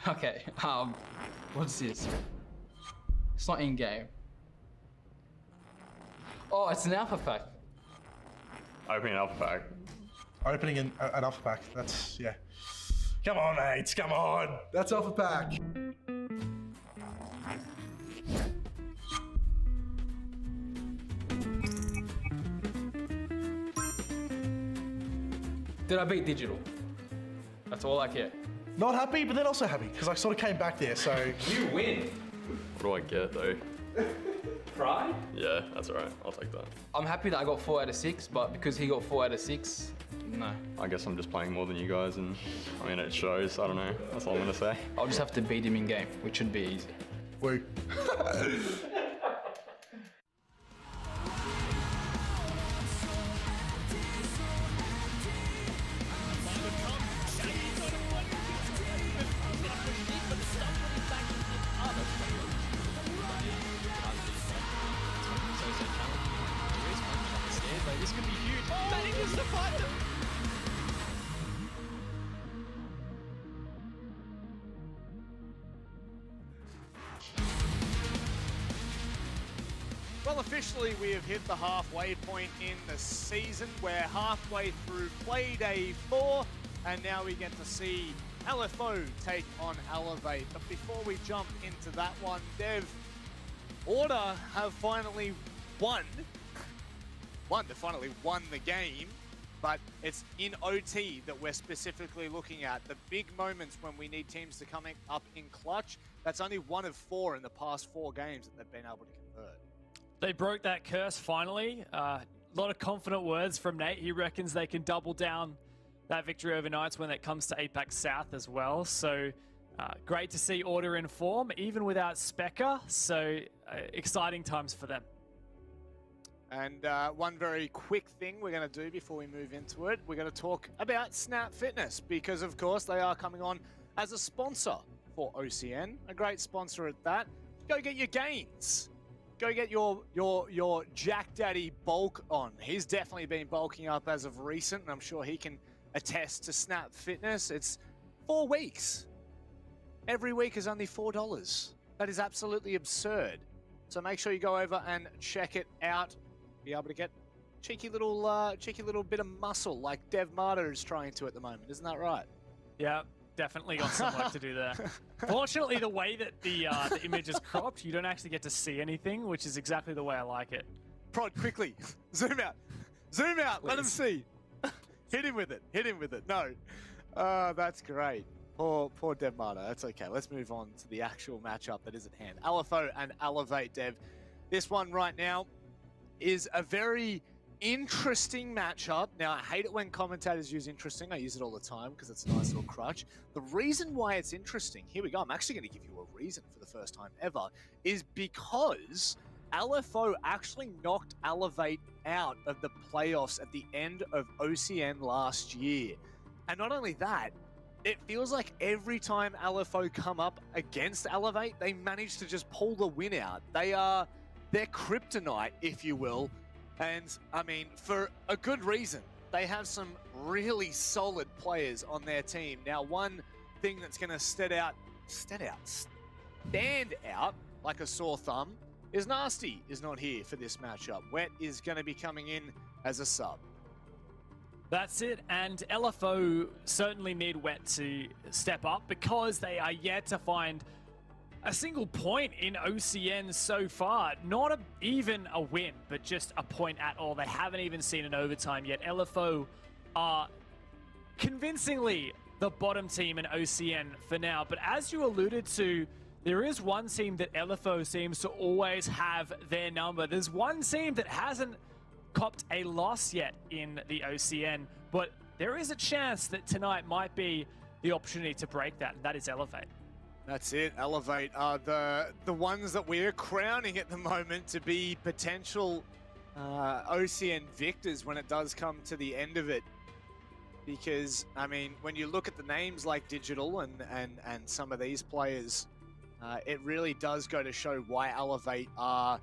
Okay, what's this? It's not in-game. Oh, it's an alpha pack. Opening an alpha pack. Opening an alpha pack, that's, yeah. Come on, mates, come on. That's alpha pack. Did I beat digital? That's all I care. Not happy, but then also happy, because I sort of came back there, so... You win. What do I get, though? Pride? Yeah, that's alright. I'll take that. I'm happy that I got 4 out of 6, but because he got 4 out of 6, no. I guess I'm just playing more than you guys, and I mean, it shows. I don't know. That's all I'm gonna say. I'll just have to beat him in game, which should be easy. Woo. This could be huge. Manages to find them. Well, officially, we have hit the halfway point in the season. We're halfway through Playday 4, and now we get to see LFO take on Elevate. But before we jump into that one, Dev, Order have finally won. They finally won the game, but it's in OT that we're specifically looking at. The big moments when we need teams to come up in clutch. That's only 1 of 4 in the past 4 games that they've been able to convert. They broke that curse finally. A lot of confident words from Nate. He reckons they can double down that victory over Knights when it comes to Apex South as well. So great to see Order in form, even without Specker. So exciting times for them. And one very quick thing we're going to do before we move into it, we're going to talk about Snap Fitness, because of course they are coming on as a sponsor for OCN, a great sponsor at that. Go get your gains. Go get your Jack Daddy bulk on. He's definitely been bulking up as of recent, and I'm sure he can attest to Snap Fitness. It's 4 weeks. Every week is only $4. That is absolutely absurd. So make sure you go over and check it out. Be able to get cheeky little bit of muscle like Dev Marta is trying to at the moment. Isn't that right? Yeah, definitely got some work to do there. Fortunately, the way that the image is cropped, you don't actually get to see anything, which is exactly the way I like it. Prod, quickly. Zoom out. Zoom out. Let him see. Hit him with it. Hit him with it. No. That's great. Poor Dev Marta. That's okay. Let's move on to the actual matchup that is at hand. LFO and Elevate, Dev. This one right now is a very interesting matchup. Now, I hate it when commentators use interesting. I use it all the time because it's a nice little crutch. The reason why it's interesting, here we go. I'm actually going to give you a reason for the first time ever, is because LFO actually knocked Elevate out of the playoffs at the end of OCN last year. And not only that, it feels like every time LFO come up against Elevate, they manage to just pull the win out. They're kryptonite, if you will. And, I mean, for a good reason. They have some really solid players on their team. Now, one thing that's going to stand out like a sore thumb is Nasty is not here for this matchup. Wet is going to be coming in as a sub. That's it, and LFO certainly need Wet to step up because they are yet to find a single point in OCN so far. Not even a win, but just a point at all. They haven't even seen an overtime yet. LFO are convincingly the bottom team in OCN for now, but as you alluded to, there is one team that LFO seems to always have their number. There's one team that hasn't copped a loss yet in the OCN, but there is a chance that tonight might be the opportunity to break that, and that is Elevate. That's it. Elevate are the ones that we're crowning at the moment to be potential OCN victors when it does come to the end of it. Because, I mean, when you look at the names like Digital and some of these players, it really does go to show why Elevate are,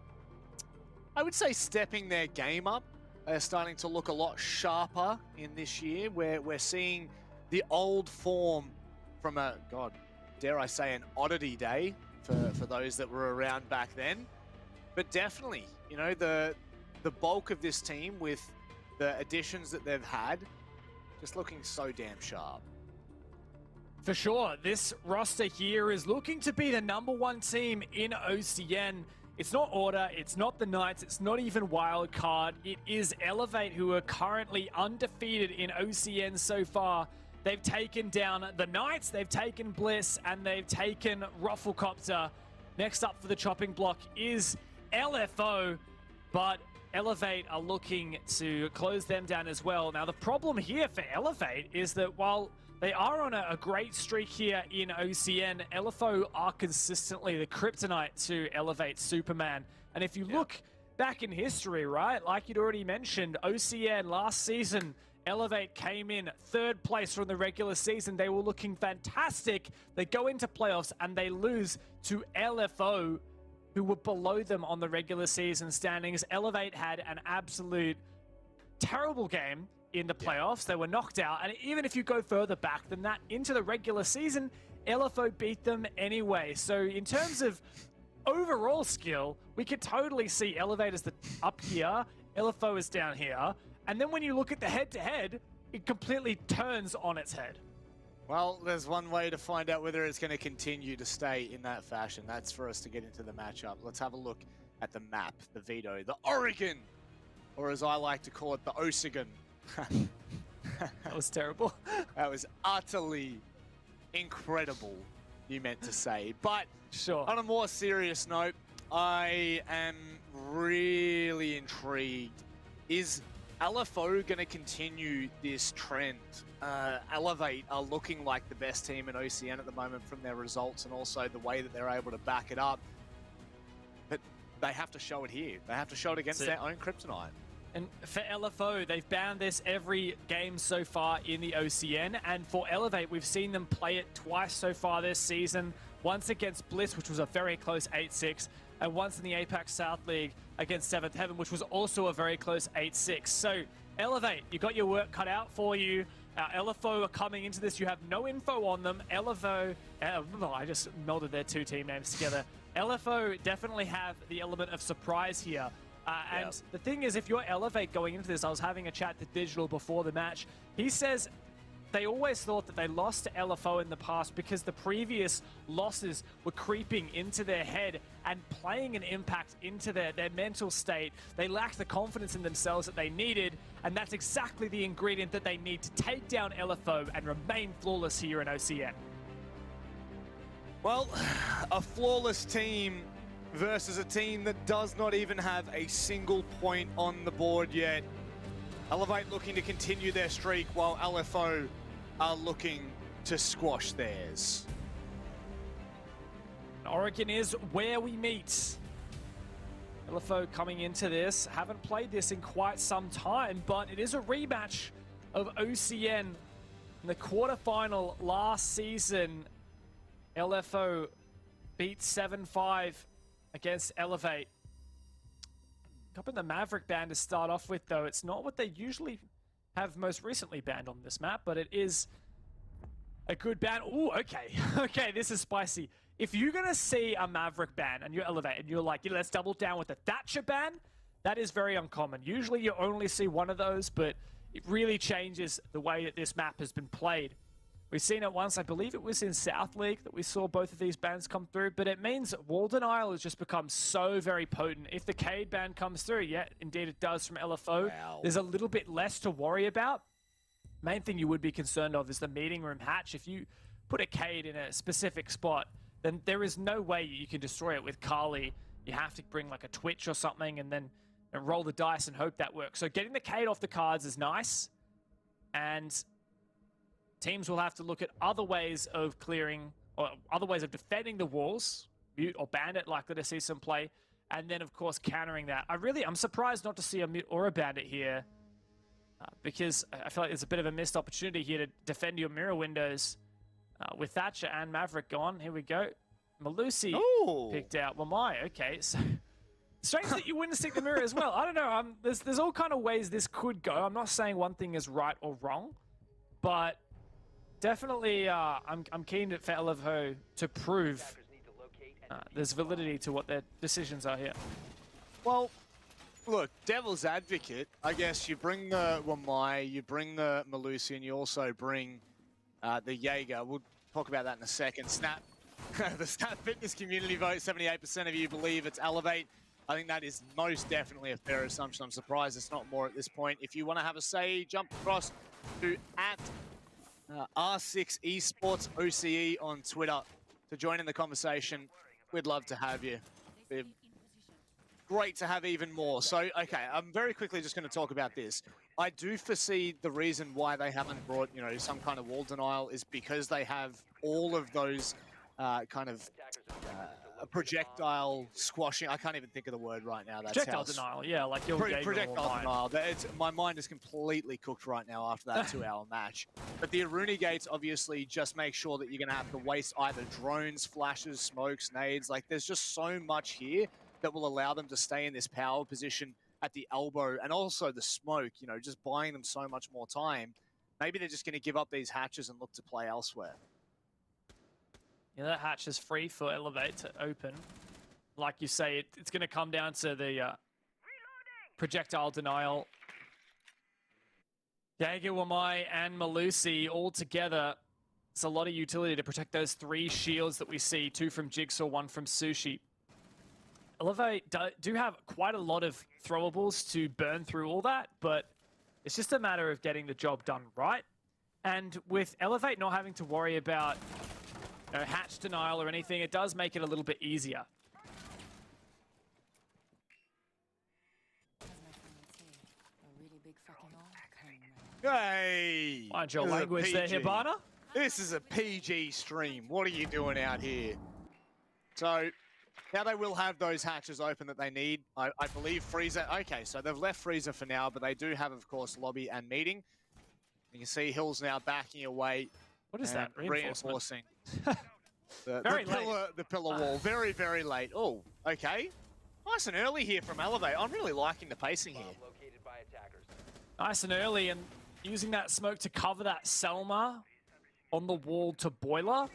I would say, stepping their game up. They're starting to look a lot sharper in this year, where we're seeing the old form from a, God, dare I say, an oddity day for those that were around back then. But definitely, you know, the bulk of this team with the additions that they've had, just looking so damn sharp. For sure, this roster here is looking to be the #1 team in OCN. It's not Order, it's not the Knights, it's not even Wildcard. It is Elevate, who are currently undefeated in OCN so far. They've taken down the Knights, they've taken Bliss, and they've taken ROFLCOPTERGG. Next up for the chopping block is LFO, but Elevate are looking to close them down as well. Now, the problem here for Elevate is that while they are on a great streak here in OCN, LFO are consistently the kryptonite to Elevate Superman. And if you look back in history, right, like you'd already mentioned, OCN last season, Elevate came in 3rd place from the regular season. They were looking fantastic. They go into playoffs and they lose to LFO, who were below them on the regular season standings. Elevate had an absolute terrible game in the playoffs. They were knocked out. And even if you go further back than that into the regular season, LFO beat them anyway. So in terms of overall skill, we could totally see Elevate as up here, LFO is down here. And then when you look at the head-to-head, it completely turns on its head. Well, there's one way to find out whether it's going to continue to stay in that fashion. That's for us to get into the matchup. Let's have a look at the map, the veto, the Oregon, or as I like to call it, the Ocean. That was terrible. That was utterly incredible, you meant to say. But sure. On a more serious note, I am really intrigued. Is LFO going to continue this trend? Elevate are looking like the best team in OCN at the moment from their results and also the way that they're able to back it up. But they have to show it here. They have to show it against their own kryptonite. And for LFO, they've banned this every game so far in the OCN. And for Elevate, we've seen them play it twice so far this season. Once against Bliss, which was a very close 8-6. And once in the APAC South League against 7th Heaven, which was also a very close 8-6. So Elevate, you got your work cut out for you. LFO are coming into this. You have no info on them. LFO, I just melded their two team names together. LFO definitely have the element of surprise here. And the thing is, if you're Elevate going into this, I was having a chat to Digital before the match. He says they always thought that they lost to LFO in the past because the previous losses were creeping into their head and playing an impact into their mental state. They lacked the confidence in themselves that they needed, and that's exactly the ingredient that they need to take down LFO and remain flawless here in OCN. Well, a flawless team versus a team that does not even have a single point on the board yet. Elevate looking to continue their streak while LFO are looking to squash theirs. Oregon is where we meet. LFO coming into this, haven't played this in quite some time, but it is a rematch of OCN in the quarterfinal last season. LFO beat 7-5 against Elevate. Up the Maverick ban to start off with, though. It's not what they usually have most recently banned on this map, but it is a good ban. Ooh, okay. Okay, this is spicy. If you're going to see a Maverick ban and you're Elevate and you're like, yeah, let's double down with the Thatcher ban, that is very uncommon. Usually you only see one of those, but it really changes the way that this map has been played. We've seen it once, I believe it was in South League that we saw both of these bans come through, but it means wall denial has just become so very potent. If the Cade ban comes through, yeah, indeed it does from LFO, there's a little bit less to worry about. Main thing you would be concerned of is the meeting room hatch. If you put a Cade in a specific spot, then there is no way you can destroy it with Kali. You have to bring like a Twitch or something and then roll the dice and hope that works. So getting the Cade off the cards is nice, and teams will have to look at other ways of clearing or other ways of defending the walls, mute or bandit, likely to see some play, and then of course countering that. I'm surprised not to see a mute or a bandit here, because I feel like there's a bit of a missed opportunity here to defend your mirror windows with Thatcher and Maverick gone. Here we go. Malusi picked out. Well, okay, so strange that you wouldn't stick the mirror as well. I don't know. There's all kind of ways this could go. I'm not saying one thing is right or wrong, but definitely, I'm keen for LFO to prove there's validity to what their decisions are here. Well, look, devil's advocate, I guess you bring the Wamai, you bring the Malusi, and you also bring the Jaeger. We'll talk about that in a second. Snap, the Snap Fitness community vote, 78% of you believe it's Elevate. I think that is most definitely a fair assumption. I'm surprised it's not more at this point. If you want to have a say, jump across to R6 Esports OCE on Twitter to join in the conversation. We'd love to have you. We're great to have even more. So, okay, I'm very quickly just going to talk about this. I do foresee the reason why they haven't brought, some kind of wall denial is because they have all of those projectile squashing. I can't even think of the word right now. That's projectile denial, yeah, like your projectile denial. My mind is completely cooked right now after that 2-hour match. But the Aruni gates obviously just make sure that you're going to have to waste either drones, flashes, smokes, nades. Like, there's just so much here that will allow them to stay in this power position at the elbow, and also the smoke, just buying them so much more time. Maybe they're just going to give up these hatches and look to play elsewhere. Yeah, that hatch is free for Elevate to open. Like you say, it's going to come down to the projectile denial. Jaeger, Wamai, and Malusi all together. It's a lot of utility to protect those 3 shields that we see, 2 from Jigsaw, 1 from Sushi. Elevate do have quite a lot of throwables to burn through all that, but it's just a matter of getting the job done right. And with Elevate not having to worry about hatch denial or anything, it does make it a little bit easier. Hey! Mind your language there, Hibana. This is a PG stream. What are you doing out here? So, now they will have those hatches open that they need. I believe Freezer... Okay, so they've left Freezer for now, but they do have, of course, Lobby and Meeting. You can see Hills now backing away. What is that? Reinforcing. The pillar wall. Very, very late. Oh, okay. Nice and early here from Elevate. I'm really liking the pacing here. Nice and early, and using that smoke to cover that Selma on the wall to Boiler.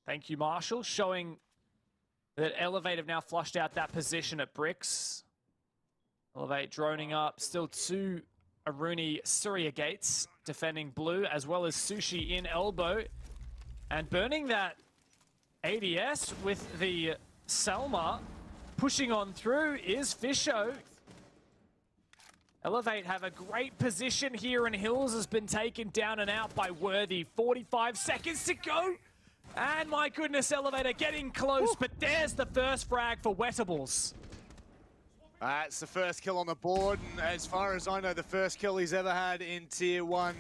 Thank you, Marshall. Showing that Elevate have now flushed out that position at Bricks. Elevate droning up. Still two Aruni Surya Gates defending blue, as well as Sushi in elbow. And burning that ADS with the Selma. Pushing on through is Fisho. Elevate have a great position here, and Hills has been taken down and out by Worthy. 45 seconds to go. And my goodness, Elevator getting close, but there's the first frag for Wettables. That's the first kill on the board, and as far as I know, the first kill he's ever had in Tier 1.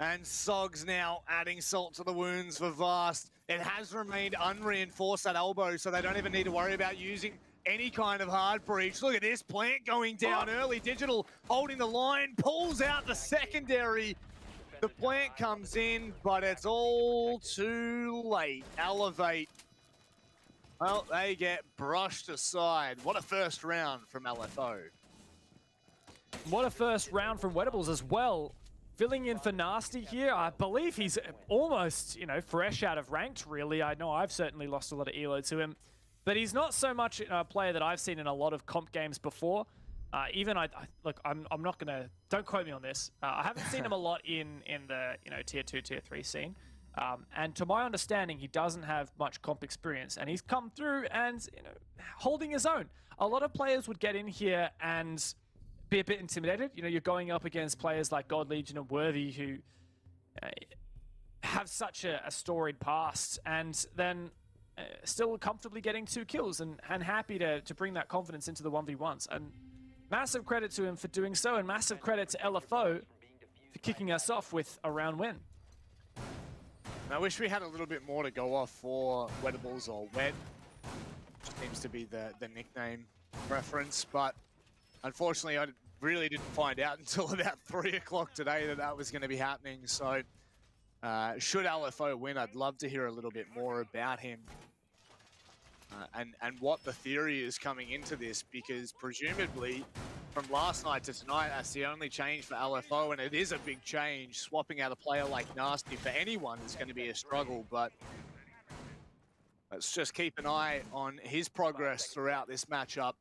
And Sogs now adding salt to the wounds for Vast. It has remained unreinforced at elbow, so they don't even need to worry about using any kind of hard breach. Look at this plant going down early. Digital holding the line, pulls out the secondary. The plant comes in, but it's all too late. Elevate. Well, they get brushed aside. What a first round from LFO. What a first round from Wettables as well. Filling in for Nasty here. I believe he's almost, fresh out of ranked, really. I know I've certainly lost a lot of elo to him. But he's not so much a player that I've seen in a lot of comp games before. Look, I'm not gonna. Don't quote me on this. I haven't seen him a lot in the tier 2, tier 3 scene. And to my understanding, he doesn't have much comp experience, and he's come through and holding his own. A lot of players would get in here and be a bit intimidated. You're going up against players like God Legion and Worthy who have such a storied past, and then still comfortably getting 2 kills and happy to bring that confidence into the 1v1s. And massive credit to him for doing so, and massive credit to LFO for kicking us off with a round win. I wish we had a little bit more to go off for Wettables or Wet. Seems to be the nickname reference, but unfortunately I really didn't find out until about 3 o'clock today that was going to be happening. So should LFO win, I'd love to hear a little bit more about him and what the theory is coming into this, because presumably from last night to tonight, that's the only change for LFO, and it is a big change. Swapping out a player like Nasty for anyone is going to be a struggle, but let's just keep an eye on his progress throughout this matchup.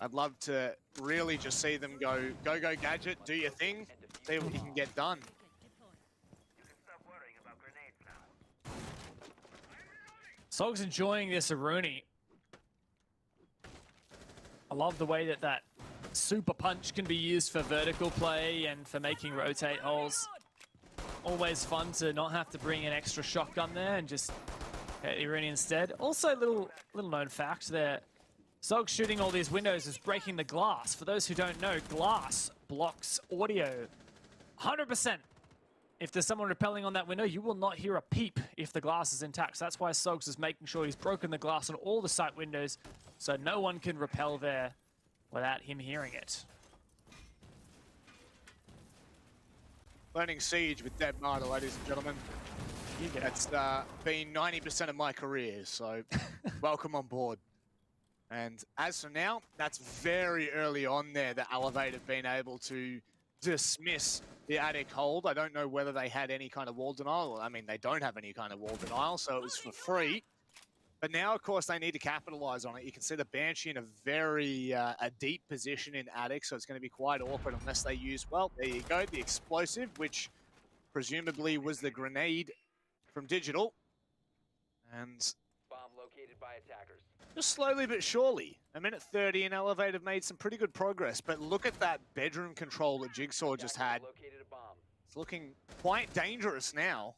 I'd love to really just see them go Gadget, do your thing, see what you can get done. Sog's enjoying this Aruni. I love the way that super punch can be used for vertical play and for making rotate holes. Always fun to not have to bring an extra shotgun there and just get the Aruni instead. Also, little known fact there, Sog shooting all these windows is breaking the glass. For those who don't know, glass blocks audio 100%. If there's someone rappelling on that window, you will not hear a peep if the glass is intact. So that's why Sogs is making sure he's broken the glass on all the site windows, so no one can rappel there without him hearing it. Learning Siege with Dead Martyr, ladies and gentlemen. That's been 90% of my career, so welcome on board. And as for now, that's very early on there that Elevate have been able to dismiss the Attic hold. I don't know whether they had any kind of wall denial. I mean, they don't have any kind of wall denial, so it was for free. But now, of course, they need to capitalize on it. You can see the Banshee in a very a deep position in Attic, so it's going to be quite awkward unless they use, well, there you go, the explosive, which presumably was the grenade from Digital. And Bomb located by attackers. just slowly but surely, a minute 30 and Elevate have made some pretty good progress, but look at that bedroom control that Jigsaw just had. Located a bomb. It's looking quite dangerous now.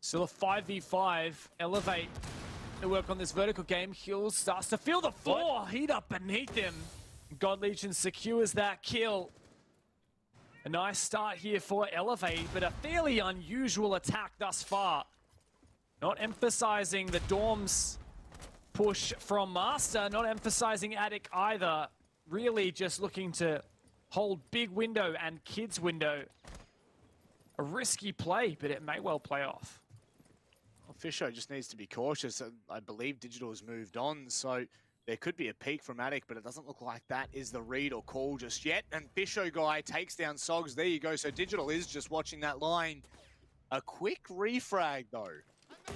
Still a 5v5. Elevate to work on this vertical game. Hills starts to feel the floor heat up beneath him. God Legion secures that kill. A nice start here for Elevate, but a fairly unusual attack thus far. Not emphasizing the Dorms push from Master, not emphasizing Attic either. Really just looking to hold big window and kids window. A risky play, but it may well play off. Well, Fisho just needs to be cautious. I believe Digital has moved on, so there could be a peek from Attic, but it doesn't look like that is the read or call just yet. And Fisho guy takes down Sogs. There you go. So Digital is just watching that line. A quick refrag, though.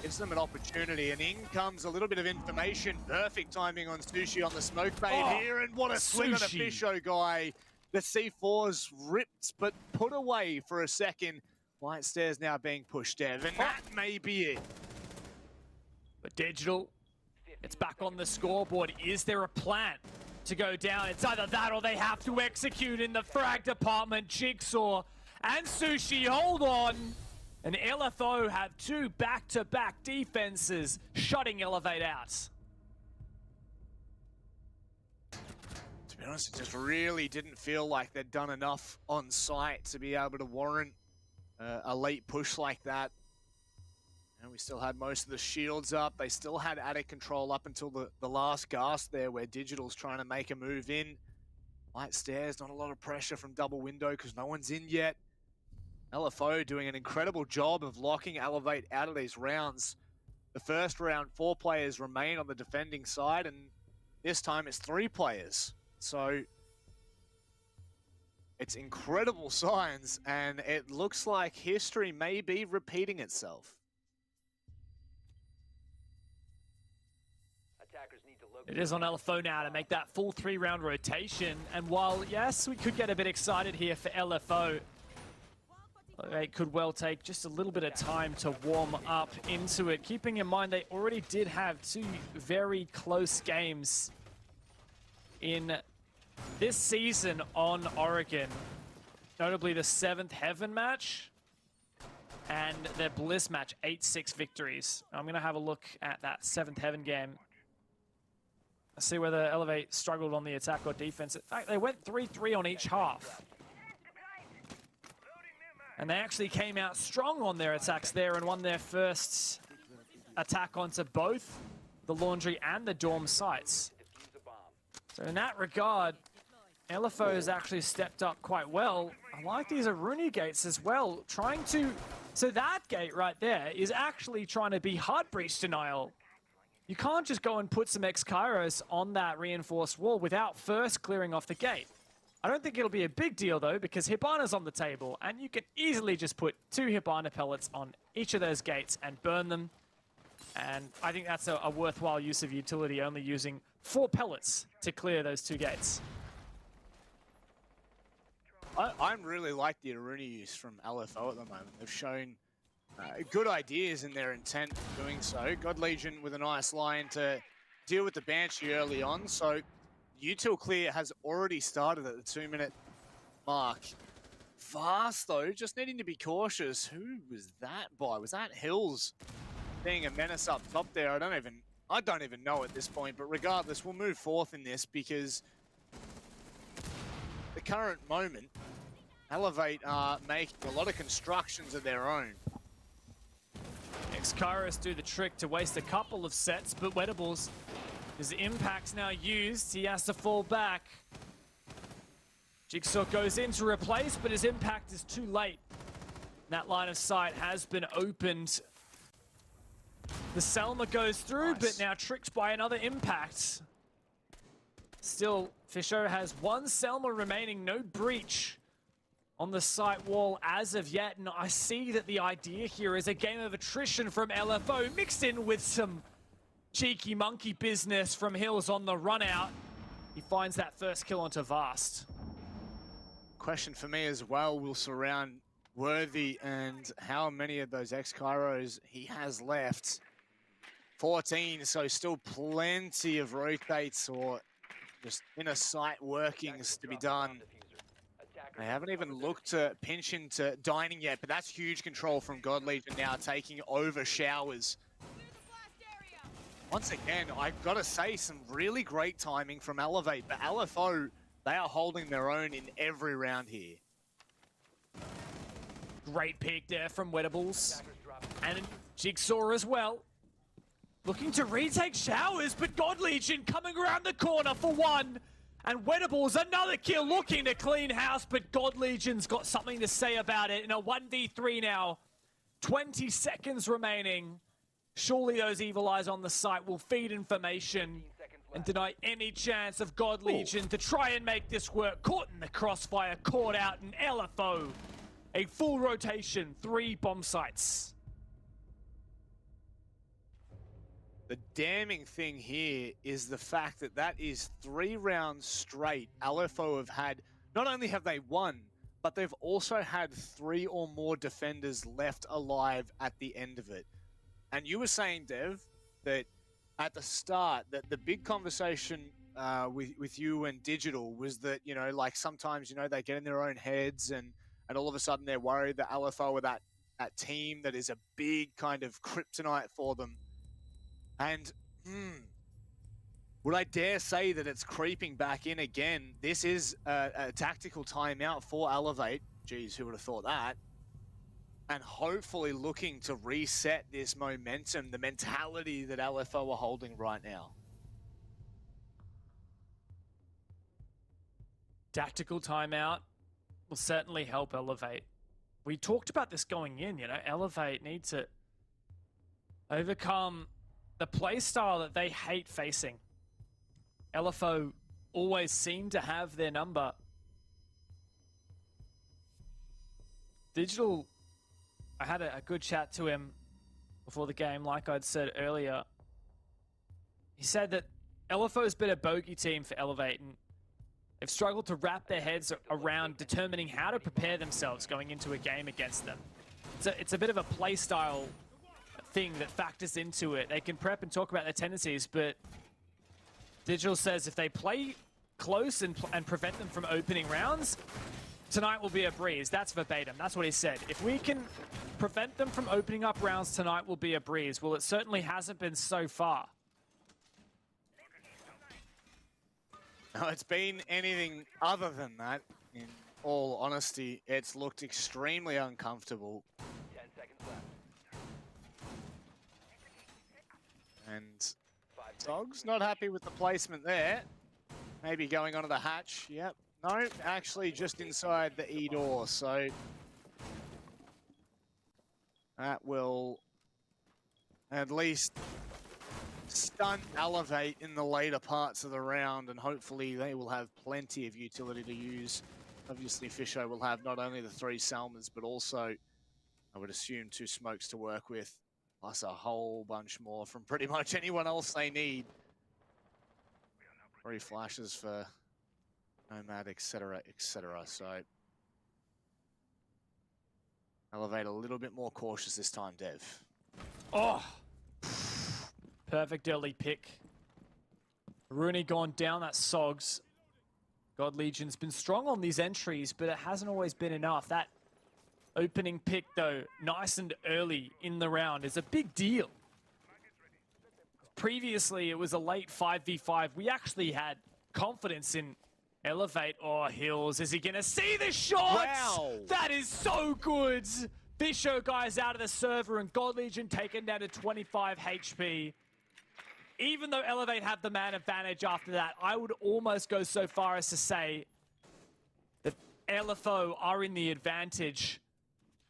Gives them an opportunity, and in comes a little bit of information. Perfect timing on Sushi on the smoke bait here, and what a swing on a Fisho guy. The C4's ripped, but put away for a second. White Stairs now being pushed down, and that may be it. But Digital, it's back on the scoreboard. Is there a plan to go down? It's either that or they have to execute in the frag department. Jigsaw and Sushi hold on. And LFO have two back-to-back defenses shutting Elevate out. To be honest, it just really didn't feel like they'd done enough on site to be able to warrant a late push like that. And we still had most of the shields up. They still had attic control up until the last gasp there, where Digital's trying to make a move in. Light Stairs, not a lot of pressure from double window because no one's in yet. LFO doing an incredible job of locking Elevate out of these rounds. The first round, 4 players remain on the defending side, and this time it's 3 players. So it's incredible signs, and it looks like history may be repeating itself. It is on LFO now to make that full 3-round rotation. And while, yes, we could get a bit excited here for LFO, they could well take just a little bit of time to warm up into it. Keeping in mind they already did have 2 very close games in this season on Oregon. Notably the 7th Heaven match and their Bliss match, 8-6 victories. I'm going to have a look at that 7th Heaven game. See whether Elevate struggled on the attack or defense. In fact, they went 3-3 on each half. And they actually came out strong on their attacks there and won their first attack onto both the laundry and the dorm sites. So in that regard, LFO has actually stepped up quite well. I like these Aruni gates as well, trying to... So that gate right there is actually trying to be hard breach denial. You can't just go and put some X-Kairos on that reinforced wall without first clearing off the gate. I don't think it'll be a big deal though, because Hibana's on the table, and you can easily just put 2 Hibana pellets on each of those gates and burn them. And I think that's a worthwhile use of utility, only using 4 pellets to clear those 2 gates. I really like the Aruni use from LFO at the moment. They've shown good ideas in their intent of doing so. God Legion with a nice line to deal with the Banshee early on, so util clear has already started at the 2-minute mark. Fast though, just needing to be cautious. Who was that by? Was that Hills being a menace up top there? I don't even know at this point, but regardless, we'll move forth in this because the current moment, Elevate are making a lot of constructions of their own. X-Kairos do the trick to waste a couple of sets, but Wettables, his impact's now used, he has to fall back. Jigsaw goes in to replace, but his impact is too late. That line of sight has been opened. The Selma goes through, but now tricked by another impact. Still, Fisho has 1 Selma remaining, no breach on the site wall as of yet, and I see that the idea here is a game of attrition from LFO mixed in with some cheeky monkey business from Hills on the run out. He finds that first kill onto Vast. Question for me as well will surround Worthy and how many of those X-Kairos he has left. 14, so still plenty of rotates or just inner sight workings to be done. They haven't even looked to pinch into dining yet, but that's huge control from God Legion now, taking over showers. Once again, I've got to say, some really great timing from Elevate, but LFO, they are holding their own in every round here. Great pick there from Wettables. And Jigsaw as well. Looking to retake showers, but God Legion coming around the corner for 1. And Wettables, another kill, looking to clean house, but God Legion's got something to say about it in a 1v3 now. 20 seconds remaining. Surely those evil eyes on the site will feed information and deny any chance of God Legion to try and make this work. Caught in the crossfire, caught out in LFO. A full rotation, 3 bomb sites. The damning thing here is the fact that that is 3 rounds straight. LFO have had, not only have they won, but they've also had 3 or more defenders left alive at the end of it. And you were saying, Dev, that at the start, that the big conversation with you and Digital was that, you know, like sometimes, you know, they get in their own heads and all of a sudden they're worried that LFO are that team that is a big kind of kryptonite for them. And would I dare say that it's creeping back in again? This is a tactical timeout for Elevate. Geez, who would have thought that? And hopefully looking to reset this momentum, the mentality that LFO are holding right now. Tactical timeout will certainly help Elevate. We talked about this going in, you know, Elevate need to overcome the play style that they hate facing. LFO always seem to have their number. Digital, I had a good chat to him before the game, like I'd said earlier. He said that LFO's been a bogey team for Elevate, and they've struggled to wrap their heads around determining how to prepare themselves going into a game against them. It's a bit of a play style thing that factors into it. They can prep and talk about their tendencies, but Digital says if they play close and prevent them from opening rounds, tonight will be a breeze. That's verbatim. That's what he said. If we can prevent them from opening up rounds, tonight will be a breeze. Well, it certainly hasn't been so far. No, it's been anything other than that. In all honesty, it's looked extremely uncomfortable. 10 seconds left. And Dogs not happy with the placement there. Maybe going onto the hatch. Yep. No, actually just inside the E door. So that will at least stun Elevate in the later parts of the round, and hopefully they will have plenty of utility to use. Obviously, Fisho will have not only the 3 Salmons, but also, I would assume, 2 smokes to work with, plus a whole bunch more from pretty much anyone else they need. 3 flashes for Nomad, etc., etc. So Elevate a little bit more cautious this time, Dev. Oh! Perfect early pick. Rooney gone down, that Sogs. God Legion's been strong on these entries, but it hasn't always been enough. That opening pick, though, nice and early in the round, is a big deal. Previously, it was a late 5v5. We actually had confidence in Elevate. Oh, Hills, is he going to see the shot? Wow. That is so good. Bisho guys out of the server, and God Legion taken down to 25 HP. Even though Elevate have the man advantage after that, I would almost go so far as to say that LFO are in the advantage.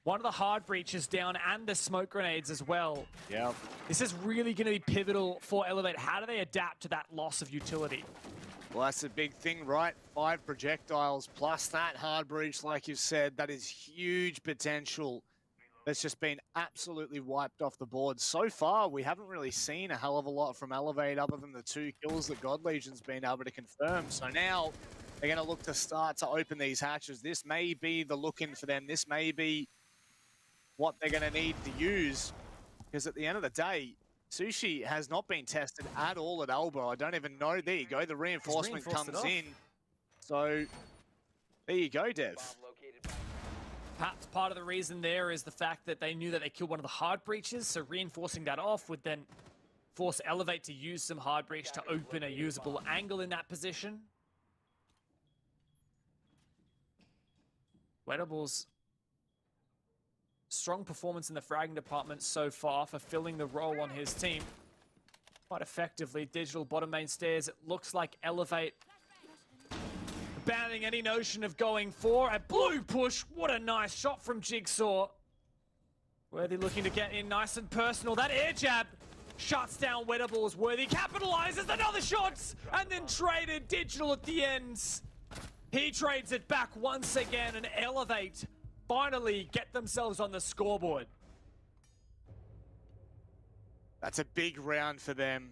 One of the hard breaches down and the smoke grenades as well. Yep. This is really going to be pivotal for Elevate. How do they adapt to that loss of utility? Well, that's a big thing, right? 5 projectiles plus that hard breach, like you've said, that is huge potential. That's just been absolutely wiped off the board. So far, we haven't really seen a hell of a lot from Elevate other than the 2 kills that God Legion's been able to confirm. So now they're going to look to start to open these hatches. This may be the look-in for them. This may be what they're going to need to use. Because at the end of the day, Sushi has not been tested at all at Elbow. I don't even know. There you go. The reinforcement comes in. So there you go, Dev. Perhaps part of the reason there is the fact that they knew that they killed one of the hard breaches, so reinforcing that off would then force Elevate to use some hard breach to open a usable angle in that position. Wettables, strong performance in the fragging department so far, fulfilling the role on his team quite effectively. Digital bottom main stairs, it looks like Elevate abandoning any notion of going for a blue push. What a nice shot from Jigsaw. Worthy looking to get in nice and personal. That air jab shuts down Wettables. Worthy capitalizes another shot and then traded Digital at the end. He trades it back once again, and Elevate finally get themselves on the scoreboard. That's a big round for them.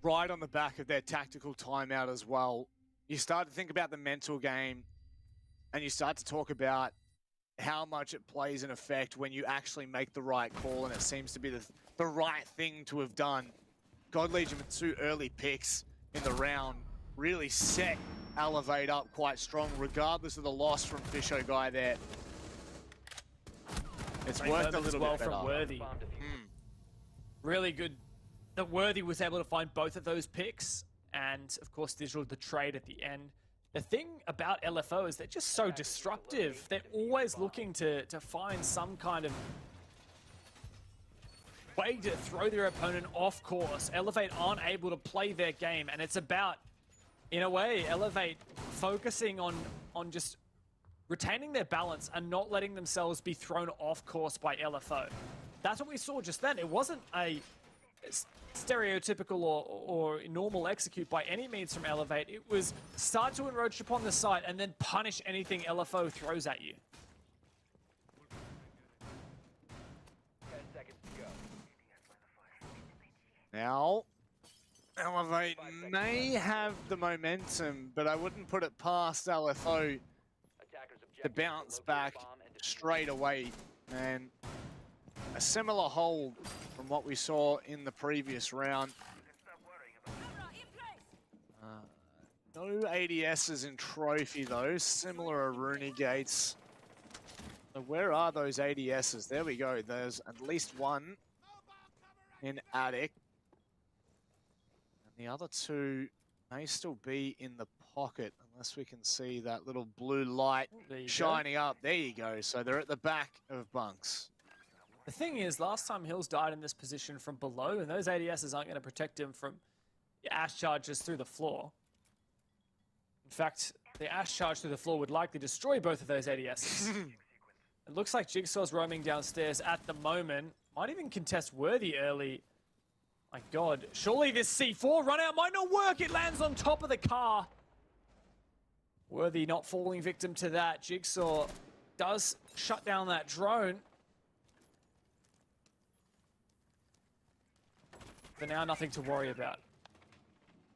Right on the back of their tactical timeout as well. You start to think about the mental game, and you start to talk about how much it plays an effect when you actually make the right call, and it seems to be the right thing to have done. God Legion with 2 early picks in the round really set Elevate up quite strong, regardless of the loss from Fisho Guy there. It's worked a little bit better. From Worthy. Really good that Worthy was able to find both of those picks, and of course Digital the trade at the end. The thing about LFO is they're just so disruptive. They're always looking to find some kind of way to throw their opponent off course. Elevate aren't able to play their game, and it's about, in a way, Elevate focusing on just retaining their balance and not letting themselves be thrown off course by LFO. That's what we saw just then. It wasn't a stereotypical or normal execute by any means from Elevate. It was start to encroach upon the site and then punish anything LFO throws at you. 10 seconds to go. Now, Elevate may have the momentum, but I wouldn't put it past LFO to bounce back straight away. And a similar hold from what we saw in the previous round. No ADSs in Trophy though, similar Rooney Gates. So where are those ADSs? There we go, there's at least one in Attic. And the other 2 may still be in the pocket, unless we can see that little blue light shining up. There you go, so they're at the back of bunks. The thing is, last time Hills died in this position from below, and those ADSs aren't going to protect him from the Ash charges through the floor. In fact, the Ash charge through the floor would likely destroy both of those ADSs. It looks like Jigsaw's roaming downstairs at the moment. Might even contest Worthy early. My God, surely this C4 run out might not work. It lands on top of the car. Worthy not falling victim to that. Jigsaw does shut down that drone. For now, nothing to worry about.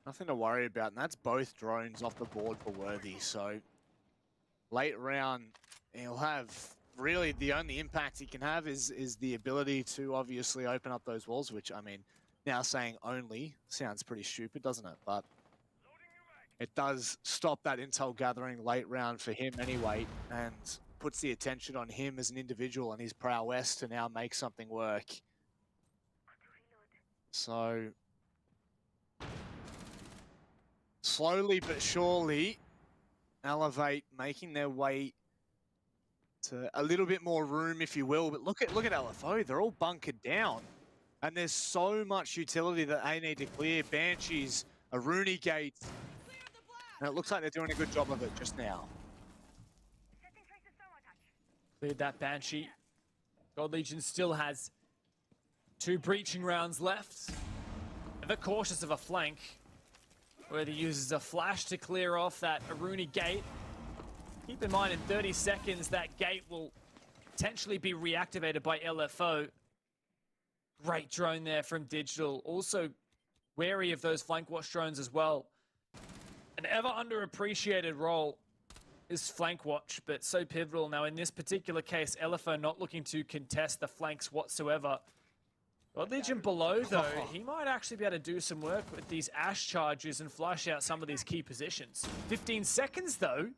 Nothing to worry about, and that's both drones off the board for Worthy. So late round, he'll have really the only impact he can have is the ability to obviously open up those walls, which, I mean, now saying only sounds pretty stupid, doesn't it? But it does stop that intel gathering late round for him anyway, and puts the attention on him as an individual and his prowess to now make something work. So slowly but surely, Elevate making their way to a little bit more room, if you will. But look at LFO; they're all bunkered down, and there's so much utility that they need to clear. Banshees, a Rooney Gate, and it looks like they're doing a good job of it just now. Cleared that Banshee. God Legion still has 2 breaching rounds left. Ever cautious of a flank. Worthy uses a flash to clear off that Rooney Gate. Keep in mind, in 30 seconds, that gate will potentially be reactivated by LFO. Great drone there from Digital. Also wary of those flank watch drones as well. An ever underappreciated role is flank watch, but so pivotal. Now, in this particular case, LFO not looking to contest the flanks whatsoever. God Legion below, though, he might actually be able to do some work with these Ash charges and flush out some of these key positions. 15 seconds, though.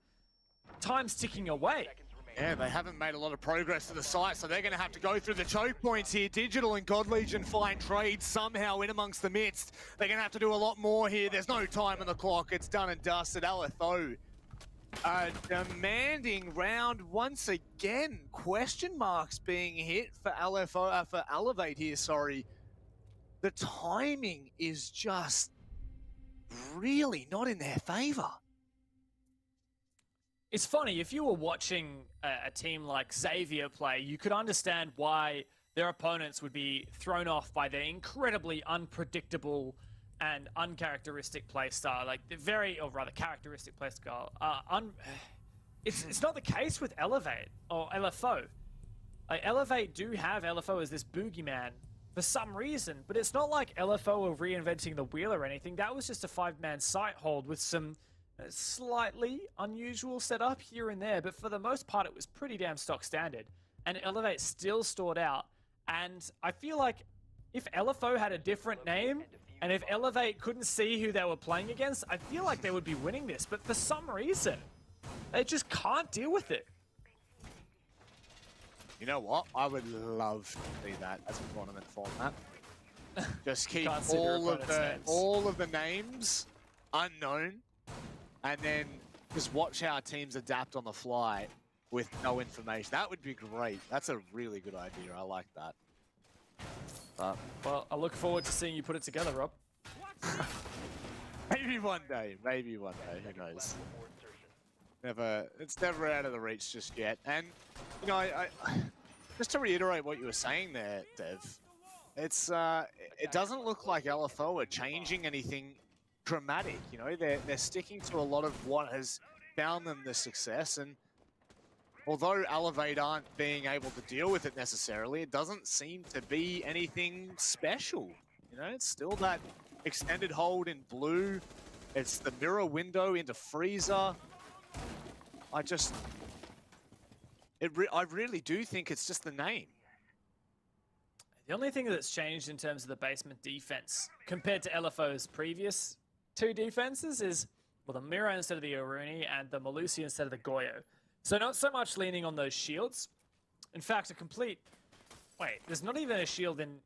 Time's ticking away. Yeah, they haven't made a lot of progress to the site, so they're going to have to go through the choke points here. Digital and God Legion find trades somehow in amongst the midst. They're going to have to do a lot more here. There's no time on the clock. It's done and dusted. LFO demanding round once again. Question marks being hit for LFO, for Elevate here, sorry. The timing is just really not in their favor. It's funny, if you were watching a team like Xavier play, you could understand why their opponents would be thrown off by their incredibly unpredictable and uncharacteristic play style. Like, or rather characteristic play style. It's not the case with Elevate or LFO. Like, Elevate do have LFO as this boogeyman for some reason, but it's not like LFO were reinventing the wheel or anything. That was just a 5-man sight hold with some slightly unusual setup here and there, but for the most part, it was pretty damn stock standard. And Elevate still stored out. And I feel like if LFO had a different name, and if Elevate couldn't see who they were playing against, I feel like they would be winning this. But for some reason, they just can't deal with it. You know what? I would love to see that as a tournament format. Just keep all of the names unknown, and then just watch how teams adapt on the fly with no information. That would be great. That's a really good idea. I like that. Well, I look forward to seeing you put it together, Rob. Maybe one day. Maybe one day. Who knows? It's never out of the reach just yet. And you know, I just to reiterate what you were saying there, Dev. It doesn't look like LFO are changing anything dramatic. You know, they're sticking to a lot of what has found them the success. And although Elevate aren't being able to deal with it necessarily, it doesn't seem to be anything special. You know, it's still that extended hold in blue. It's the mirror window into freezer. I really do think it's just the name. The only thing that's changed in terms of the basement defense compared to LFO's previous two defenses is, well, the mirror instead of the Aruni and the Malusi instead of the Goyo. So not so much leaning on those shields. In fact, there's not even a shield in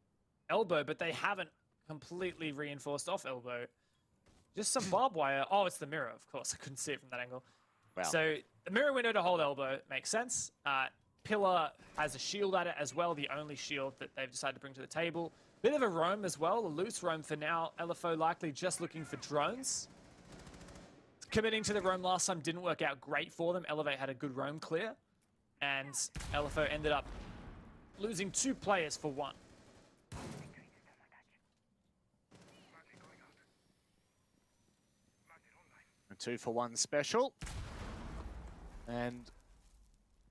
elbow, but they haven't completely reinforced off elbow. Just some barbed wire. Oh, it's the mirror, of course. I couldn't see it from that angle. Wow. So the mirror window to hold elbow makes sense. Pillar has a shield at it as well, the only shield that they've decided to bring to the table. Bit of a roam as well, a loose roam for now. LFO likely just looking for drones. Committing to the roam last time didn't work out great for them. Elevate had a good roam clear, and LFO ended up losing 2 players for 1. A 2-for-1 special. And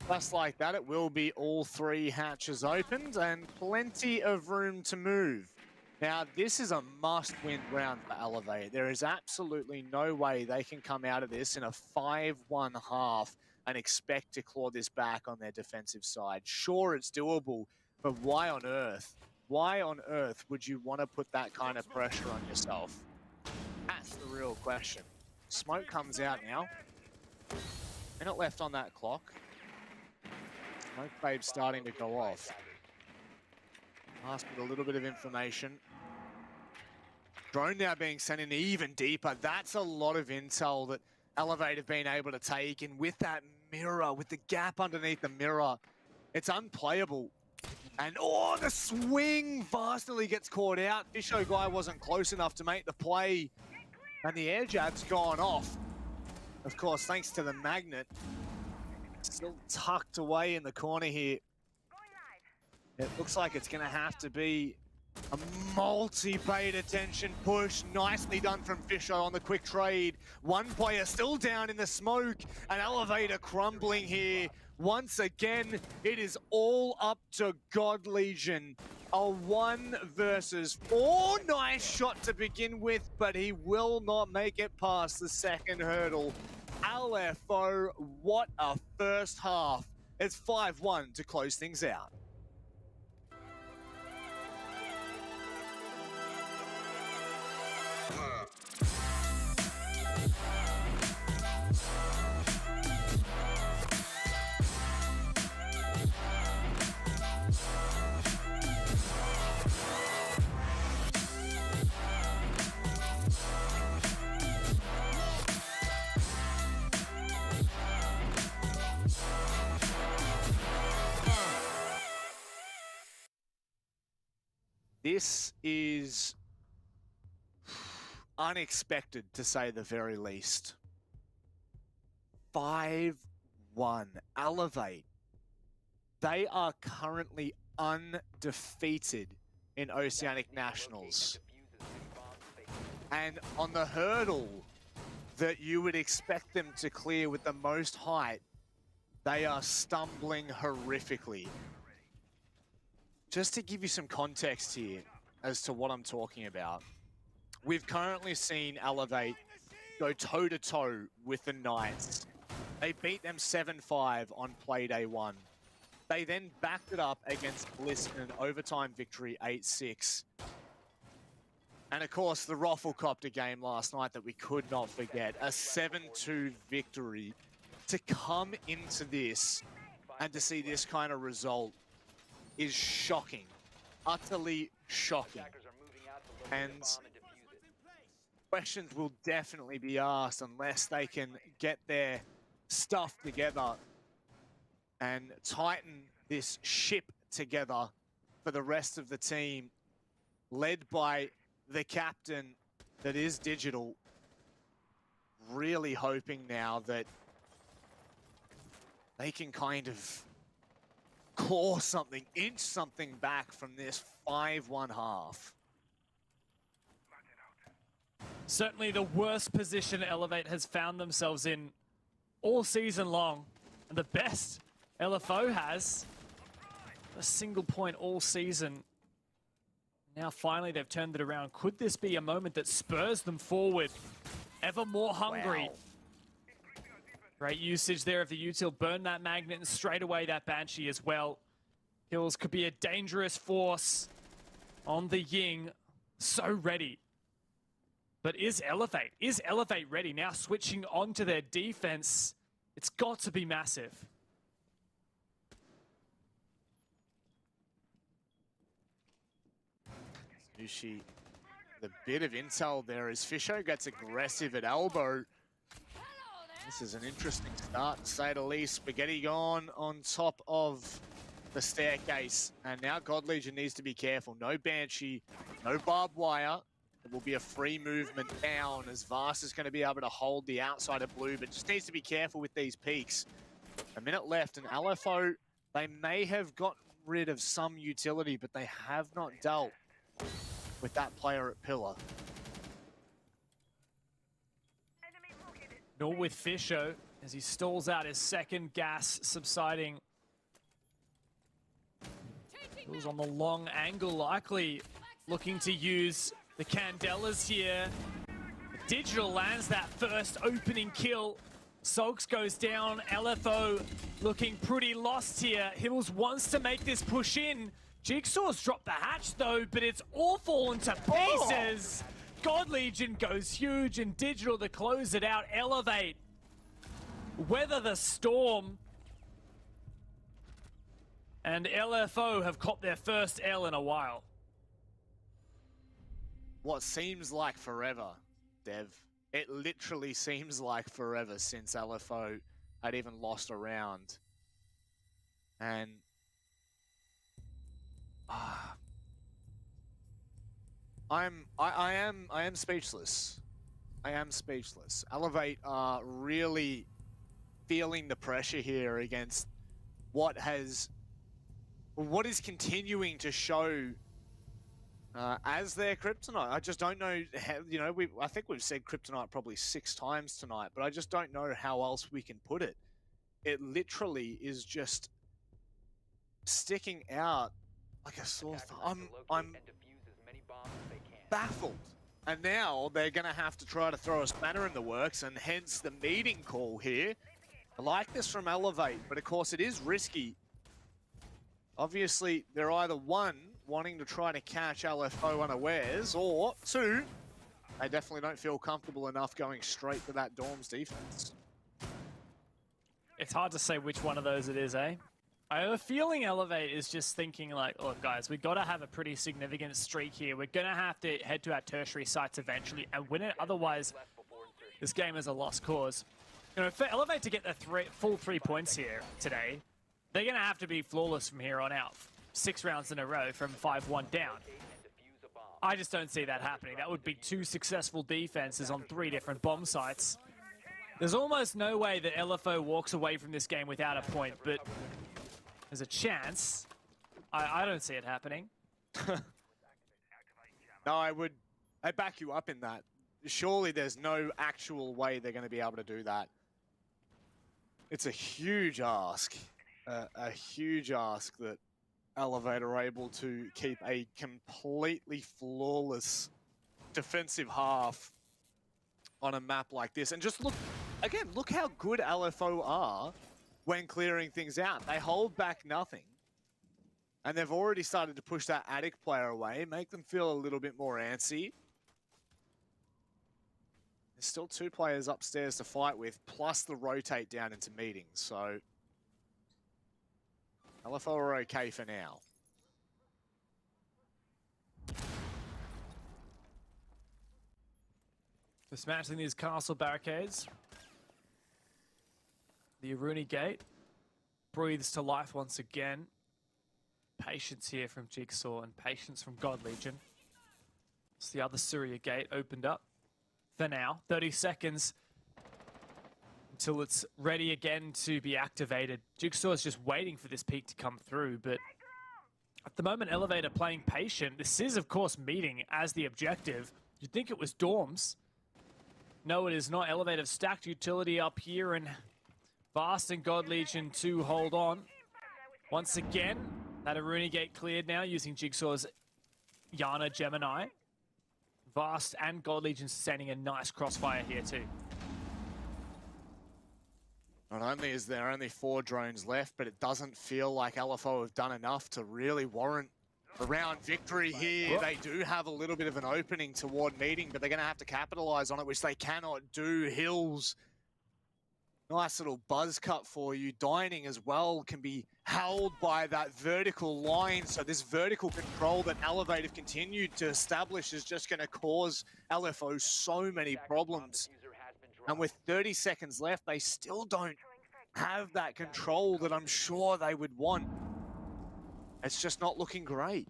just like that, it will be all 3 hatches opened and plenty of room to move. Now, this is a must-win round for Elevate. There is absolutely no way they can come out of this in a 5-1 half and expect to claw this back on their defensive side. Sure, it's doable, but why on earth? Why on earth would you want to put that kind of pressure on yourself? That's the real question. Smoke comes out now. Minute left on that clock. Smoke Babe's starting to go off. Last with a little bit of information. Drone now being sent in even deeper. That's a lot of intel that Elevate have been able to take. And with that mirror, with the gap underneath the mirror, it's unplayable. And oh, the swing vastly gets caught out. Fisho guy wasn't close enough to make the play. And the air jab's gone off. Of course, thanks to the magnet. Still tucked away in the corner here. It looks like it's going to have to be a multi-bait attention push. Nicely done from Fisho on the quick trade. One player still down in the smoke. An elevator crumbling here. Once again, it is all up to God Legion. A 1 versus 4. Nice shot to begin with, but he will not make it past the second hurdle. LFO, what a first half. It's 5-1 to close things out. This is unexpected, to say the very least. 5-1. Elevate. They are currently undefeated in Oceanic Nationals. And on the hurdle that you would expect them to clear with the most height, they are stumbling horrifically. just to give you some context here as to what I'm talking about, we've currently seen Elevate go toe-to-toe with the Knights. They beat them 7-5 on Playday 1. They then backed it up against Bliss in an overtime victory, 8-6. And of course, the ROFLCOPTERGG game last night that we could not forget, a 7-2 victory. To come into this and to see this kind of result is shocking, utterly shocking. And questions will definitely be asked unless they can get their stuff together and tighten this ship together for the rest of the team, led by the captain that is Digital. Really hoping now that they can kind of claw something, inch something back from this 5-1 half. Certainly the worst position Elevate has found themselves in all season long. And the best LFO has, a single point all season. Now finally they've turned it around. Could this be a moment that spurs them forward? Ever more hungry. Wow. Great usage there of the util. Burn that magnet and straight away that Banshee as well. Kills could be a dangerous force on the Ying. So ready. But is Elevate ready? Now switching on to their defense. It's got to be massive. Sushi, the bit of intel there as Fisho gets aggressive at elbow. This is an interesting start, to say the least. Spaghetti gone on top of the staircase. And now God Legion needs to be careful. No Banshee, no barbed wire. It will be a free movement down as Vast is going to be able to hold the outside of blue, but just needs to be careful with these peaks. A minute left, and LFO, they may have gotten rid of some utility, but they have not dealt with that player at pillar. Nor with Fisho, as he stalls out his second gas subsiding. Goes on the long angle, likely looking to use the Candelas here. Digital lands that first opening kill. Sulks goes down. LFO looking pretty lost here. Hills wants to make this push in. Jigsaw's dropped the hatch though, but it's all fallen to pieces. God Legion goes huge, and Digital to close it out. Elevate. Weather the storm. And LFO have copped their first L in a while. What seems like forever, Dev. It literally seems like forever since LFO had even lost a round. And I am speechless. I am speechless. Elevate are really feeling the pressure here against what is continuing to show as their kryptonite. I just don't know how, you know, I think we've said kryptonite probably 6 times tonight, but I just don't know how else we can put it. It literally is just sticking out like a sore thumb. I'm baffled. And now they're going to have to try to throw a spanner in the works, and hence the meeting call here. I like this from Elevate, but of course it is risky. Obviously, they're either one, wanting to try to catch LFO unawares, or two, they definitely don't feel comfortable enough going straight to that Dorm's defense. It's hard to say which one of those it is, eh? I have a feeling Elevate is just thinking like, look guys, we've got to have a pretty significant streak here. We're going to have to head to our tertiary sites eventually and win it. Otherwise, this game is a lost cause. You know, for Elevate to get the full 3 points here today, they're going to have to be flawless from here on out. 6 rounds in a row from 5-1 down. I just don't see that happening. That would be 2 successful defenses on 3 different bomb sites. There's almost no way that LFO walks away from this game without a point, but there's a chance. I don't see it happening. No, I back you up in that. Surely there's no actual way they're going to be able to do that. It's a huge ask. A huge ask that Elevate are able to keep a completely flawless defensive half on a map like this. And just look, again, look how good LFO are when clearing things out. They hold back nothing. And they've already started to push that Attic player away, make them feel a little bit more antsy. There's still 2 players upstairs to fight with, plus the rotate down into meetings. So LFO are okay for now. Dismantling these castle barricades. The Aruni gate breathes to life once again. Patience here from Jigsaw and patience from God Legion. It's the other Syria gate opened up for now. 30 seconds until it's ready again to be activated. Jigsaw is just waiting for this peak to come through, but at the moment, Elevator playing patient. This is, of course, meeting as the objective. You'd think it was Dorms. No, it is not. Elevator stacked utility up here, and Vast and God Legion to hold on. Once again, that Aruni gate cleared now using Jigsaw's Yana Gemini. Vast and God Legion sending a nice crossfire here too. Not only is there only 4 drones left, but it doesn't feel like LFO have done enough to really warrant a round victory here. They do have a little bit of an opening toward meeting, but they're going to have to capitalize on it, which they cannot do. Hills, nice little buzz cut for you. Dining as well can be held by that vertical line. So this vertical control that Elevate have continued to establish is just going to cause LFO so many problems. And with 30 seconds left, they still don't have that control that I'm sure they would want. It's just not looking great.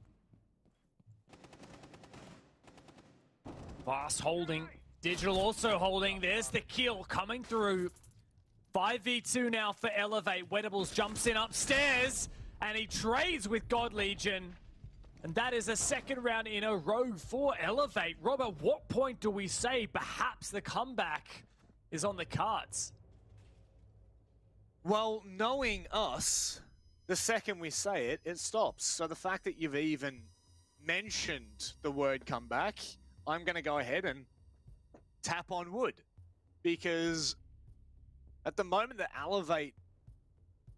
Vast holding. Digital also holding. There's the kill coming through. 5v2 now for Elevate. Wettables jumps in upstairs, and he trades with God Legion. And that is a second round in a row for Elevate. Rob, at what point do we say perhaps the comeback is on the cards? Well, knowing us, the second we say it, it stops. So the fact that you've even mentioned the word comeback, I'm going to go ahead and tap on wood. Because at the moment that Elevate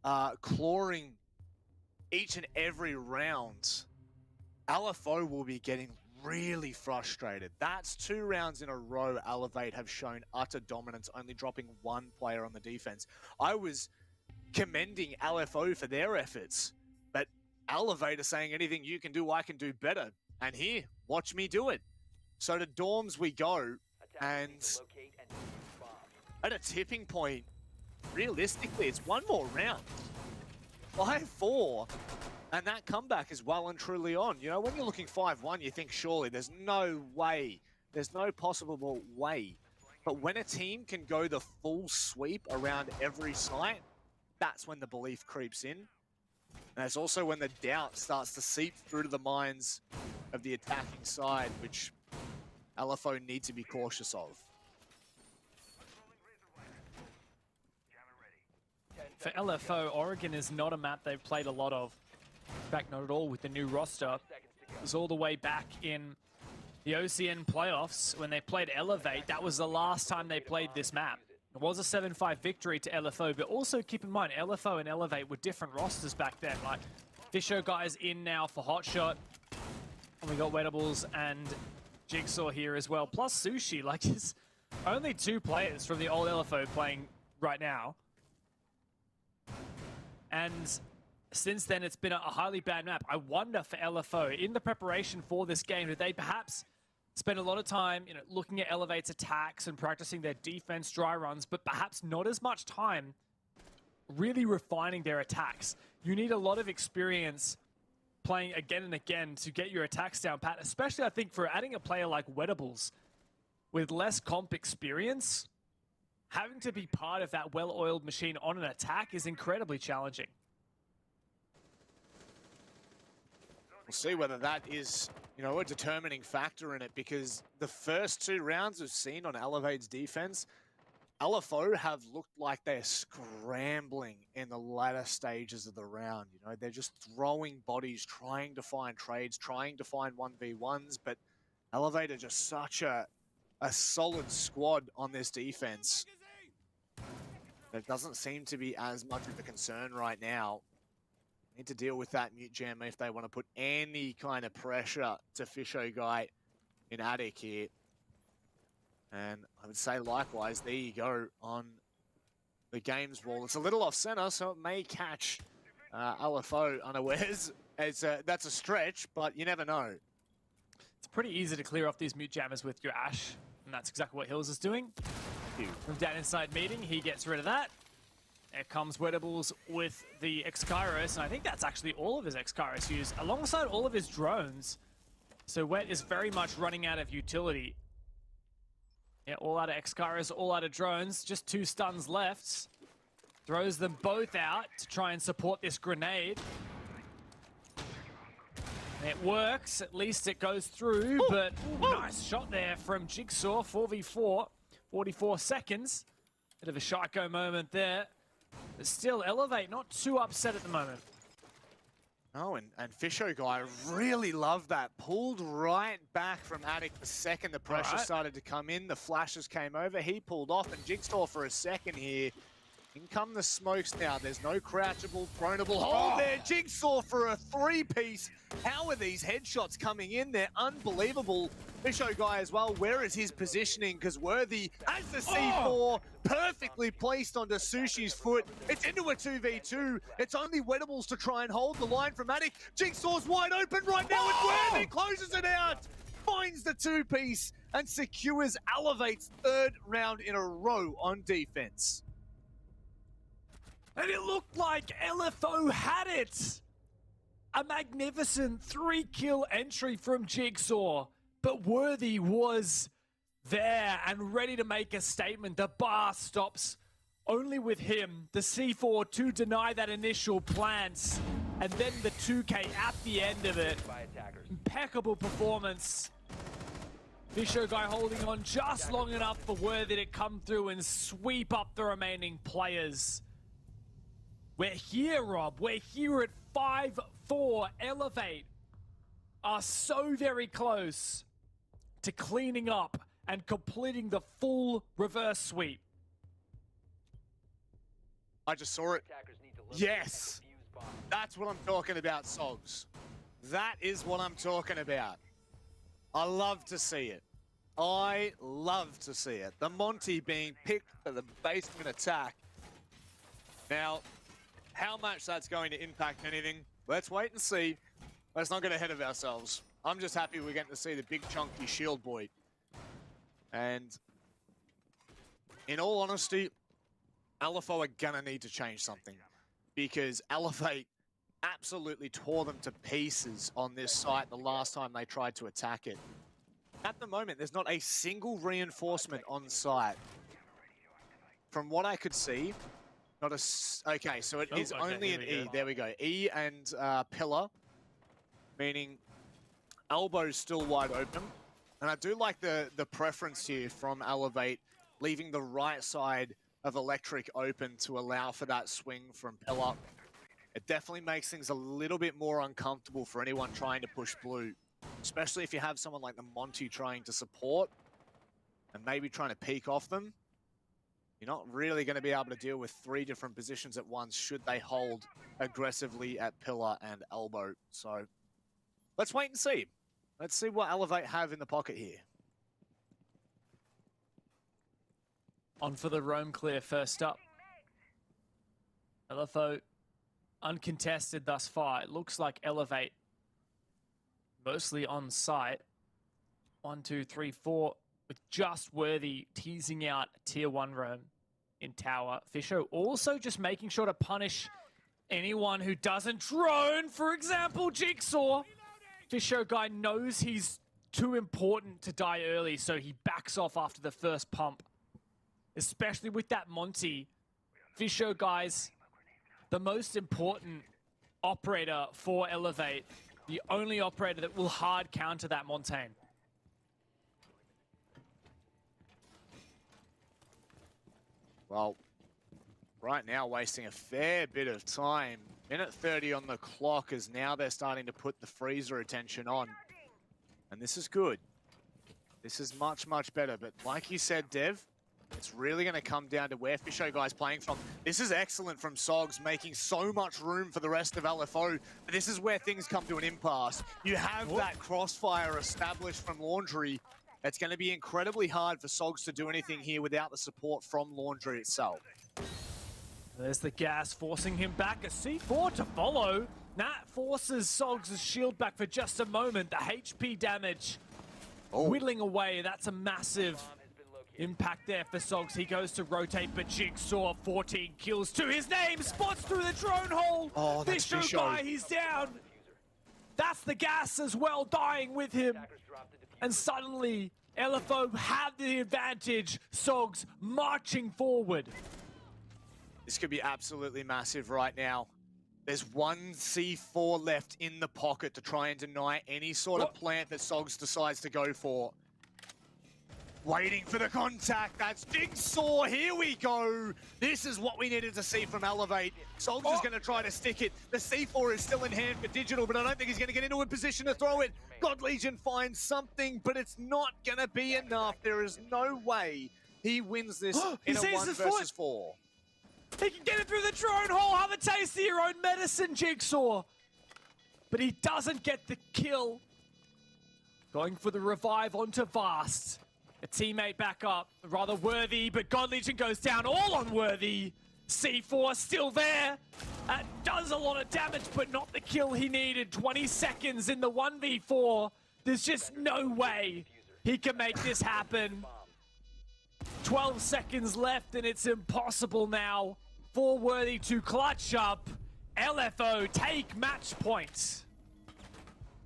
are clawing each and every round, LFO will be getting really frustrated. That's 2 rounds in a row Elevate have shown utter dominance, only dropping 1 player on the defense. I was commending LFO for their efforts, but Elevate are saying anything you can do, I can do better. And here, watch me do it. So to Dorms we go, and at a tipping point, realistically, it's 1 more round. 5-4. And that comeback is well and truly on. You know, when you're looking 5-1, you think surely there's no way, there's no possible way. But when a team can go the full sweep around every site, that's when the belief creeps in. And it's also when the doubt starts to seep through to the minds of the attacking side, which LFO need to be cautious of. For LFO, Oregon is not a map they've played a lot of. In fact, not at all with the new roster. It was all the way back in the OCN playoffs when they played Elevate. That was the last time they played this map. It was a 7-5 victory to LFO, but also keep in mind, LFO and Elevate were different rosters back then. Like, Fisher guys in now for Hotshot. And we got Wettables and Jigsaw here as well, plus Sushi. Like, there's only 2 players from the old LFO playing right now. And since then, it's been a highly bad map. I wonder for LFO, in the preparation for this game, did they perhaps spend a lot of time, looking at Elevate's attacks and practicing their defense dry runs, but perhaps not as much time really refining their attacks? You need a lot of experience playing again and again to get your attacks down pat, especially I think for adding a player like Wettables with less comp experience. Having to be part of that well-oiled machine on an attack is incredibly challenging. We'll see whether that is, a determining factor in it, because the first 2 rounds we've seen on Elevate's defense, LFO have looked like they're scrambling in the latter stages of the round. You know, they're just throwing bodies, trying to find trades, trying to find 1v1s, but Elevate are just such a solid squad on this defense. It doesn't seem to be as much of a concern right now. Need to deal with that mute jam if they want to put any kind of pressure to Fisho Guy in Attic here. And I would say likewise, there you go on the games wall. It's a little off center, so it may catch LFO unawares. That's a stretch, but you never know. It's pretty easy to clear off these mute jammers with your Ash, and that's exactly what Hills is doing. From down inside meeting, he gets rid of that. There comes Wettables with the X-Kairos, and I think that's actually all of his X-Kairos used, alongside all of his drones. So Wet is very much running out of utility. Yeah, all out of X-Kairos, all out of drones, just 2 stuns left. Throws them both out to try and support this grenade. It works, at least it goes through, but nice shot there from Jigsaw, 4v4, 44 seconds. Bit of a Shaiko moment there. But still, Elevate not too upset at the moment. Oh, and Fisho Guy really loved that. Pulled right back from Attic the second the pressure started to come in. The flashes came over. He pulled off, and Jigsaw for a second here. In come the smokes now. There's no crouchable, pronable hold there. Jigsaw for a 3-piece. How are these headshots coming in? They're unbelievable. Fisho Guy as well. Where is his positioning? Because Worthy has the C4 perfectly placed onto Sushi's foot. It's into a 2v2. It's only Wettables to try and hold the line from Attic. Jigsaw's wide open right now, and Worthy closes it out. Finds the 2-piece and secures Elevate's 3rd round in a row on defense. And it looked like LFO had it. A magnificent 3-kill entry from Jigsaw, but Worthy was there and ready to make a statement. The bar stops only with him. The C4 to deny that initial plant, and then the 2K at the end of it. Impeccable performance. Fisho Guy holding on just long enough for Worthy to come through and sweep up the remaining players. We're here, Rob. We're here at 5-4. Elevate are so very close to cleaning up and completing the full reverse sweep. I just saw it. Yes. That's what I'm talking about, Sogs. That is what I'm talking about. I love to see it. I love to see it. The Monty being picked for the basement attack. Now, how much that's going to impact anything, let's wait and see. Let's not get ahead of ourselves. I'm just happy we're getting to see the big chunky shield boy. And in all honesty, LFO are gonna need to change something, because Elevate absolutely tore them to pieces on this site the last time they tried to attack it. At the moment, there's not a single reinforcement on site. From what I could see, not a... Okay, so it is only an E. There we go. E and Pillar, meaning Elbow's still wide open. And I do like the preference here from Elevate, leaving the right side of Electric open to allow for that swing from Pillar. It definitely makes things a little bit more uncomfortable for anyone trying to push blue, especially if you have someone like the Monty trying to support and maybe trying to peek off them. You're not really going to be able to deal with 3 different positions at once should they hold aggressively at Pillar and Elbow. So let's wait and see. Let's see what Elevate have in the pocket here. On for the roam clear first up. LFO uncontested thus far. It looks like Elevate mostly on site. 1, 2, 3, 4. With just Worthy teasing out tier 1 roam in tower. Fisho also just making sure to punish anyone who doesn't drone. For example, Jigsaw. Fisho Guy knows he's too important to die early, so he backs off after the first pump. Especially with that Monty. Fisho Guy's the most important operator for Elevate. The only operator that will hard counter that Montaigne. Well, right now wasting a fair bit of time. Minute 30 on the clock as now they're starting to put the freezer attention on. And this is good. This is much, much better. But like you said, Dev, it's really going to come down to where Fisho Guy's playing from. This is excellent from Sogs, making so much room for the rest of LFO. But this is where things come to an impasse. You have that crossfire established from Laundry. It's going to be incredibly hard for Sogs to do anything here without the support from Laundry itself. There's the gas forcing him back. A C4 to follow. That forces Sogs' shield back for just a moment. The HP damage whittling away. That's a massive impact there for Sogs. He goes to rotate, but Jigsaw, 14 kills to his name. Spots through the drone hole. Oh, that's Fisho Guy, he's down. That's the gas as well, dying with him. And suddenly, LFO have the advantage. Sogs marching forward. This could be absolutely massive right now. There's one C4 left in the pocket to try and deny any sort of plant that Sogs decides to go for. Waiting for the contact. That's Jigsaw. Here we go. This is what we needed to see from Elevate. Sogs is going to try to stick it. The C4 is still in hand for Digital, but I don't think he's going to get into a position to throw it. God Legion finds something, but it's not going to be enough. There is no way he wins this in a 1 versus 4. He can get it through the drone hole. Have a taste of your own medicine, Jigsaw. But he doesn't get the kill. Going for the revive onto Vast. A teammate back up, rather Worthy, but God Legion goes down all on Worthy. C4 still there. That does a lot of damage, but not the kill he needed. 20 seconds in the 1v4. There's just no way he can make this happen. 12 seconds left, and it's impossible now for Worthy to clutch up. LFO take match points.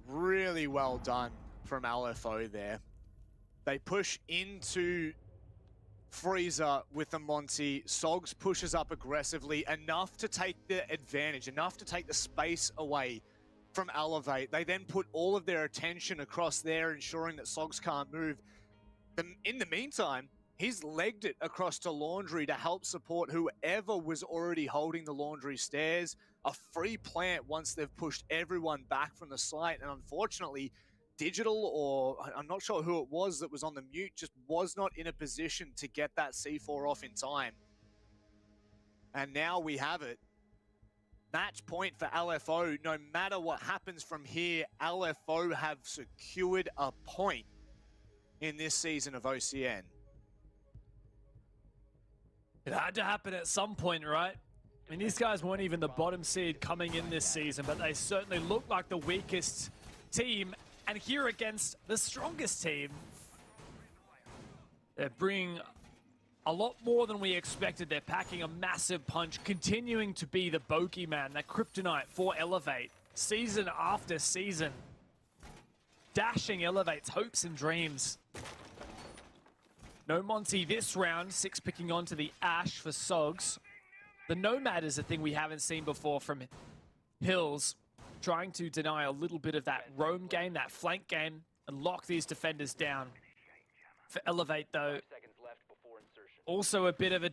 Really well done from LFO there. They push into Freezer with the Monty. Sogs pushes up aggressively, enough to take the advantage, enough to take the space away from Elevate. They then put all of their attention across there, ensuring that Sogs can't move. In the meantime, he's legged it across to Laundry to help support whoever was already holding the Laundry stairs. A free plant once they've pushed everyone back from the site, and unfortunately, Digital, or I'm not sure who it was that was on the mute, just was not in a position to get that C4 off in time. And now we have it. Match point for LFO. No matter what happens from here, LFO have secured a point in this season of OCN. It had to happen at some point, right? I mean, these guys weren't even the bottom seed coming in this season, but they certainly look like the weakest team. And here against the strongest team, they're bringing a lot more than we expected. They're packing a massive punch, continuing to be the bogeyman, that kryptonite for Elevate, season after season. Dashing Elevate's hopes and dreams. No Monty this round, 6 picking onto the Ash for Sogs. The Nomad is a thing we haven't seen before from Hills, trying to deny a little bit of that roam game, that flank game, and lock these defenders down. For Elevate, though, also a bit of a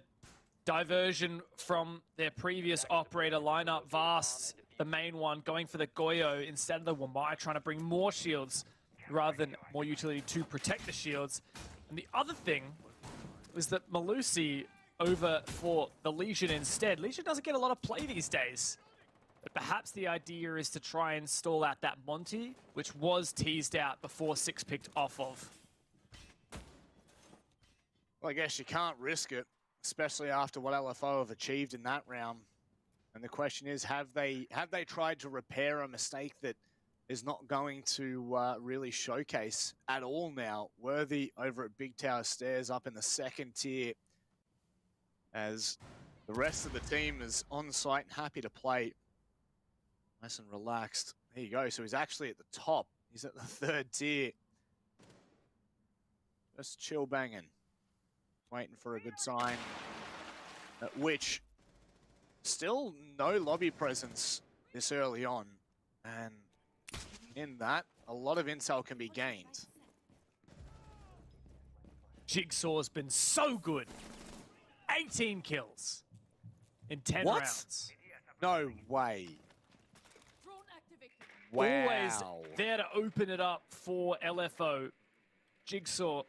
diversion from their previous operator lineup. Vast, the main one, going for the Goyo instead of the Wamai, trying to bring more shields rather than more utility to protect the shields. And the other thing was that Malusi over for the Legion instead. Legion doesn't get a lot of play these days. But perhaps the idea is to try and stall out that Monty, which was teased out before 6 picked off of. Well, I guess you can't risk it, especially after what LFO have achieved in that round. And the question is, have they tried to repair a mistake that is not going to really showcase at all now? Worthy over at Big Tower Stairs up in the 2nd tier, as the rest of the team is on site and happy to play. Nice and relaxed. There you go. So he's actually at the top. He's at the 3rd tier. Just chill banging. Waiting for a good sign. At which, still no lobby presence this early on. And in that, a lot of intel can be gained. Jigsaw's been so good. 18 kills in 10 What? rounds. No way. Always there to open it up for LFO. Jigsaw,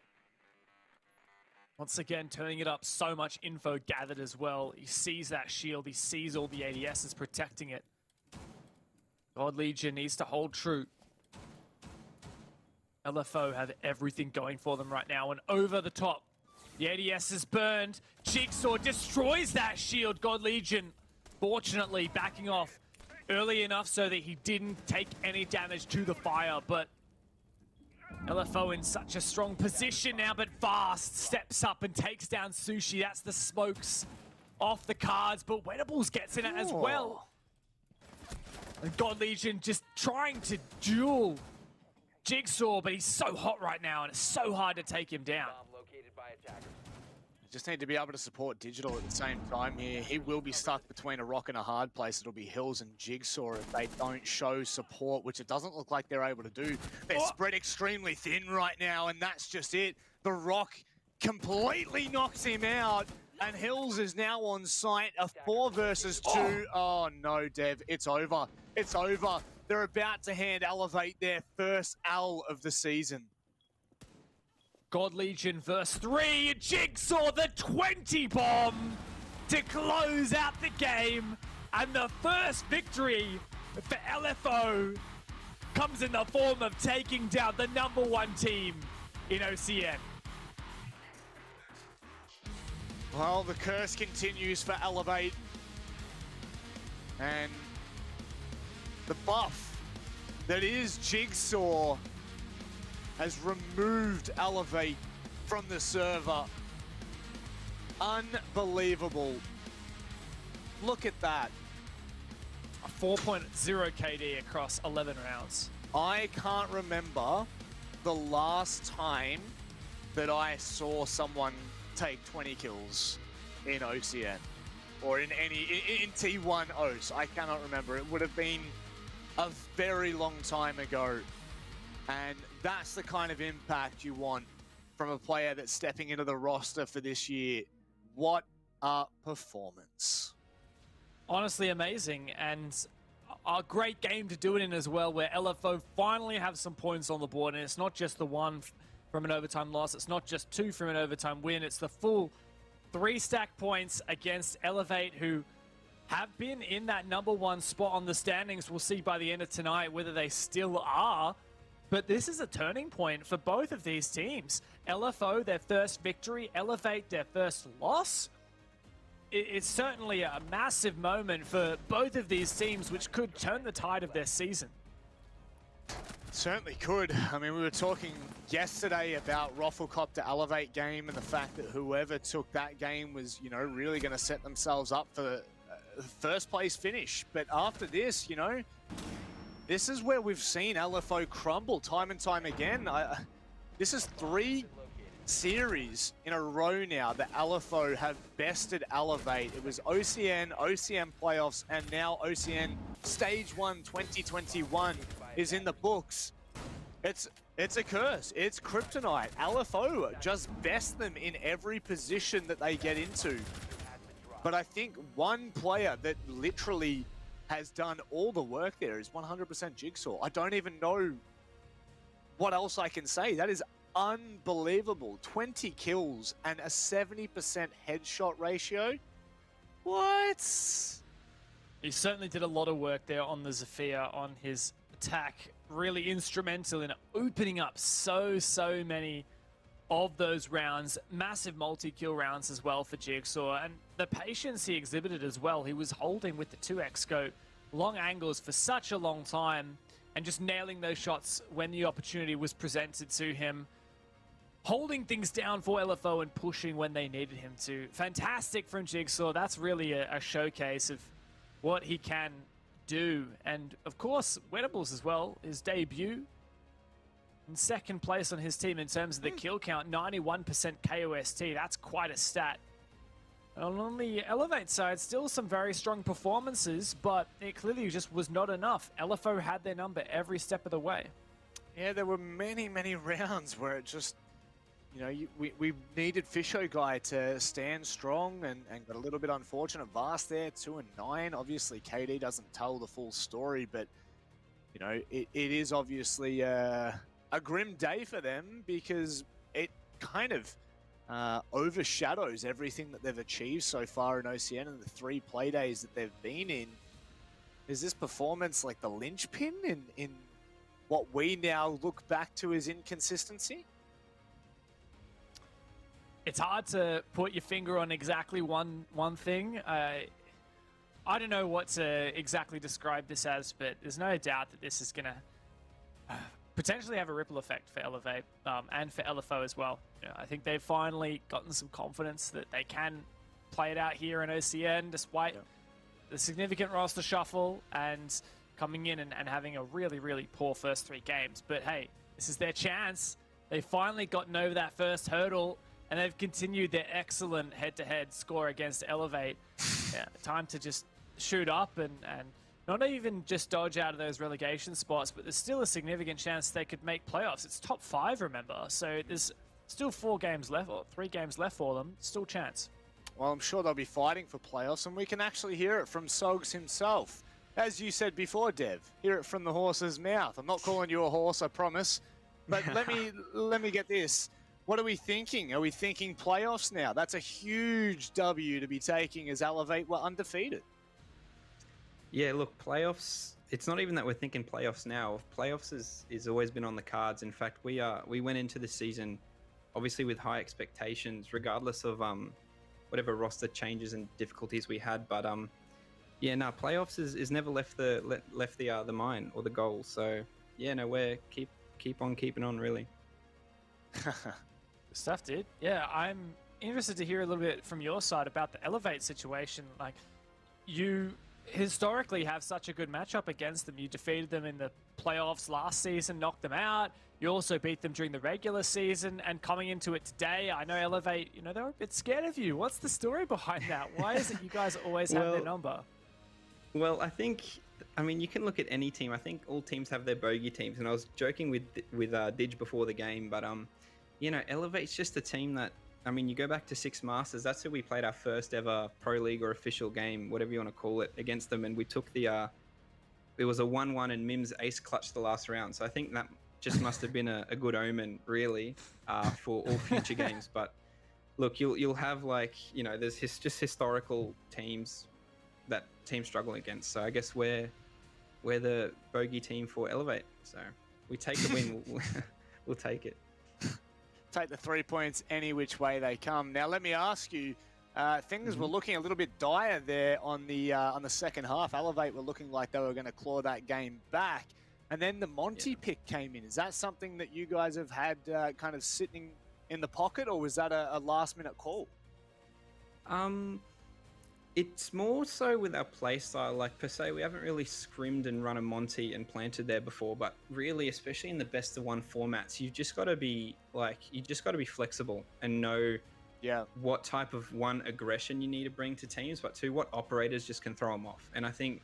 once again, turning it up. So much info gathered as well. He sees that shield. He sees all the ADSs protecting it. God Legion needs to hold true. LFO have everything going for them right now. And over the top, the ADS is burned. Jigsaw destroys that shield. God Legion, fortunately, backing off early enough so that he didn't take any damage to the fire. But LFO in such a strong position now, but fast steps up and takes down Sushi. That's the smokes off the cards, but Wedables gets in it as well. And God Legion just trying to duel Jigsaw, but he's so hot right now, and it's so hard to take him down. You just need to be able to support Digital at the same time here. He will be stuck between a rock and a hard place. It'll be Hills and Jigsaw if they don't show support, which it doesn't look like they're able to do. They're spread extremely thin right now, and that's just it. The rock completely knocks him out, and Hills is now on site. A 4 versus 2. Oh no, Dev, it's over. It's over. They're about to hand Elevate their first L of the season. God Legion verse 3, Jigsaw the 20 bomb to close out the game, and the first victory for LFO comes in the form of taking down the #1 team in OCN. Well, the curse continues for Elevate, and the buff that is Jigsaw has removed Elevate from the server. Unbelievable. Look at that. A 4.0 KD across 11 rounds. I can't remember the last time that I saw someone take 20 kills in OCN or in T1 OS. I cannot remember. It would have been a very long time ago. And that's the kind of impact you want from a player that's stepping into the roster for this year. What a performance. Honestly amazing, and a great game to do it in as well, where LFO finally have some points on the board, and it's not just the 1 from an overtime loss, it's not just 2 from an overtime win, it's the full 3 stack points against Elevate, who have been in that #1 spot on the standings. We'll see by the end of tonight whether they still are. But this is a turning point for both of these teams. LFO, their first victory. Elevate, their first loss. It's certainly a massive moment for both of these teams, which could turn the tide of their season. Certainly could. I mean, we were talking yesterday about ROFLCOPTERGG Elevate game and the fact that whoever took that game was, you know, really going to set themselves up for the first place finish. But after this, you know, this is where we've seen LFO crumble time and time again. This is 3 series in a row now that LFO have bested Elevate. It was OCN playoffs, and now OCN Stage 1 2021 is in the books. It's a curse. It's kryptonite. LFO just best them in every position that they get into. But I think one player that literally has done all the work there is 100% Jigsaw. I don't even know what else I can say. That is unbelievable. 20 kills and a 70% headshot ratio. What? He certainly did a lot of work there on the Zephyr, on his attack. Really instrumental in opening up so many of those rounds. Massive multi-kill rounds as well for Jigsaw, and the patience he exhibited as well. He was holding with the 2x scope, long angles for such a long time, and just nailing those shots when the opportunity was presented to him. Holding things down for LFO and pushing when they needed him to. Fantastic from Jigsaw. That's really a showcase of what he can do. And of course, Wedables as well, his debut in second place on his team in terms of the kill count, 91% KOST. That's quite a stat. And on the Elevate side, still some very strong performances, but it clearly just was not enough. LFO had their number every step of the way. Yeah, there were many rounds where it just you know, we needed Fisho guy to stand strong and got a little bit unfortunate. Vast there, 2-9. Obviously, KD doesn't tell the full story, but you know, it is obviously a grim day for them because it kind of overshadows everything that they've achieved so far in OCN and the 3 play days that they've been in. Is this performance like the linchpin in what we now look back to as inconsistency? It's hard to put your finger on exactly one thing. I don't know what to exactly describe this as, but there's no doubt that this is going to potentially have a ripple effect for Elevate and for LFO as well. You know, I think they've finally gotten some confidence that they can play it out here in OCN despite the significant roster shuffle and coming in and having a really, really poor first 3 games. But hey, this is their chance. They've finally gotten over that first hurdle and they've continued their excellent head-to-head score against Elevate. Yeah, time to just shoot up and not even just dodge out of those relegation spots, but there's still a significant chance they could make playoffs. It's top 5, remember? So there's still 4 games left, or 3 games left for them. Still chance. Well, I'm sure they'll be fighting for playoffs, and we can actually hear it from Sogs himself. As you said before, Dev, hear it from the horse's mouth. I'm not calling you a horse, I promise. But let me get this. What are we thinking? Are we thinking playoffs now? That's a huge W to be taking as Elevate were undefeated. Yeah, look, playoffs, it's not even that we're thinking playoffs now. Playoffs is always been on the cards. In fact, we went into the season obviously with high expectations, regardless of whatever roster changes and difficulties we had. But yeah, no, playoffs is never left the mind or the goal. So yeah, no, we're keep on keeping on, really. Stuff, dude. Yeah, I'm interested to hear a little bit from your side about the Elevate situation. Like, you historically have such a good matchup against them. You defeated them in the playoffs last season, knocked them out. You also beat them during the regular season, and coming into it today, I know Elevate, you know, they're a bit scared of you. What's the story behind that? Why is it you guys always have their number? Well, I mean, you can look at any team. I think all teams have their bogey teams, and I was joking with Didge before the game, but you know, Elevate's just a team that, I mean, you go back to 6 Masters, that's who we played our first ever Pro League or official game, whatever you want to call it, against them, and we took the, it was a 1-1 and Mims ace clutched the last round, so I think that just must have been a good omen, really, for all future games. But look, you'll have, like, you know, there's just historical teams that teams struggle against, so I guess we're the bogey team for Elevate, so we take the win, we'll take it. Take the 3 points any which way they come. Now, let me ask you, things were looking a little bit dire there on the second half. Elevate were looking like they were going to claw that game back, and then the Monty pick came in. Is that something that you guys have had kind of sitting in the pocket, or was that a last-minute call? It's more so with our play style. Like, per se, we haven't really scrimmed and run a Monty and planted there before, but really, especially in the best of 1 formats, you've just got to be flexible and know what type of, 1, aggression you need to bring to teams, but 2, what operators just can throw them off. And I think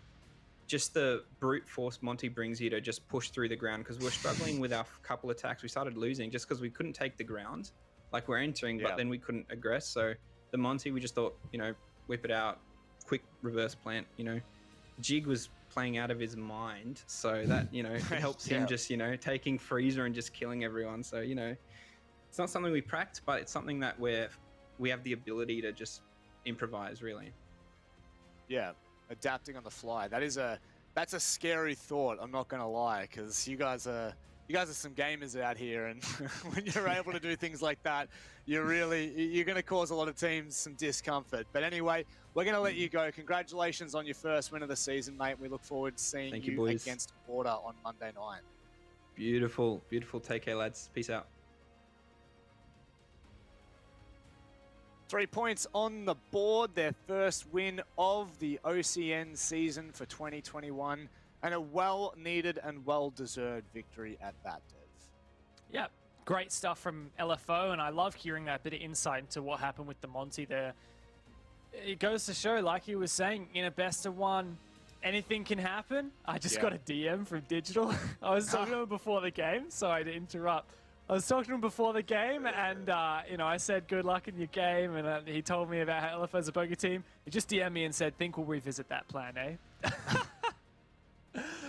just the brute force Monty brings you to just push through the ground, because we're struggling with our couple attacks. We started losing just because we couldn't take the ground. Like, we're entering, but then we couldn't aggress. So the Monty, we just thought, you know, whip it out, quick reverse plant. You know, Jig was playing out of his mind, so that, you know, it helps him just, you know, taking freezer and just killing everyone. So, you know, it's not something we practice, but it's something that we have the ability to just improvise, really. Yeah, adapting on the fly. That's a scary thought, I'm not gonna lie, because you guys are some gamers out here, and when you're able to do things like that, you're going to cause a lot of teams some discomfort. But anyway, we're going to let you go. Congratulations on your first win of the season, mate. We look forward to seeing you boys. Against Border on Monday night. Beautiful, beautiful. Take care, lads. Peace out. 3 points on the board. Their first win of the OCN season for 2021. And a well-needed and well-deserved victory at that, Dev. Yeah, great stuff from LFO, and I love hearing that bit of insight into what happened with the Monty there. It goes to show, like he was saying, in a best of 1, anything can happen. I just got a DM from Digital. I was talking to him before the game, sorry to interrupt. I was talking to him before the game, and you know, I said good luck in your game, and he told me about how LFO's a poker team. He just DM'd me and said, "Think we'll revisit that plan, eh?"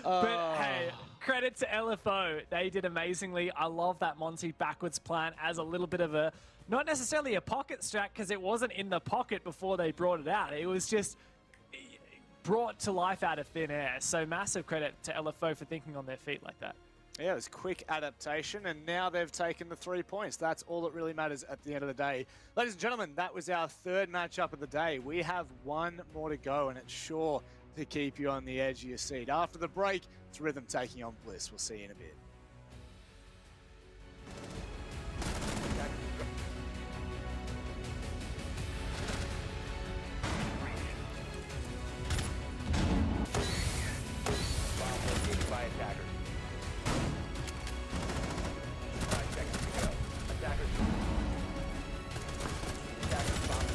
But hey, credit to LFO. They did amazingly. I love that Monty backwards plan as a little bit of a, not necessarily a pocket strat, because it wasn't in the pocket before they brought it out. It was just brought to life out of thin air. So massive credit to LFO for thinking on their feet like that. Yeah, it was quick adaptation, and now they've taken the 3 points. That's all that really matters at the end of the day. Ladies and gentlemen, that was our third matchup of the day. We have one more to go, and it's sure to keep you on the edge of your seat. After the break, it's Rhythm taking on Bliss. We'll see you in a bit. By attackers. 5 seconds to go. Attackers. Attackers bomb.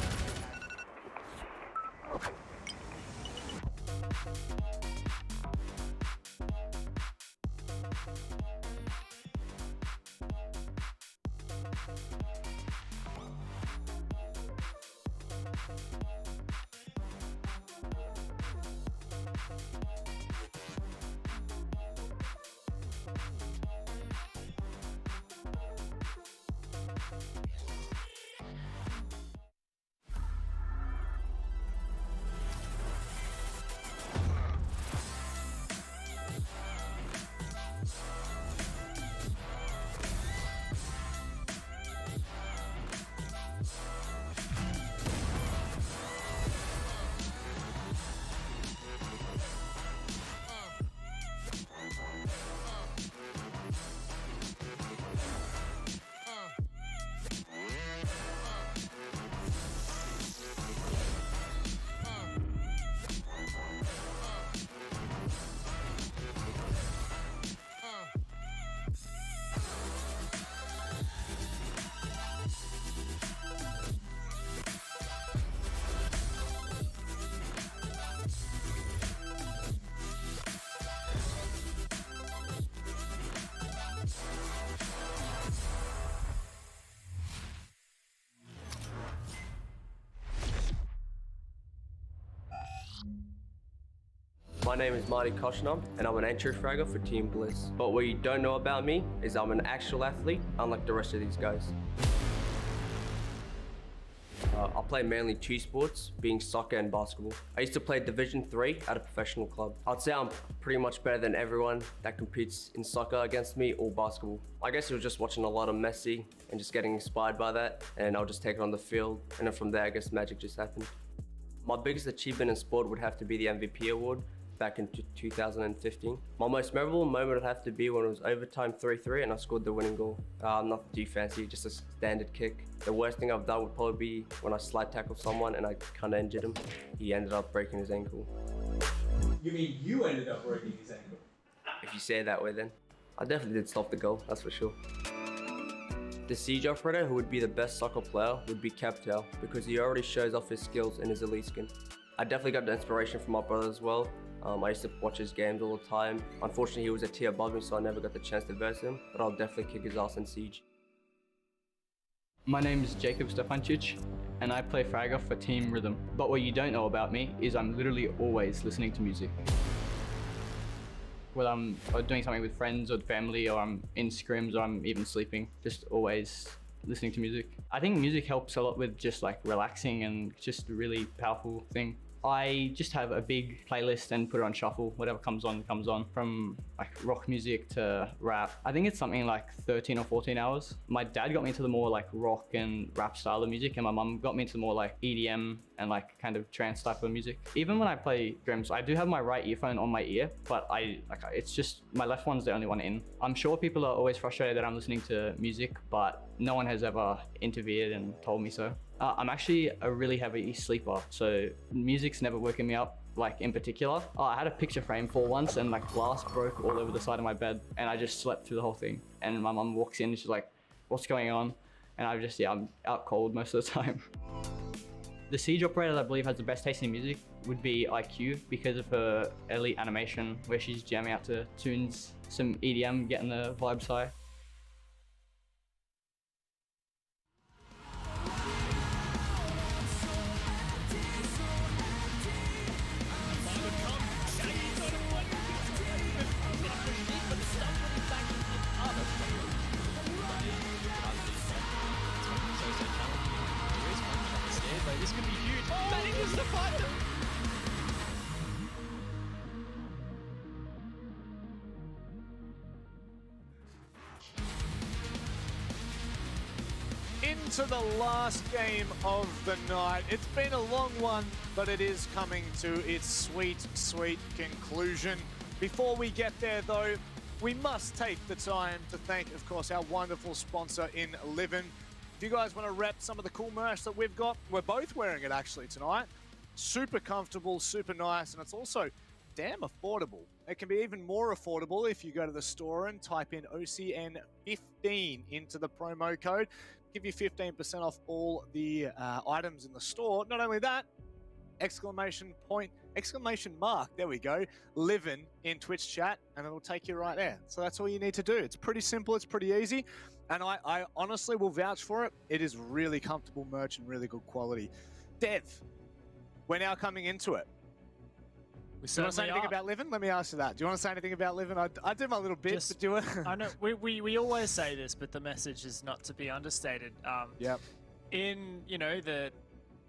My name is Marty Koshnam, and I'm an entry fragger for Team Bliss. But what you don't know about me is I'm an actual athlete, unlike the rest of these guys. I play mainly 2 sports, being soccer and basketball. I used to play Division 3 at a professional club. I'd say I'm pretty much better than everyone that competes in soccer against me or basketball. I guess it was just watching a lot of Messi and just getting inspired by that, and I'll just take it on the field, and then from there I guess magic just happened. My biggest achievement in sport would have to be the MVP award back in 2015. My most memorable moment would have to be when it was overtime 3-3 and I scored the winning goal. Nothing too fancy, just a standard kick. The worst thing I've done would probably be when I slide tackled someone and I kind of injured him. He ended up breaking his ankle. You mean you ended up breaking his ankle? If you say it that way then. I definitely did stop the goal, that's for sure. The siege operator who would be the best soccer player would be Capital because he already shows off his skills in his elite skin. I definitely got the inspiration from my brother as well. I used to watch his games all the time. Unfortunately, he was a tier above me, so I never got the chance to verse him, but I'll definitely kick his ass in Siege. My name is Jacob Stefancic, and I play fragger for Team Rhythm. But what you don't know about me is I'm literally always listening to music. Whether I'm doing something with friends or family, or I'm in scrims, or I'm even sleeping, just always listening to music. I think music helps a lot with just like relaxing and just a really powerful thing. I just have a big playlist and put it on shuffle. Whatever comes on, from like rock music to rap. I think it's something like 13 or 14 hours. My dad got me into the more like rock and rap style of music, and my mum got me into more like EDM and like kind of trance type of music. Even when I play drums, I do have my right earphone on my ear, but it's just my left one's the only one in. I'm sure people are always frustrated that I'm listening to music, but no one has ever interfered and told me so. I'm actually a really heavy sleeper, so music's never woken me up, like in particular. I had a picture frame fall once and like glass broke all over the side of my bed, and I just slept through the whole thing. And my mum walks in and she's like, what's going on? And I'm out cold most of the time. The siege operator that I believe has the best taste in music would be IQ because of her elite animation where she's jamming out to tunes, some EDM, getting the vibes high. play. This could be huge. Manages to find them. Into the last game of the night. It's been a long one, but it is coming to its sweet, sweet conclusion. Before we get there, though, we must take the time to thank, of course, our wonderful sponsor in Livin. If you guys want to rep some of the cool merch that we've got, we're both wearing it actually tonight. Super comfortable, super nice, and it's also damn affordable. It can be even more affordable if you go to the store and type in OCN15 into the promo code. Give you 15% off all the items in the store. Not only that, exclamation mark, there we go, Livin in Twitch chat, and it'll take you right there. So that's all you need to do. It's pretty simple, it's pretty easy, and I honestly will vouch for it. It is really comfortable merch and really good quality. Dev, we're now coming into it. Do you want to say anything about Livin? Let me ask you that. Do you want to say anything about Livin? I do my little bit, but do it. I know we always say this, but the message is not to be understated. Yep. In, you know, the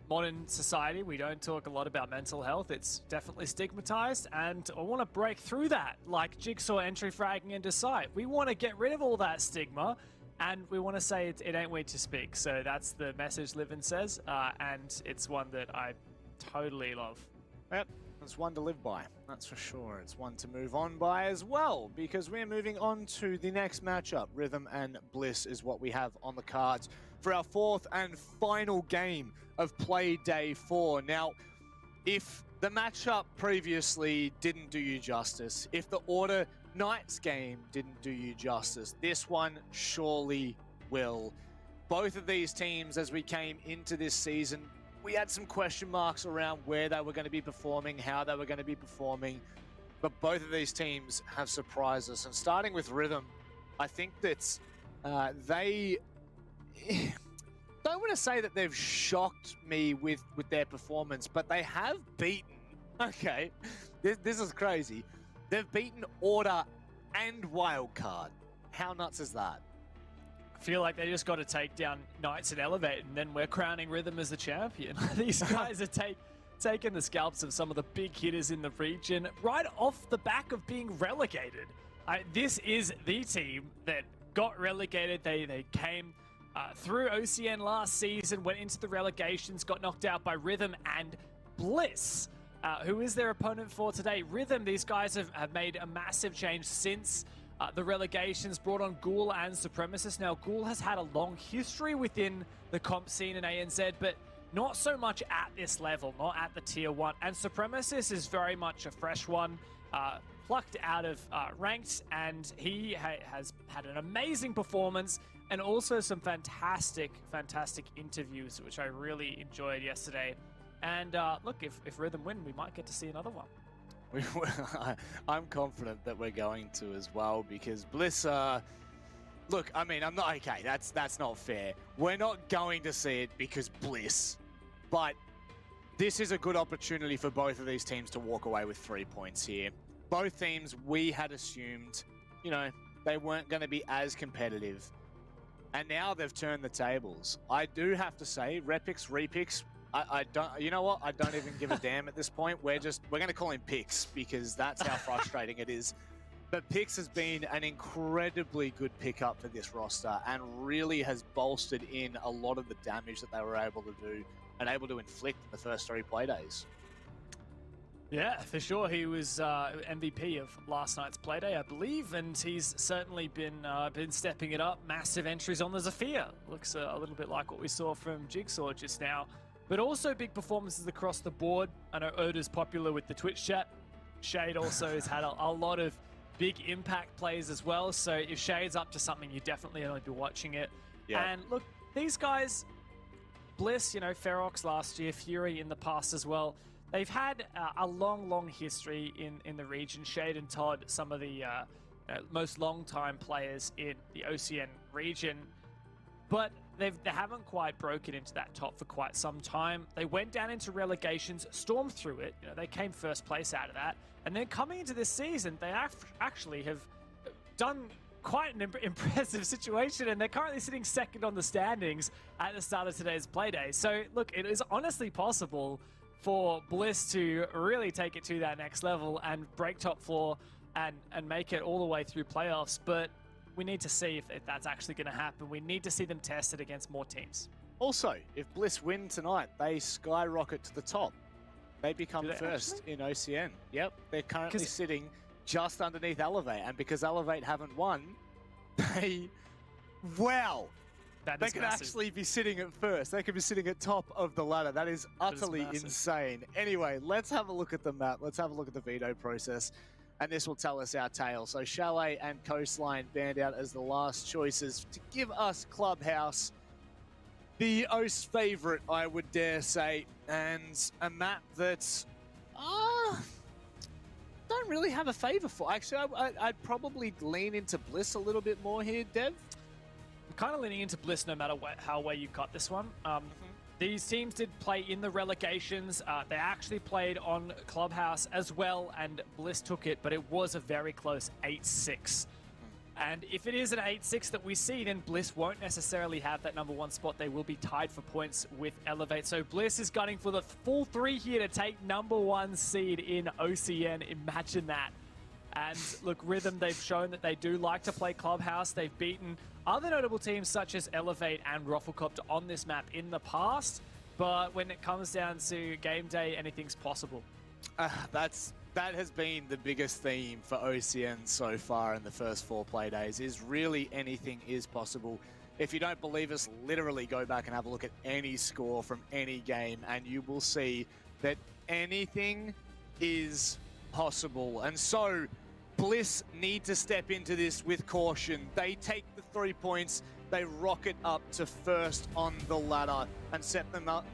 modern society, we don't talk a lot about mental health. It's definitely stigmatized, and I want to break through that, like Jigsaw entry fragging into sight. We want to get rid of all that stigma, and we want to say it ain't weird to speak. So that's the message Livin says, and it's one that I totally love. Yep. It's one to live by, that's for sure. It's one to move on by as well, because we're moving on to the next matchup. Rhythm and Bliss is what we have on the cards for our fourth and final game of Playday 4. Now, if the matchup previously didn't do you justice, if the Order Knights game didn't do you justice, this one surely will. Both of these teams, as we came into this season, we had some question marks around where they were going to be performing, how they were going to be performing, but both of these teams have surprised us. And starting with Rhythm, I think that they don't want to say that they've shocked me with their performance, but they have beaten, okay, this is crazy, they've beaten Order and Wildcard. How nuts is that? Feel like they just got to take down Knights and Elevate, and then we're crowning Rhythm as the champion. These guys are taking the scalps of some of the big hitters in the region right off the back of being relegated. This is the team that got relegated. They came through OCN last season, went into the relegations, got knocked out by Rhythm and Bliss. Who is their opponent for today? Rhythm, these guys have made a massive change since the relegations, brought on Ghoul and Supremacist. Now, Ghoul has had a long history within the comp scene in ANZ, but not so much at this level, not at the tier 1. And Supremacist is very much a fresh one, plucked out of ranked, and he has had an amazing performance and also some fantastic interviews, which I really enjoyed yesterday. And look, if Rhythm win, we might get to see another one. I'm confident that we're going to as well, because Bliss, look, I mean, I'm not, okay, that's not fair. We're not going to see it because Bliss, but this is a good opportunity for both of these teams to walk away with 3 points here. Both teams, we had assumed, you know, they weren't going to be as competitive, and now they've turned the tables. I do have to say, repix, I don't, you know what? I don't even give a damn at this point. We're going to call him Pix, because that's how frustrating it is. But Pix has been an incredibly good pickup for this roster and really has bolstered in a lot of the damage that they were able to do and able to inflict in the first 3 Playdays. Yeah, for sure. He was MVP of last night's Playday, I believe, and he's certainly been stepping it up. Massive entries on the Zephyr. Looks a little bit like what we saw from Jigsaw just now. But also big performances across the board. I know Oda's popular with the Twitch chat. Shade also has had a lot of big impact plays as well. So if Shade's up to something, you definitely want to be watching it. Yeah. And look, these guys, Bliss, you know, Ferox last year, Fury in the past as well. They've had a long history in the region. Shade and Todd, some of the most long-time players in the OCN region. But they haven't quite broken into that top for quite some time. They went down into relegations, stormed through it. You know, they came first place out of that. And then coming into this season, they actually have done quite an impressive situation, and they're currently sitting second on the standings at the start of today's Playday. So, look, it is honestly possible for Bliss to really take it to that next level and break top four and make it all the way through playoffs. But we need to see if that's actually going to happen. We need to see them tested against more teams. Also, if Bliss win tonight, they skyrocket to the top. They become first in OCN. Yep, they're currently sitting just underneath Elevate, and because Elevate haven't won, they could actually be sitting at first. They could be sitting at top of the ladder. That is utterly insane. Anyway, let's have a look at the map. Let's have a look at the veto process, and this will tell us our tale. So Chalet and Coastline banned out as the last choices to give us Clubhouse, the OS favorite, I would dare say, and a map that don't really have a favor for. Actually, I'd probably lean into Bliss a little bit more here, Dev. I'm kind of leaning into Bliss no matter how way you cut this one. These teams did play in the relegations. They actually played on Clubhouse as well, and Bliss took it, but it was a very close 8-6. And if it is an 8-6 that we see, then Bliss won't necessarily have that number 1 spot. They will be tied for points with Elevate. So Bliss is gunning for the full 3 here to take number 1 seed in OCN. Imagine that. And look, Rhythm, they've shown that they do like to play Clubhouse. They've beaten other notable teams such as Elevate and ROFLCOPTERGG on this map in the past. But when it comes down to game day, anything's possible. That has been the biggest theme for OCN so far in the first 4 play days, is really anything is possible. If you don't believe us, literally go back and have a look at any score from any game, and you will see that anything is possible. And so Bliss need to step into this with caution. They take the 3 points, they rocket up to first on the ladder and set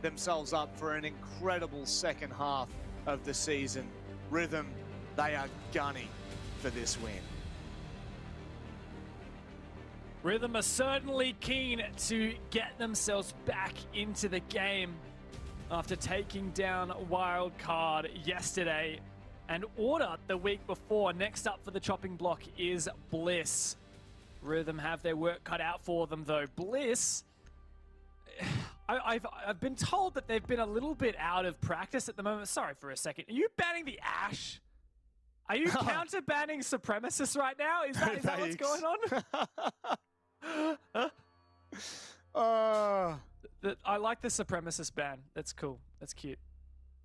themselves up for an incredible second half of the season. Rhythm, they are gunning for this win. Rhythm are certainly keen to get themselves back into the game after taking down Wildcard yesterday and Order the week before. Next up for the chopping block is Bliss. Rhythm have their work cut out for them though. Bliss, I've been told that they've been a little bit out of practice at the moment. Sorry for a second. Are you banning the Ash? Are you counter banning Supremacist right now? Is that what's going on? I like the Supremacist ban. That's cool. That's cute.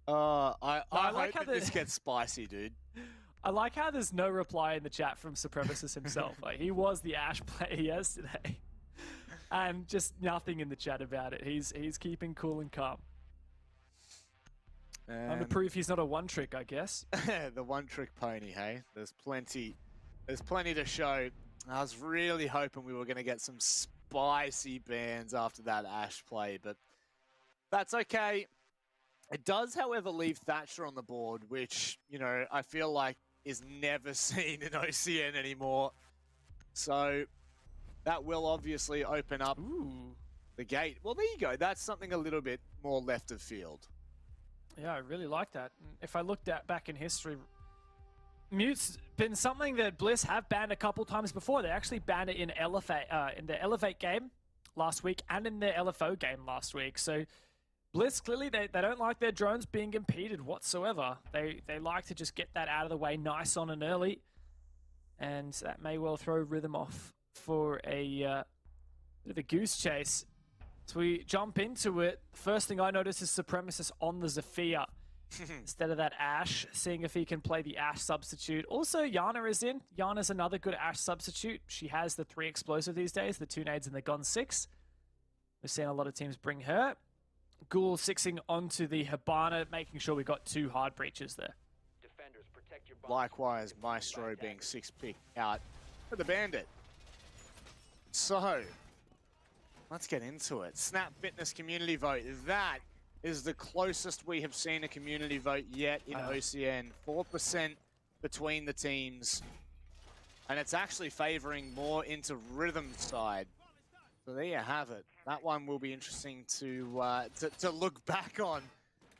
I like how this gets spicy, dude. I like how there's no reply in the chat from Supremacist himself. Like, he was the Ash player yesterday. And just nothing in the chat about it. He's keeping cool and calm. I'm the proof he's not a one-trick, I guess. The one-trick pony, hey? There's plenty to show. I was really hoping we were going to get some spicy bans after that Ash play, but that's okay. It does, however, leave Thatcher on the board, which, you know, I feel like is never seen in OCN anymore. So that will obviously open up the gate. Well, there you go. That's something a little bit more left of field. Yeah, I really like that. If I looked at back in history, Mute's been something that Bliss have banned a couple times before. They actually banned it in the Elevate game last week and in the LFO game last week. So Bliss, clearly, they don't like their drones being impeded whatsoever. They like to just get that out of the way nice on and early. And that may well throw Rhythm off for a bit of a goose chase. So we jump into it. First thing I notice is Supremacist on the Zephyr instead of that Ash, seeing if he can play the Ash substitute. Also, Yana is in. Yana's another good Ash substitute. She has the 3 explosive these days, the 2 nades and the Gun 6. We've seen a lot of teams bring her. Ghoul 6ing onto the Hibana, making sure we got 2 hard breaches there. Likewise, Maestro being 6-pick out for the Bandit. So, let's get into it. Snap Fitness community vote. That is the closest we have seen a community vote yet in OCN. 4% between the teams. And it's actually favoring more into Rhythm's side. So there you have it. That one will be interesting to look back on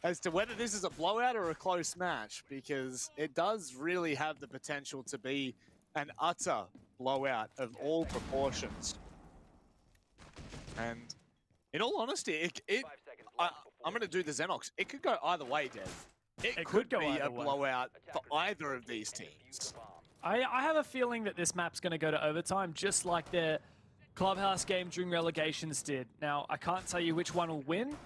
as to whether this is a blowout or a close match, because it does really have the potential to be an utter blowout of all proportions. And in all honesty, I'm going to do the Xenox. It could go either way, Dev. It could go be either a way. blowout for either of these teams. I have a feeling that this map's going to go to overtime, just like their clubhouse game during relegations did. Now, I can't tell you which one will win.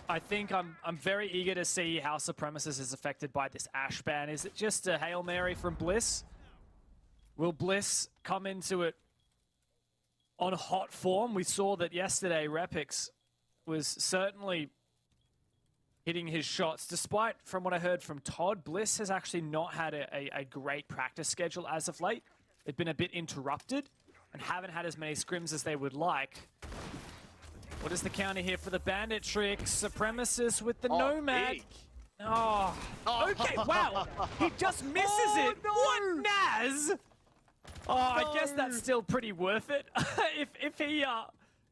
I think I'm very eager to see how Supremacist is affected by this Ash ban. Is it just a Hail Mary from Bliss? Will Bliss come into it on hot form? We saw that yesterday Repix was certainly hitting his shots. Despite, from what I heard from Todd, Bliss has actually not had a great practice schedule as of late. They've been a bit interrupted and haven't had as many scrims as they would like. What is the counter here for the Bandit trick? Supremacist with the Nomad. Big. Oh, okay, wow. He just misses it. No. What, Naz? Oh, I guess that's still pretty worth it. if he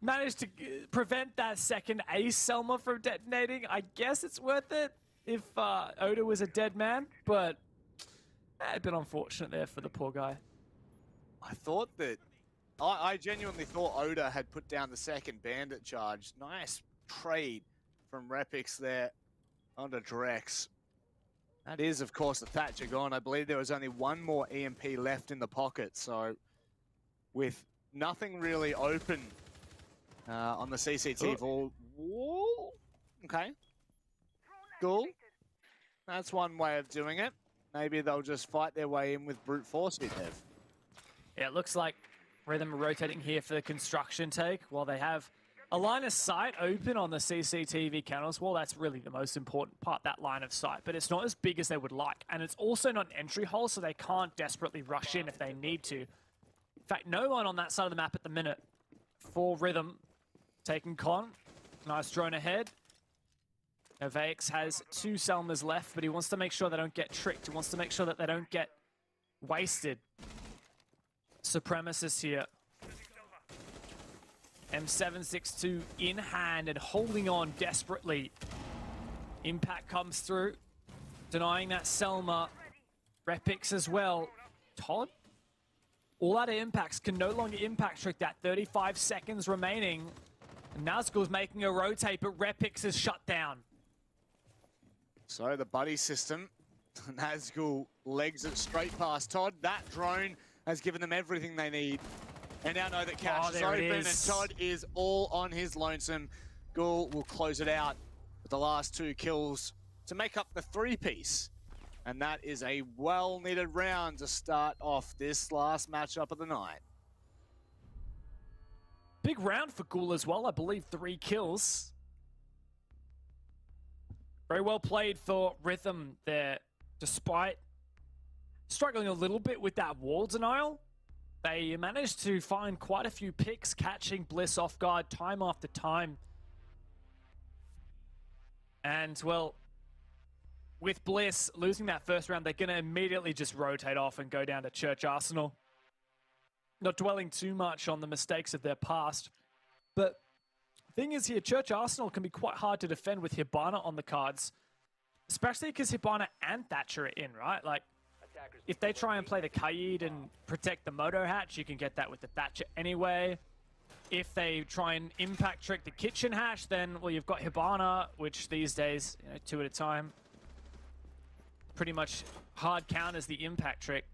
managed to prevent that second ace Selma from detonating, I guess it's worth it if Oda was a dead man, but a bit unfortunate there for the poor guy. I thought that... I genuinely thought Oda had put down the second bandit charge. Nice trade from Repix there onto Drex. That is, of course, the Thatcher gone. I believe there was only one more EMP left in the pocket, so with nothing really open on the CCT wall. Okay. Cool. That's one way of doing it. Maybe they'll just fight their way in with brute force here, Dev. Yeah, it looks like Rhythm are rotating here for the construction take while they have a line of sight open on the CCTV cameras wall. That's really the most important part, that line of sight. But it's not as big as they would like. And it's also not an entry hole, so they can't desperately rush in if they need to. In fact, no one on that side of the map at the minute for Rhythm. Taking con. Nice drone ahead. Novaix has 2 Selmas left, but he wants to make sure they don't get tricked. He wants to make sure that they don't get wasted. Supremacist here. M762 in hand and holding on desperately. Impact comes through, denying that Selma. Repix as well. Todd? All out of impacts can no longer impact trick that. 35 seconds remaining. Nazgul's making a rotate, but Repix is shut down. So the buddy system, Nazgul legs it straight past Todd. That drone has given them everything they need. And now know that Cash is open and Todd is all on his lonesome. Ghoul will close it out with the last 2 kills to make up the 3-piece. And that is a well-needed round to start off this last matchup of the night. Big round for Ghoul as well, I believe 3 kills. Very well played for Rhythm there, despite struggling a little bit with that wall denial. They managed to find quite a few picks, catching Bliss off guard time after time. And, well, with Bliss losing that first round, they're going to immediately just rotate off and go down to Church Arsenal. Not dwelling too much on the mistakes of their past. But the thing is here, Church Arsenal can be quite hard to defend with Hibana on the cards. Especially because Hibana and Thatcher are in, right? Like, if they try and play the Kaid and protect the Moto Hatch, you can get that with the Thatcher anyway. If they try and impact trick the Kitchen Hatch, then, well, you've got Hibana, which these days, 2 at a time, pretty much hard counters the impact trick.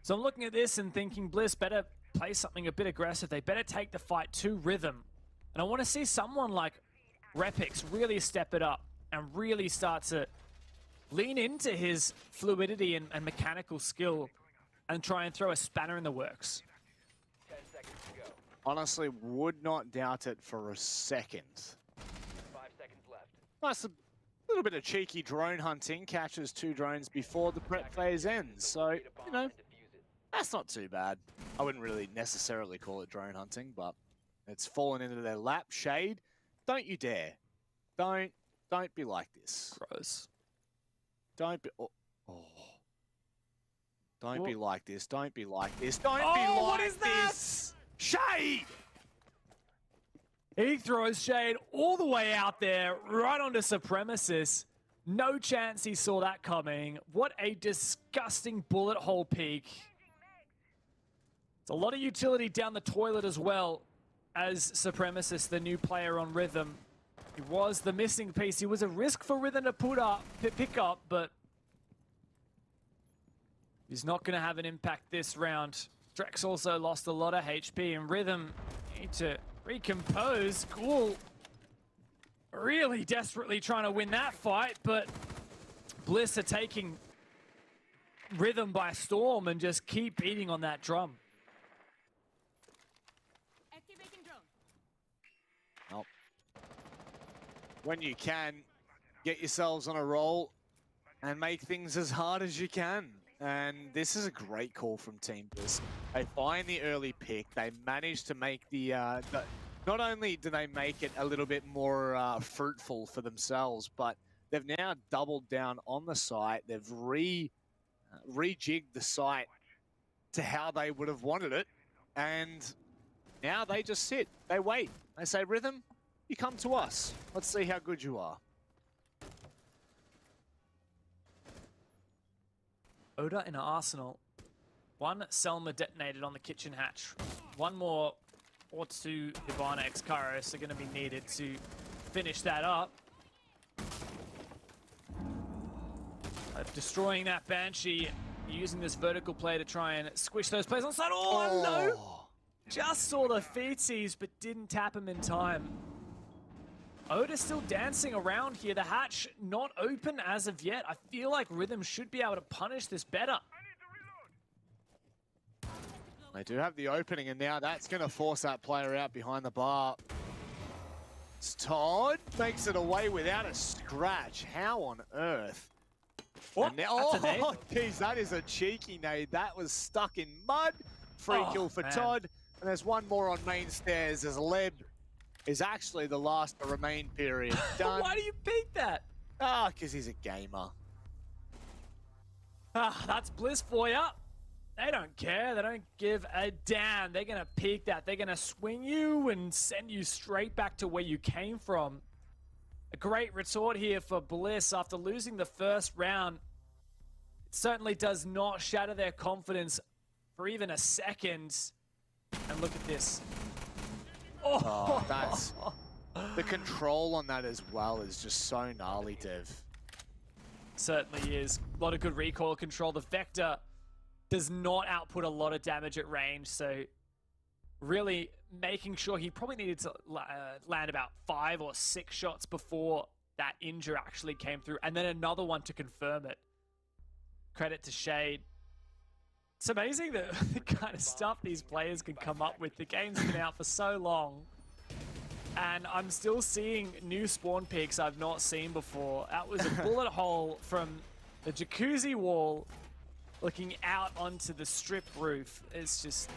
So I'm looking at this and thinking Bliss better play something a bit aggressive. They better take the fight to Rhythm. And I want to see someone like Repix really step it up and really start to lean into his fluidity and mechanical skill and try and throw a spanner in the works. 10 seconds to go. Honestly, would not doubt it for a second. 5 seconds left. Nice, a little bit of cheeky drone hunting. Catches 2 drones before the prep phase ends. So, that's not too bad. I wouldn't really necessarily call it drone hunting, but it's fallen into their lap. Shade, don't you dare. Don't be like this. Gross. Don't be... Don't be like this. Don't be like this. Don't be like what is that? this. Shade! He throws Shade all the way out there, right onto Supremacist. No chance he saw that coming. What a disgusting bullet hole peek. It's a lot of utility down the toilet as well as Supremacist, the new player on Rhythm. He was the missing piece. He was a risk for Rhythm to pick up, but he's not going to have an impact this round. Drex also lost a lot of HP, and Rhythm need to recompose. Cool. Really desperately trying to win that fight, but Bliss are taking Rhythm by storm and just keep beating on that drum. Well, when you can, get yourselves on a roll and make things as hard as you can. And this is a great call from Team Bliss. They find the early pick. They manage to make not only do they make it a little bit more fruitful for themselves, but they've now doubled down on the site. They've rejigged the site to how they would have wanted it. And now they just sit. They wait. They say, Rhythm, you come to us. Let's see how good you are. Oda in Arsenal. One Selma detonated on the kitchen hatch. One more or two Hibana x Kairos are going to be needed to finish that up. Destroying that Banshee, using this vertical play to try and squish those players on side. Oh, no! Just saw the feetsies, but didn't tap him in time. Oda still dancing around here. The hatch not open as of yet. I feel like Rhythm should be able to punish this better. They do have the opening, and now that's going to force that player out behind the bar. Todd makes it away without a scratch. How on earth? What? Oh, geez, that is a cheeky nade. That was stuck in mud. Free kill for Todd. And there's one more on main stairs as Leb is actually the last to remain period. Done. Why do you beat that? Because he's a gamer. That's Bliss for ya. They don't care. They don't give a damn. They're going to peek that. They're going to swing you and send you straight back to where you came from. A great retort here for Bliss after losing the first round. It certainly does not shatter their confidence for even a second. And look at this. Oh, that's... The control on that as well is just so gnarly, Dev. Certainly is. A lot of good recoil control. The Vector does not output a lot of damage at range, so really making sure he probably needed to land about 5 or 6 shots before that injure actually came through, and then another one to confirm it. Credit to Shade. It's amazing the kind of stuff these players can come up with. The game's been out for so long, and I'm still seeing new spawn peaks I've not seen before. That was a bullet hole from the jacuzzi wall looking out onto the strip roof. It's just,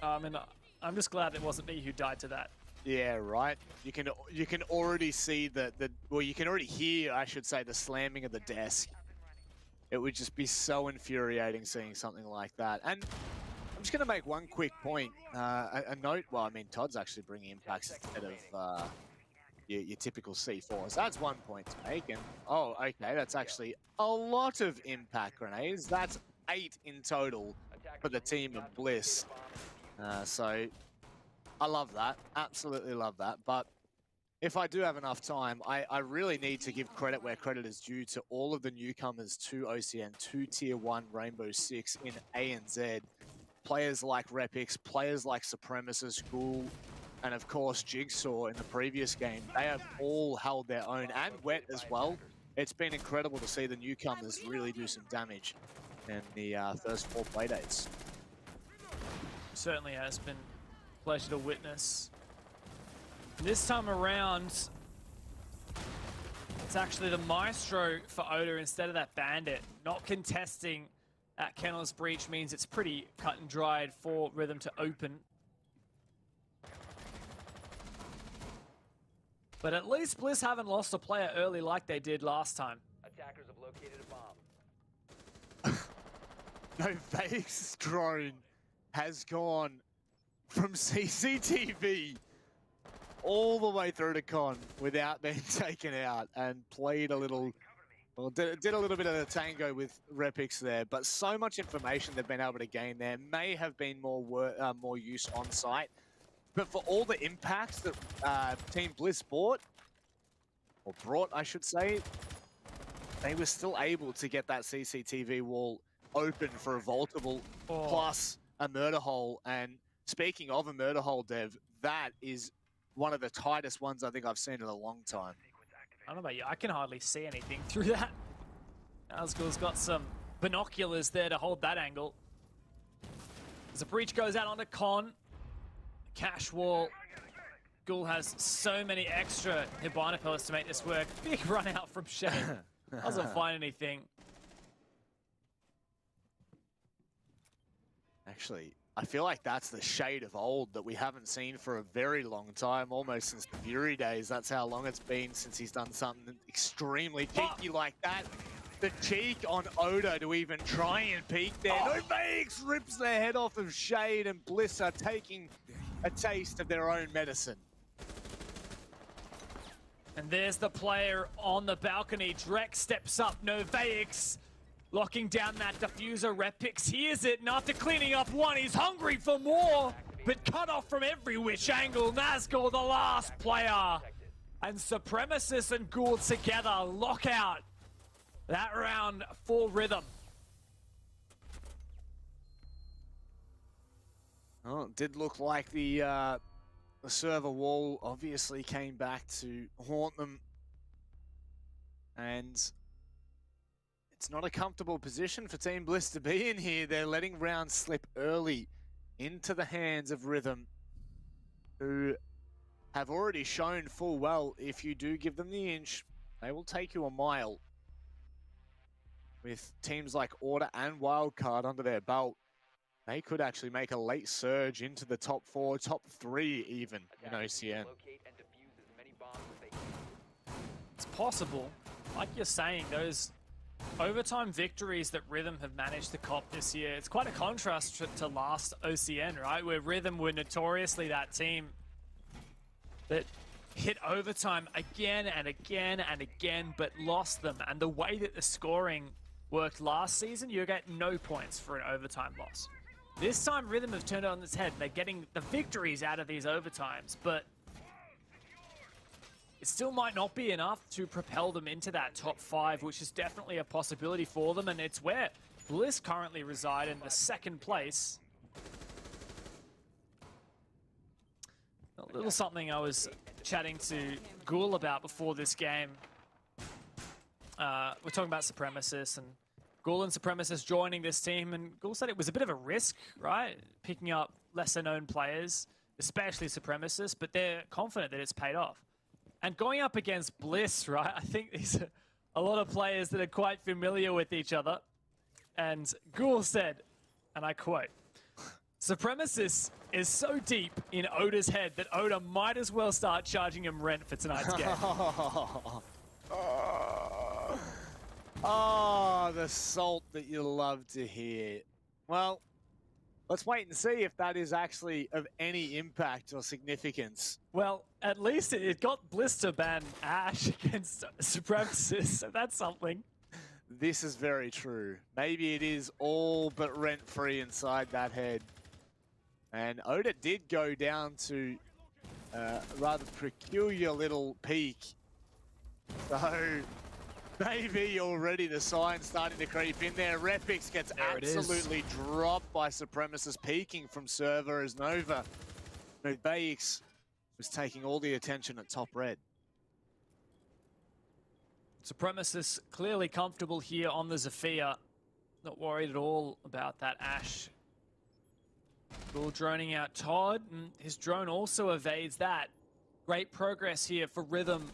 and I'm just glad it wasn't me who died to that. Yeah, right. You can already see well, you can already hear, I should say, the slamming of the desk. It would just be so infuriating seeing something like that. And I'm just going to make one quick point. A note, well, I mean, Todd's actually bringing impacts instead of your typical C4s. That's one point to make. And, oh, okay, that's actually a lot of impact grenades. That's 8 in total for the team of Bliss. So I love that. Absolutely love that. But if I do have enough time, I really need to give credit where credit is due to all of the newcomers to OCN, to Tier 1 Rainbow Six in ANZ. Players like Repix, players like Supremacist, Ghoul, and of course Jigsaw in the previous game. They have all held their own, and Wet as well. It's been incredible to see the newcomers really do some damage in the first 4 playdates. Certainly has been a pleasure to witness. This time around, it's actually the Maestro for Oda instead of that Bandit. Not contesting at Kennel's Breach means it's pretty cut and dried for Rhythm to open. But at least Bliss haven't lost a player early like they did last time. Attackers have located a bomb. No, Vex drone has gone from CCTV all the way through to Con without being taken out and played a little Well, did a little bit of a tango with Repix there, but so much information they've been able to gain there. May have been more use on site, but for all the impacts that Team Bliss brought, I should say, they were still able to get that CCTV wall open for a vaultable plus a murder hole. And speaking of a murder hole, Dev, that is one of the tightest ones I think I've seen in a long time. I don't know about you, I can hardly see anything through that. Nazgul's got some binoculars there to hold that angle. As the breach goes out onto Con, cash wall. Ghoul has so many extra Hibana pellets to make this work. Big run out from Shane. Doesn't find anything. Actually, I feel like that's the shade of old that we haven't seen for a very long time, almost since the Fury days. That's how long it's been since he's done something extremely cheeky like that. The cheek on Oda to even try and peek there. No fakes, rips their head off of Shade, and Bliss are taking a taste of their own medicine. And there's the player on the balcony. Drek steps up, Noveix locking down that diffuser. Repix hears it, and after cleaning up one, he's hungry for more, but cut off from every which angle. Nazgul, the last player. And Supremacist and Gould together lock out that round for Rhythm. Oh, it did look like the server wall obviously came back to haunt them. And it's not a comfortable position for Team Bliss to be in here. They're letting rounds slip early into the hands of Rhythm, who have already shown full well if you do give them the inch, they will take you a mile. With teams like Order and Wildcard under their belt, they could actually make a late surge into the top 4, top 3 even in OCN. It's possible. Like you're saying, those overtime victories that Rhythm have managed to cop this year, it's quite a contrast to last OCN, right? Where Rhythm were notoriously that team that hit overtime again and again and again, but lost them. And the way that the scoring worked last season, you get no points for an overtime loss. This time, Rhythm have turned it on its head. They're getting the victories out of these overtimes, but it still might not be enough to propel them into that top 5, which is definitely a possibility for them, and it's where Bliss currently reside in the 2nd place. A little something I was chatting to Ghoul about before this game. We're talking about Supremacists and Ghoul and Supremacists joining this team, and Ghoul said it was a bit of a risk, right? Picking up lesser known players, especially Supremacists, but they're confident that it's paid off. And going up against Bliss, right? I think these are a lot of players that are quite familiar with each other. And Ghoul said, and I quote, Supremacist is so deep in Oda's head that Oda might as well start charging him rent for tonight's game. Oh, the salt that you love to hear. Well, let's wait and see if that is actually of any impact or significance. Well, at least it got Bliss to ban Ash against Supremacist, so that's something. This is very true. Maybe it is all but rent-free inside that head. And Oda did go down to a rather peculiar little peak. So maybe already the signs starting to creep in there. Repix gets absolutely dropped by Supremacist, peeking from server as Nova. Noveix was taking all the attention at top red. Supremacist clearly comfortable here on the Zephyr. Not worried at all about that Ash. Ghoul droning out Todd, and his drone also evades that. Great progress here for Rhythm.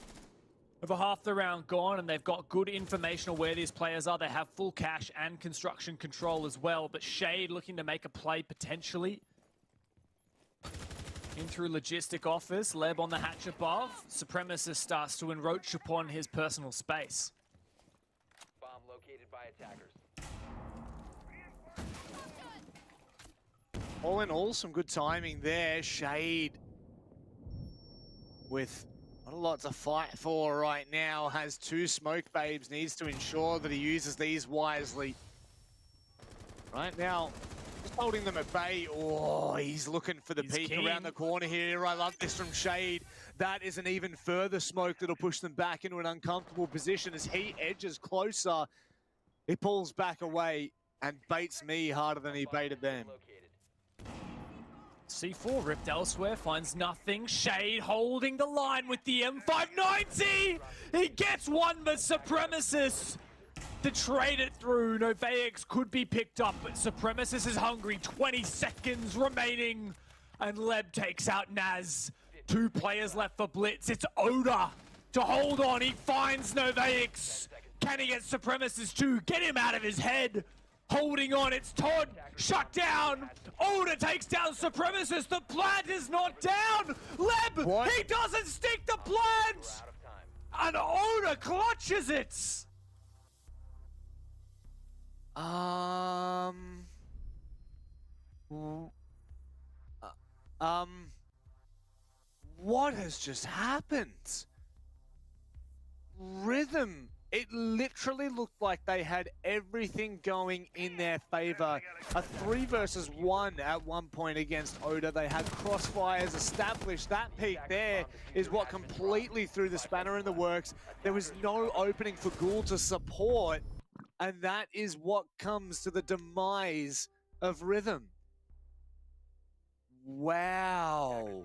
Over half the round gone, and they've got good information on where these players are. They have full cash and construction control as well, but Shade looking to make a play potentially. In through logistic office, Leb on the hatch above. Supremacist starts to encroach upon his personal space. Bomb located by attackers. All in all, some good timing there. Shade with Not a lot to fight for right now. Has 2 smoke babes. Needs to ensure that he uses these wisely. Right now, just holding them at bay. Oh, he's looking for the peek around the corner here. I love this from Shade. That is an even further smoke that'll push them back into an uncomfortable position as he edges closer. He pulls back away and baits me harder than he baited them. C4 ripped elsewhere, finds nothing. Shade holding the line with the M590. He gets one, but Supremacist to trade it through. Novaex could be picked up, but Supremacist is hungry. 20 seconds remaining, and Leb takes out Naz. 2 players left for Blitz. It's Oda to hold on. He finds Novaex. Can he get Supremacist too? Get him out of his head. Holding on, it's Todd, shut down. Oda takes down Supremacist. The plant is not down. Leb, he doesn't stick the plant. And Oda clutches it. What has just happened? Rhythm. It literally looked like they had everything going in their favor. A 3 versus 1 at one point against Oda. They had crossfires established. That peak there is what completely threw the spanner in the works. There was no opening for Ghoul to support, and that is what comes to the demise of Rhythm. Wow.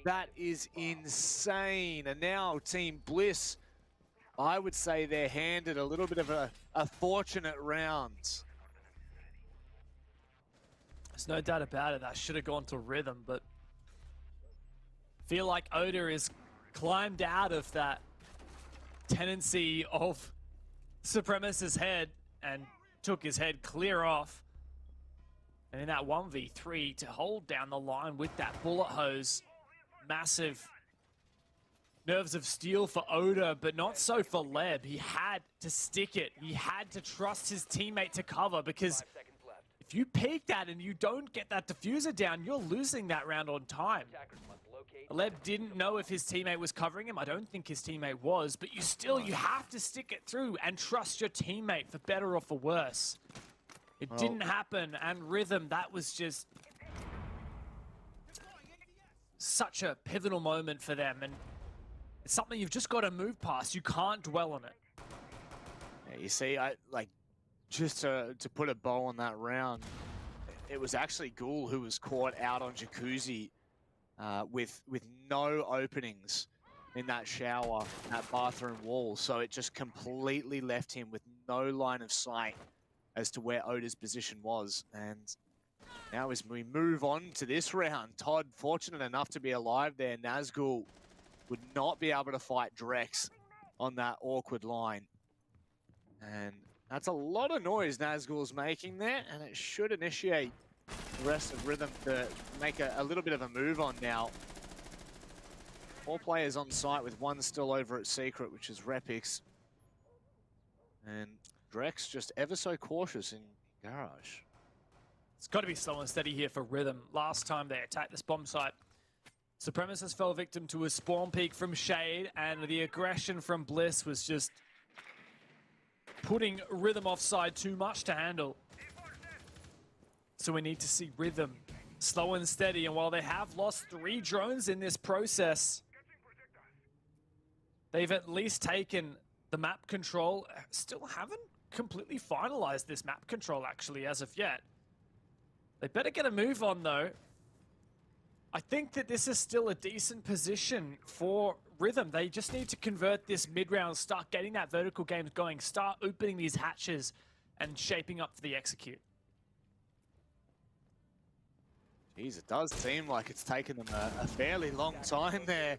That is insane. And now Team Bliss, I would say they're handed a little bit of a fortunate round. There's no doubt about it. That should have gone to Rhythm, but I feel like Oda is climbed out of that tendency of Supremacist's head and took his head clear off. And in that 1v3 to hold down the line with that bullet hose, massive nerves of steel for Oda, but not so for Leb. He had to stick it. He had to trust his teammate to cover, because if you peek that and you don't get that diffuser down, you're losing that round on time. Leb didn't know if his teammate was covering him. I don't think his teammate was, but you have to stick it through and trust your teammate for better or for worse. It didn't happen, and Rhythm, that was just such a pivotal moment for them, and it's something you've just got to move past. You can't dwell on it. Yeah, you see, just to put a bow on that round, it was actually Ghoul who was caught out on Jacuzzi with no openings in that shower, that bathroom wall. So it just completely left him with no line of sight as to where Oda's position was. And now as we move on to this round, Todd, fortunate enough to be alive there. Nazgul would not be able to fight Drex on that awkward line. And that's a lot of noise Nazgul's making there, and it should initiate the rest of Rhythm to make a little bit of a move on now. 4 players on site with 1 still over at Secret, which is Repix. And Drex just ever so cautious in Garage. It's got to be slow and steady here for Rhythm. Last time they attacked this bomb site, Supremacist fell victim to a spawn peek from Shade, and the aggression from Bliss was just putting Rhythm offside too much to handle. So we need to see Rhythm slow and steady, and while they have lost 3 drones in this process, they've at least taken the map control. Still haven't completely finalized this map control actually as of yet. They better get a move on though. I think that this is still a decent position for Rhythm. They just need to convert this mid-round, start getting that vertical game going, start opening these hatches and shaping up for the execute. Jeez, it does seem like it's taken them a fairly long time there.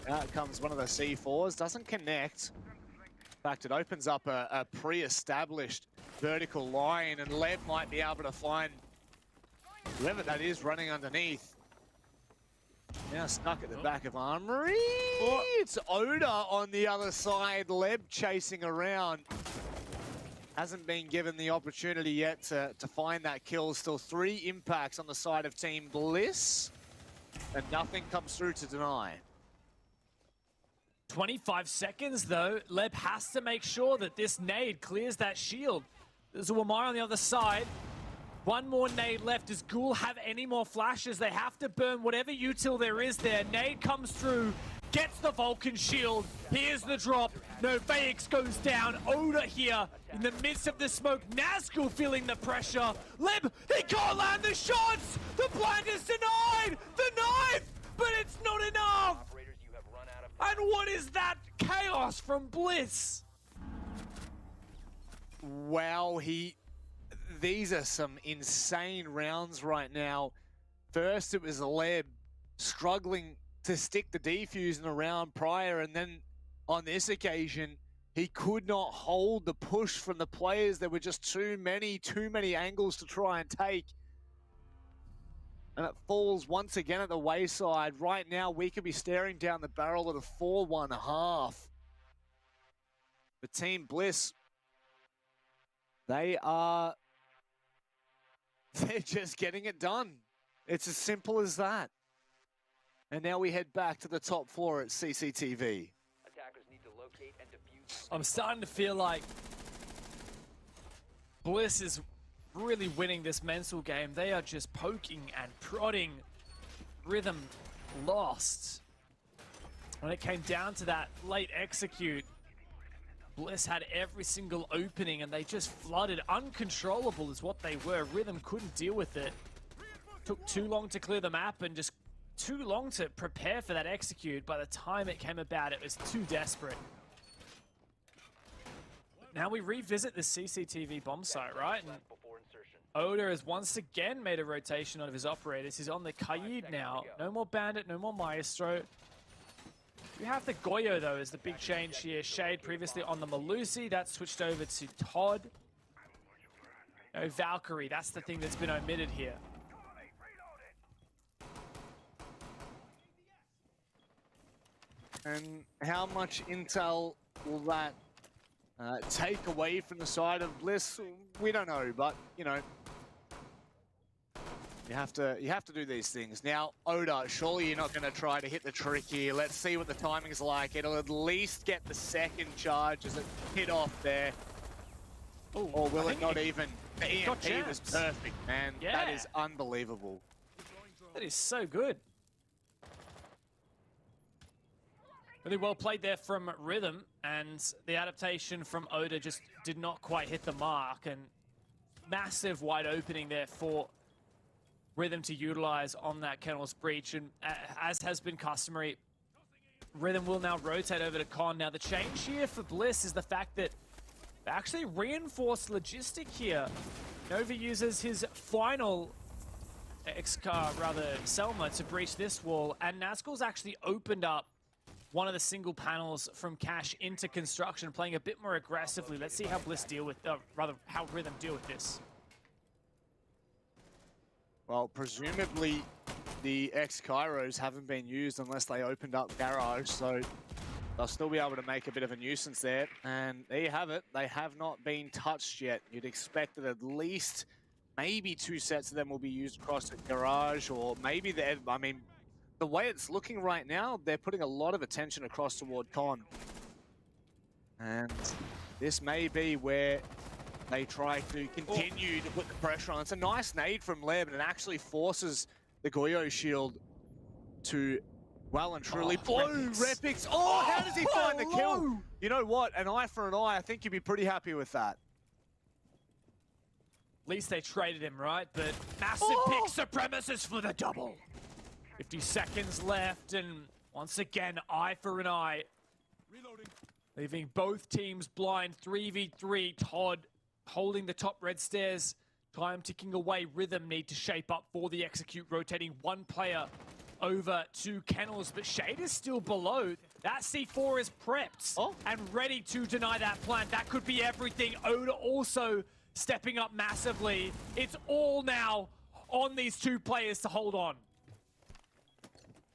Out comes one of the C4s, doesn't connect. In fact, it opens up a pre-established vertical line, and Leb might be able to find whoever that is running underneath. Now stuck at the back of Armory. It's Oda on the other side. Leb chasing around. Hasn't been given the opportunity yet to find that kill. Still 3 impacts on the side of Team Bliss. And nothing comes through to deny. 25 seconds though. Leb has to make sure that this nade clears that shield. There's a Wamai on the other side. One more nade left. Does Ghoul have any more flashes? They have to burn whatever util there is there. Nade comes through, gets the Vulcan shield. Here's the drop. No, Faix goes down. Oda here in the midst of the smoke. Nazgul feeling the pressure. Leb, he can't land the shots. The blind is denied. The knife, but it's not enough. And what is that chaos from Bliss? Wow, these are some insane rounds right now. First, it was Leb struggling to stick the defuse in the round prior, and then on this occasion, he could not hold the push from the players. There were just too many angles to try and take. And it falls once again at the wayside. Right now, we could be staring down the barrel at a 4-1-1/2. The Team Bliss, they're just getting it done. It's as simple as that. And now we head back to the top floor at CCTV. Attackers need to locate and defuse. I'm starting to feel like Bliss is really winning this mental game. They are just poking and prodding. Rhythm lost. When it came down to that late execute, Bliss had every single opening and they just flooded. Uncontrollable is what they were. Rhythm couldn't deal with it. Took too long to clear the map and just too long to prepare for that execute. By the time it came about, it was too desperate. Now we revisit the CCTV bomb site, right? And Oda has once again made a rotation out of his operators. He's on the Kaid now. No more Bandit, no more Maestro. You have the Goyo, though, as the big change here. Shade previously on the Malusi. That switched over to Todd. No, Valkyrie. That's the thing that's been omitted here. And how much intel will that take away from the side of Bliss? We don't know, but, you know, you have to do these things. Now, Oda, surely you're not going to try to hit the trick here. Let's see what the timing's like. It'll at least get the second charge as it hit off there. Ooh, or will it not even? The EMP was jammed. perfect, man. Yeah. That is unbelievable. That is so good. Really well played there from Rhythm, and the adaptation from Oda just did not quite hit the mark, and massive wide opening there for Rhythm to utilize on that Kennel's Breach, and as has been customary, Rhythm will now rotate over to Con. Now the change here for Bliss is the fact that they actually reinforced logistic here. Nova uses his final Selma to breach this wall, and Nazgul's actually opened up one of the single panels from Cash into construction, playing a bit more aggressively. Let's see how Bliss deal with, how Rhythm deal with this. Well, presumably the X-Kairos haven't been used unless they opened up Garage, so they'll still be able to make a bit of a nuisance there. And there you have it. They have not been touched yet. You'd expect that at least maybe 2 sets of them will be used across the Garage, or maybe I mean, the way it's looking right now, they're putting a lot of attention across toward Con. And this may be where they try to continue to put the pressure on. It's a nice nade from Leb, and it actually forces the Goyo shield to well and truly blow Repix. Oh, how does he find the kill? You know what? An eye for an eye. I think you'd be pretty happy with that. At least they traded him, right? But massive pick supremacists for the double. 50 seconds left, and once again, eye for an eye. Reloading. Leaving both teams blind. 3v3. Todd holding the top red stairs. Time ticking away. Rhythm need to shape up for the execute, rotating one player over to Kennels, but Shade is still below. That C4 is prepped and ready to deny that plant. That could be everything. Oda also stepping up massively. It's all now on these 2 players to hold on.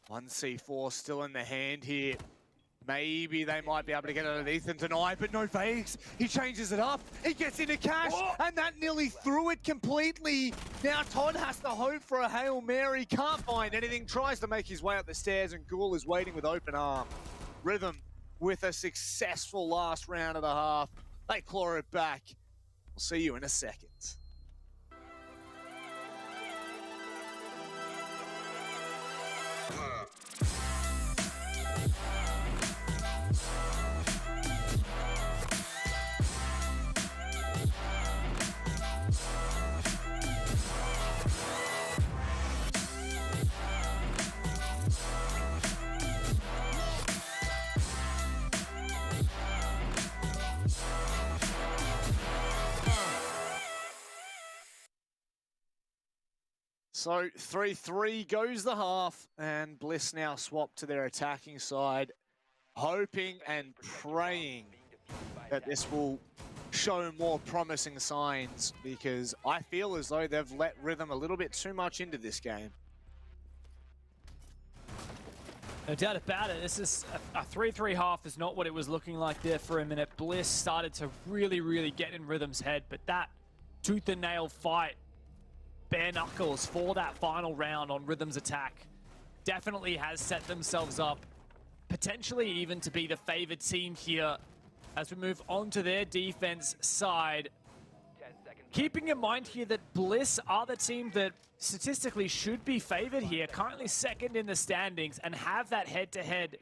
1 C4 still in the hand here. Maybe they might be able to get underneath and deny, but no fakes. He changes it up. He gets into Cash, and that nearly threw it completely. Now Todd has to hope for a Hail Mary. Can't find anything. Tries to make his way up the stairs, and Ghoul is waiting with open arm. Rhythm with a successful last round of the half. They claw it back. We'll see you in a second. So 3-3 goes the half, and Bliss now swapped to their attacking side, hoping and praying that this will show more promising signs, because I feel as though they've let Rhythm a little bit too much into this game. No doubt about it. This is a 3-3 half is not what it was looking like there for a minute. Bliss started to really get in Rhythm's head, but that tooth and nail fight, bare knuckles for that final round on Rhythm's attack, definitely has set themselves up potentially even to be the favored team here as we move on to their defense side. Keeping in mind here that Bliss are the team that statistically should be favored here, currently second in the standings, and have that head-to-head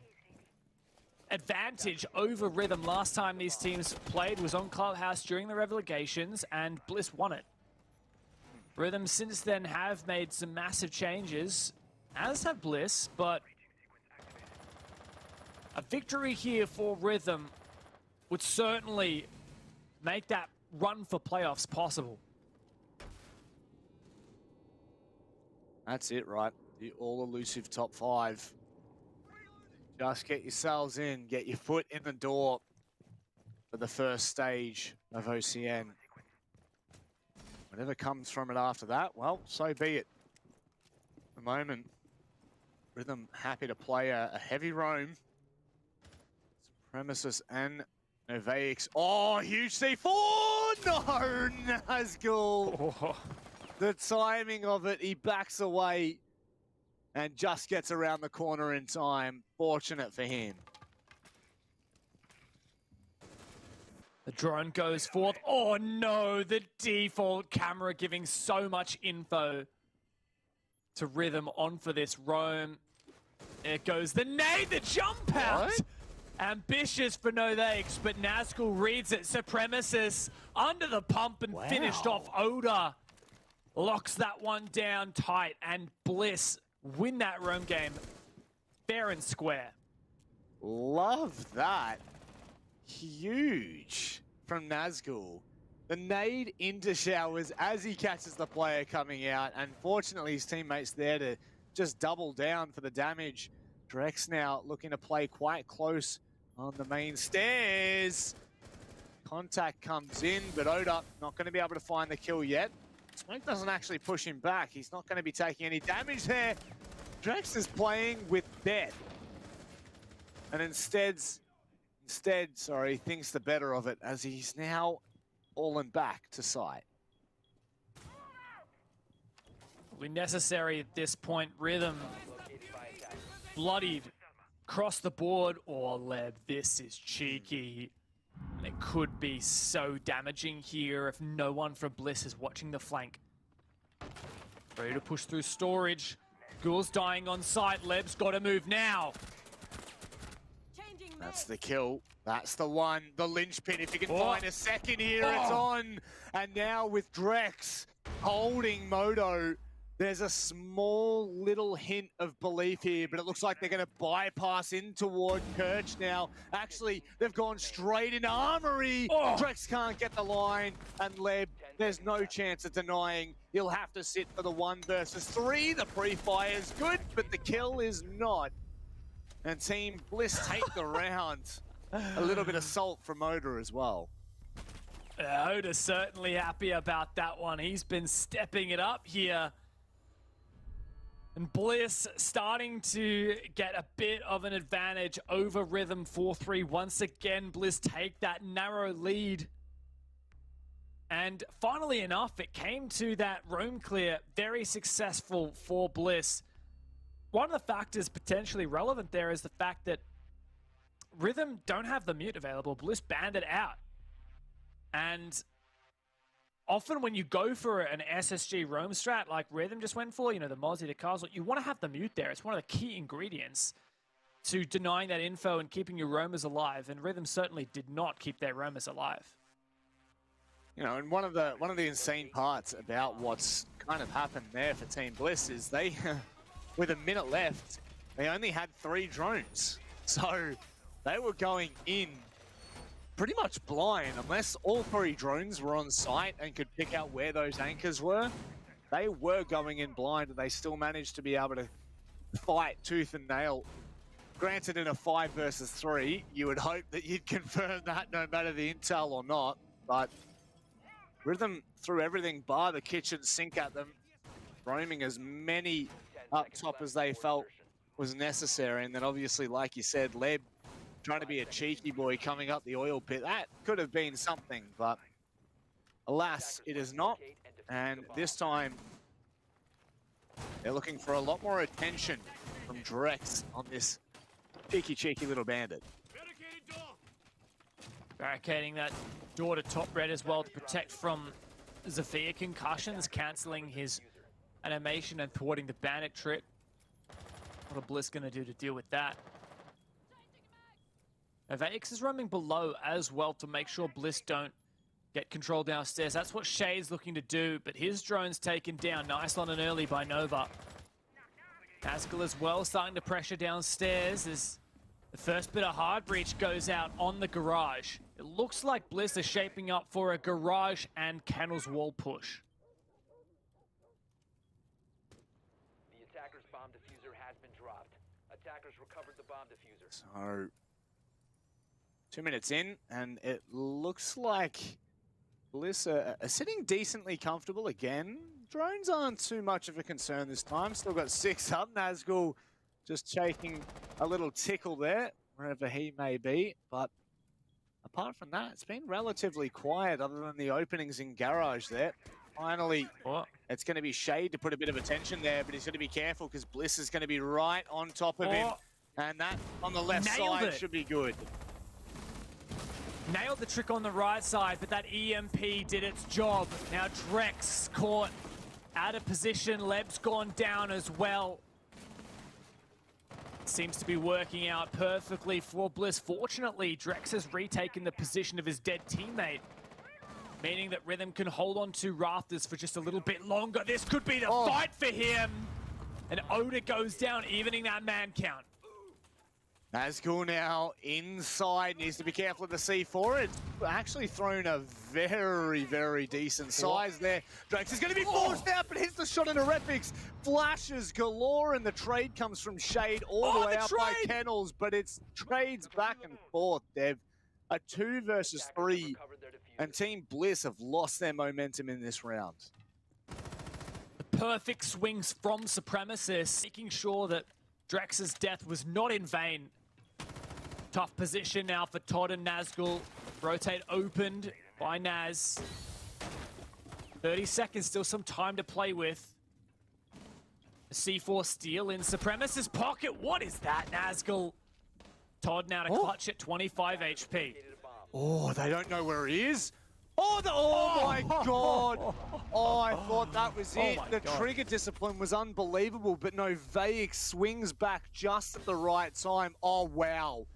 advantage over Rhythm. Last time these teams played was on Clubhouse during the relegations, and Bliss won it. Rhythm since then have made some massive changes, as have Bliss, but a victory here for Rhythm would certainly make that run for playoffs possible. That's it, right? The all-elusive top 5. Just get yourselves in, get your foot in the door for the first stage of OCN. Whatever comes from it after that, well, so be it. At the moment, Rhythm happy to play a heavy roam. Supremacist and Novaics. Oh, huge C4! No, Nazgul! Oh. The timing of it, he backs away and just gets around the corner in time. Fortunate for him. The drone goes forth. Oh no, the default camera giving so much info to Rhythm on for this roam. There goes the nade, the jump out. What? Ambitious for no thanks, but Nazgul reads it. Supremacist under the pump and finished off. Oda locks that one down tight, and Bliss win that roam game fair and square. Love that. Huge from Nazgul. The nade into showers as he catches the player coming out. Unfortunately, his teammates there to just double down for the damage. Drex now looking to play quite close on the main stairs. Contact comes in, but Oda not going to be able to find the kill yet. Smoke doesn't actually push him back. He's not going to be taking any damage there. Drex is playing with death. And instead, thinks the better of it as he's now fallen back to site. Probably necessary at this point. Rhythm bloodied across the board. Or Leb, this is cheeky. And it could be so damaging here if no one from Bliss is watching the flank. Ready to push through storage. Ghoul's dying on site. Leb's got to move now. That's the kill. That's the one. The linchpin. If you can find a second here, it's on. And now with Drex holding Moto, there's a small little hint of belief here, but it looks like they're going to bypass in toward Kirch now. Actually, they've gone straight into Armory. Drex can't get the line, and Leb, there's no chance of denying. He'll have to sit for the 1 versus 3. The pre-fire's good, but the kill is not. And Team Bliss take the round. A little bit of salt from Oda as well. Oda's certainly happy about that one. He's been stepping it up here. And Bliss starting to get a bit of an advantage over Rhythm. 4-3. Once again, Bliss take that narrow lead. And funnily enough, it came to that roam clear. Very successful for Bliss. One of the factors potentially relevant there is the fact that Rhythm don't have the mute available. Bliss banned it out. And often when you go for an SSG roam strat like Rhythm just went for, you know, the Mozzie, the Castle, you want to have the mute there. It's one of the key ingredients to denying that info and keeping your roamers alive. And Rhythm certainly did not keep their roamers alive. You know, and one of the insane parts about what's kind of happened there for Team Bliss is they, with a minute left, they only had 3 drones. So they were going in pretty much blind. Unless all 3 drones were on site and could pick out where those anchors were, they were going in blind, and they still managed to be able to fight tooth and nail. Granted, in a 5 versus 3, you would hope that you'd confirm that no matter the intel or not, but Rhythm threw everything bar the kitchen sink at them, roaming as many up top as they felt was necessary. And then obviously, like you said, Leb trying to be a cheeky boy coming up the oil pit. That could have been something, but alas, it is not. And this time, they're looking for a lot more attention from Drex on this cheeky little bandit. Barricading that door to top red as well to protect from Zafia concussions, cancelling his animation and thwarting the bandit trick. What are Bliss going to do to deal with that? Avax is roaming below as well to make sure Bliss don't get control downstairs. That's what Shay's looking to do, but his drone's taken down. Nice on an early by Nova. Haskell as well starting to pressure downstairs as the first bit of hard breach goes out on the garage. It looks like Bliss is shaping up for a garage and Kennel's wall push. The attacker's bomb diffuser has been dropped. Attackers recovered the bomb diffuser. So 2 minutes in, and it looks like Bliss are sitting decently comfortable again. Drones aren't too much of a concern this time. Still got 6 up. Nazgul just taking a little tickle there, wherever he may be. But apart from that, it's been relatively quiet other than the openings in garage there. Finally, it's going to be Shade to put a bit of attention there, but he's going to be careful because Bliss is going to be right on top of him. And that on the left side should be good. Nailed the trick on the right side, but that EMP did its job. Now Drex caught out of position. Leb's gone down as well. Seems to be working out perfectly for Bliss. Fortunately, Drex has retaken the position of his dead teammate, meaning that Rhythm can hold on to Rafters for just a little bit longer. This could be the fight for him. And Oda goes down, evening that man count. Nazgul now inside, needs to be careful of the C4. It's actually thrown a very decent size there. Drex is going to be forced out, but hits the shot into Repix. Flashes galore, and the trade comes from Shade all the way out by Kennels, but it's trades back and forth, Dev. A 2 versus 3, and Team Bliss have lost their momentum in this round. The perfect swings from Supremacist, making sure that Drex's death was not in vain. Tough position now for Todd and Nazgul. Rotate opened by Naz. 30 seconds, still some time to play with. C4 steal in Supremacist's pocket. What is that, Nazgul? Todd now to clutch at 25 HP. Oh, they don't know where he is. Oh my God. Oh, I thought that was it. The trigger discipline was unbelievable, but no, Vaix swings back just at the right time. Oh, wow.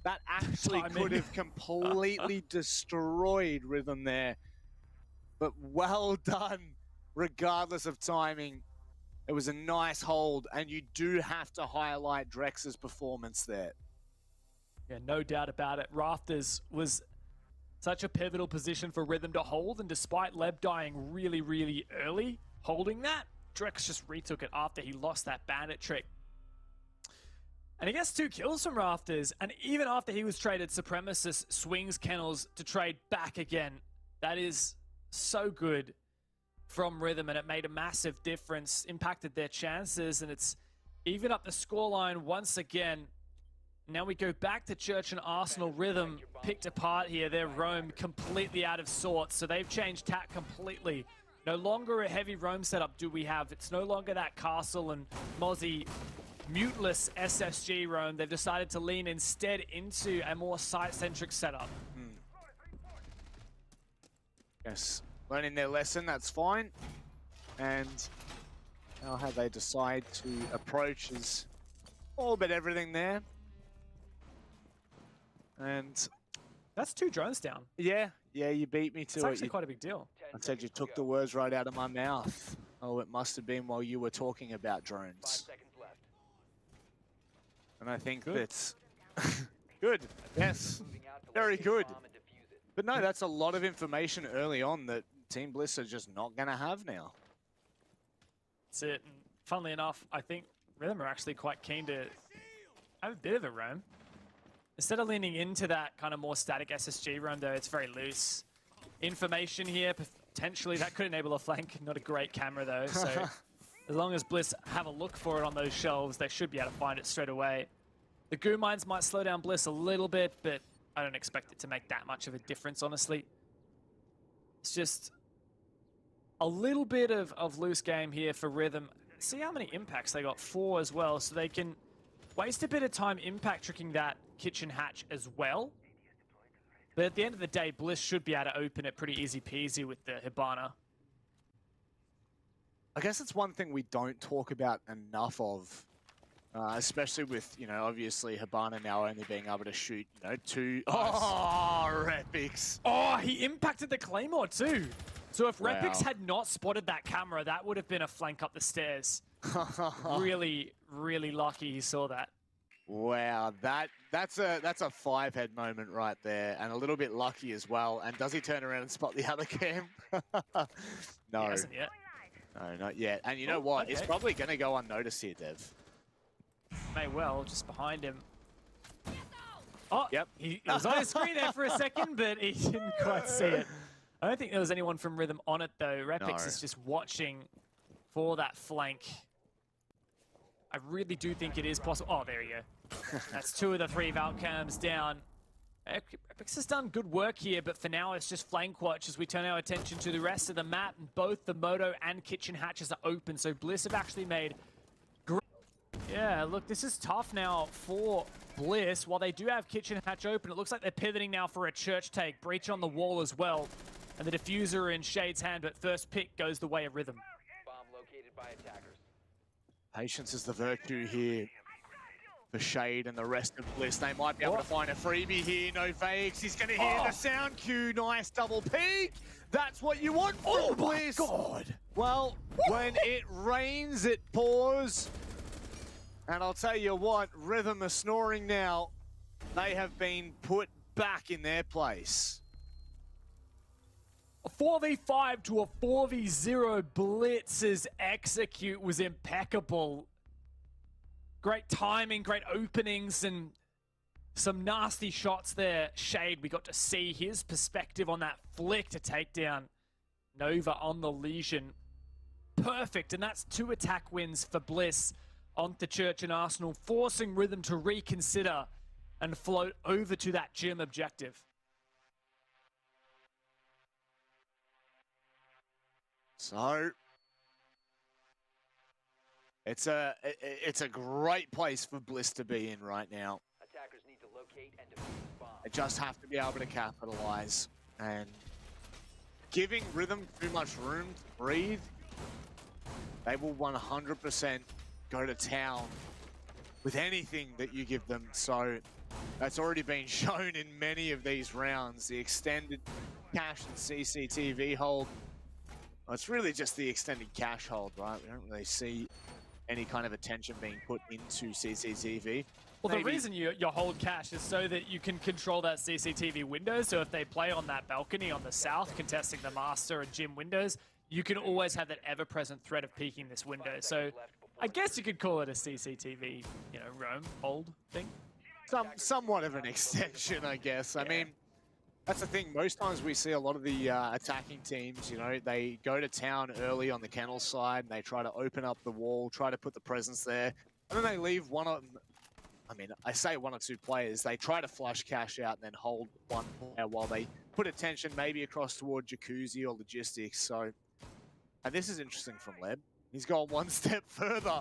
That actually could have completely destroyed Rhythm there. But well done, regardless of timing. It was a nice hold, and you do have to highlight Drex's performance there. Yeah, no doubt about it. Rafters was such a pivotal position for Rhythm to hold, and despite Leb dying really early, holding that, Drex just retook it after he lost that bandit trick. And he gets 2 kills from Rafters, and even after he was traded, Supremacist swings Kennels to trade back again. That is so good from Rhythm, and it made a massive difference, impacted their chances, and it's even up the scoreline once again. Now we go back to Church and Arsenal. Rhythm picked apart here. Their roam completely out of sorts, so they've changed tack completely. No longer a heavy roam setup do we have. It's no longer that Castle and Mozzie muteless SSG roam. They've decided to lean instead into a more site-centric setup. Yes, learning their lesson, that's fine. And now how they decide to approach is all but everything there. And that's 2 drones down. Yeah, you beat me to it. It's actually quite a big deal. I said you took the words right out of my mouth. Oh, it must have been while you were talking about drones. 5 seconds left. And I think that's good. Yes, very good. But no, that's a lot of information early on that Team Bliss are just not going to have now. That's it. And funnily enough, I think Rhythm are actually quite keen to have a bit of a roam. Instead of leaning into that kind of more static SSG roam, though, it's very loose. Information here, potentially that could enable a flank. Not a great camera, though. So as long as Bliss have a look for it on those shelves, they should be able to find it straight away. The goo mines might slow down Bliss a little bit, but I don't expect it to make that much of a difference, honestly. It's just a little bit of loose game here for Rhythm. See how many impacts they got? 4 as well, so they can waste a bit of time impact tricking that kitchen hatch as well. But at the end of the day, Bliss should be able to open it pretty easy peasy with the Hibana. I guess it's one thing we don't talk about enough of, especially with, obviously Hibana now only being able to shoot, 2. Oh, Repix. Oh, he impacted the Claymore too. So if Wow. Repix had not spotted that camera, that would have been a flank up the stairs. Really, really lucky he saw that. Wow, that's a 5-head moment right there, and a little bit lucky as well. And does he turn around and spot the other cam? No. He hasn't yet. No, not yet. And you know what? It's probably going to go unnoticed here, Dev. May well, just behind him. Oh, yep. He was on his screen there for a second, but he didn't quite see it. I don't think there was anyone from Rhythm on it, though. Repix is just watching for that flank. I really do think it is possible. Oh, there you go. That's 2 of the 3 Valcams down. Repix has done good work here, but for now it's just flank watch as we turn our attention to the rest of the map. And both the Moto and kitchen hatches are open, so Bliss have actually made great... Yeah, look, this is tough now for Bliss. While they do have kitchen hatch open, it looks like they're pivoting now for a church take. Breach on the wall as well. And the diffuser in Shade's hand, but first pick goes the way of Rhythm. Bomb located by attackers. Patience is the virtue here for Shade and the rest of Bliss. They might be able to find a freebie here. No fakes. He's going to hear the sound cue. Nice double peek. That's what you want from Bliss. Oh my God. Well, when it rains, it pours. And I'll tell you what, Rhythm are snoring now. They have been put back in their place. A 4v5 to a 4v0 Blitz's execute was impeccable. Great timing, great openings, and some nasty shots there. Shade, we got to see his perspective on that flick to take down Nova on the Legion. Perfect, and that's 2 attack wins for Bliss onto Church and Arsenal, forcing Rhythm to reconsider and float over to that gym objective. So it's a great place for Bliss to be in right now. Attackers need to locate and defuse the bomb. They just have to be able to capitalize, and giving Rhythm too much room to breathe, they will 100% go to town with anything that you give them. So that's already been shown in many of these rounds. The extended cash and CCTV hold. Well, it's really just the extended cash hold, right? We don't really see any kind of attention being put into CCTV. Well, the reason you hold cash is so that you can control that CCTV window. So if they play on that balcony on the south, contesting the master and gym windows, you can always have that ever-present threat of peeking this window. So I guess you could call it a CCTV, roam, hold thing. Somewhat of an extension, I guess. I mean, that's the thing. Most times we see a lot of the attacking teams, they go to town early on the kennel side, and they try to open up the wall, try to put the presence there, and then they leave I say 1 or 2 players. They try to flush cash out and then hold 1 player while they put attention maybe across toward Jacuzzi or logistics. So, and this is interesting from Leb. He's gone 1 step further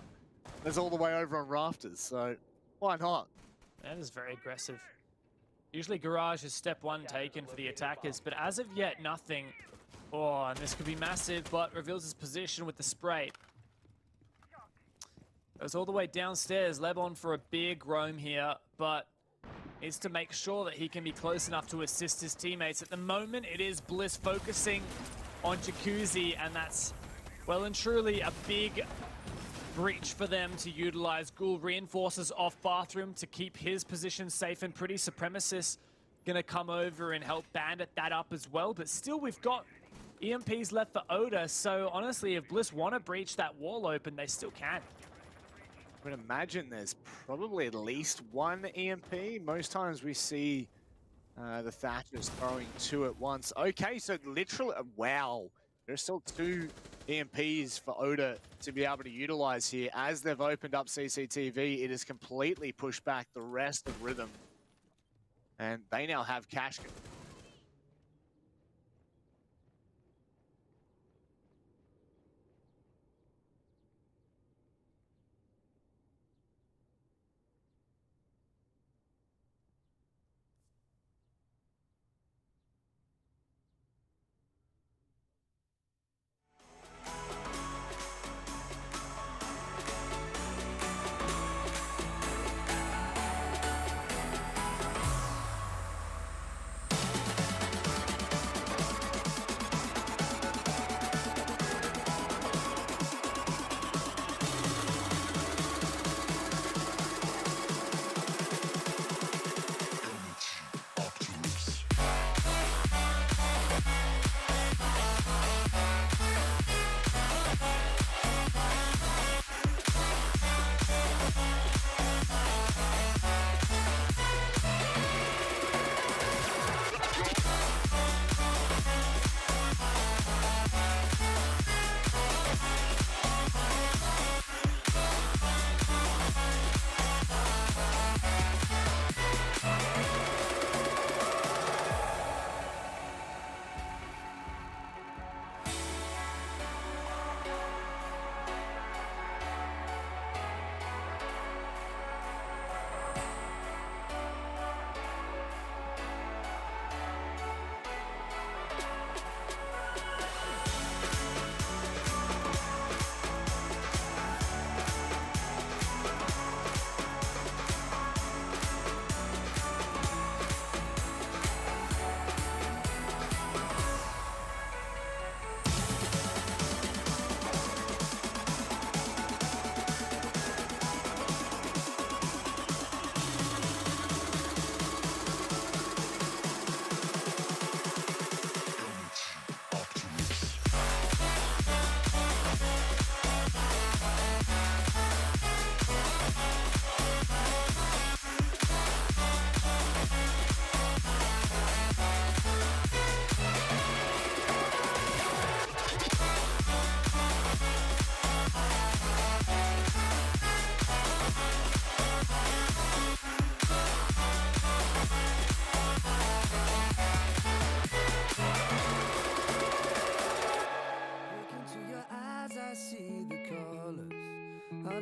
That's all the way over on rafters, so why not? That is very aggressive. Usually Garage is step one taken for the attackers, but as of yet, nothing. Oh, and this could be massive, but reveals his position with the spray. Goes all the way downstairs. Lebon for a big roam here, but is to make sure that he can be close enough to assist his teammates. At the moment, it is Bliss focusing on Jacuzzi, and that's well and truly a big breach for them to utilize. Ghoul reinforces off Bathroom to keep his position safe, and Pretty Supremacist gonna come over and help bandit that up as well. But still, we've got EMPs left for Oda, so honestly, if Bliss want to breach that wall open, they still can. I would imagine there's probably at least one EMP. Most times we see the Thatchers throwing two at once. Okay, so literally, wow. There's still two EMPs for Oda to be able to utilize here. As they've opened up CCTV, it has completely pushed back the rest of Rhythm. And they now have cash.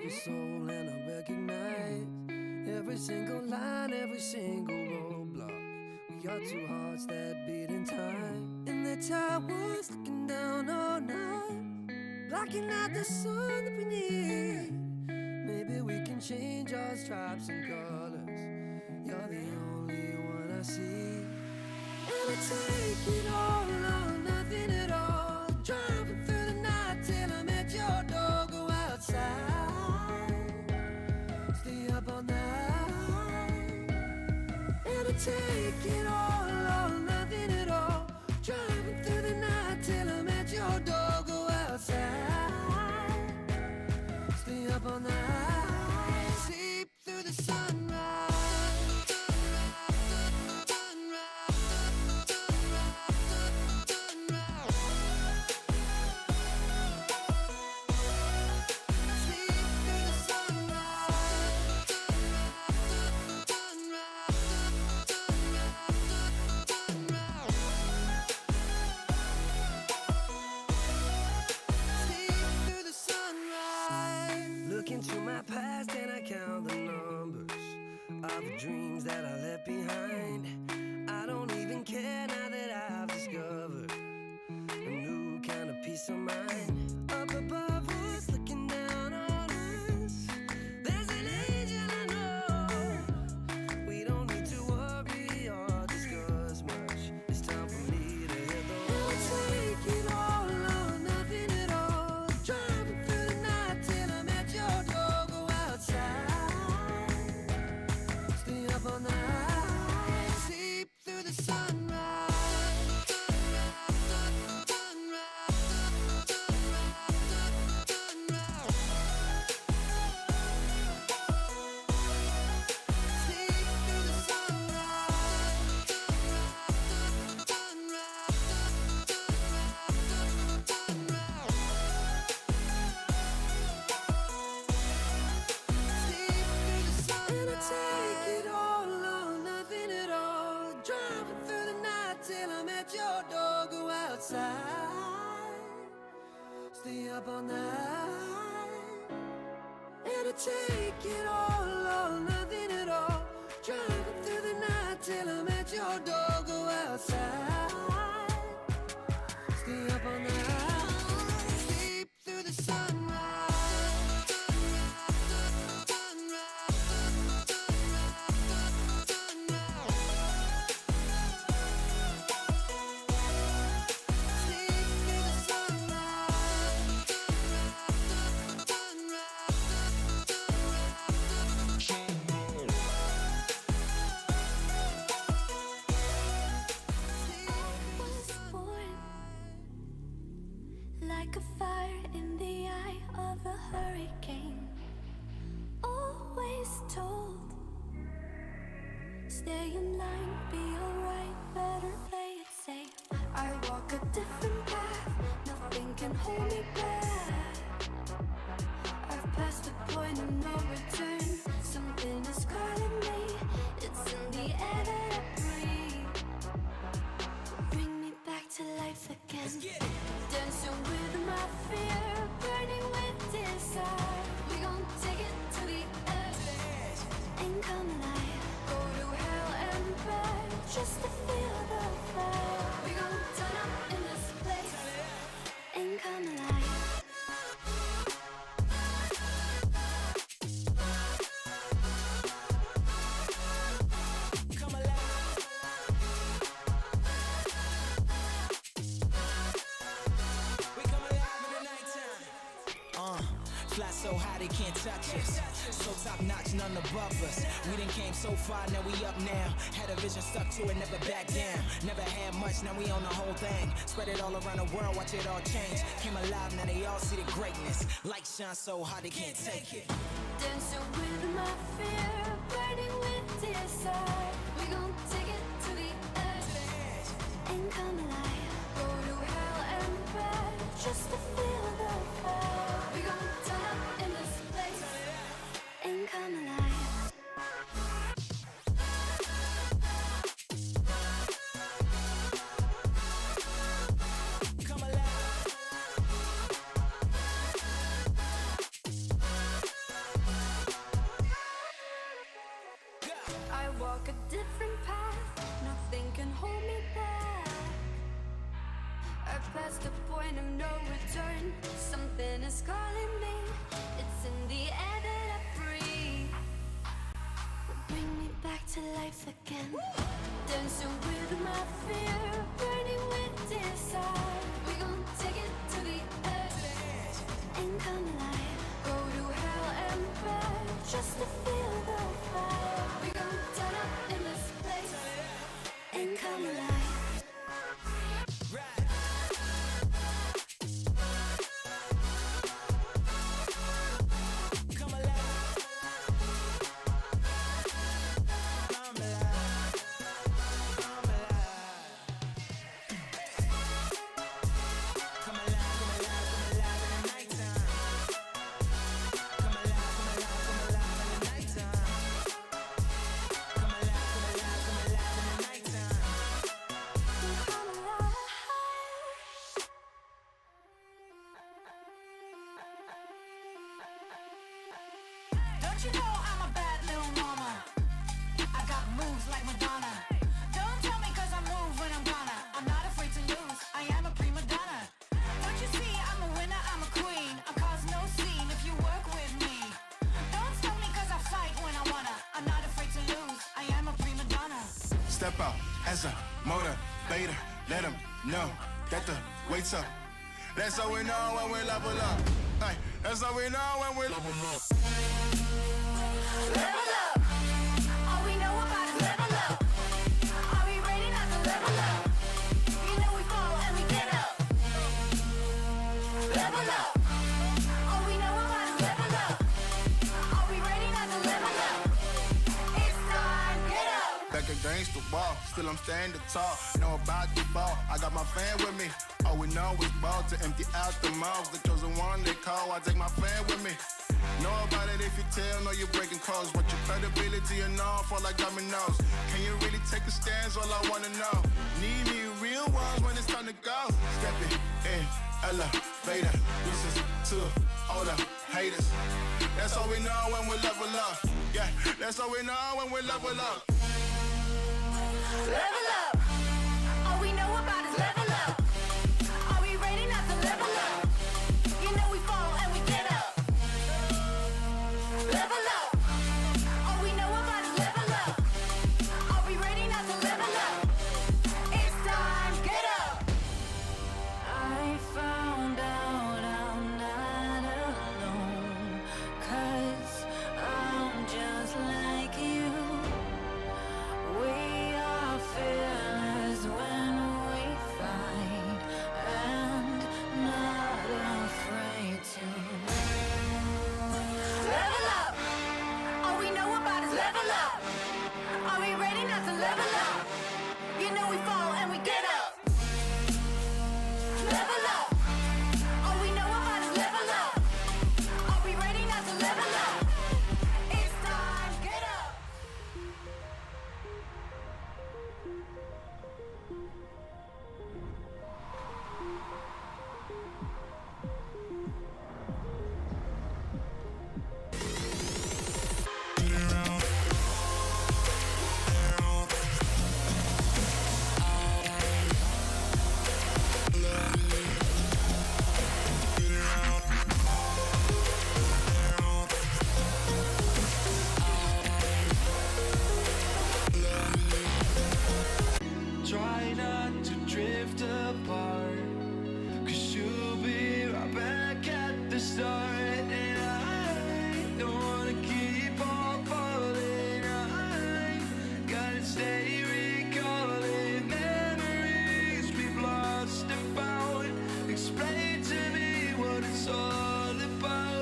your soul and I recognize every single line, every single roadblock. We are two hearts that beat in time. And the towers looking down all night, blocking out the sun that we need. Maybe we can change our stripes and colors. You're the only one I see. And I take it all or nothing at all. Driving through the night till I'm at your door. Go outside, stay up all night. And I take it all or nothing at all. Driving through the night till I'm at your door. Go outside, stay up all night. Sleep through the sunrise. up all night. It'll take it all or nothing at all. Driving through the night till I'm at your door. Go outside, stay up all night, sleep through the sunrise. Like a fire in the eye of a hurricane. Always told, stay in line, be alright, better play it safe. I walk a different path, nothing can hold me back. I've passed the point of no return. Something is calling me, it's in the air that I breathe. Bring me back to life again. Dancing with my fear, burning with desire. We gon' take it to the edge and come alive. Go to hell and back just to feel the fire. We gon' turn up in this place and come alive. Fly so high they can't touch us. So top notch, none above us. We done came so far, now we up now. Had a vision, stuck to it, never back down. Never had much, now we own the whole thing. Spread it all around the world, watch it all change. Came alive, now they all see the greatness. Light shine so hard they can't take it. Dancing with my fear, burning with desire. We gon' take it to the edge and come alive. Go to hell and back just to feel the fire. We gon' turn up in this place and come alive. I walk a different path, nothing can hold me back. I've passed the point of no return. Something is calling me, it's in the air that I breathe. Bring me back to life again. Dancing with my fear, burning with desire. We gon' take it to the edge and come alive. Go to hell and back just to feel the fire. We gon' turn up in this place and come alive. Don't you know I'm a bad little mama? I got moves like Madonna. Don't tell me cause I move when I'm gonna. I'm not afraid to lose, I am a prima donna. Don't you see I'm a winner, I'm a queen. I cause no scene if you work with me. Don't stop me cause I fight when I wanna. I'm not afraid to lose, I am a prima donna. Step out as a motivator. Let them know that the weight's up. That's how we know when we level up. Hey, that's how we know when we level up. Level up. All we know about is level up. Are we ready not to level up? You know we fall and we get up. Level up. All we know about is level up. Are we ready not to level up? It's time, get up. Back against the wall, still I'm standing tall. Know about the ball, I got my fan with me. All we know is ball to empty out the mouths. The chosen one they call, I take my fan with me. Know about it if you tell, know you're breaking codes. What your credibility and all fall like dominoes. Can you really take a stance? All I wanna know. Need me real ones when it's it's time to go. Stepping in, elevator, deuces to older haters. That's all we know when we level up. Yeah, that's all we know when we level up. Level up. All we know about is level up. Are we ready not to level up? You know we fall and we get up. Level up. All we know about is level up. Are we ready not to level up? It's time, get up. I found out I'm not alone, 'cause I'm just like you. We are fearless when we fight and not afraid to level up. All we know about is level up. Are we ready not to level up? You know we fall and we get up. Level up. All we know about is level up. Are we ready not to level up? It's time, get up. Try not to drift apart, 'cause you'll be right back at the start. And I don't wanna keep on falling. I gotta stay recalling memories we've lost and found. Explain to me what it's all about.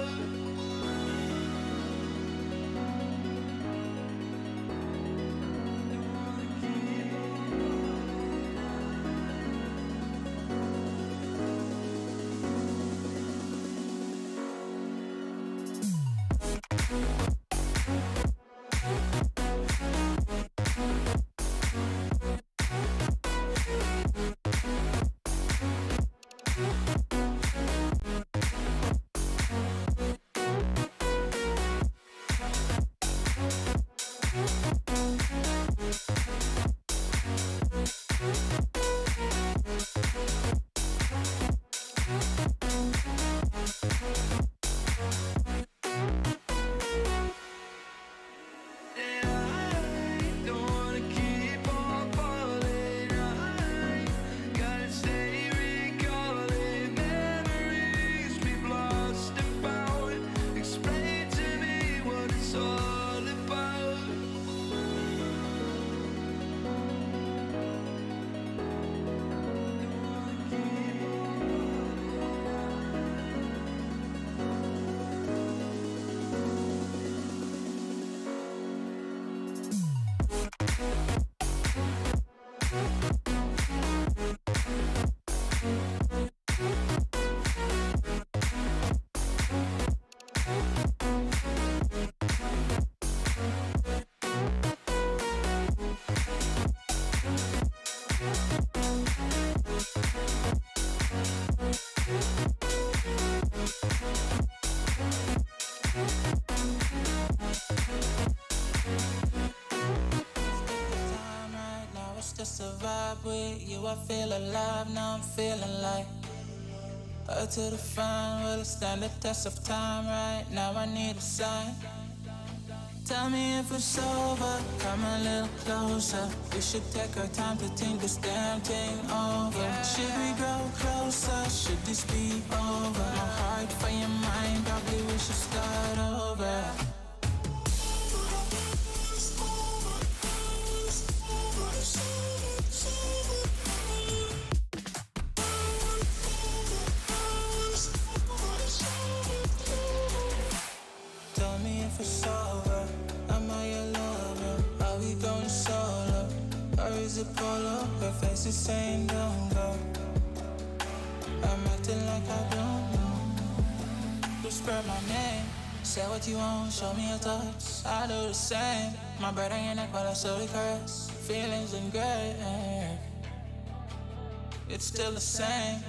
Just a vibe with you, I feel alive, now I'm feeling like up to the fine, will it stand the test of time? Right now I need a sign. Tell me if it's over, come a little closer. We should take our time to think this damn thing over. Should we grow closer, should this be over? My heart for your mind, probably we should start over. Tell me if it's over, am I your lover? Are we going solo? Or is it polo? Her face is saying don't go. I'm acting like I don't know. Whisper my name, say what you want, show me your touch. I do the same, my breath on your neck while I slowly caress. Feelings in gray. it's still the same.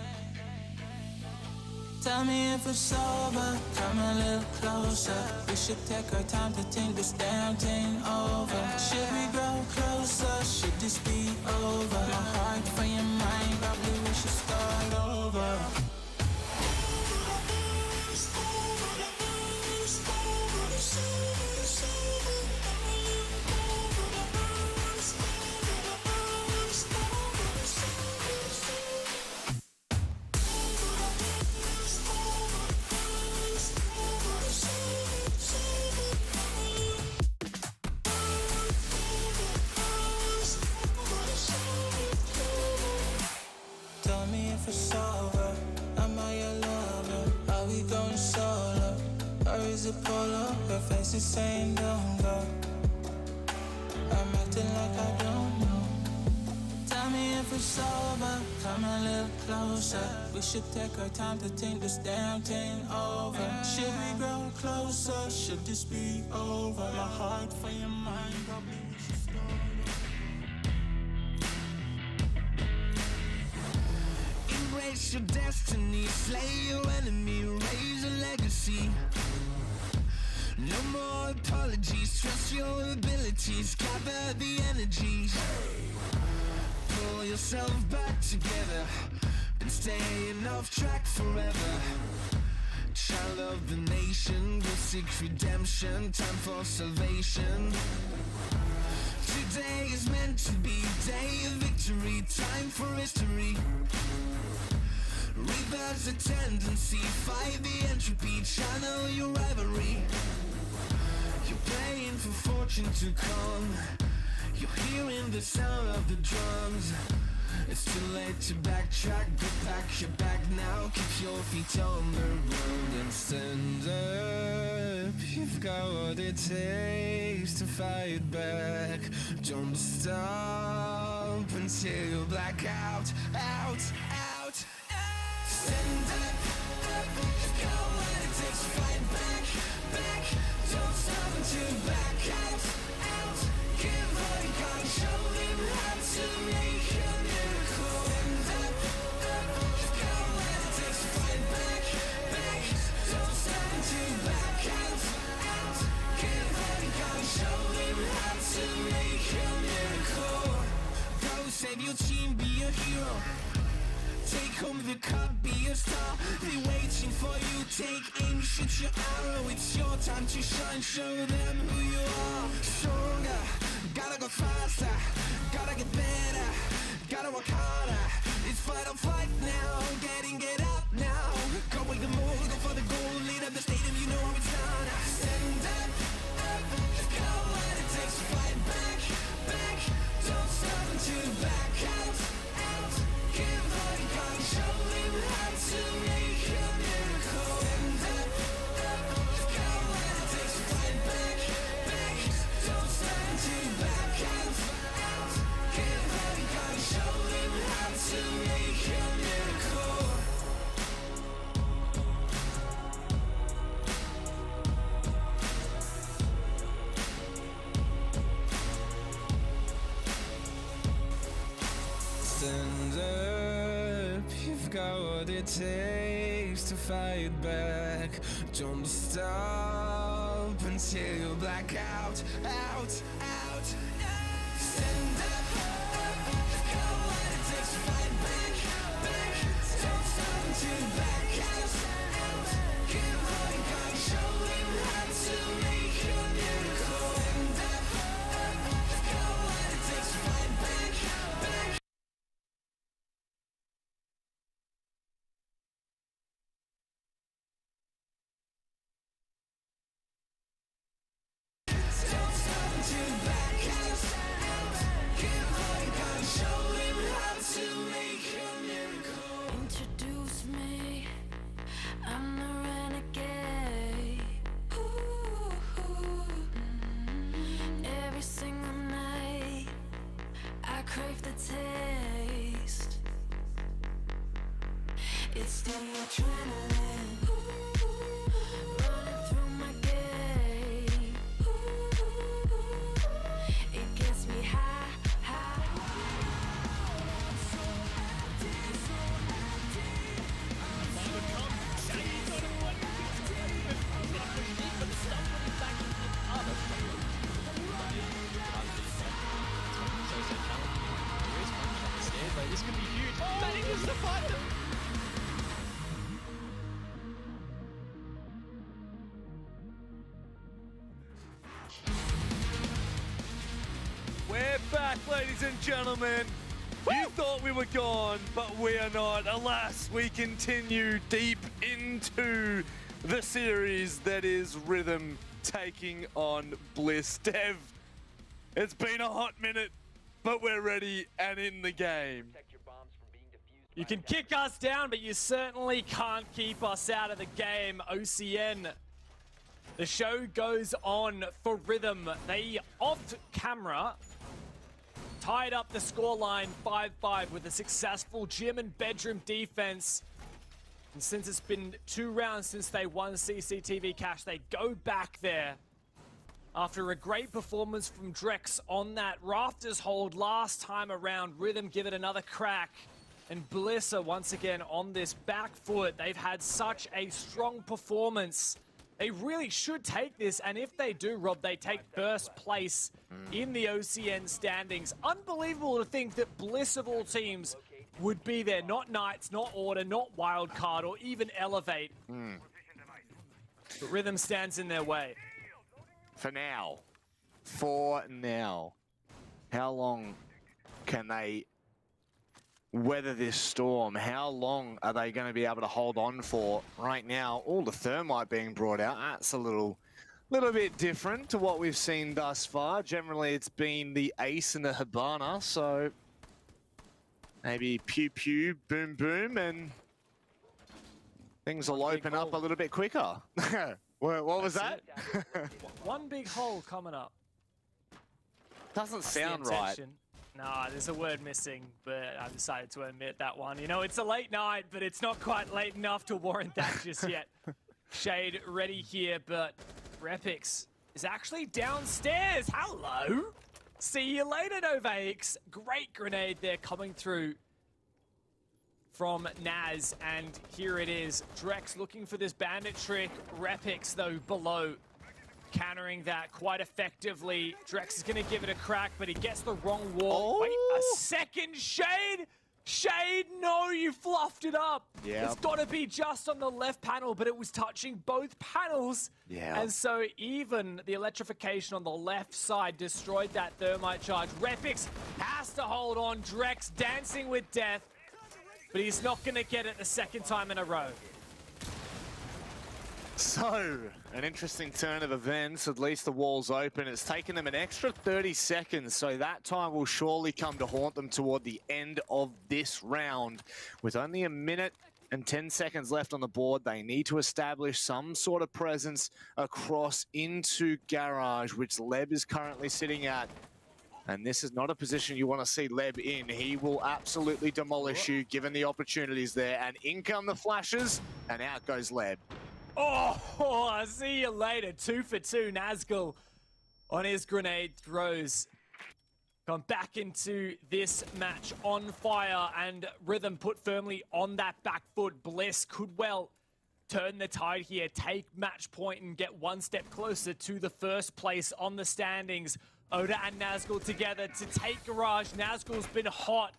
Tell me if it's over, come a little closer. We should take our time to think this damn thing over. Should we grow closer, should this be over? My heart for your mind, probably we should start over. Tell me if it's over, am I your lover? Are we going solo, or is it polo? Your face is saying don't go. I'm acting like I don't know. Tell me if it's over, come a little closer. We should take our time to think this damn thing over. Should we grow closer, should this be over? My heart for your mind, probably we should start. Embrace your destiny, slay your enemy, raise a legacy. No more apologies, trust your abilities, gather the energies. Pull yourself back together, been staying off track forever. Child of the nation, will seek redemption, time for salvation. Today is meant to be day of victory, time for history. Reverse the tendency, fight the entropy, channel your rivalry. You're praying for fortune to come, you're hearing the sound of the drums. It's too late to backtrack, go pack your bag now, keep your feet on the road and stand up. You've got what it takes to fight back. Don't stop until you black out, out, out. Stand up, you've got what it takes to fight back, back. Don't stop until you back out, out. Give all you got and show them how to make a miracle. Stand up, you've got what it takes to fight back, back. Don't stop until you back out, out. Give all you got and show them how to make a miracle. Go save your team, be a hero. Take home the cup, be a star. They waiting for you, take aim, shoot your arrow. It's your time to shine, show them who you are. Stronger, gotta go faster, gotta get better, gotta work harder. It's fight or flight now, get up now. Go with the move, go for the goal, lead up the stadium, you know how it's done. Stand up, go what it takes to fight back, back. Don't stop until you back out, out. Give all you got and show them how to make a miracle. Stand up, go what it takes to fight back, back. Don't stop until you back out, out. Give all you got and show them how to make a miracle. Stand up, you've got what it takes to fight back. Don't stop until you black out, out, out. Stand up, you've got what it takes to fight back, back. Don't stop until you back out, out. Give all you got and show them how to make a miracle. Stand up, you've got what it takes to fight back, back. Don't stop until you back out, out. Give all you got and show them how to make a miracle. Introduce me, I'm the renegade. Every single night, I crave the taste. It's the adrenaline running through my gait. It gets me high, high. I'm so addicted. This could be huge. Manages to find them. We're back, ladies and gentlemen. You thought we were gone, but we are not. Alas, we continue deep into the series that is Rhythm taking on Bliss. Dev, it's been a hot minute, but we're ready and in the game. You can kick us down, but you certainly can't keep us out of the game. OCN. The show goes on for Rhythm. They, off camera, tied up the scoreline 5-5 with a successful gym and bedroom defense. And since it's been 2 rounds since they won CCTV Cash, they go back there after a great performance from Drex on that Rafters hold last time around. Rhythm give it another crack. And Bliss are once again on this back foot. They've had such a strong performance. They really should take this, and if they do, Rob, they take first place in the OCN standings. Unbelievable to think that Bliss of all teams would be there. Not Knights, not Order, not Wildcard, or even Elevate. But Rhythm stands in their way. For now. How long can they weather this storm? How long are they going to be able to hold on for? Right now, all the thermite being brought out, that's a little bit different to what we've seen thus far. Generally, it's been the Ace and the Hibana, so maybe pew pew, boom boom, and things will open up a little bit quicker. What was that? One big hole coming up. Doesn't sound right. Nah, there's a word missing, but I decided to omit that one. You know, it's a late night, but it's not quite late enough to warrant that just yet. Shade ready here, but Repix is actually downstairs. Hello! See you later, Novaix. Great grenade there coming through from Naz, and here it is. Drex looking for this bandit trick. Repix, though, below. Countering that quite effectively. Drex is going to give it a crack, but he gets the wrong wall. Wait a second, Shade! Shade, no, you fluffed it up. Yeah. It's got to be just on the left panel, but it was touching both panels. Yeah. And so even the electrification on the left side destroyed that thermite charge. Repix has to hold on. Drex dancing with death, but he's not going to get it the second time in a row. So, an interesting turn of events. At least the wall's open. It's taken them an extra 30 seconds, so that time will surely come to haunt them toward the end of this round. With only a minute and 10 seconds left on the board, they need to establish some sort of presence across into Garage, which Leb is currently sitting at. And this is not a position you want to see Leb in. He will absolutely demolish you, given the opportunities there. And in come the flashes, and out goes Leb. Oh, I'll see you later. 2 for 2. Nazgul on his grenade throws. Gone back into this match on fire, and Rhythm put firmly on that back foot. Bliss could well turn the tide here, take match point, and get one step closer to the first place on the standings. Oda and Nazgul together to take Garage. Nazgul's been hot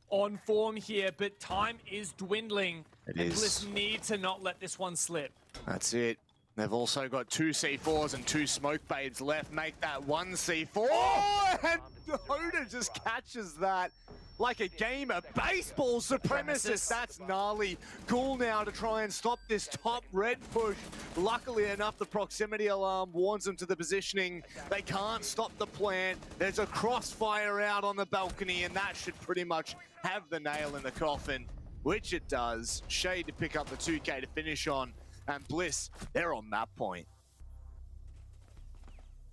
on form here, but time is dwindling. It and is. Bliss need to not let this one slip. That's it. They've also got 2 C4s and 2 smoke babes left. Make that 1 C4. Oh, and Oda just catches that like a game of baseball. Supremacist. That's gnarly. Cool now to try and stop this top red push. Luckily enough, the proximity alarm warns them to the positioning. They can't stop the plant. There's a crossfire out on the balcony, and that should pretty much have the nail in the coffin, which it does. Shade to pick up the 2K to finish on. And Bliss, they're on map point.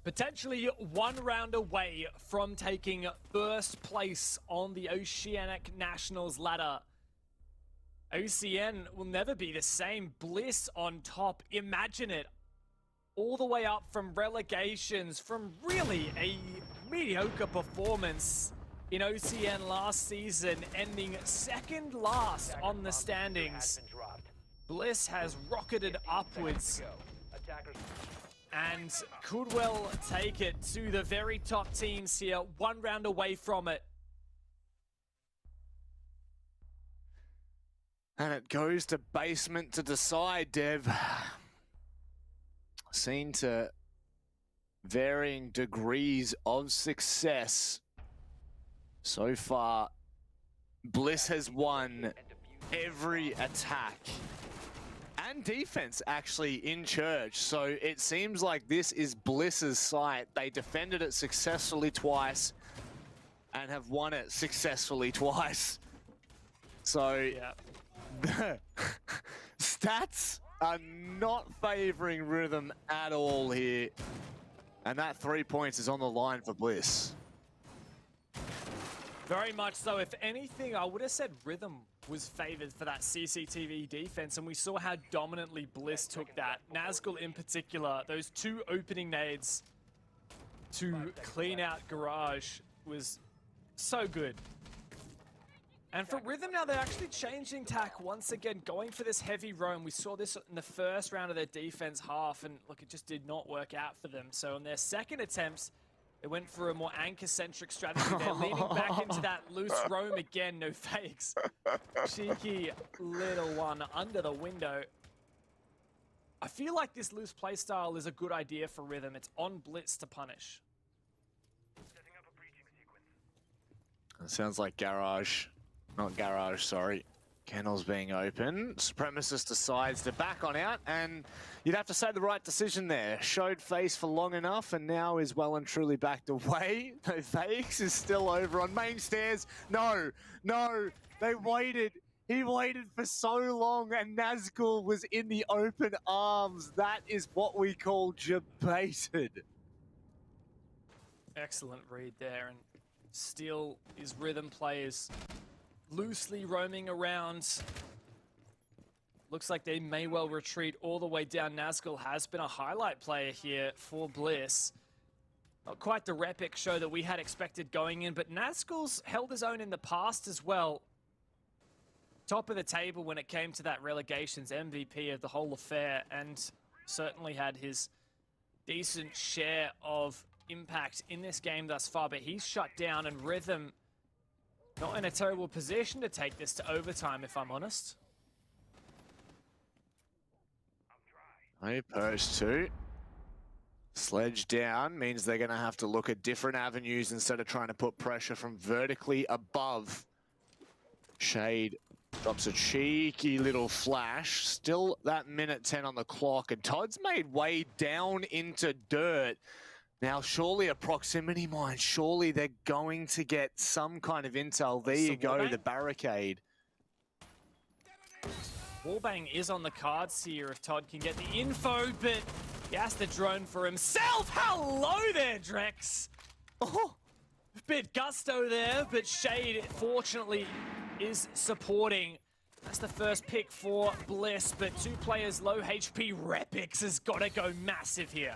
Potentially 1 round away from taking first place on the Oceanic Nationals ladder. OCN will never be the same. Bliss on top. Imagine it. All the way up from relegations, from really a mediocre performance in OCN last season, ending second last on the standings. Bliss has rocketed upwards and could well take it to the very top teams here, 1 round away from it. And it goes to basement to decide, Dev. Seen to varying degrees of success. So far, Bliss has won every attack and defense actually in church. So it seems like this is Bliss's site. They defended it successfully twice and have won it successfully twice. So Yeah. the stats are not favoring Rhythm at all here. And that 3 points is on the line for Bliss. Very much so. If anything, I would have said Rhythm was favored for that CCTV defense, and we saw how dominantly Bliss took that. Nazgul in particular, those 2 opening nades to clean out Garage was so good. And for Rhythm now, they're actually changing tack once again, going for this heavy roam. We saw this in the first round of their defense half, and look, it just did not work out for them. So on their second attempts, they went for a more anchor-centric strategy. They're leaning back into that loose roam again, no fakes. Cheeky little one under the window. I feel like this loose playstyle is a good idea for Rhythm. It's on Blitz to punish. It sounds like Garage. Not Garage, sorry. Kennel's being open. Supremacist decides to back on out, and you'd have to say the right decision there. Showed face for long enough, and now is well and truly backed away. No fakes, is still over on main stairs. No, no, they waited. He waited for so long, and Nazgul was in the open arms. That is what we call debated. Excellent read there, and still is Rhythm players loosely roaming around. Looks like they may well retreat all the way down. Nazgul has been a highlight player here for Bliss. Not quite the Repic show that we had expected going in, but Nazgul's held his own in the past as well. Top of the table when it came to that relegations, MVP of the whole affair, and certainly had his decent share of impact in this game thus far, but he's shut down, and Rhythm not in a terrible position to take this to overtime, if I'm honest. Hey, post 2. Sledge down means they're going to have to look at different avenues instead of trying to put pressure from vertically above. Shade drops a cheeky little flash. Still that minute 10 on the clock, and Todd's made way down into dirt. Now, surely a proximity mine. Surely they're going to get some kind of intel. There you go, the barricade. Wallbang is on the cards here if Todd can get the info, but he has to drone for himself. Hello there, Drex. Oh, bit gusto there, but Shade, fortunately, is supporting. That's the first pick for Bliss, but 2 players low HP. Repix has got to go massive here.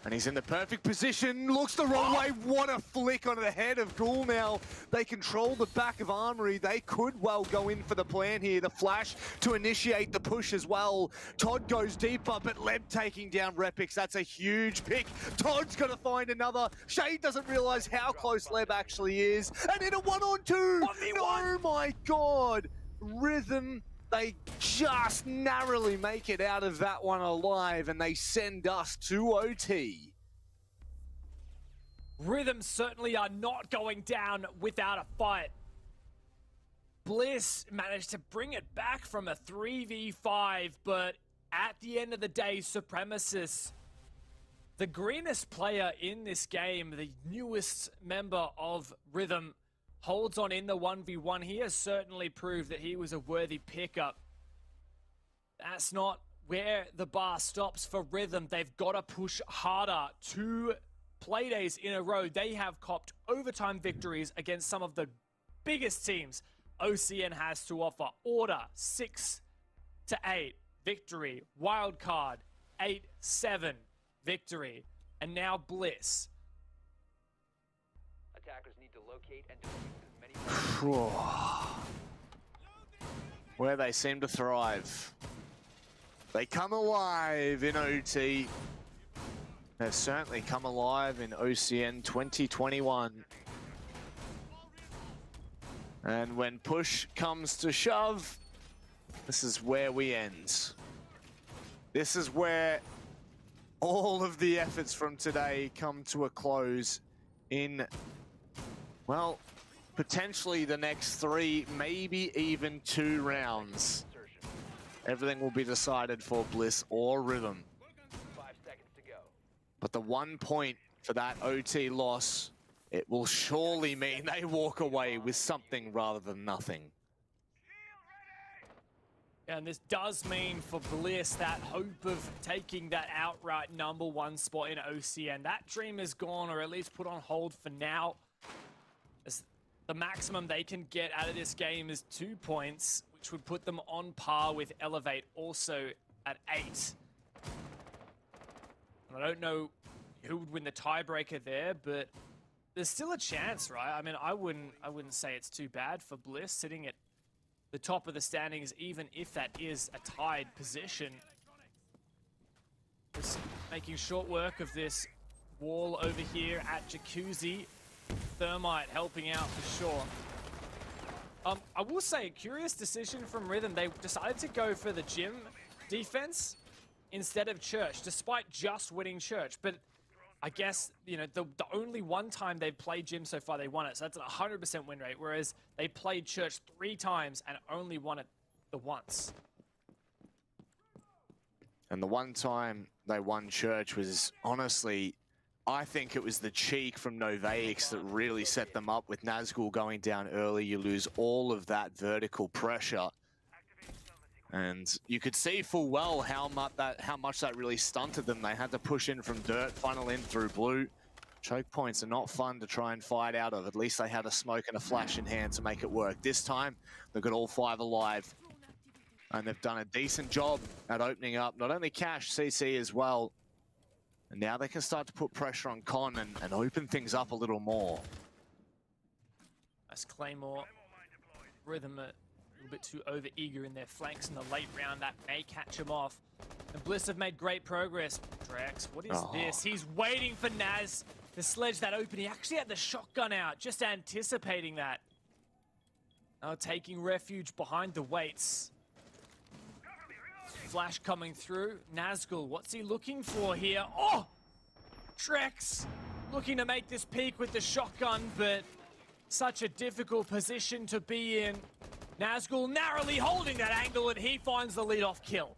And he's in the perfect position, looks the wrong way. What a flick on the head of Ghoul now. They control the back of Armory. They could well go in for the plan here. The flash to initiate the push as well. Todd goes deeper, but Leb taking down Repix. That's a huge pick. Todd's gonna find another. Shade doesn't realize how close Leb actually is. And in a 1-on-2. 1v1. Oh my God. Rhythm. They just narrowly make it out of that one alive, and they send us to OT. Rhythm certainly are not going down without a fight. Bliss managed to bring it back from a 3v5, but at the end of the day, Supremacist, the greenest player in this game, the newest member of Rhythm, holds on in the 1v1. He has certainly proved that he was a worthy pickup. That's not where the bar stops for Rhythm. They've got to push harder. 2 Playdays in a row. They have copped overtime victories against some of the biggest teams OCN has to offer. Order 6-8 victory. Wildcard 8-7 victory. And now Bliss. Attackers need to locate and defuse as many. Where they seem to thrive. They come alive in OT. They've certainly come alive in OCN 2021. And when push comes to shove, This is where we end. This is where all of the efforts from today come to a close in, well, potentially the next 3, maybe even 2 rounds. Everything will be decided for Bliss or Rhythm. 5 seconds to go. But the 1 point for that OT loss, it will surely mean they walk away with something rather than nothing. And this does mean for Bliss that hope of taking that outright #1 spot in OCN. That dream is gone, or at least put on hold for now. As the maximum they can get out of this game is 2 points, which would put them on par with Elevate, also at 8. And I don't know who would win the tiebreaker there, but there's still a chance, right? I mean, I wouldn't say it's too bad for Bliss sitting at the top of the standings, even if that is a tied position. Just making short work of this wall over here at Jacuzzi. Thermite helping out for sure. I will say, a curious decision from Rhythm. They decided to go for the gym defense instead of Church, despite just winning Church. But I guess, you know, the only one time they've played Gym so far, they won it. So that's an 100% win rate, whereas they played Church 3 times and only won it the once. And the one time they won Church was, honestly, I think it was the cheek from Novaics that really set them up. With Nazgul going down early, you lose all of that vertical pressure. And you could see full well how much that really stunted them. They had to push in from dirt, funnel in through blue. Choke points are not fun to try and fight out of. At least they had a smoke and a flash in hand to make it work. This time, they've got all 5 alive. And they've done a decent job at opening up not only Cash, CC as well. And now they can start to put pressure on Con and open things up a little more. As Claymore, Rhythm a little bit too over-eager in their flanks in the late round. That may catch him off. And Bliss have made great progress. Drex, what is this? He's waiting for Naz to sledge that open. He actually had the shotgun out, just anticipating that. Now taking refuge behind the weights. Flash coming through. Nazgul, what's he looking for here? Oh! Drex looking to make this peak with the shotgun, but such a difficult position to be in. Nazgul narrowly holding that angle, and he finds the lead-off kill.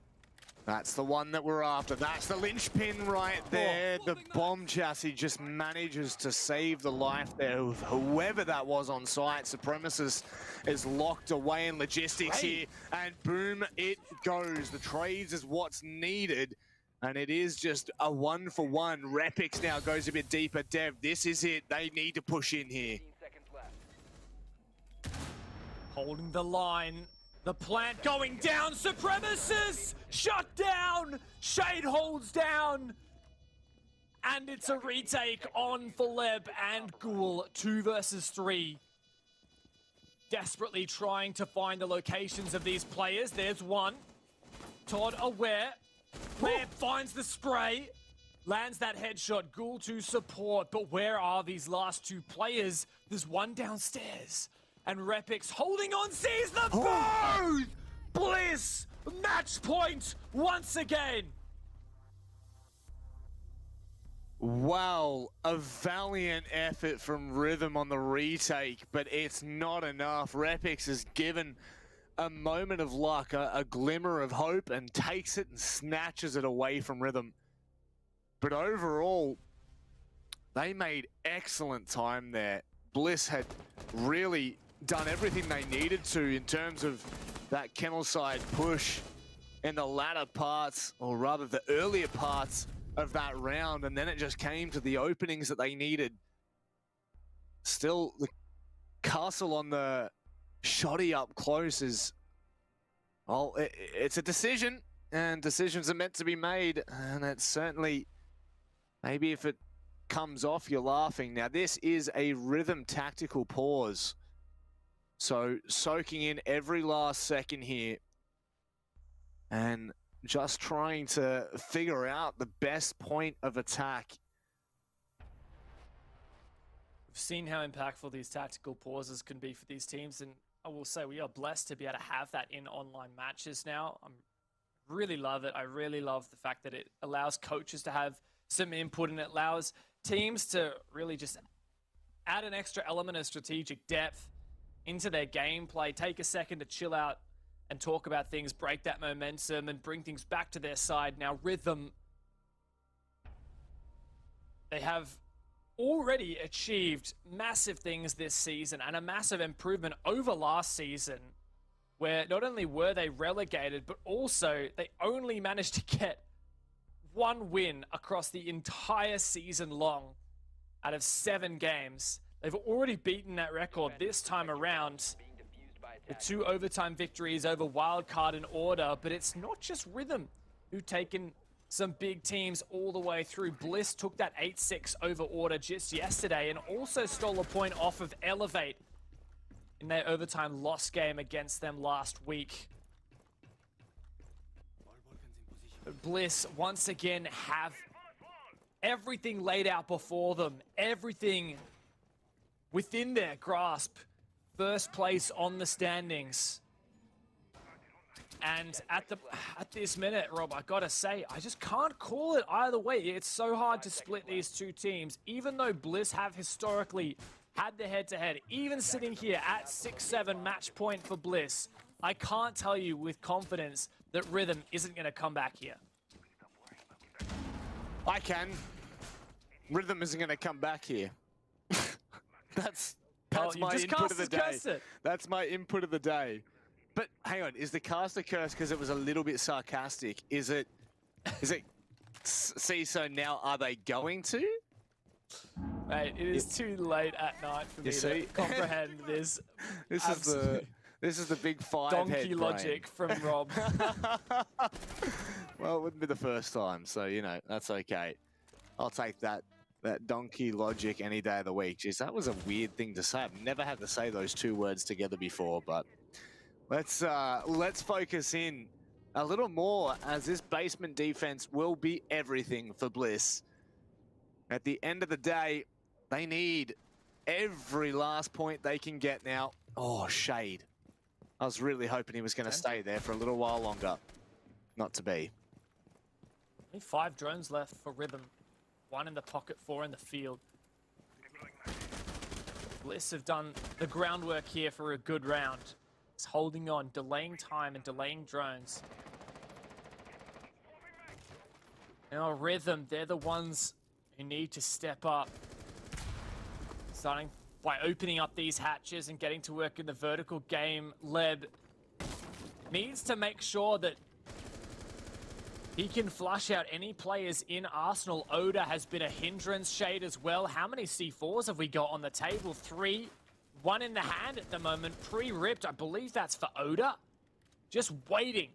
That's the one that we're after. That's the linchpin right there. The bomb chassis just manages to save the life there of whoever that was on site. Supremacist is locked away in logistics here, and boom, it goes. The trades is what's needed, and it is just a 1-for-1. Repix now goes a bit deeper. Dev, this is it. They need to push in here. Holding the line. The plant going down. Supremacist shut down. Shade holds down. And it's a retake on Faleb and Ghoul. 2 versus 3. Desperately trying to find the locations of these players. There's one. Todd aware. Webb finds the spray. Lands that headshot. Ghoul to support. But where are these last 2 players? There's one downstairs. And Repix holding on, sees the both! Bliss, match point once again. Wow, a valiant effort from Rhythm on the retake, but it's not enough. Repix is given a moment of luck, a glimmer of hope, and takes it and snatches it away from Rhythm. But overall, they made excellent time there. Bliss had really done everything they needed to in terms of that kennel side push in the latter parts, or rather the earlier parts of that round, and then it just came to the openings that they needed. Still, the castle on the shoddy up close is, well, it's a decision, and decisions are meant to be made, and it's certainly, maybe if it comes off, you're laughing. Now, this is a Rhythm tactical pause. So soaking in every last second here and just trying to figure out the best point of attack. We've seen how impactful these tactical pauses can be for these teams, and I will say we are blessed to be able to have that in online matches now. I really love it. I really love the fact that it allows coaches to have some input and it allows teams to really just add an extra element of strategic depth into their gameplay, take a second to chill out and talk about things, break that momentum and bring things back to their side. Now Rhythm, they have already achieved massive things this season and a massive improvement over last season, where not only were they relegated, but also they only managed to get one win across the entire season long out of 7 games. They've already beaten that record this time around with 2 overtime victories over Wildcard and Order, but it's not just Rhythm who've taken some big teams all the way through. Bliss took that 8-6 over Order just yesterday and also stole a point off of Elevate in their overtime loss game against them last week. Bliss once again have everything laid out before them, everything within their grasp. First place on the standings. And at this minute, Rob, I gotta say, I just can't call it either way. It's so hard to split these two teams, even though Bliss have historically had the head-to-head. Even sitting here at 6-7 match point for Bliss, I can't tell you with confidence that Rhythm isn't gonna come back here. I can. Rhythm isn't gonna come back here. That's my input of the day. That's my input of the day. But hang on, is the cast a curse because it was a little bit sarcastic? Is it see, so now are they going to? Mate, it is too late at night for me to comprehend this. This is the big 5 donkey logic from Rob. Well, it wouldn't be the first time, so you know, that's okay. I'll take that donkey logic any day of the week. Jeez, that was a weird thing to say. I've never had to say those 2 words together before, but let's focus in a little more, as this basement defense will be everything for Bliss. At the end of the day, they need every last point they can get now. Oh, Shade. I was really hoping he was going to stay there for a little while longer. Not to be. Only 5 drones left for Rhythm. 1 in the pocket, 4 in the field. Bliss have done the groundwork here for a good round. It's holding on, delaying time and delaying drones. Now Rhythm, they're the ones who need to step up. Starting by opening up these hatches and getting to work in the vertical game. Leb needs to make sure that he can flush out any players in Arsenal. Oda has been a hindrance. Shade as well. How many C4s have we got on the table? 3. 1 in the hand at the moment, pre-ripped. I believe that's for Oda. Just waiting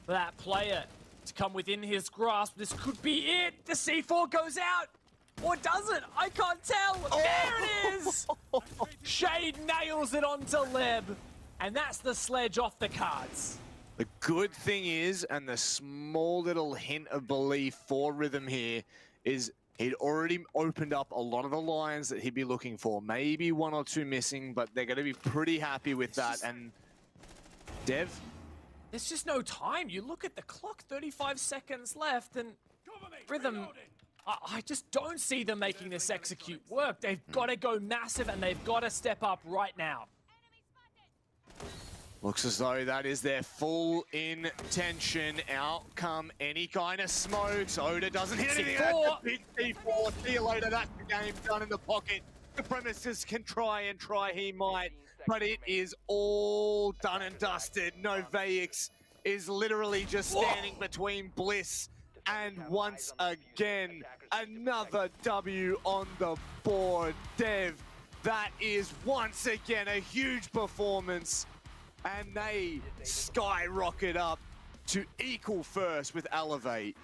for that player to come within his grasp. This could be it. The C4 goes out. Or does it? I can't tell. Oh. There it is. Shade nails it onto Leb. And that's the sledge off the cards. The good thing is, and the small little hint of belief for Rhythm here, is he'd already opened up a lot of the lines that he'd be looking for. Maybe 1 or 2 missing, but they're going to be pretty happy with that. And Dev? There's just no time. You look at the clock, 35 seconds left, and Rhythm, I just don't see them making this execute work. They've got to go massive, and they've got to step up right now. Looks as though that is their full intention. Out come any kind of smokes. Oda doesn't hit anything. That's a big C4. See you later. That's the game done in the pocket. The premises can try, he might, but it is all done and dusted. Novayix is literally just standing between Bliss and once again, another W on the board. Dev, that is once again a huge performance. And they skyrocket up to equal first with Elevate.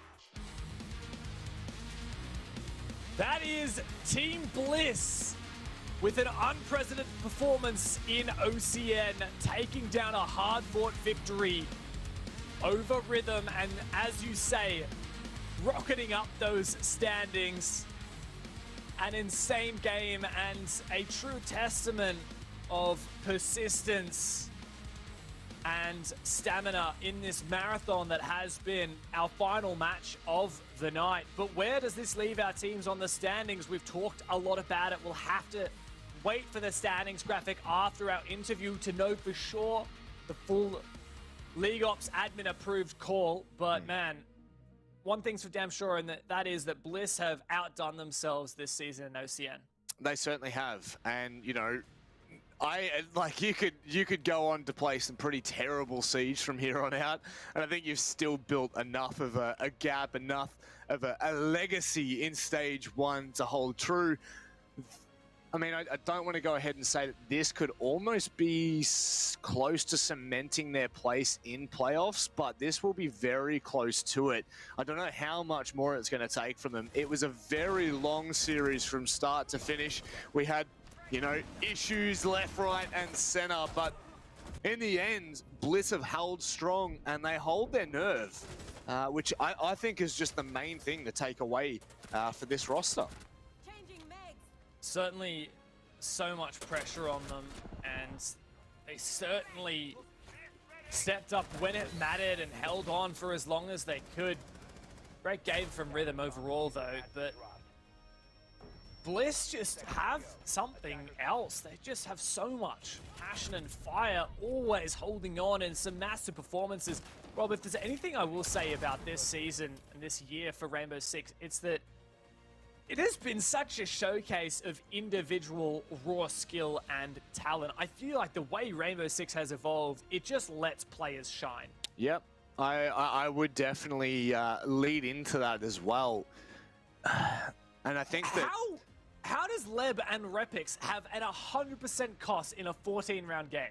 That is Team Bliss with an unprecedented performance in OCN, taking down a hard-fought victory over Rhythm, and as you say, rocketing up those standings. An insane game and a true testament of persistence and stamina in this marathon that has been our final match of the night. But where does this leave our teams on the standings? We've talked a lot about it. We'll have to wait for the standings graphic after our interview to know for sure the full League Ops admin approved call. But man, one thing's for damn sure, and that is that Bliss have outdone themselves this season in OCN. They certainly have, and you know, you could go on to play some pretty terrible Siege from here on out, and I think you've still built enough of a gap, enough of a legacy in Stage 1 to hold true. I mean, I don't want to go ahead and say that this could almost be close to cementing their place in playoffs, but this will be very close to it. I don't know how much more it's going to take from them. It was a very long series from start to finish. We had, you know, issues left, right, and center, but in the end, Bliss have held strong and they hold their nerve, which I think is just the main thing to take away for this roster. Certainly so much pressure on them, and they certainly stepped up when it mattered and held on for as long as they could. Great game from Rhythm overall though, but Bliss just have something else. They just have so much passion and fire, always holding on, and some massive performances. Rob, if there's anything I will say about this season and this year for Rainbow Six, it's that it has been such a showcase of individual raw skill and talent. I feel like the way Rainbow Six has evolved, it just lets players shine. Yep, I would definitely lead into that as well. And I think that... How does Leb and Repix have an 100% cost in a 14-round game?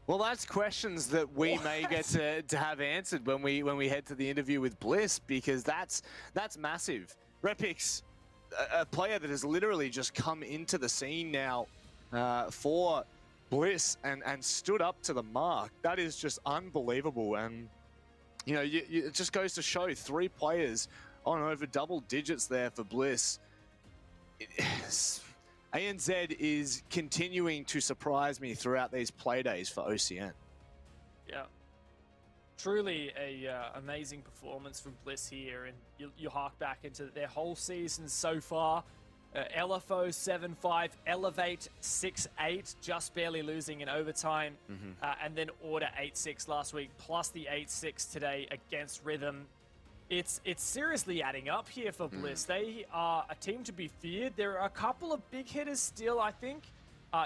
Well, that's questions that we may get to have answered when we head to the interview with Bliss, because that's massive. Repix, a player that has literally just come into the scene now for Bliss and stood up to the mark. That is just unbelievable. And, you know, it just goes to show 3 players on over double digits there for Bliss. ANZ is continuing to surprise me throughout these play days for OCN. Yeah. Truly a amazing performance from Bliss here, and you hark back into their whole season so far. LFO 7-5, Elevate 6-8, just barely losing in overtime, and then Order 8-6 last week, plus the 8-6 today against Rhythm. It's seriously adding up here for Bliss. They are a team to be feared. There are a couple of big hitters still, I think,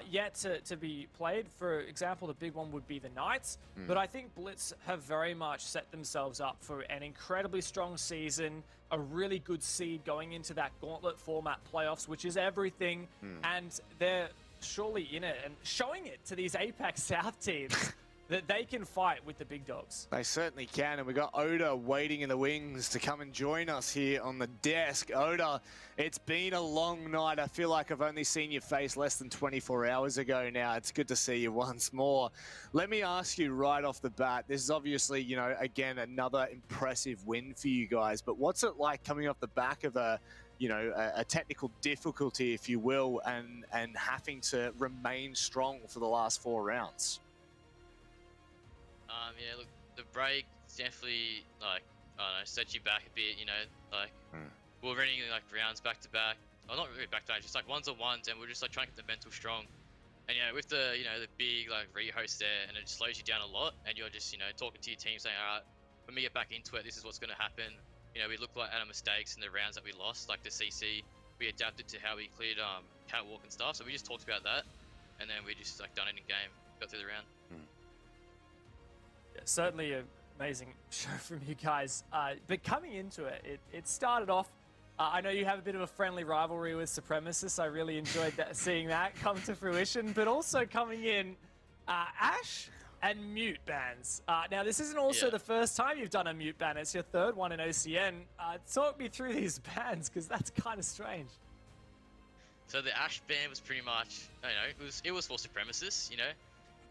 yet to be played. For example, the big one would be the Knights. But I think Blitz have very much set themselves up for an incredibly strong season, a really good seed going into that gauntlet format playoffs, which is everything. And they're surely in it and showing it to these APAC South teams that they can fight with the big dogs. They certainly can, and we got Oda waiting in the wings to come and join us here on the desk. Oda, it's been a long night. I feel like I've only seen your face less than 24 hours ago now. It's good to see you once more. Let me ask you right off the bat, this is obviously, you know, again, another impressive win for you guys, but what's it like coming off the back of a technical difficulty, if you will, and having to remain strong for the last 4 rounds? Yeah, look, the break definitely, like, I don't know, set you back a bit, you know, like, we're running, like, rounds back-to-back. Well, not really back-to-back, just, like, ones-on-ones, and we're just, like, trying to get the mental strong. And, you know, with the, you know, the big, like, rehost there, and it just slows you down a lot, and you're just, you know, talking to your team saying, all right, when we get back into it, this is what's going to happen. You know, we looked like at our mistakes in the rounds that we lost, like the CC. We adapted to how we cleared catwalk and stuff, so we just talked about that, and then we just, like, done it in game, got through the round. Yeah, certainly an amazing show from you guys. But coming into it, it started off, I know you have a bit of a friendly rivalry with Supremacists. I really enjoyed seeing that come to fruition. But also coming in, Ash and Mute bans. Now, this isn't also the first time you've done a Mute ban. It's your 3rd one in OCN. Talk me through these bans, because that's kind of strange. So the Ash ban was pretty much, you know, it was for Supremacists, you know.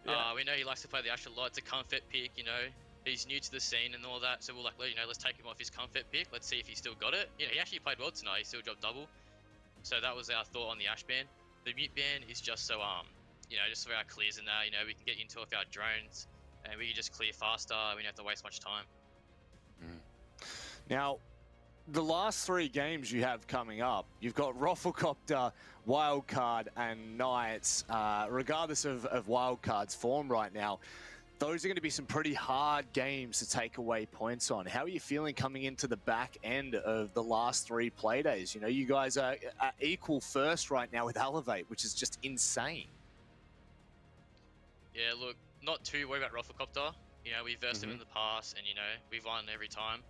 Yeah. We know he likes to play the Ash a lot. It's a comfort pick, you know. He's new to the scene and all that, so we're like, you know, let's take him off his comfort pick. Let's see if he still got it. You know, he actually played well tonight. He still dropped double. So that was our thought on the Ash ban. The Mute ban is just so you know, just for our clears and that, you know, we can get into with our drones, and we can just clear faster. We don't have to waste much time. Now, the last 3 games you have coming up, you've got ROFLCOPTERGG, Wildcard, and Knights. Regardless of Wildcard's form right now, those are going to be some pretty hard games to take away points on. How are you feeling coming into the back end of the last 3 Playdays? You know, you guys are equal first right now with Elevate, which is just insane. Yeah, look, not too worried about ROFLCOPTERGG. You know, we versed them in the past, and you know, we've won every time.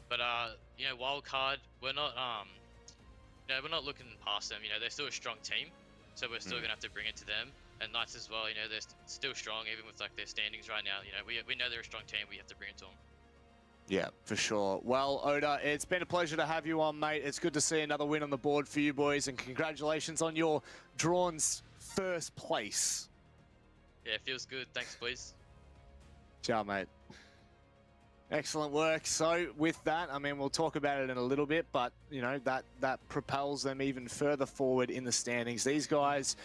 But you know, Wildcard, we're not you know, we're not looking past them. You know, they're still a strong team, so we're still gonna have to bring it to them. And Knights as well. You know, they're still strong, even with like their standings right now. You know, we know they're a strong team. We have to bring it to them. Yeah, for sure. Well, Oda, it's been a pleasure to have you on, mate. It's good to see another win on the board for you boys, and congratulations on your Drawn's first place. Yeah, it feels good. Thanks, please. Ciao, mate. Excellent work. So with that, I mean, we'll talk about it in a little bit, but you know, that propels them even further forward in the standings. These guys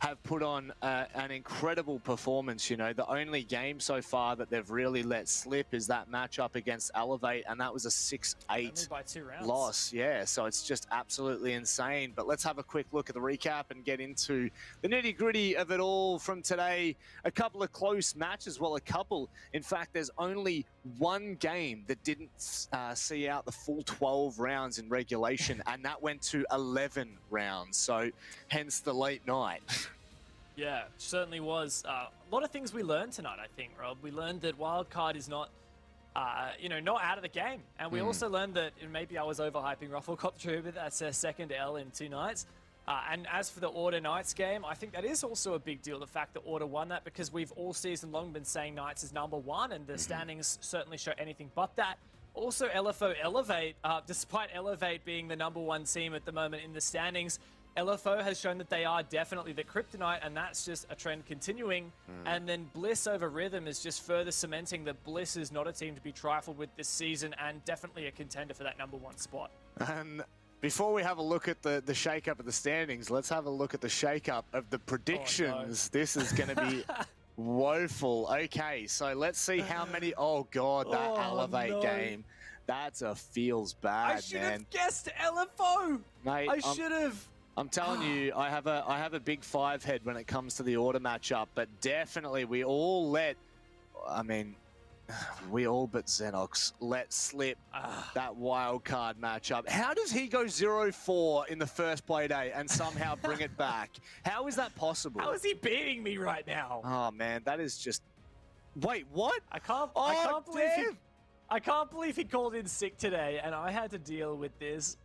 have put on an incredible performance. You know, the only game so far that they've really let slip is that matchup against Elevate, and that was a 6-8 Only by 2 rounds. loss. Yeah, so it's just absolutely insane. But let's have a quick look at the recap and get into the nitty-gritty of it all from today. A couple of close matches. Well, a couple. In fact, there's only one game that didn't see out the full 12 rounds in regulation, and that went to 11 rounds. So hence the late night. Yeah, certainly was. A lot of things we learned tonight, I think, Rob. We learned that Wildcard is not, you know, not out of the game. And we also learned that, and maybe I was overhyping ROFLCOPTERGG, but that's their second L in 2 nights. And as for the Order Knights game, I think that is also a big deal, the fact that Order won that, because we've all season long been saying Knights is #1, and the standings certainly show anything but that. Also, LFO Elevate, despite Elevate being the #1 team at the moment in the standings, LFO has shown that they are definitely the kryptonite, and that's just a trend continuing. And then Bliss over Rhythm is just further cementing that Bliss is not a team to be trifled with this season, and definitely a contender for that #1 spot. And before we have a look at the shake-up of the standings, let's have a look at the shake-up of the predictions. This is going to be woeful. Okay, so let's see how many... Oh, God, that Elevate game. That's a feels bad, I should have guessed LFO! Mate, I should have! I'm telling you, I have a big 5 head when it comes to the Order matchup, but definitely we all let... I mean... We all but Xenox let slip that Wildcard matchup. How does he go 0-4 in the first Playday and somehow bring it back? How is that possible? How is he beating me right now? Oh man, that is just... Wait, what? I can't believe he called in sick today, and I had to deal with this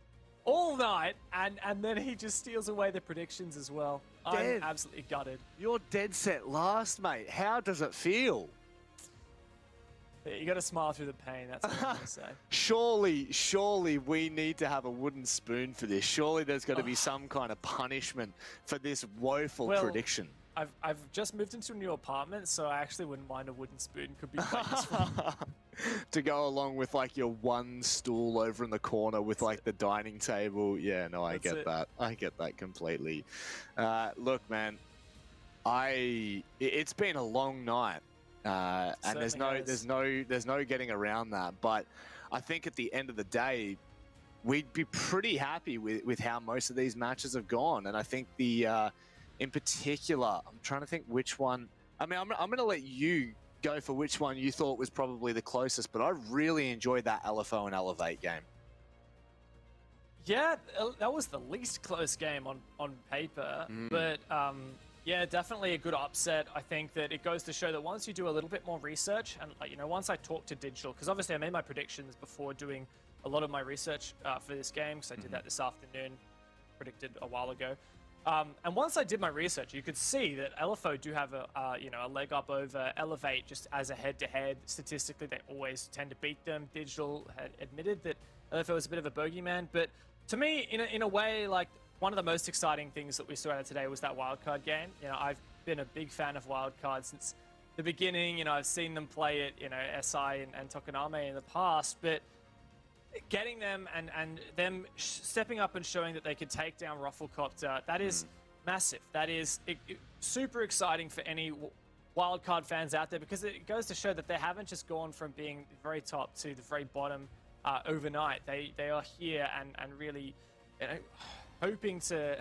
all night, and then he just steals away the predictions as well. I'm absolutely gutted. You're dead set last, mate. How does it feel? You got to smile through the pain. That's what I'm going to say. Surely we need to have a wooden spoon for this. Surely there's got to be some kind of punishment for this woeful prediction. I've just moved into a new apartment, so I actually wouldn't mind a wooden spoon. Could be quite useful. To go along with like your one stool over in the corner with like the dining table. Yeah, no, I get that. I get that completely. Look, man, it's been a long night. And there's no getting around that. But I think at the end of the day, we'd be pretty happy with how most of these matches have gone. And I think in particular, I'm trying to think which one. I mean, I'm going to let you go for which one you thought was probably the closest. But I really enjoyed that LFO and Elevate game. Yeah, that was the least close game on paper. But yeah, definitely a good upset. I think that it goes to show that once you do a little bit more research, and you know, once I talk to Digital, because obviously I made my predictions before doing a lot of my research for this game, because I did that this afternoon, predicted a while ago. And once I did my research, you could see that LFO do have a leg up over Elevate just as a head-to-head. Statistically, they always tend to beat them. Digital had admitted that LFO was a bit of a bogeyman, but to me, in a way, like, one of the most exciting things that we saw out of today was that Wildcard game. You know, I've been a big fan of Wildcard since the beginning. You know, I've seen them play it, you know, SI and Tokoname in the past, but getting them and them stepping up and showing that they could take down ROFLCOPTERGG, that is massive. That is super exciting for any wildcard fans out there, because it goes to show that they haven't just gone from being the very top to the very bottom overnight. They are here and really, you know, hoping to...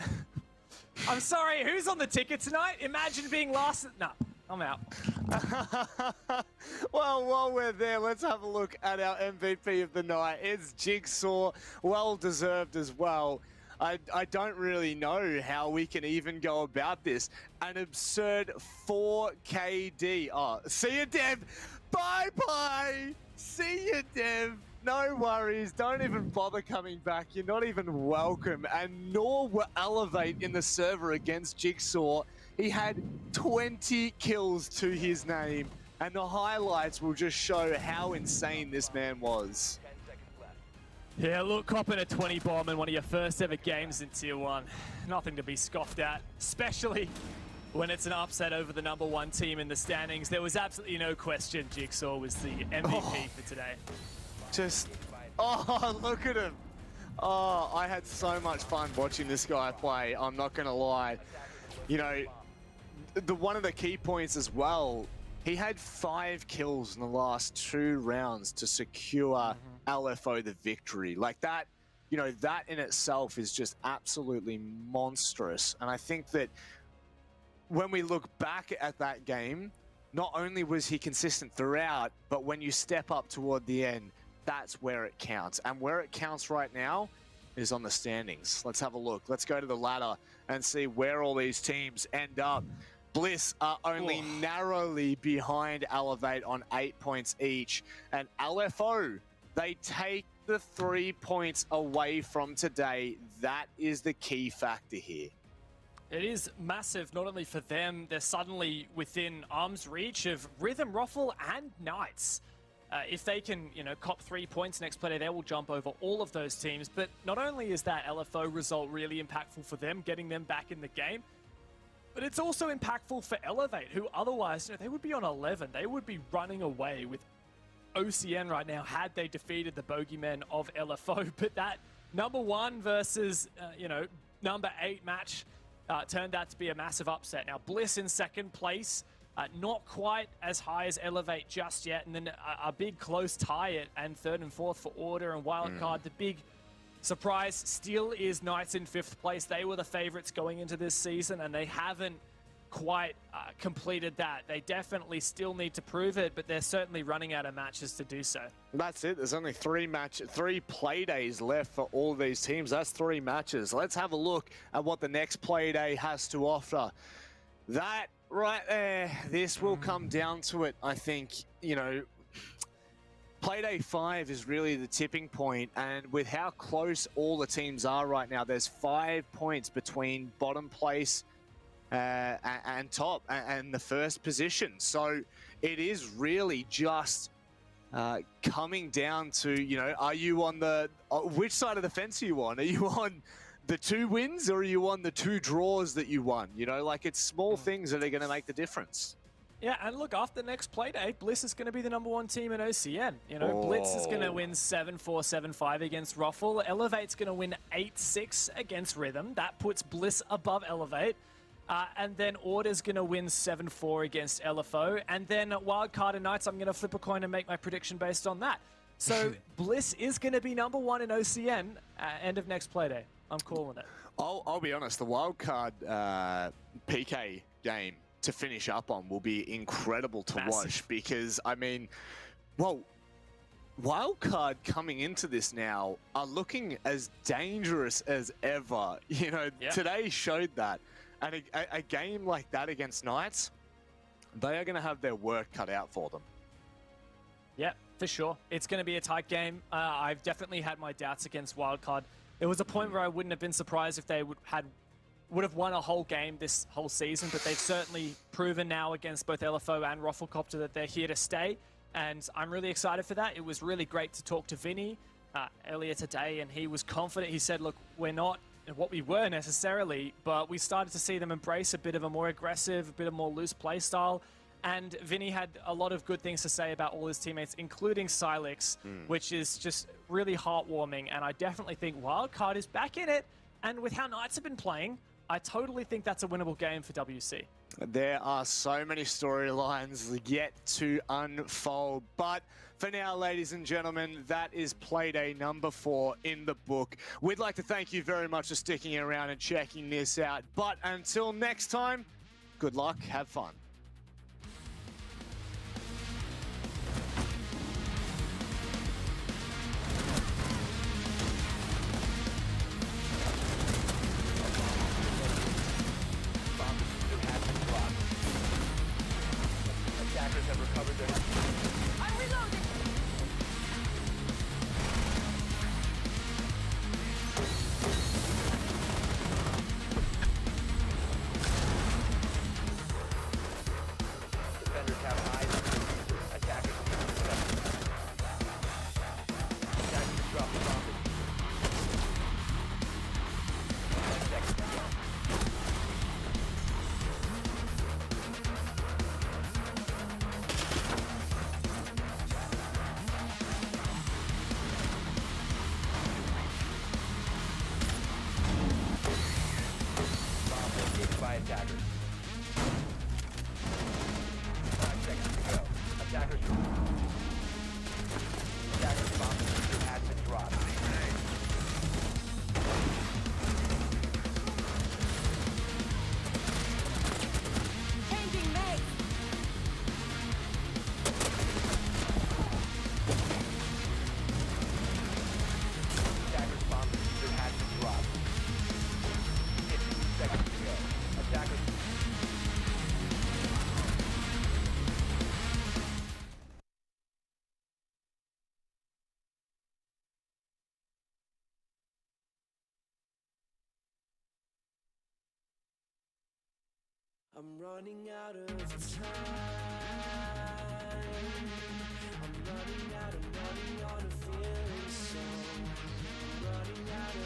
I'm sorry, who's on the ticket tonight? Imagine being last... No, I'm out. Well, while we're there, let's have a look at our MVP of the night. It's Jigsaw, well deserved as well. I don't really know how we can even go about this. An absurd 4 KD. Oh, see you, Dev. Bye-bye. See you, Dev. No worries. Don't even bother coming back. You're not even welcome. And nor were Elevate in the server against Jigsaw. He had 20 kills to his name. And the highlights will just show how insane this man was. Yeah, look, copping a 20 bomb in one of your first ever games in Tier 1. Nothing to be scoffed at, especially when it's an upset over the #1 team in the standings. There was absolutely no question Jigsaw was the MVP for today. Just, oh, look at him. Oh, I had so much fun watching this guy play. I'm not going to lie. You know, one of the key points as well, he had 5 kills in the last 2 rounds to secure LFO the victory. Like that, you know, that in itself is just absolutely monstrous. And I think that when we look back at that game, not only was he consistent throughout, but when you step up toward the end, that's where it counts. And where it counts right now is on the standings. Let's have a look. Let's go to the ladder and see where all these teams end up. Bliss are only narrowly behind Elevate on 8 points each. And LFO, they take the 3 points away from today. That is the key factor here. It is massive, not only for them, they're suddenly within arm's reach of Rhythm, Ruffle, and Knights. If they can, you know, cop 3 points next play, they will jump over all of those teams. But not only is that LFO result really impactful for them, getting them back in the game, but it's also impactful for Elevate, who otherwise, you know, they would be on 11. They would be running away with OCN right now had they defeated the bogeymen of LFO. But that #1 versus, you know, #8 match turned out to be a massive upset. Now, Bliss in second place. Not quite as high as Elevate just yet. And then a big close tie and 3rd and 4th for Order and Wildcard. The big surprise still is Knights in 5th place. They were the favorites going into this season, and they haven't quite completed that. They definitely still need to prove it, but they're certainly running out of matches to do so. That's it. There's only 3 play days left for all these teams. That's 3 matches. Let's have a look at what the next play day has to offer. That right there, this will come down to it, I think. You know, Playday 5 is really the tipping point, and with how close all the teams are right now, there's 5 points between bottom place and top and the first position. So it is really just coming down to, you know, are you on the, which side of the fence are you on? Are you on the 2 wins or are you on the 2 draws that you won? You know, like it's small things that are going to make the difference. Yeah, and look, after the next Playday, Bliss is going to be the #1 team in OCN. You know, Blitz is going to win 7-4, 7-5 against Ruffle. Elevate's going to win 8-6 against Rhythm. That puts Bliss above Elevate. And then Order's going to win 7-4 against LFO. And then Wildcard and Knights, I'm going to flip a coin and make my prediction based on that. So Bliss is going to be #1 in OCN end of next Playday. I'm calling it. I'll be honest, the Wildcard PK game to finish up on will be incredible to watch, because, I mean, well, Wildcard coming into this now are looking as dangerous as ever. You know, today showed that. And a game like that against Knights, they are going to have their work cut out for them. Yeah, for sure. It's going to be a tight game. I've definitely had my doubts against Wildcard. There was a point where I wouldn't have been surprised if they would have won a whole game this whole season, but they've certainly proven now against both LFO and ROFLCOPTERGG that they're here to stay, and I'm really excited for that. It was really great to talk to Vinny earlier today, and he was confident. He said, look, we're not what we were necessarily, but we started to see them embrace a bit of a more aggressive, a bit of more loose play style. And Vinny had a lot of good things to say about all his teammates, including Silex, which is just really heartwarming. And I definitely think Wildcard is back in it. And with how Knights have been playing, I totally think that's a winnable game for WC. There are so many storylines yet to unfold, but for now, ladies and gentlemen, that is Playday number 4 in the book. We'd like to thank you very much for sticking around and checking this out, but until next time, good luck, have fun. Attackers have recovered their... I'm reloading! Defenders have eyes on the user. Attackers keep the Attackers drop the bomb. 10 seconds to go. By attackers. 5 seconds to go. Attackers. Attackers bomb diffuser has been dropped. Changing mates. Attackers bomb diffuser has been dropped. 15 seconds to go. Attackers. I'm running out of time. I'm running out on a feeling song. I'm running out of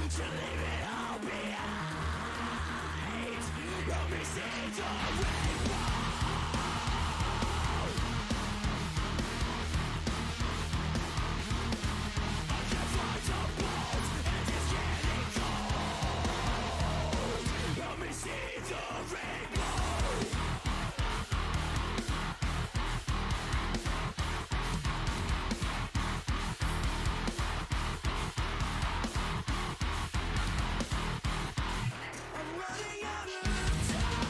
to leave it all behind. Let me see the rainbow. I can't find the bolt and it's getting cold. Let me see the rainbow. I'm running out of time.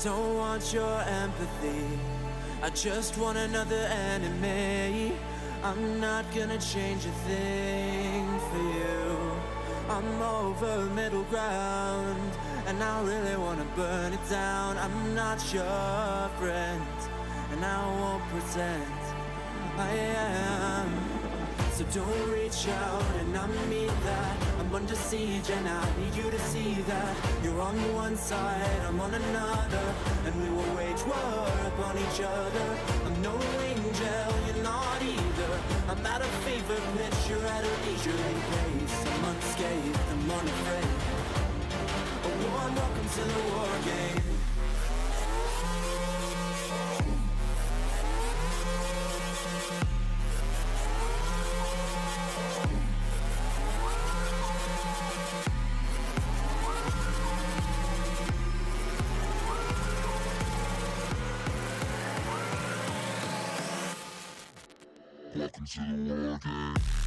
don't want your empathy. I just want another enemy. I'm not gonna change a thing for you. I'm over middle ground, and I really wanna burn it down. I'm not your friend, and I won't pretend I am. So don't reach out and I mean that. I'm under siege and I need you to see that. You're on one side, I'm on another, and we will wage war upon each other. I'm no angel, you're not either. I'm at a fever pitch, you're at a leisurely pace. I'm unscathed, I'm unafraid. A warm welcome to the war game. Welcome to the war game.